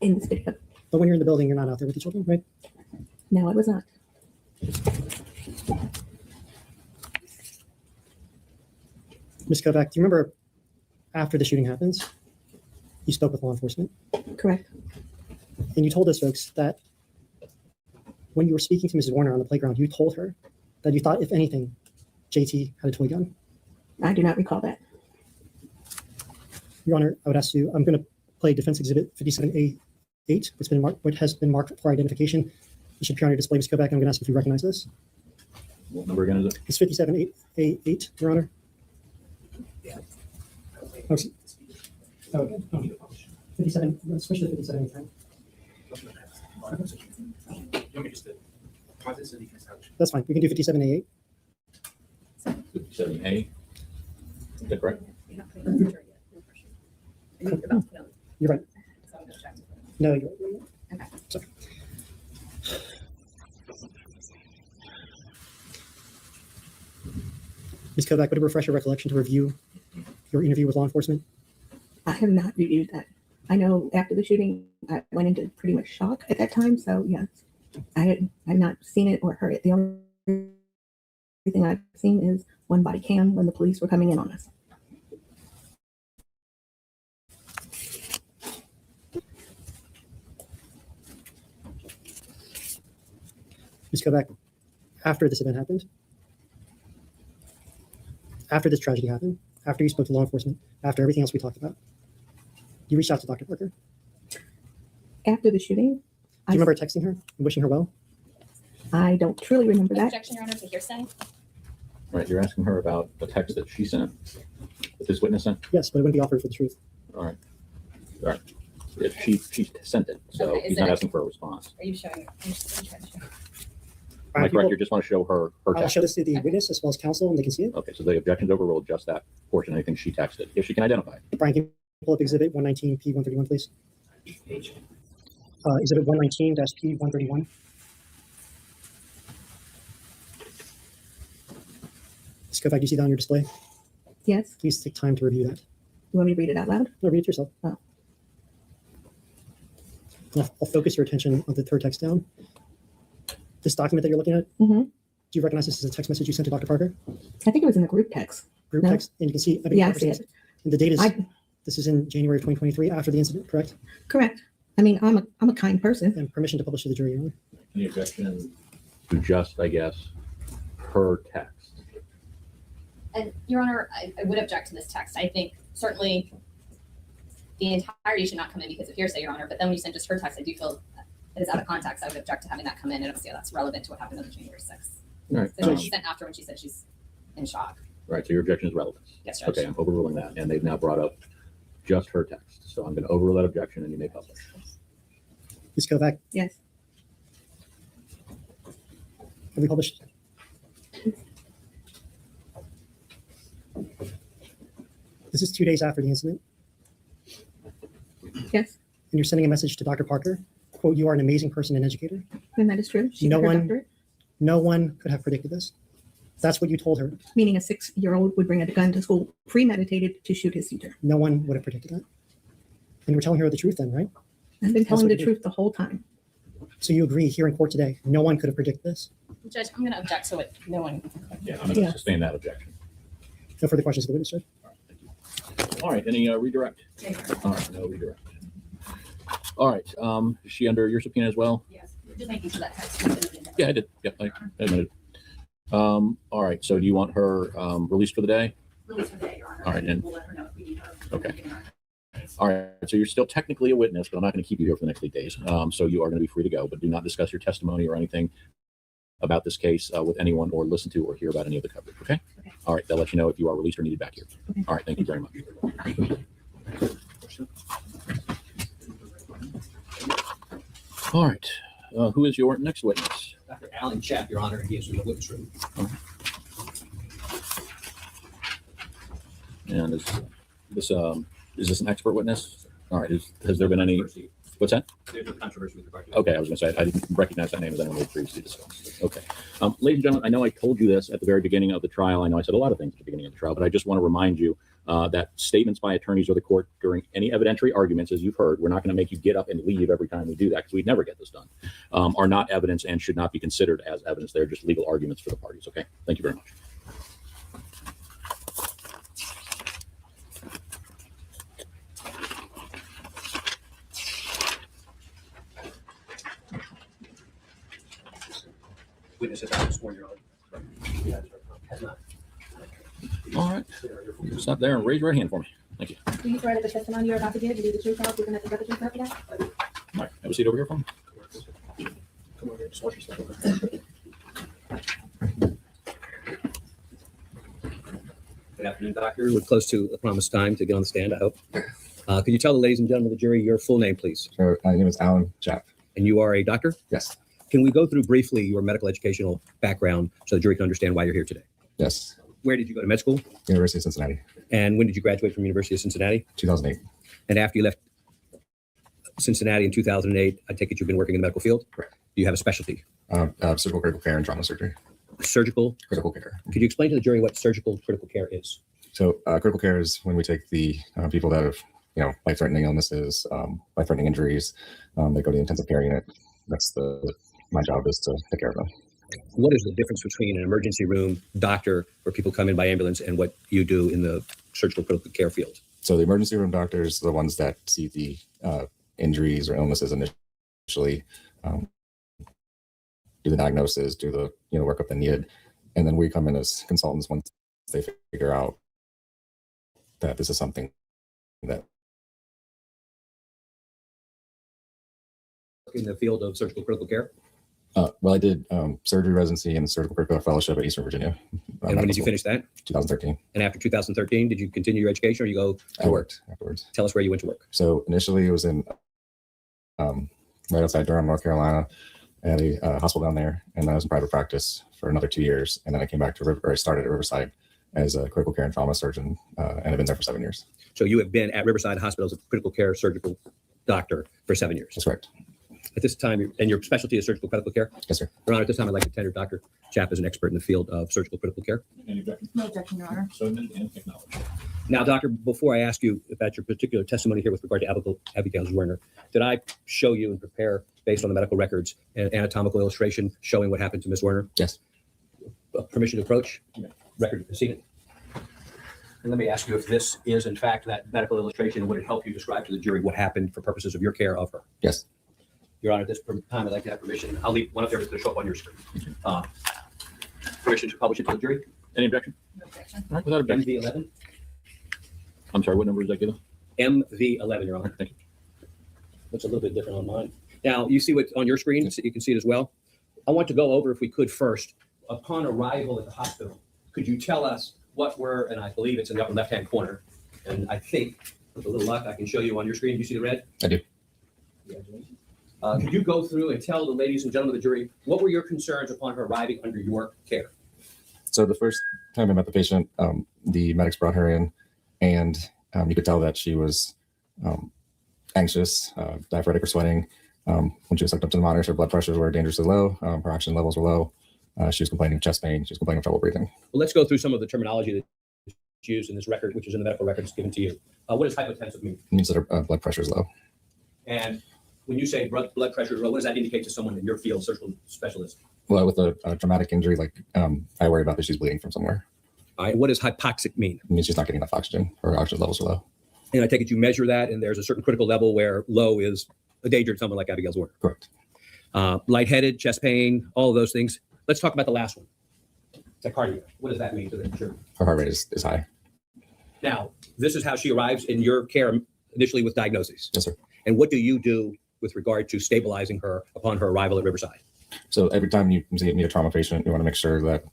in this video. But when you're in the building, you're not out there with the children, right? No, I was not. Ms. Kovac, do you remember after the shooting happens, you spoke with law enforcement? Correct. And you told those folks that when you were speaking to Mrs. Warner on the playground, you told her that you thought, if anything, JT had a toy gun. I do not recall that. Your Honor, I would ask you, I'm going to play Defense Exhibit 57A8, what has been marked for identification. It should appear on your display, Ms. Kovac. I'm going to ask if you recognize this. What number again is it? It's 57A8, Your Honor. Oh, okay. 57, let's switch to 57. That's fine. We can do 57A8. 57A. Is that correct? You're right. No, you're right. Sorry. Ms. Kovac, would it refresh your recollection to review your interview with law enforcement? I have not reviewed that. I know after the shooting, I went into pretty much shock at that time. So yes, I've not seen it or heard it. The only thing I've seen is one body cam when the police were coming in on us. Ms. Kovac, after this event happened, after this tragedy happened, after you spoke to law enforcement, after everything else we talked about, you reached out to Dr. Parker. After the shooting, Do you remember texting her and wishing her well? I don't truly remember that. Objection, Your Honor, to hearsay. Right, you're asking her about the text that she sent, that this witness sent? Yes, but it wouldn't be offered for the truth. All right. All right. If she sent it, so Okay, is he's not it- asking for a response. Are you showing? Are you trying to show? Am I correct? You just want to show her I'll text? show this to the witness as well as counsel, and they can see it. Okay, so the objection's overruled, just that portion, anything she texted, if she can identify it. Brian, can you pull up exhibit 119P131, please? Exhibit 119-P131. Ms. Kovac, do you see that on your display? Yes. Please take time to review that. You want me to read it out loud? No, read it yourself. Oh. I'll focus your attention on the third text down. This document that you're looking at, Mm-hmm. do you recognize this as a text message you sent to Dr. Parker? I think it was in the group text. Group No. text, and you can see. Yeah, I see it. And the date is, I- this is in January of 2023, after the incident, correct? Correct. I mean, I'm a kind person. And permission to publish to the jury, Your Honor. Any objection to just, I guess, her text? And Your Honor, I would object to this text. I think certainly the entirety should not come in because of hearsay, Your Honor. But then when you send just her text, I do feel it is out of context. I would object to having that come in. And I don't see how that's relevant to what happened on January 6th. All right. So what she sent after when she said she's in shock. Right, so your objection is relevant. Yes, Judge. Okay, I'm overruling that, and they've now brought up just her text. So I'm going to overrule that objection, and you may publish. Ms. Kovac, Yes. have we published? This is 2 days after the incident, Yes. and you're sending a message to Dr. Parker. Quote, "You are an amazing person and educator. And that is true. She's No her one- doctorate. No one could have predicted this." That's what you told her. Meaning a 6-year-old would bring a gun to school premeditated to shoot his teacher. No one would have predicted that. And we're telling her the truth then, right? I've been That's telling what the you did. truth the whole time. So you agree here in court today, no one could have predicted this? Judge, I'm going to object to it. No one. Yeah, I'm going to sustain that objection. No further questions of the witness, Judge? All right, any redirect? All right, no redirect. All right, is she under your subpoena as well? Yes. Just making sure that text. Yeah, I did. Yep, I admitted. All right, so do you want her released for the day? Release for the day, Your Honor. All right, and We'll let her know if we need her. okay. All right, so you're still technically a witness, but I'm not going to keep you here for the next 8 days. So you are going to be free to go, but do not discuss your testimony or anything about this case with anyone or listen to or hear about any of the coverage, okay? All right, they'll let you know if you are released or needed back here. All right, thank you very much. All right, who is your next witness? Dr. Alan Chapp, Your Honor, he is in the witness room. And is this an expert witness? All right, has there been any, what's that? There's a controversy with regard to Okay, I was going to say, I didn't recognize that name as anyone we previously discussed. Okay. Ladies and gentlemen, I know I told you this at the very beginning of the trial. I know I said a lot of things at the beginning of the trial, but I just want to remind you that statements by attorneys or the court during any evidentiary arguments, as you've heard, we're not going to make you get up and leave every time we do that because we'd never get this done, are not evidence and should not be considered as evidence. They're just legal arguments for the parties. Okay. Thank you very much. witness has not sworn, Your Honor. Has not. All right. Stop there and raise your right hand for me. Thank you. Do you swear that the testimony you're about to give will be the truth, the whole truth, and nothing but the truth, so help you God? All right. Have a seat over here for me. Come over here, just watch yourself. Good afternoon, doctor. We're close to the promised time to get on the stand, I hope. Could you tell the ladies and gentlemen of the jury your full name, please? Sure. My name is Alan Chapp. And you are a doctor? Yes. Can we go through briefly your medical educational background so the jury can understand why you're here today? Yes. Where did you go to med school? University of Cincinnati. And when did you graduate from University of Cincinnati? 2008. And after you left Cincinnati in 2008, I take it you've been working in the medical field? Correct. Do you have a specialty? Surgical critical care and trauma surgery. surgical critical care. Could you explain to the jury what surgical critical care is? So critical care is when we take the people that have, life-threatening illnesses, life-threatening injuries, they go to the intensive care unit. That's my job is to take care of them. What is the difference between an emergency room doctor where people come in by ambulance and what you do in the surgical critical care field? So the emergency room doctors are the ones that see the injuries or illnesses initially, do the diagnosis, do the workup that needed, and then we come in as consultants once they figure out that this is something that In the field of surgical critical care. Well, I did surgery residency and surgical critical fellowship at Eastern Virginia. And when did you finish that? 2013. And after 2013, did you continue your education or you go to I worked afterwards. Tell us where you went to work. So initially it was in right outside Durham, North Carolina, at a hospital down there. And then I was in private practice for another 2 years. And then I came back to I started at Riverside as a critical care and trauma surgeon, and I've been there for 7 years. So you have been at Riverside Hospital as a critical care surgical doctor for 7 years. That's correct. At this time, and your specialty is surgical critical care? Yes, sir. Your Honor, at this time, I'd like to tender Dr. Chapp as an expert in the field of surgical critical care. Any objection? No objection, Your Honor. So amended and acknowledged. Now, Doctor, before I ask you about your particular testimony here with regard to Abigail Zwerner, did I show you and prepare, based on the medical records, an anatomical illustration showing what happened to Ms. Werner? Yes. Permission to approach? Record proceeding. And let me ask you if this is, in fact, that medical illustration, would it help you describe to the jury what happened for purposes of your care of her? Yes. Your Honor, at this time, I'd like to have permission. I'll leave one up there that's going to show up on your screen. Permission to publish it to the jury? Any objection? No objection. All right, without objection. MV11? I'm sorry, what number is that, Gila? MV11, Your Honor. Thank you. Looks a little bit different on mine. Now, you see what on your screen? You can see it as well. I want to go over, if we could first, upon arrival at the hospital, could you tell us what were, and I believe it's in the upper left-hand corner, and I think, with a little luck, I can show you on your screen. Do you see the red? I do. Congratulations. Could you go through and tell the ladies and gentlemen of the jury, what were your concerns upon her arriving under your care? So the first time I met the patient, the medics brought her in, and you could tell that she was anxious, diaphoretic or sweating. When she was hooked up to the monitors, her blood pressures were dangerously low, her oxygen levels were low. She was complaining of chest pain. She was complaining of trouble breathing. Well, let's go through some of the terminology that's used in this record, which is in the medical records given to you. What does hypotensive mean? It means that her blood pressure is low. And when you say blood pressure is low, what does that indicate to someone in your field, surgical specialist? Well, with a traumatic injury, like I worry about that she's bleeding from somewhere. All right. What does hypoxic mean? It means she's not getting enough oxygen. Her oxygen levels are low. And I take it you measure that, and there's a certain critical level where low is a danger to someone like Abigail Zwerner. Correct. Lightheaded, chest pain, all of those things. Let's talk about the last one. Tachycardia. What does that mean to the jury? Her heart rate is high. Now, this is how she arrives in your care initially with diagnosis. Yes, sir. And what do you do with regard to stabilizing her upon her arrival at Riverside? So every time you meet a trauma patient, you want to make sure that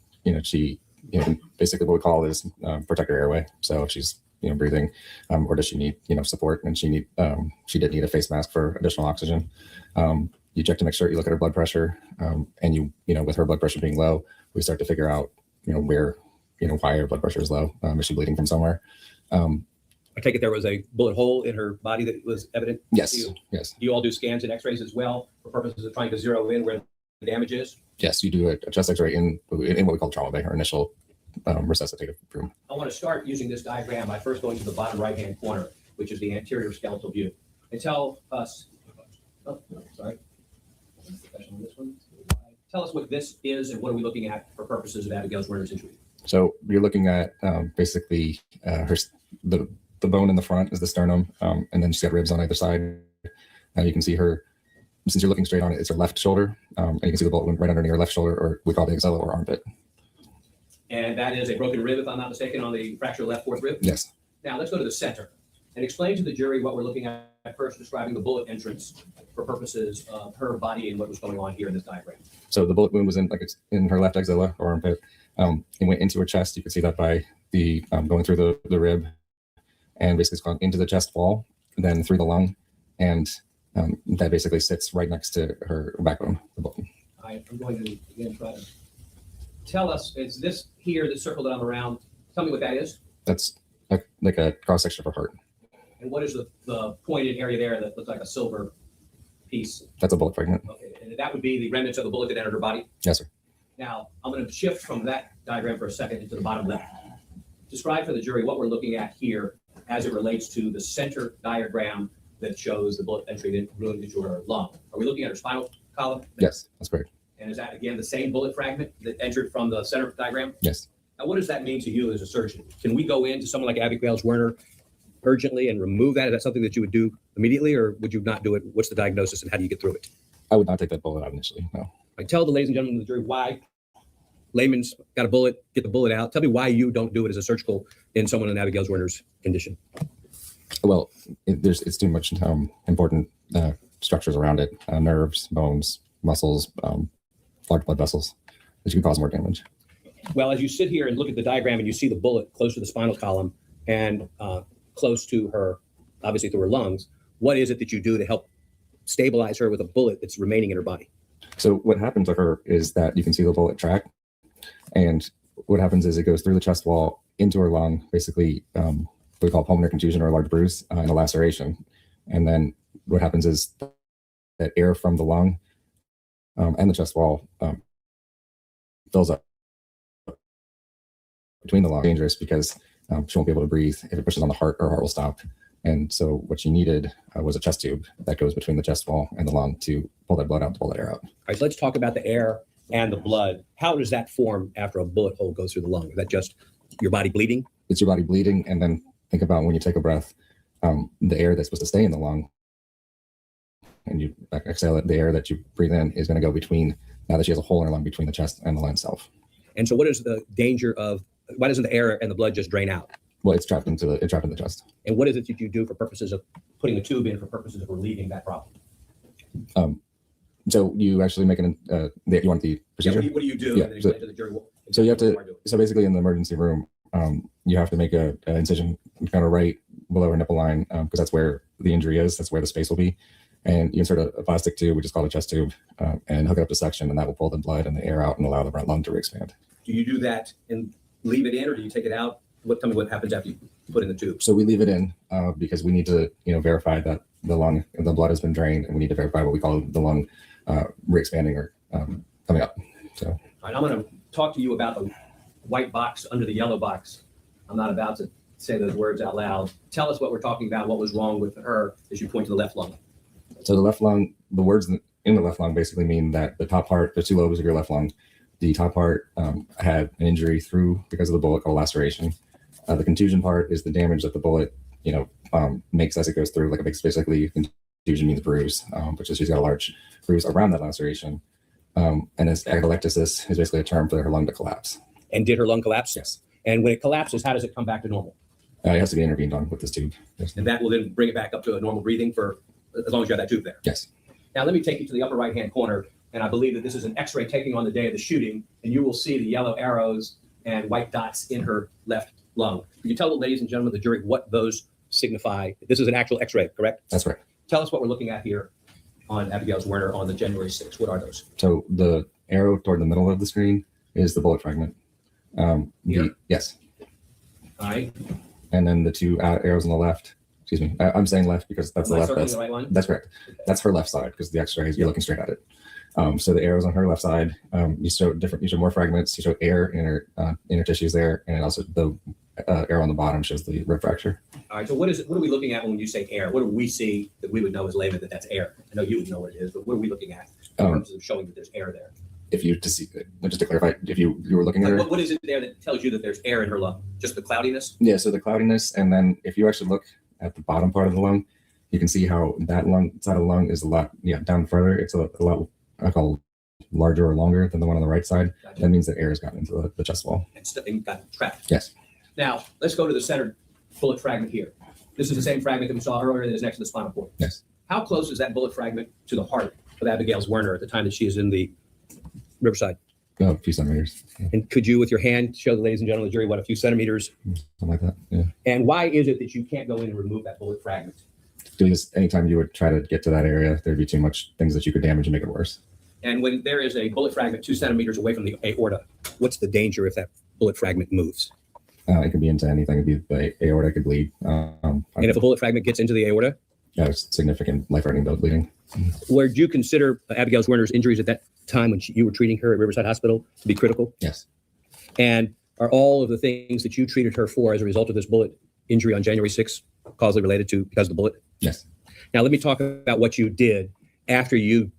she basically what we call is protect her airway. So if she's breathing, or does she need support, and she did need a face mask for additional oxygen. You check to make sure you look at her blood pressure, and you with her blood pressure being low, we start to figure out where why her blood pressure is low. Is she bleeding from somewhere? I take it there was a bullet hole in her body that was evident? Yes. To you? Yes. Do you all do scans and x-rays as well for purposes of trying to zero in where the damage is? Yes, you do a chest X-ray in what we call trauma bay, or initial resuscitative room. I want to start using this diagram by first going to the bottom right-hand corner, which is the anterior skeletal view, and tell us. Oh, no, sorry. On this one. Tell us what this is and what are we looking at for purposes of Abigail Zwerner's injury. So you're looking at basically the bone in the front is the sternum, and then she's got ribs on either side. And you can see her, since you're looking straight on it, it's her left shoulder, and you can see the bullet wound right underneath her left shoulder, or we call it the axilla or armpit. And that is a broken rib, if I'm not mistaken, on the fracture left fourth rib? Yes. Now let's go to the center and explain to the jury what we're looking at first, describing the bullet entrance for purposes of her body and what was going on here in this diagram. So the bullet wound was in her left axilla or armpit. It went into her chest. You can see that by the going through the rib, and basically it's gone into the chest wall, then through the lung, and that basically sits right next to her backbone. I'm going to again try to tell us, is this here, this circle that I'm around, tell me what that is. That's like a cross section of her heart. And what is the pointed area there that looks like a silver piece? That's a bullet fragment. Okay, and that would be the remnants of the bullet that entered her body? Yes, sir. Now, I'm going to shift from that diagram for a second into the bottom left. Describe for the jury what we're looking at here as it relates to the center diagram that shows the bullet entry into her lung. Are we looking at her spinal column? Yes, that's correct. And is that, again, the same bullet fragment that entered from the center diagram? Yes. Now, what does that mean to you as a surgeon? Can we go into someone like Abigail Werner urgently and remove that? Is that something that you would do immediately, or would you not do it? What's the diagnosis and how do you get through it? I would not take that bullet out initially, no. I tell the ladies and gentlemen of the jury why layman's got a bullet, get the bullet out. Tell me why you don't do it as a surgical in someone in Abigail Werner's condition. Well, it's too much important structures around it, nerves, bones, muscles, large blood vessels, that you can cause more damage. Well, as you sit here and look at the diagram and you see the bullet close to the spinal column and close to her, obviously through her lungs, what is it that you do to help stabilize her with a bullet that's remaining in her body? So what happened to her is that you can see the bullet track, and what happens is it goes through the chest wall into her lung, basically what we call pulmonary contusion or a large bruise and a laceration. And then what happens is that air from the lung and the chest wall fills up between the lung. Dangerous because she won't be able to breathe. If it pushes on the heart, her heart will stop. And so what she needed was a chest tube that goes between the chest wall and the lung to pull that blood out, to pull that air out. All right, so let's talk about the air and the blood. How does that form after a bullet hole goes through the lung? Is that just your body bleeding? It's your body bleeding. And then think about when you take a breath, the air that's supposed to stay in the lung and you exhale it, the air that you breathe in is going to go between, now that she has a hole in her lung, between the chest and the lung itself. And so what is the danger of, why doesn't the air and the blood just drain out? Well, it's trapped in the chest. And what is it that you do for purposes of putting the tube in for purposes of relieving that problem? So you actually make you want the procedure? What do you do? Yeah. And then explain to the jury So you have to, so basically in the emergency room, you have to make an incision kind of right below her nipple line because that's where the injury is. That's where the space will be. And you insert a plastic tube, which is called a chest tube, and hook it up to suction, and that will pull the blood and the air out and allow the lung to re-expand. Do you do that and leave it in, or do you take it out? Tell me what happens after you put in the tube. So we leave it in because we need to, verify that the blood has been drained, and we need to verify what we call the lung re-expanding or coming up. So, all right, I'm going to talk to you about the white box under the yellow box. I'm not about to say those words out loud. Tell us what we're talking about, what was wrong with her as you point to the left lung. So the left lung, the words in the left lung basically mean that the top part, the two lobes of your left lung, the top part had an injury through because of the bullet called laceration. The contusion part is the damage that the bullet, makes as it goes through. Like basically, contusion means bruise, which is she's got a large bruise around that laceration. And as atelectasis is basically a term for her lung to collapse. And did her lung collapse? Yes. And when it collapses, how does it come back to normal? It has to be intervened on with this tube. Yes. And that will then bring it back up to a normal breathing for as long as you have that tube there. Yes. Now let me take you to the upper right-hand corner, and I believe that this is an X-ray taking on the day of the shooting, and you will see the yellow arrows and white dots in her left lung. Can you tell the ladies and gentlemen of the jury what those signify? This is an actual X-ray, correct? That's right. Tell us what we're looking at here on Abigail Werner on the January 6th. What are those? So the arrow toward the middle of the screen is the bullet fragment. Yes. All right. And then the two arrows on the left. Excuse me. I'm saying left because that's the left. Circling the right line? That's correct. That's her left side because the X-ray is you're looking straight at it. So the arrows on her left side. You show more fragments. You show air in her inner tissues there, and also the arrow on the bottom shows the rib fracture. All right. So what are we looking at when you say air? What do we see that we would know as layman that that's air? I know you would know what it is, but what are we looking at in terms of showing that there's air there? If you just to clarify, if you were looking at her, what is it there that tells you that there's air in her lung? Just the cloudiness? Yeah. So the cloudiness, and then if you actually look at the bottom part of the lung, you can see how that side of the lung is a lot down further. It's a lot I call larger or longer than the one on the right side. Gotcha. That means that air has gotten into the chest wall and got trapped. Yes. Now let's go to the center bullet fragment here. This is the same fragment that we saw earlier that is next to the spinal cord. Yes. How close is that bullet fragment to the heart of Abigail Werner at the time that she is in the Riverside? A few centimeters. Yeah. And could you, with your hand, show the ladies and gentlemen of the jury what a few centimeters? Something like that. Yeah. And why is it that you can't go in and remove that bullet fragment? Because anytime you would try to get to that area, there'd be too much things that you could damage and make it worse. And when there is a bullet fragment 2 centimeters away from the aorta, what's the danger if that bullet fragment moves? It could be into anything. It could be the aorta could bleed. And if a bullet fragment gets into the aorta? Yeah, it's significant life-threatening bleeding. Where do you consider Abigail Werner's injuries at that time when you were treating her at Riverside Hospital to be critical? Yes. And are all of the things that you treated her for as a result of this bullet injury on January 6th causally related to because of the bullet? Yes. Now, let me talk about what you did after you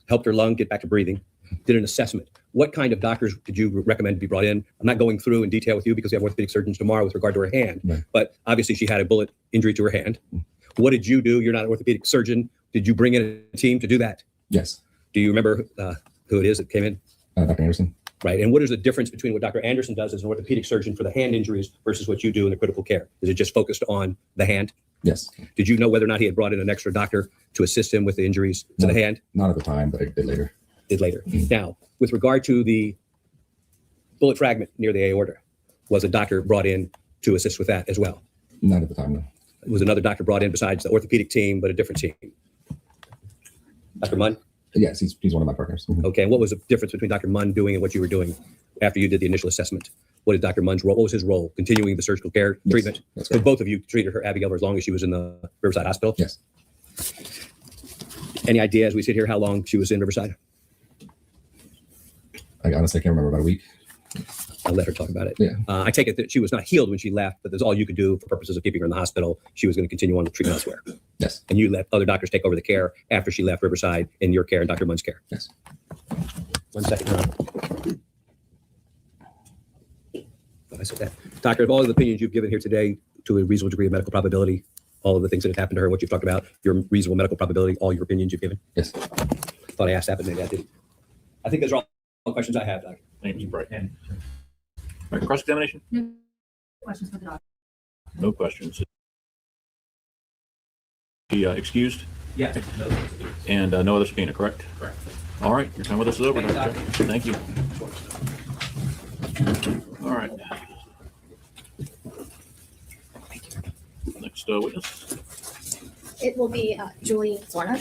helped her lung get back to breathing, did an assessment. What kind of doctors did you recommend be brought in? I'm not going through in detail with you because we have orthopedic surgeons tomorrow with regard to her hand, Right. but obviously she had a bullet injury to her hand. What did you do? You're not an orthopedic surgeon. Did you bring in a team to do that? Yes. Do you remember who it is that came in? Dr. Anderson. Right. And what is the difference between what Dr. Anderson does as an orthopedic surgeon for the hand injuries versus what you do in the critical care? Is it just focused on the hand? Yes. Did you know whether or not he had brought in an extra doctor to assist him with the injuries to the hand? Not at the time, but I did later. Did later. Now, with regard to the bullet fragment near the aorta, was a doctor brought in to assist with that as well? Not at the time, no. Was another doctor brought in besides the orthopedic team, but a different team? Dr. Munn? Yes, he's one of my partners. Okay. And what was the difference between Dr. Munn doing and what you were doing after you did the initial assessment? What is Dr. Munn's role? What was his role? Continuing the surgical care treatment? That's Because both of you treated her, Abigail, for as long as she was in the Riverside Hospital? Yes. Any idea as we sit here how long she was in Riverside? I honestly can't remember, about a week. I'll let her talk about it. Yeah. I take it that she was not healed when she left, but that's all you could do for purposes of keeping her in the hospital. She was going to continue on with treatment elsewhere. Yes. And you let other doctors take over the care after she left Riverside in your care and Dr. Munn's care. Yes. 1 second, Ron. I said that. Doctor, of all of the opinions you've given here today to a reasonable degree of medical probability, all of the things that have happened to her, what you've talked about, your reasonable medical probability, all your opinions you've given? Yes. Thought I asked that, but maybe I didn't. I think those are all the questions I have, Doctor. Thank you, Bright. All right, cross-examination? No questions for the doctor. No questions. He excused? Yeah. And no other subpoena, correct? Correct. All right, your time with us is over, Thank you, Dr. Doctor. Thank you. All right. Next witness. It will be Julie Zorner.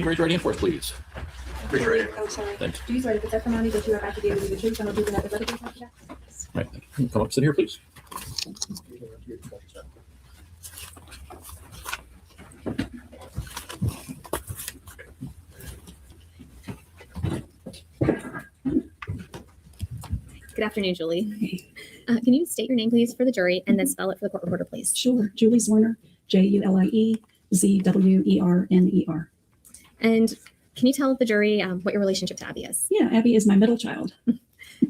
Can you raise your right hand for us, please? Raise your right hand. Oh, sorry. Thanks. Do you swear that the testimony that you are about to give is the truth and the truth and nothing but the truth? Yes. Right. Come up, sit here, please. Good afternoon, Julie. Can you state your name, please, for the jury and then spell it for the court reporter, please? Sure. Julie Zorner, Julie Zwerer. And can you tell the jury what your relationship to Abby is? Yeah, Abby is my middle child.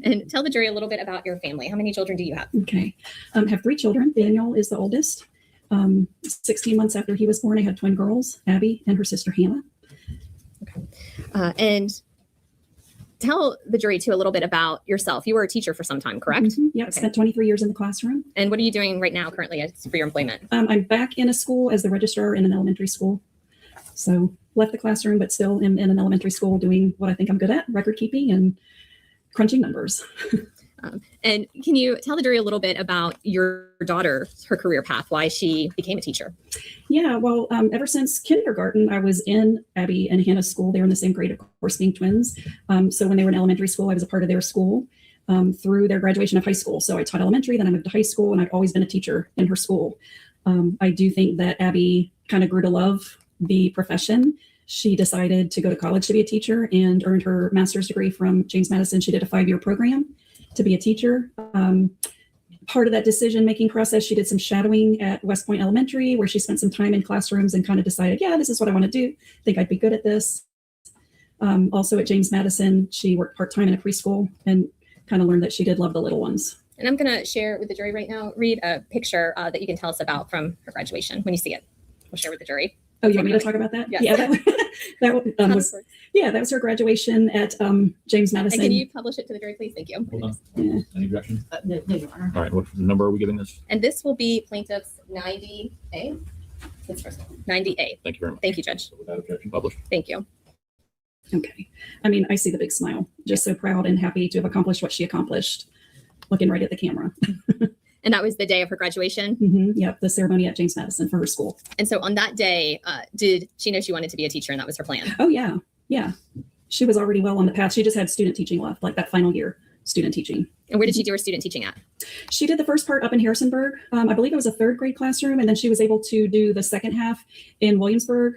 And tell the jury a little bit about your family. How many children do you have? Okay. Have 3 children. Daniel is the oldest. 16 months after he was born, I had twin girls, Abby and her sister Hannah. And tell the jury, too, a little bit about yourself. You were a teacher for some time, correct? Mm-hmm. Yeah, spent 23 years in the classroom. And what are you doing right now currently for your employment? I'm back in a school as the registrar in an elementary school. So left the classroom, but still am in an elementary school doing what I think I'm good at, record keeping and crunching numbers. And can you tell the jury a little bit about your daughter, her career path, why she became a teacher? Yeah, well, ever since kindergarten, I was in Abby and Hannah's school. They were in the same grade, of course, being twins. So when they were in elementary school, I was a part of their school through their graduation of high school. So I taught elementary, then I moved to high school, and I've always been a teacher in her school. I do think that Abby kind of grew to love the profession. She decided to go to college to be a teacher and earned her master's degree from James Madison. She did a 5-year program to be a teacher. Part of that decision-making process, she did some shadowing at West Point Elementary, where she spent some time in classrooms and kind of decided, yeah, this is what I want to do. I think I'd be good at this. Also at James Madison, she worked part-time in a preschool and kind of learned that she did love the little ones. And I'm going to share with the jury right now, read a picture that you can tell us about from her graduation when you see it. We'll share with the jury. Oh, you want me to talk about that? Yes. Yeah, that was that was her graduation at James And Madison. can you publish it to the jury, please? Thank you. Hold on. Yeah. Any objection? No, Your Honor. All right, what number are we giving this? And this will be plaintiff's 90A. It's first 90A. Thank you very much. Thank you, Judge. Without objection, published. Thank you. Okay. I mean, I see the big smile. Just so proud and happy to have accomplished what she accomplished. Looking right at the camera. And that was the day of her graduation. Yep, the ceremony at James Madison for her school. And so on that day, did she know she wanted to be a teacher and that was her plan? Oh yeah, yeah. She was already well on the path. She just had student teaching left, like that final year student teaching. And where did she do her student teaching at? She did the first part up in Harrisonburg. I believe it was a third grade classroom, and then she was able to do the second half in Williamsburg.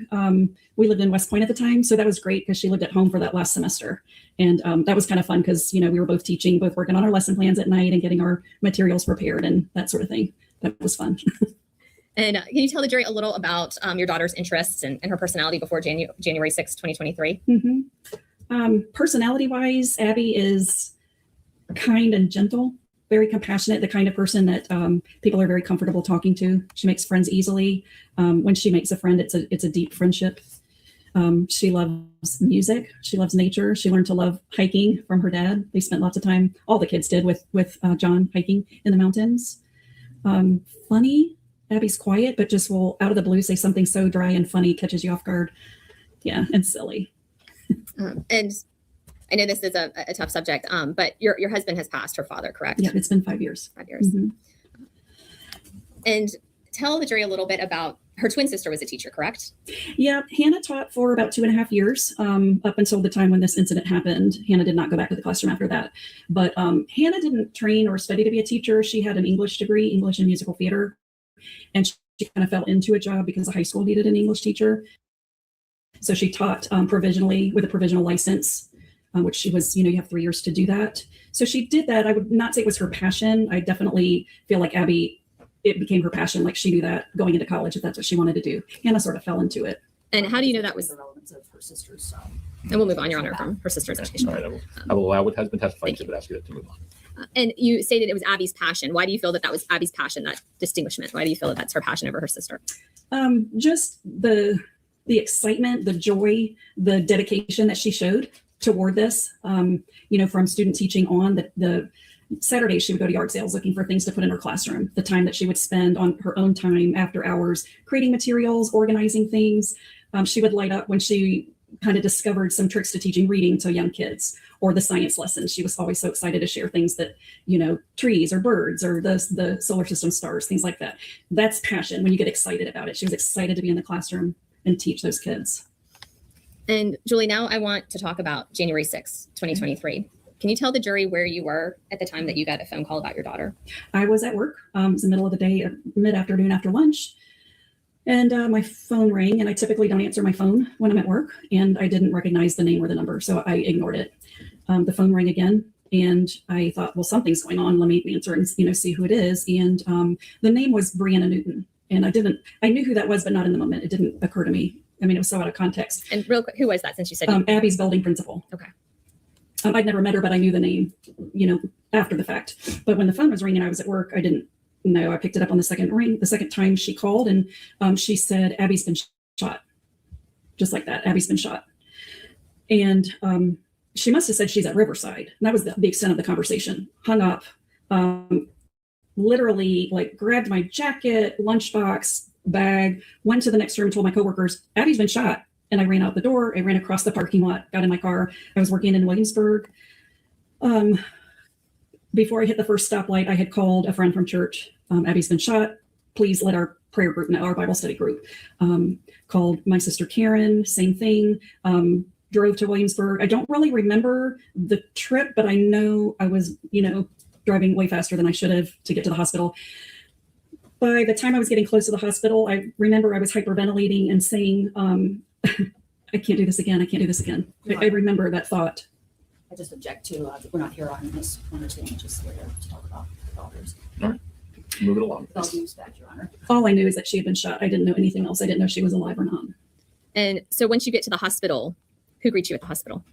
We lived in West Point at the time, so that was great because she lived at home for that last semester. And that was kind of fun because, you know, we were both teaching, both working on our lesson plans at night and getting our materials prepared and that sort of thing. That was fun. And can you tell the jury a little about your daughter's interests and her personality before January 6, 2023? Personality-wise, Abby is kind and gentle, very compassionate, the kind of person that people are very comfortable talking to. She makes friends easily. When she makes a friend, it's a deep friendship. She loves music. She loves nature. She learned to love hiking from her dad. They spent lots of time, all the kids did, with John hiking in the mountains. Funny. Abby's quiet, but just will out of the blue say something so dry and funny, catches you off guard. Yeah, and silly. And I know this is a tough subject, but your husband has passed, her father, correct? Yeah, it's been 5 years. 5 years. Mhm. And tell the jury a little bit about her twin sister was a teacher, correct? Yeah, Hannah taught for about 2.5 years, up until the time when this incident happened. Hannah did not go back to the classroom after that. But Hannah didn't train or study to be a teacher. She had an English degree, English and musical theater. And she kind of fell into a job because the high school needed an English teacher. So she taught provisionally with a provisional license, which she was, you have 3 years to do that. So she did that. I would not say it was her passion. I definitely feel like Abby, it became her passion. Like she knew that going into college, if that's what she wanted to do. Hannah sort of fell into it. And how do you know that was the relevance of her sister's? And we'll move on, Your Honor, from her sister's education. All right, I will allow what has been testified to, but ask you to move on. And you stated it was Abby's passion. Why do you feel that was Abby's passion, that distinguishment? Why do you feel that that's her passion over her sister? Just the excitement, the joy, the dedication that she showed toward this. From student teaching on, the Saturdays she would go to yard sales looking for things to put in her classroom. The time that she would spend on her own time after hours, creating materials, organizing things. She would light up when she kind of discovered some tricks to teaching reading to young kids, or the science lessons. She was always so excited to share things that, trees or birds or the solar system stars, things like that. That's passion when you get excited about it. She was excited to be in the classroom and teach those kids. And Julie, now I want to talk about January 6, 2023. Can you tell the jury where you were at the time that you got a phone call about your daughter? I was at work. It was the middle of the day, mid-afternoon after lunch. And my phone rang, and I typically don't answer my phone when I'm at work, and I didn't recognize the name or the number, so I ignored it. The phone rang again, and I thought, well, something's going on. Let me answer and see who it is. And the name was Brianna Newton, and I knew who that was, but not in the moment. It didn't occur to me. I mean, it was so out of context. And real quick, who was that? Since you said Abby's building principal. Okay. I'd never met her, but I knew the name, after the fact. But when the phone was ringing, I was at work. I didn't know. I picked it up on the second ring, the second time she called, and she said, Abby's been shot. Just like that. Abby's been shot. And she must have said she's at Riverside. And that was the extent of the conversation. Hung up, literally grabbed my jacket, lunchbox, bag, went to the next room, told my coworkers, Abby's been shot. And I ran out the door. I ran across the parking lot, got in my car. I was working in Williamsburg. Before I hit the first stoplight, I had called a friend from church. Abby's been shot. Please let our prayer group know, our Bible study group. Called my sister Karen, same thing. Drove to Williamsburg. I don't really remember the trip, but I know I was, driving way faster than I should have to get to the hospital. By the time I was getting close to the hospital, I remember I was hyperventilating and saying, I can't do this again. I can't do this again. I remember that thought. I just object to, we're not here on this understanding, just here to talk about daughters. All right, move it along. With all due respect, Your Honor. All I knew is that she had been shot. I didn't know anything else. I didn't know if she was alive or not. And so once you get to the hospital, who greets you at the hospital?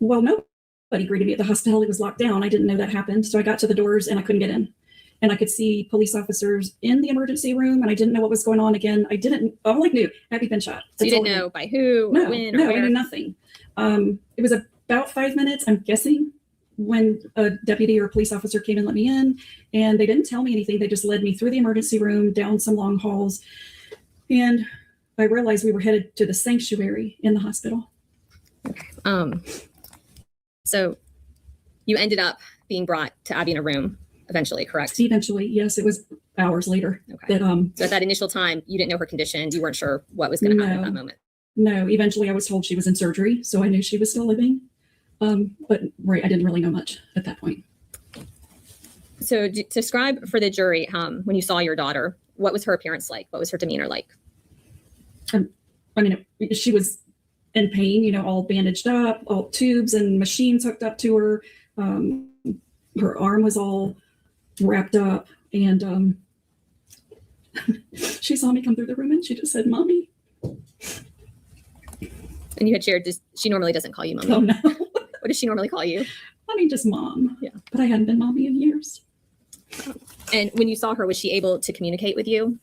Well, nobody greeted me at the hospital. It was locked down. I didn't know that happened. So I got to the doors and I couldn't get in. and I could see police officers in the emergency room, and I didn't know what was going on. Again, all I knew, Abby been shot. So you That's all didn't I knew. know by who or No, when or no, I where? knew nothing. It was about 5 minutes, I'm guessing, when a deputy or a police officer came and let me in, and they didn't tell me anything. They just led me through the emergency room, down some long halls, and I realized we were headed to the sanctuary in the hospital. So you ended up being brought to Abby in a room eventually, correct? Eventually, yes, it was hours later. Okay. That, So at that initial time, you didn't know her condition. You weren't sure what was going to happen at that moment. No, eventually I was told she was in surgery, so I knew she was still living. But right, I didn't really know much at that point. So describe for the jury when you saw your daughter, what was her appearance like? What was her demeanor like? I mean, she was in pain, all bandaged up, all tubes and machines hooked up to her. Her arm was all wrapped up, and she saw me come through the room and she just said, "Mommy." And you had shared, she normally doesn't call you mommy. Oh, no. What does she normally call you? I mean, just mom. Yeah. But I hadn't been mommy in years. And when you saw her, was she able to communicate with you?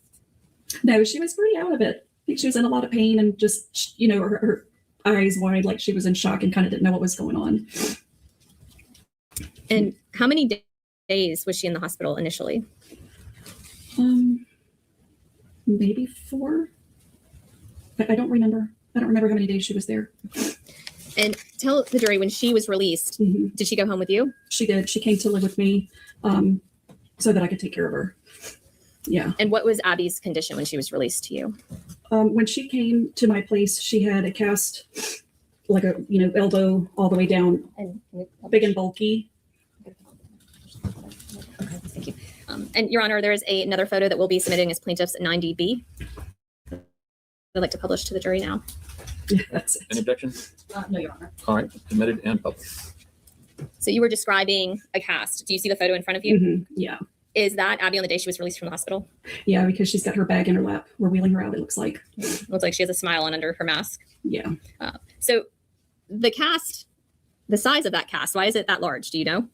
No, she was pretty out of it. I think she was in a lot of pain and just, her eyes wide, like she was in shock and kind of didn't know what was going on. And how many days was she in the hospital initially? Maybe 4. I don't remember. I don't remember how many days she was there. And tell the jury, when she was released, did she go home with you? She did. She came to live with me so that I could take care of her. Yeah. And what was Abby's condition when she was released to you? When she came to my place, she had a cast, like a, elbow all the way down, big and bulky. Thank you. And Your Honor, there is another photo that we'll be submitting as plaintiff's 9DB. I'd like to publish to the jury now. Yeah, that's it. Any objection? No, Your Honor. All right, submitted and published. So you were describing a cast. Do you see the photo in front of you? Mhm, yeah. Is that Abby on the day she was released from the hospital? Yeah, because she's got her bag in her lap. We're wheeling her out, it looks like. Looks like she has a smile on under her mask. Yeah. So the cast, the size of that cast, why is it that large? Do you know?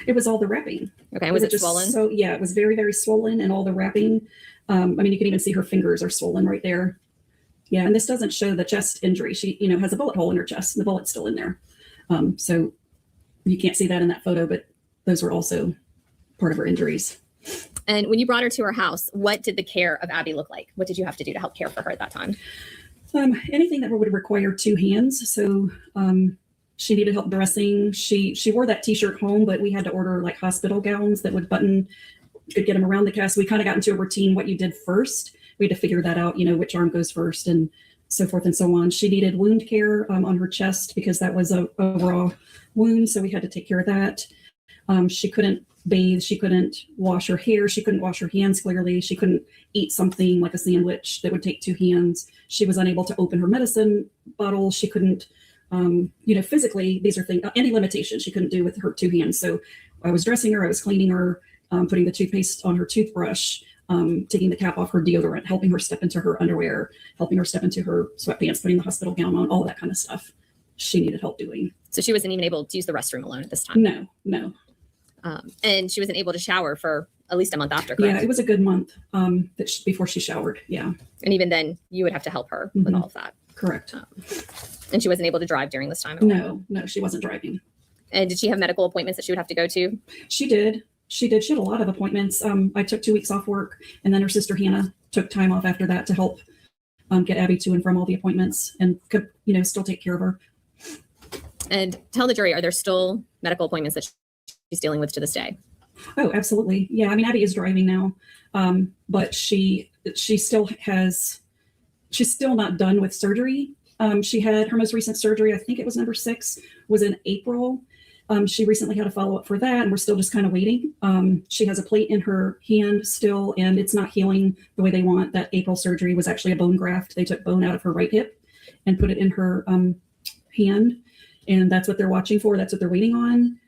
It was all the wrapping. Okay, was it just swollen? So yeah, it was very, very swollen, and all the wrapping. I mean, you can even see her fingers are swollen right there. Yeah, and this doesn't show the chest injury. She, has a bullet hole in her chest, and the bullet's still in there. So you can't see that in that photo, but those were also part of her injuries. And when you brought her to her house, what did the care of Abby look like? What did you have to do to help care for her at that time? Anything that would require 2 hands. So she needed help dressing. She wore that t-shirt home, but we had to order like hospital gowns that would button, could get them around the cast. We kind of got into a routine, what you did first. We had to figure that out, which arm goes first and so forth and so on. She needed wound care on her chest because that was a raw wound. So we had to take care of that. She couldn't bathe. She couldn't wash her hair. She couldn't wash her hands clearly. She couldn't eat something like a sandwich that would take 2 hands. She was unable to open her medicine bottle. She couldn't, physically, these are things, any limitations she couldn't do with her 2 hands. So I was dressing her, I was cleaning her, putting the toothpaste on her toothbrush, taking the cap off her deodorant, helping her step into her underwear, helping her step into her sweatpants, putting the hospital gown on, all that kind of stuff she needed help doing. So she wasn't even able to use the restroom alone at this time? No. And she wasn't able to shower for at least a month after, correct? Yeah, it was a good month before she showered. Yeah. And even then, you would have to help her with all of that. Correct. And she wasn't able to drive during this time at all? No, she wasn't driving. And did she have medical appointments that she would have to go to? She did. She had a lot of appointments. I took 2 weeks off work, and then her sister Hannah took time off after that to help get Abby to and from all the appointments and could, still take care of her. And tell the jury, are there still medical appointments that she's dealing with to this day? Oh, absolutely. Yeah. I mean, Abby is driving now, but she's still not done with surgery. She had her most recent surgery, I think it was number 6, was in April. She recently had a follow-up for that, and we're still just kind of waiting. She has a plate in her hand still, and it's not healing the way they want. That April surgery was actually a bone graft. They took bone out of her right hip and put it in her hand, and that's what they're watching for. That's what they're waiting on.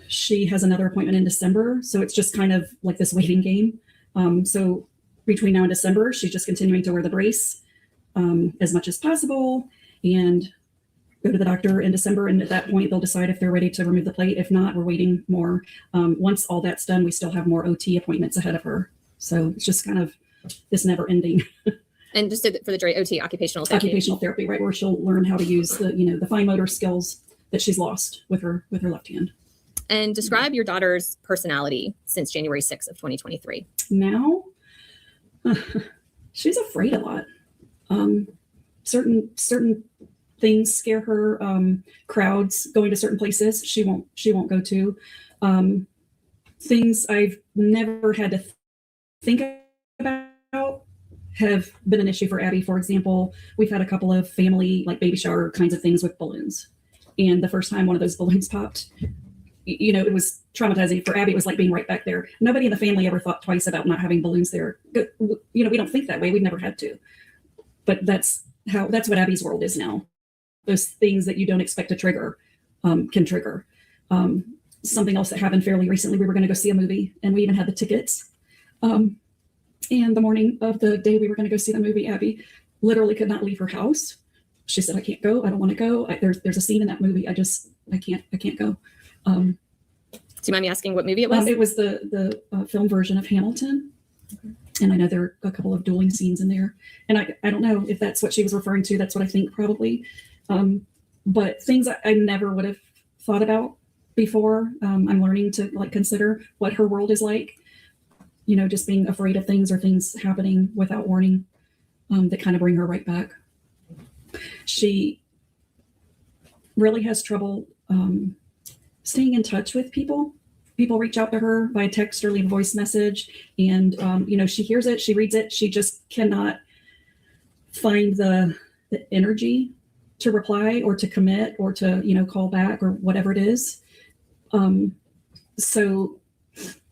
She has another appointment in December, so it's just kind of like this waiting game. So between now and December, she's just continuing to wear the brace as much as possible, and go to the doctor in December, and at that point they'll decide if they're ready to remove the plate. If not, we're waiting more. Once all that's done, we still have more OT appointments ahead of her. So it's just kind of this never ending. And just for the jury, OT, occupational therapy. Occupational therapy, right, where she'll learn how to use the fine motor skills that she's lost with her left hand. And describe your daughter's personality since January 6th of 2023. Now, she's afraid a lot. Certain things scare her. Crowds, going to certain places she won't go to. Things I've never had to think about have been an issue for Abby. For example, we've had a couple of family, like baby shower kinds of things with balloons. And the first time one of those balloons popped, it was traumatizing for Abby. It was like being right back there. Nobody in the family ever thought twice about not having balloons there. We don't think that way. We've never had to. But that's what Abby's world is now. Those things that you don't expect to trigger can trigger. Something else that happened fairly recently, we were going to go see a movie, and we even had the tickets. And the morning of the day we were going to go see the movie, Abby literally could not leave her house. She said, "I can't go. I don't want to go. There's a scene in that movie. I can't go." Do you mind me asking what movie it was? It was the film version of Hamilton. Okay. And I know there are a couple of dueling scenes in there. And I don't know if that's what she was referring to. That's what I think probably. But things I never would have thought about before. I'm learning to consider what her world is like. Just being afraid of things or things happening without warning that kind of bring her right back. She really has trouble staying in touch with people. People reach out to her via text or leave a voice message, and she hears it, she reads it, she just cannot find the energy to reply or to commit or to call back or whatever it is. So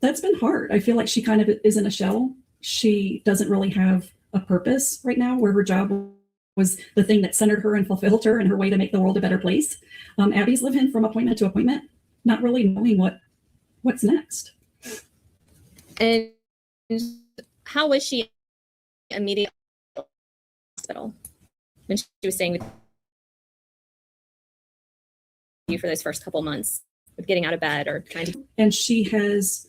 that's been hard. I feel like she kind of is in a shell. She doesn't really have a purpose right now, where her job was the thing that centered her and fulfilled her and her way to make the world a better place. Abby's living from appointment to appointment, not really knowing what's next. And how was she immediately in the hospital when she was staying with you for those first couple months with getting out of bed or trying to? And she has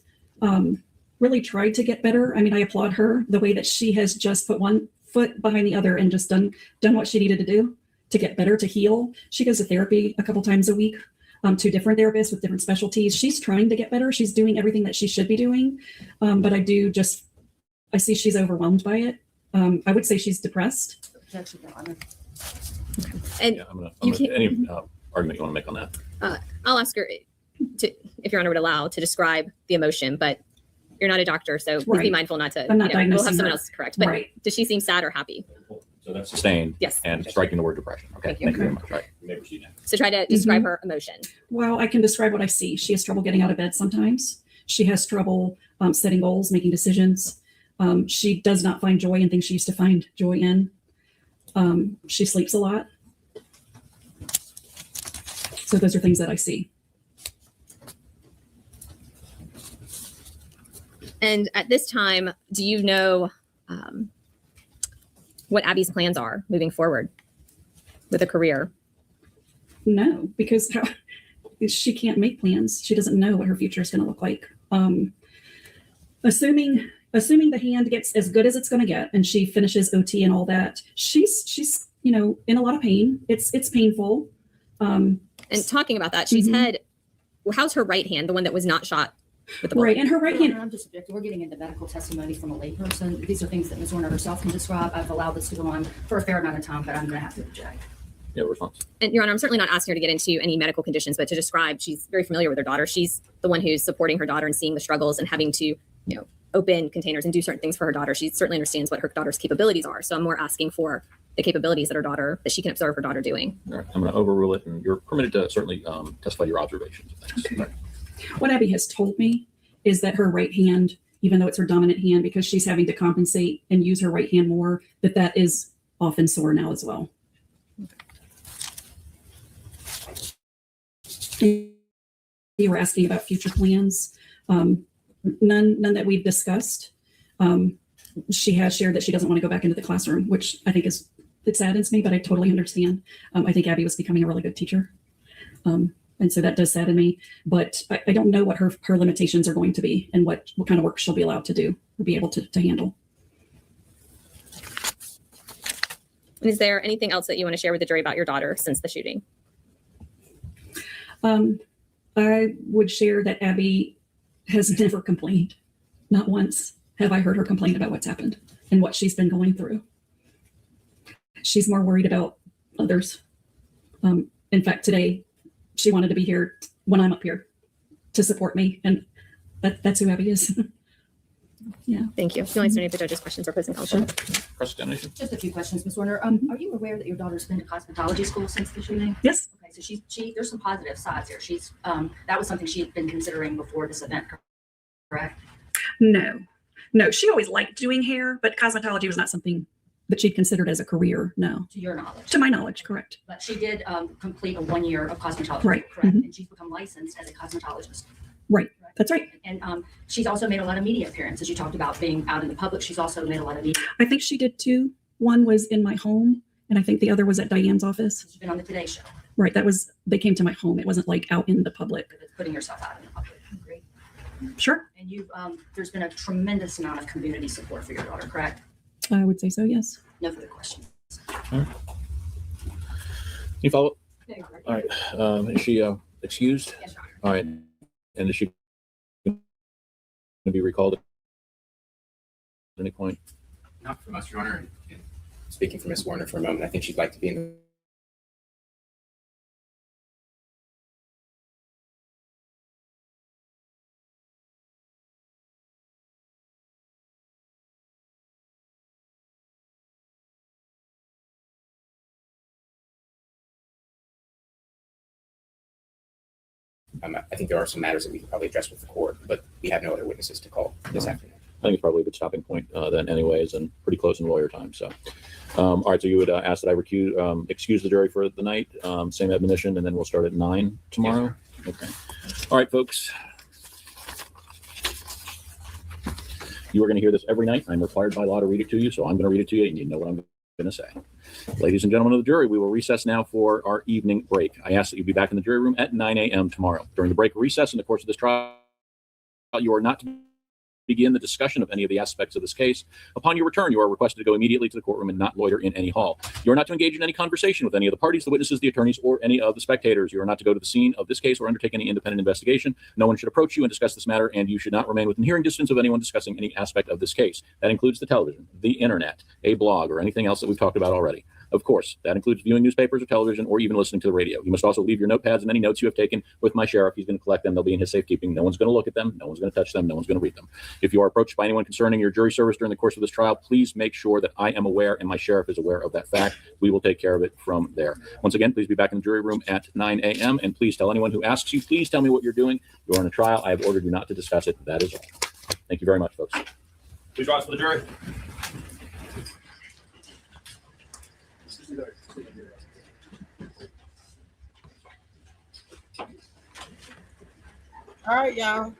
really tried to get better. I mean, I applaud her, the way that she has just put one foot behind the other and just done what she needed to do to get better, to heal. She goes to therapy a couple times a week, to different therapists with different specialties. She's trying to get better. She's doing everything that she should be doing. But I see she's overwhelmed by it. I would say she's depressed. And yeah, any argument you want to make on that? I'll ask her if Your Honor would allow, to describe the emotion, but you're not a doctor, so please be mindful not to. I'm not we'll have someone her. else correct. But Right. does she seem sad or happy? So that's sustained. Yes. And striking the word depression. Okay. Thank you very much. Right. You may proceed now. So try to describe her emotion. Well, I can describe what I see. She has trouble getting out of bed sometimes. She has trouble setting goals, making decisions. She does not find joy in things she used to find joy in. She sleeps a lot. So those are things that I see. And at this time, do you know what Abby's plans are moving forward with a career? No, because she can't make plans. She doesn't know what her future is going to look like. Assuming the hand gets as good as it's going to get, and she finishes OT and all that, she's in a lot of pain. It's painful. And talking about that, she's had. Well, how's her right hand, the one that was not shot with the bullet? Right, and her right hand. I'm just objecting. We're getting into medical testimony from a layperson. These are things that Ms. Warner herself can describe. I've allowed this to go on for a fair amount of time, but I'm going to have to object. Yeah, response. And Your Honor, I'm certainly not asking her to get into any medical conditions, but to describe, she's very familiar with her daughter. She's the one who's supporting her daughter and seeing the struggles and having to, open containers and do certain things for her daughter. She certainly understands what her daughter's capabilities are. So I'm more asking for the capabilities that she can observe her daughter doing. All right. I'm going to overrule it, and you're permitted to certainly testify to your observations. Thanks. What Abby has told me is that her right hand, even though it's her dominant hand, because she's having to compensate and use her right hand more, that is often sore now as well. You were asking about future plans. None that we've discussed. She has shared that she doesn't want to go back into the classroom, which I think is it saddens me, but I totally understand. I think Abby was becoming a really good teacher. And so that does sadden me, but I don't know what her limitations are going to be and what kind of work she'll be allowed to do or be able to handle. Is there anything else that you want to share with the jury about your daughter since the shooting? I would share that Abby has never complained. Not once have I heard her complain about what's happened and what she's been going through. She's more worried about others. In fact, today she wanted to be here when I'm up here to support me, and that's who Abby is. Yeah. Thank you. You answer any of the judge's questions or opposing counsel. Cross-examination. Just a few questions, Ms. Warner. Are you aware that your daughter's been to cosmetology school since the shooting? Yes. Okay, so she there's some positive sides here. She's that was something she had been considering before this event, correct? No, she always liked doing hair, but cosmetology was not something that she'd considered as a career. No. To your knowledge. To my knowledge, correct. But she did complete a 1 year of cosmetology, Right. correct? Mhm. And she's become licensed as a cosmetologist. Right. That's right. And she's also made a lot of media appearances. You talked about being out in the public. She's also made a lot of media. I think she did two. One was in my home, and I think the other was at Diane's office. She's been on the Today Show. Right. They came to my home. It wasn't like out in the public. Putting yourself out in the public. Great. Sure. And you've there's been a tremendous amount of community support for your daughter, correct? I would say so, yes. No further questions. You follow up? No, you're right. All right. Is she excused? Yes, Your Honor. All right. And is she going to be recalled at any point? Not from us, Your Honor. And speaking for Ms. Warner for a moment, I think she'd like to be in the I think there are some matters that we could probably address with the court, but we have no other witnesses to call this afternoon. I think it's probably a good stopping point then anyways, and pretty close in lawyer time. So, all right. So you would ask that I excuse the jury for the night, same admonition, and then we'll start at 9 tomorrow. Yes, okay. All right, folks. You are going to hear this every night. I'm required by law to read it to you, so I'm going to read it to you, and you know what I'm going to say. Ladies and gentlemen of the jury, we will recess now for our evening break. I ask that you be back in the jury room at 9 a.m. tomorrow. During the break or recess in the course of this trial, you are not to begin the discussion of any of the aspects of this case. Upon your return, you are requested to go immediately to the courtroom and not loiter in any hall. You are not to engage in any conversation with any of the parties, the witnesses, the attorneys, or any of the spectators. You are not to go to the scene of this case or undertake any independent investigation. No one should approach you and discuss this matter, and you should not remain within hearing distance of anyone discussing any aspect of this case. That includes the television, the internet, a blog, or anything else that we've talked about already. Of course, that includes viewing newspapers or television or even listening to the radio. You must also leave your notepads and any notes you have taken with my sheriff. He's going to collect them. They'll be in his safekeeping. No one's going to look at them. No one's going to touch them. No one's going to read them. If you are approached by anyone concerning your jury service during the course of this trial, please make sure that I am aware and my sheriff is aware of that fact. We will take care of it from there. Once again, please be back in the jury room at 9 a.m. And please tell anyone who asks you, please tell me what you're doing. You are in a trial. I have ordered you not to discuss it. That is all. Thank you very much, folks. Please rise for the jury. All right, y'all.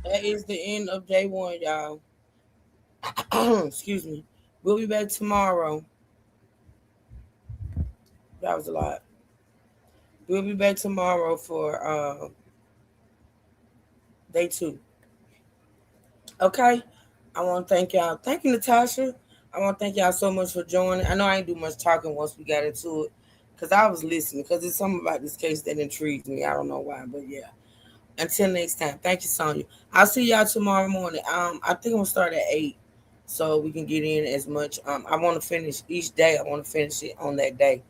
That is the end of day one, y'all. Excuse me. We'll be back tomorrow. That was a lot. We'll be back tomorrow for day 2. Okay. I want to thank y'all. Thank you, Natasha. I want to thank y'all so much for joining. I know I ain't do much talking once we got into it, because I was listening, because there's something about this case that intrigues me. I don't know why, but yeah. Until next time. Thank you, Sonia. I'll see y'all tomorrow morning. I think I'm going to start at 8 so we can get in as much. I want to finish each day. I want to finish it on that day.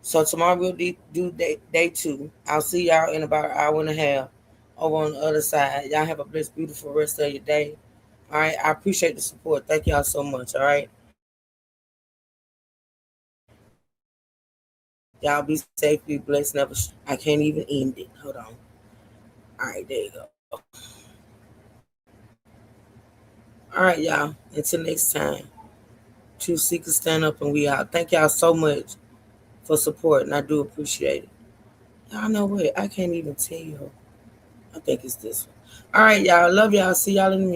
So tomorrow we'll do day 2. I'll see y'all in about an hour and a half over on the other side. Y'all have a blessed, beautiful rest of your day. All right. I appreciate the support. Thank y'all so much. All right. Y'all be safe, be blessed. Never. I can't even end it. Hold on. All right, there you go. All right, y'all. Until next time. Truth Seekers stand up and we out. Thank y'all so much for support, and I do appreciate it. Y'all know what? I can't even tell you. I think it's this one. All right, y'all. Love y'all. See y'all in a minute.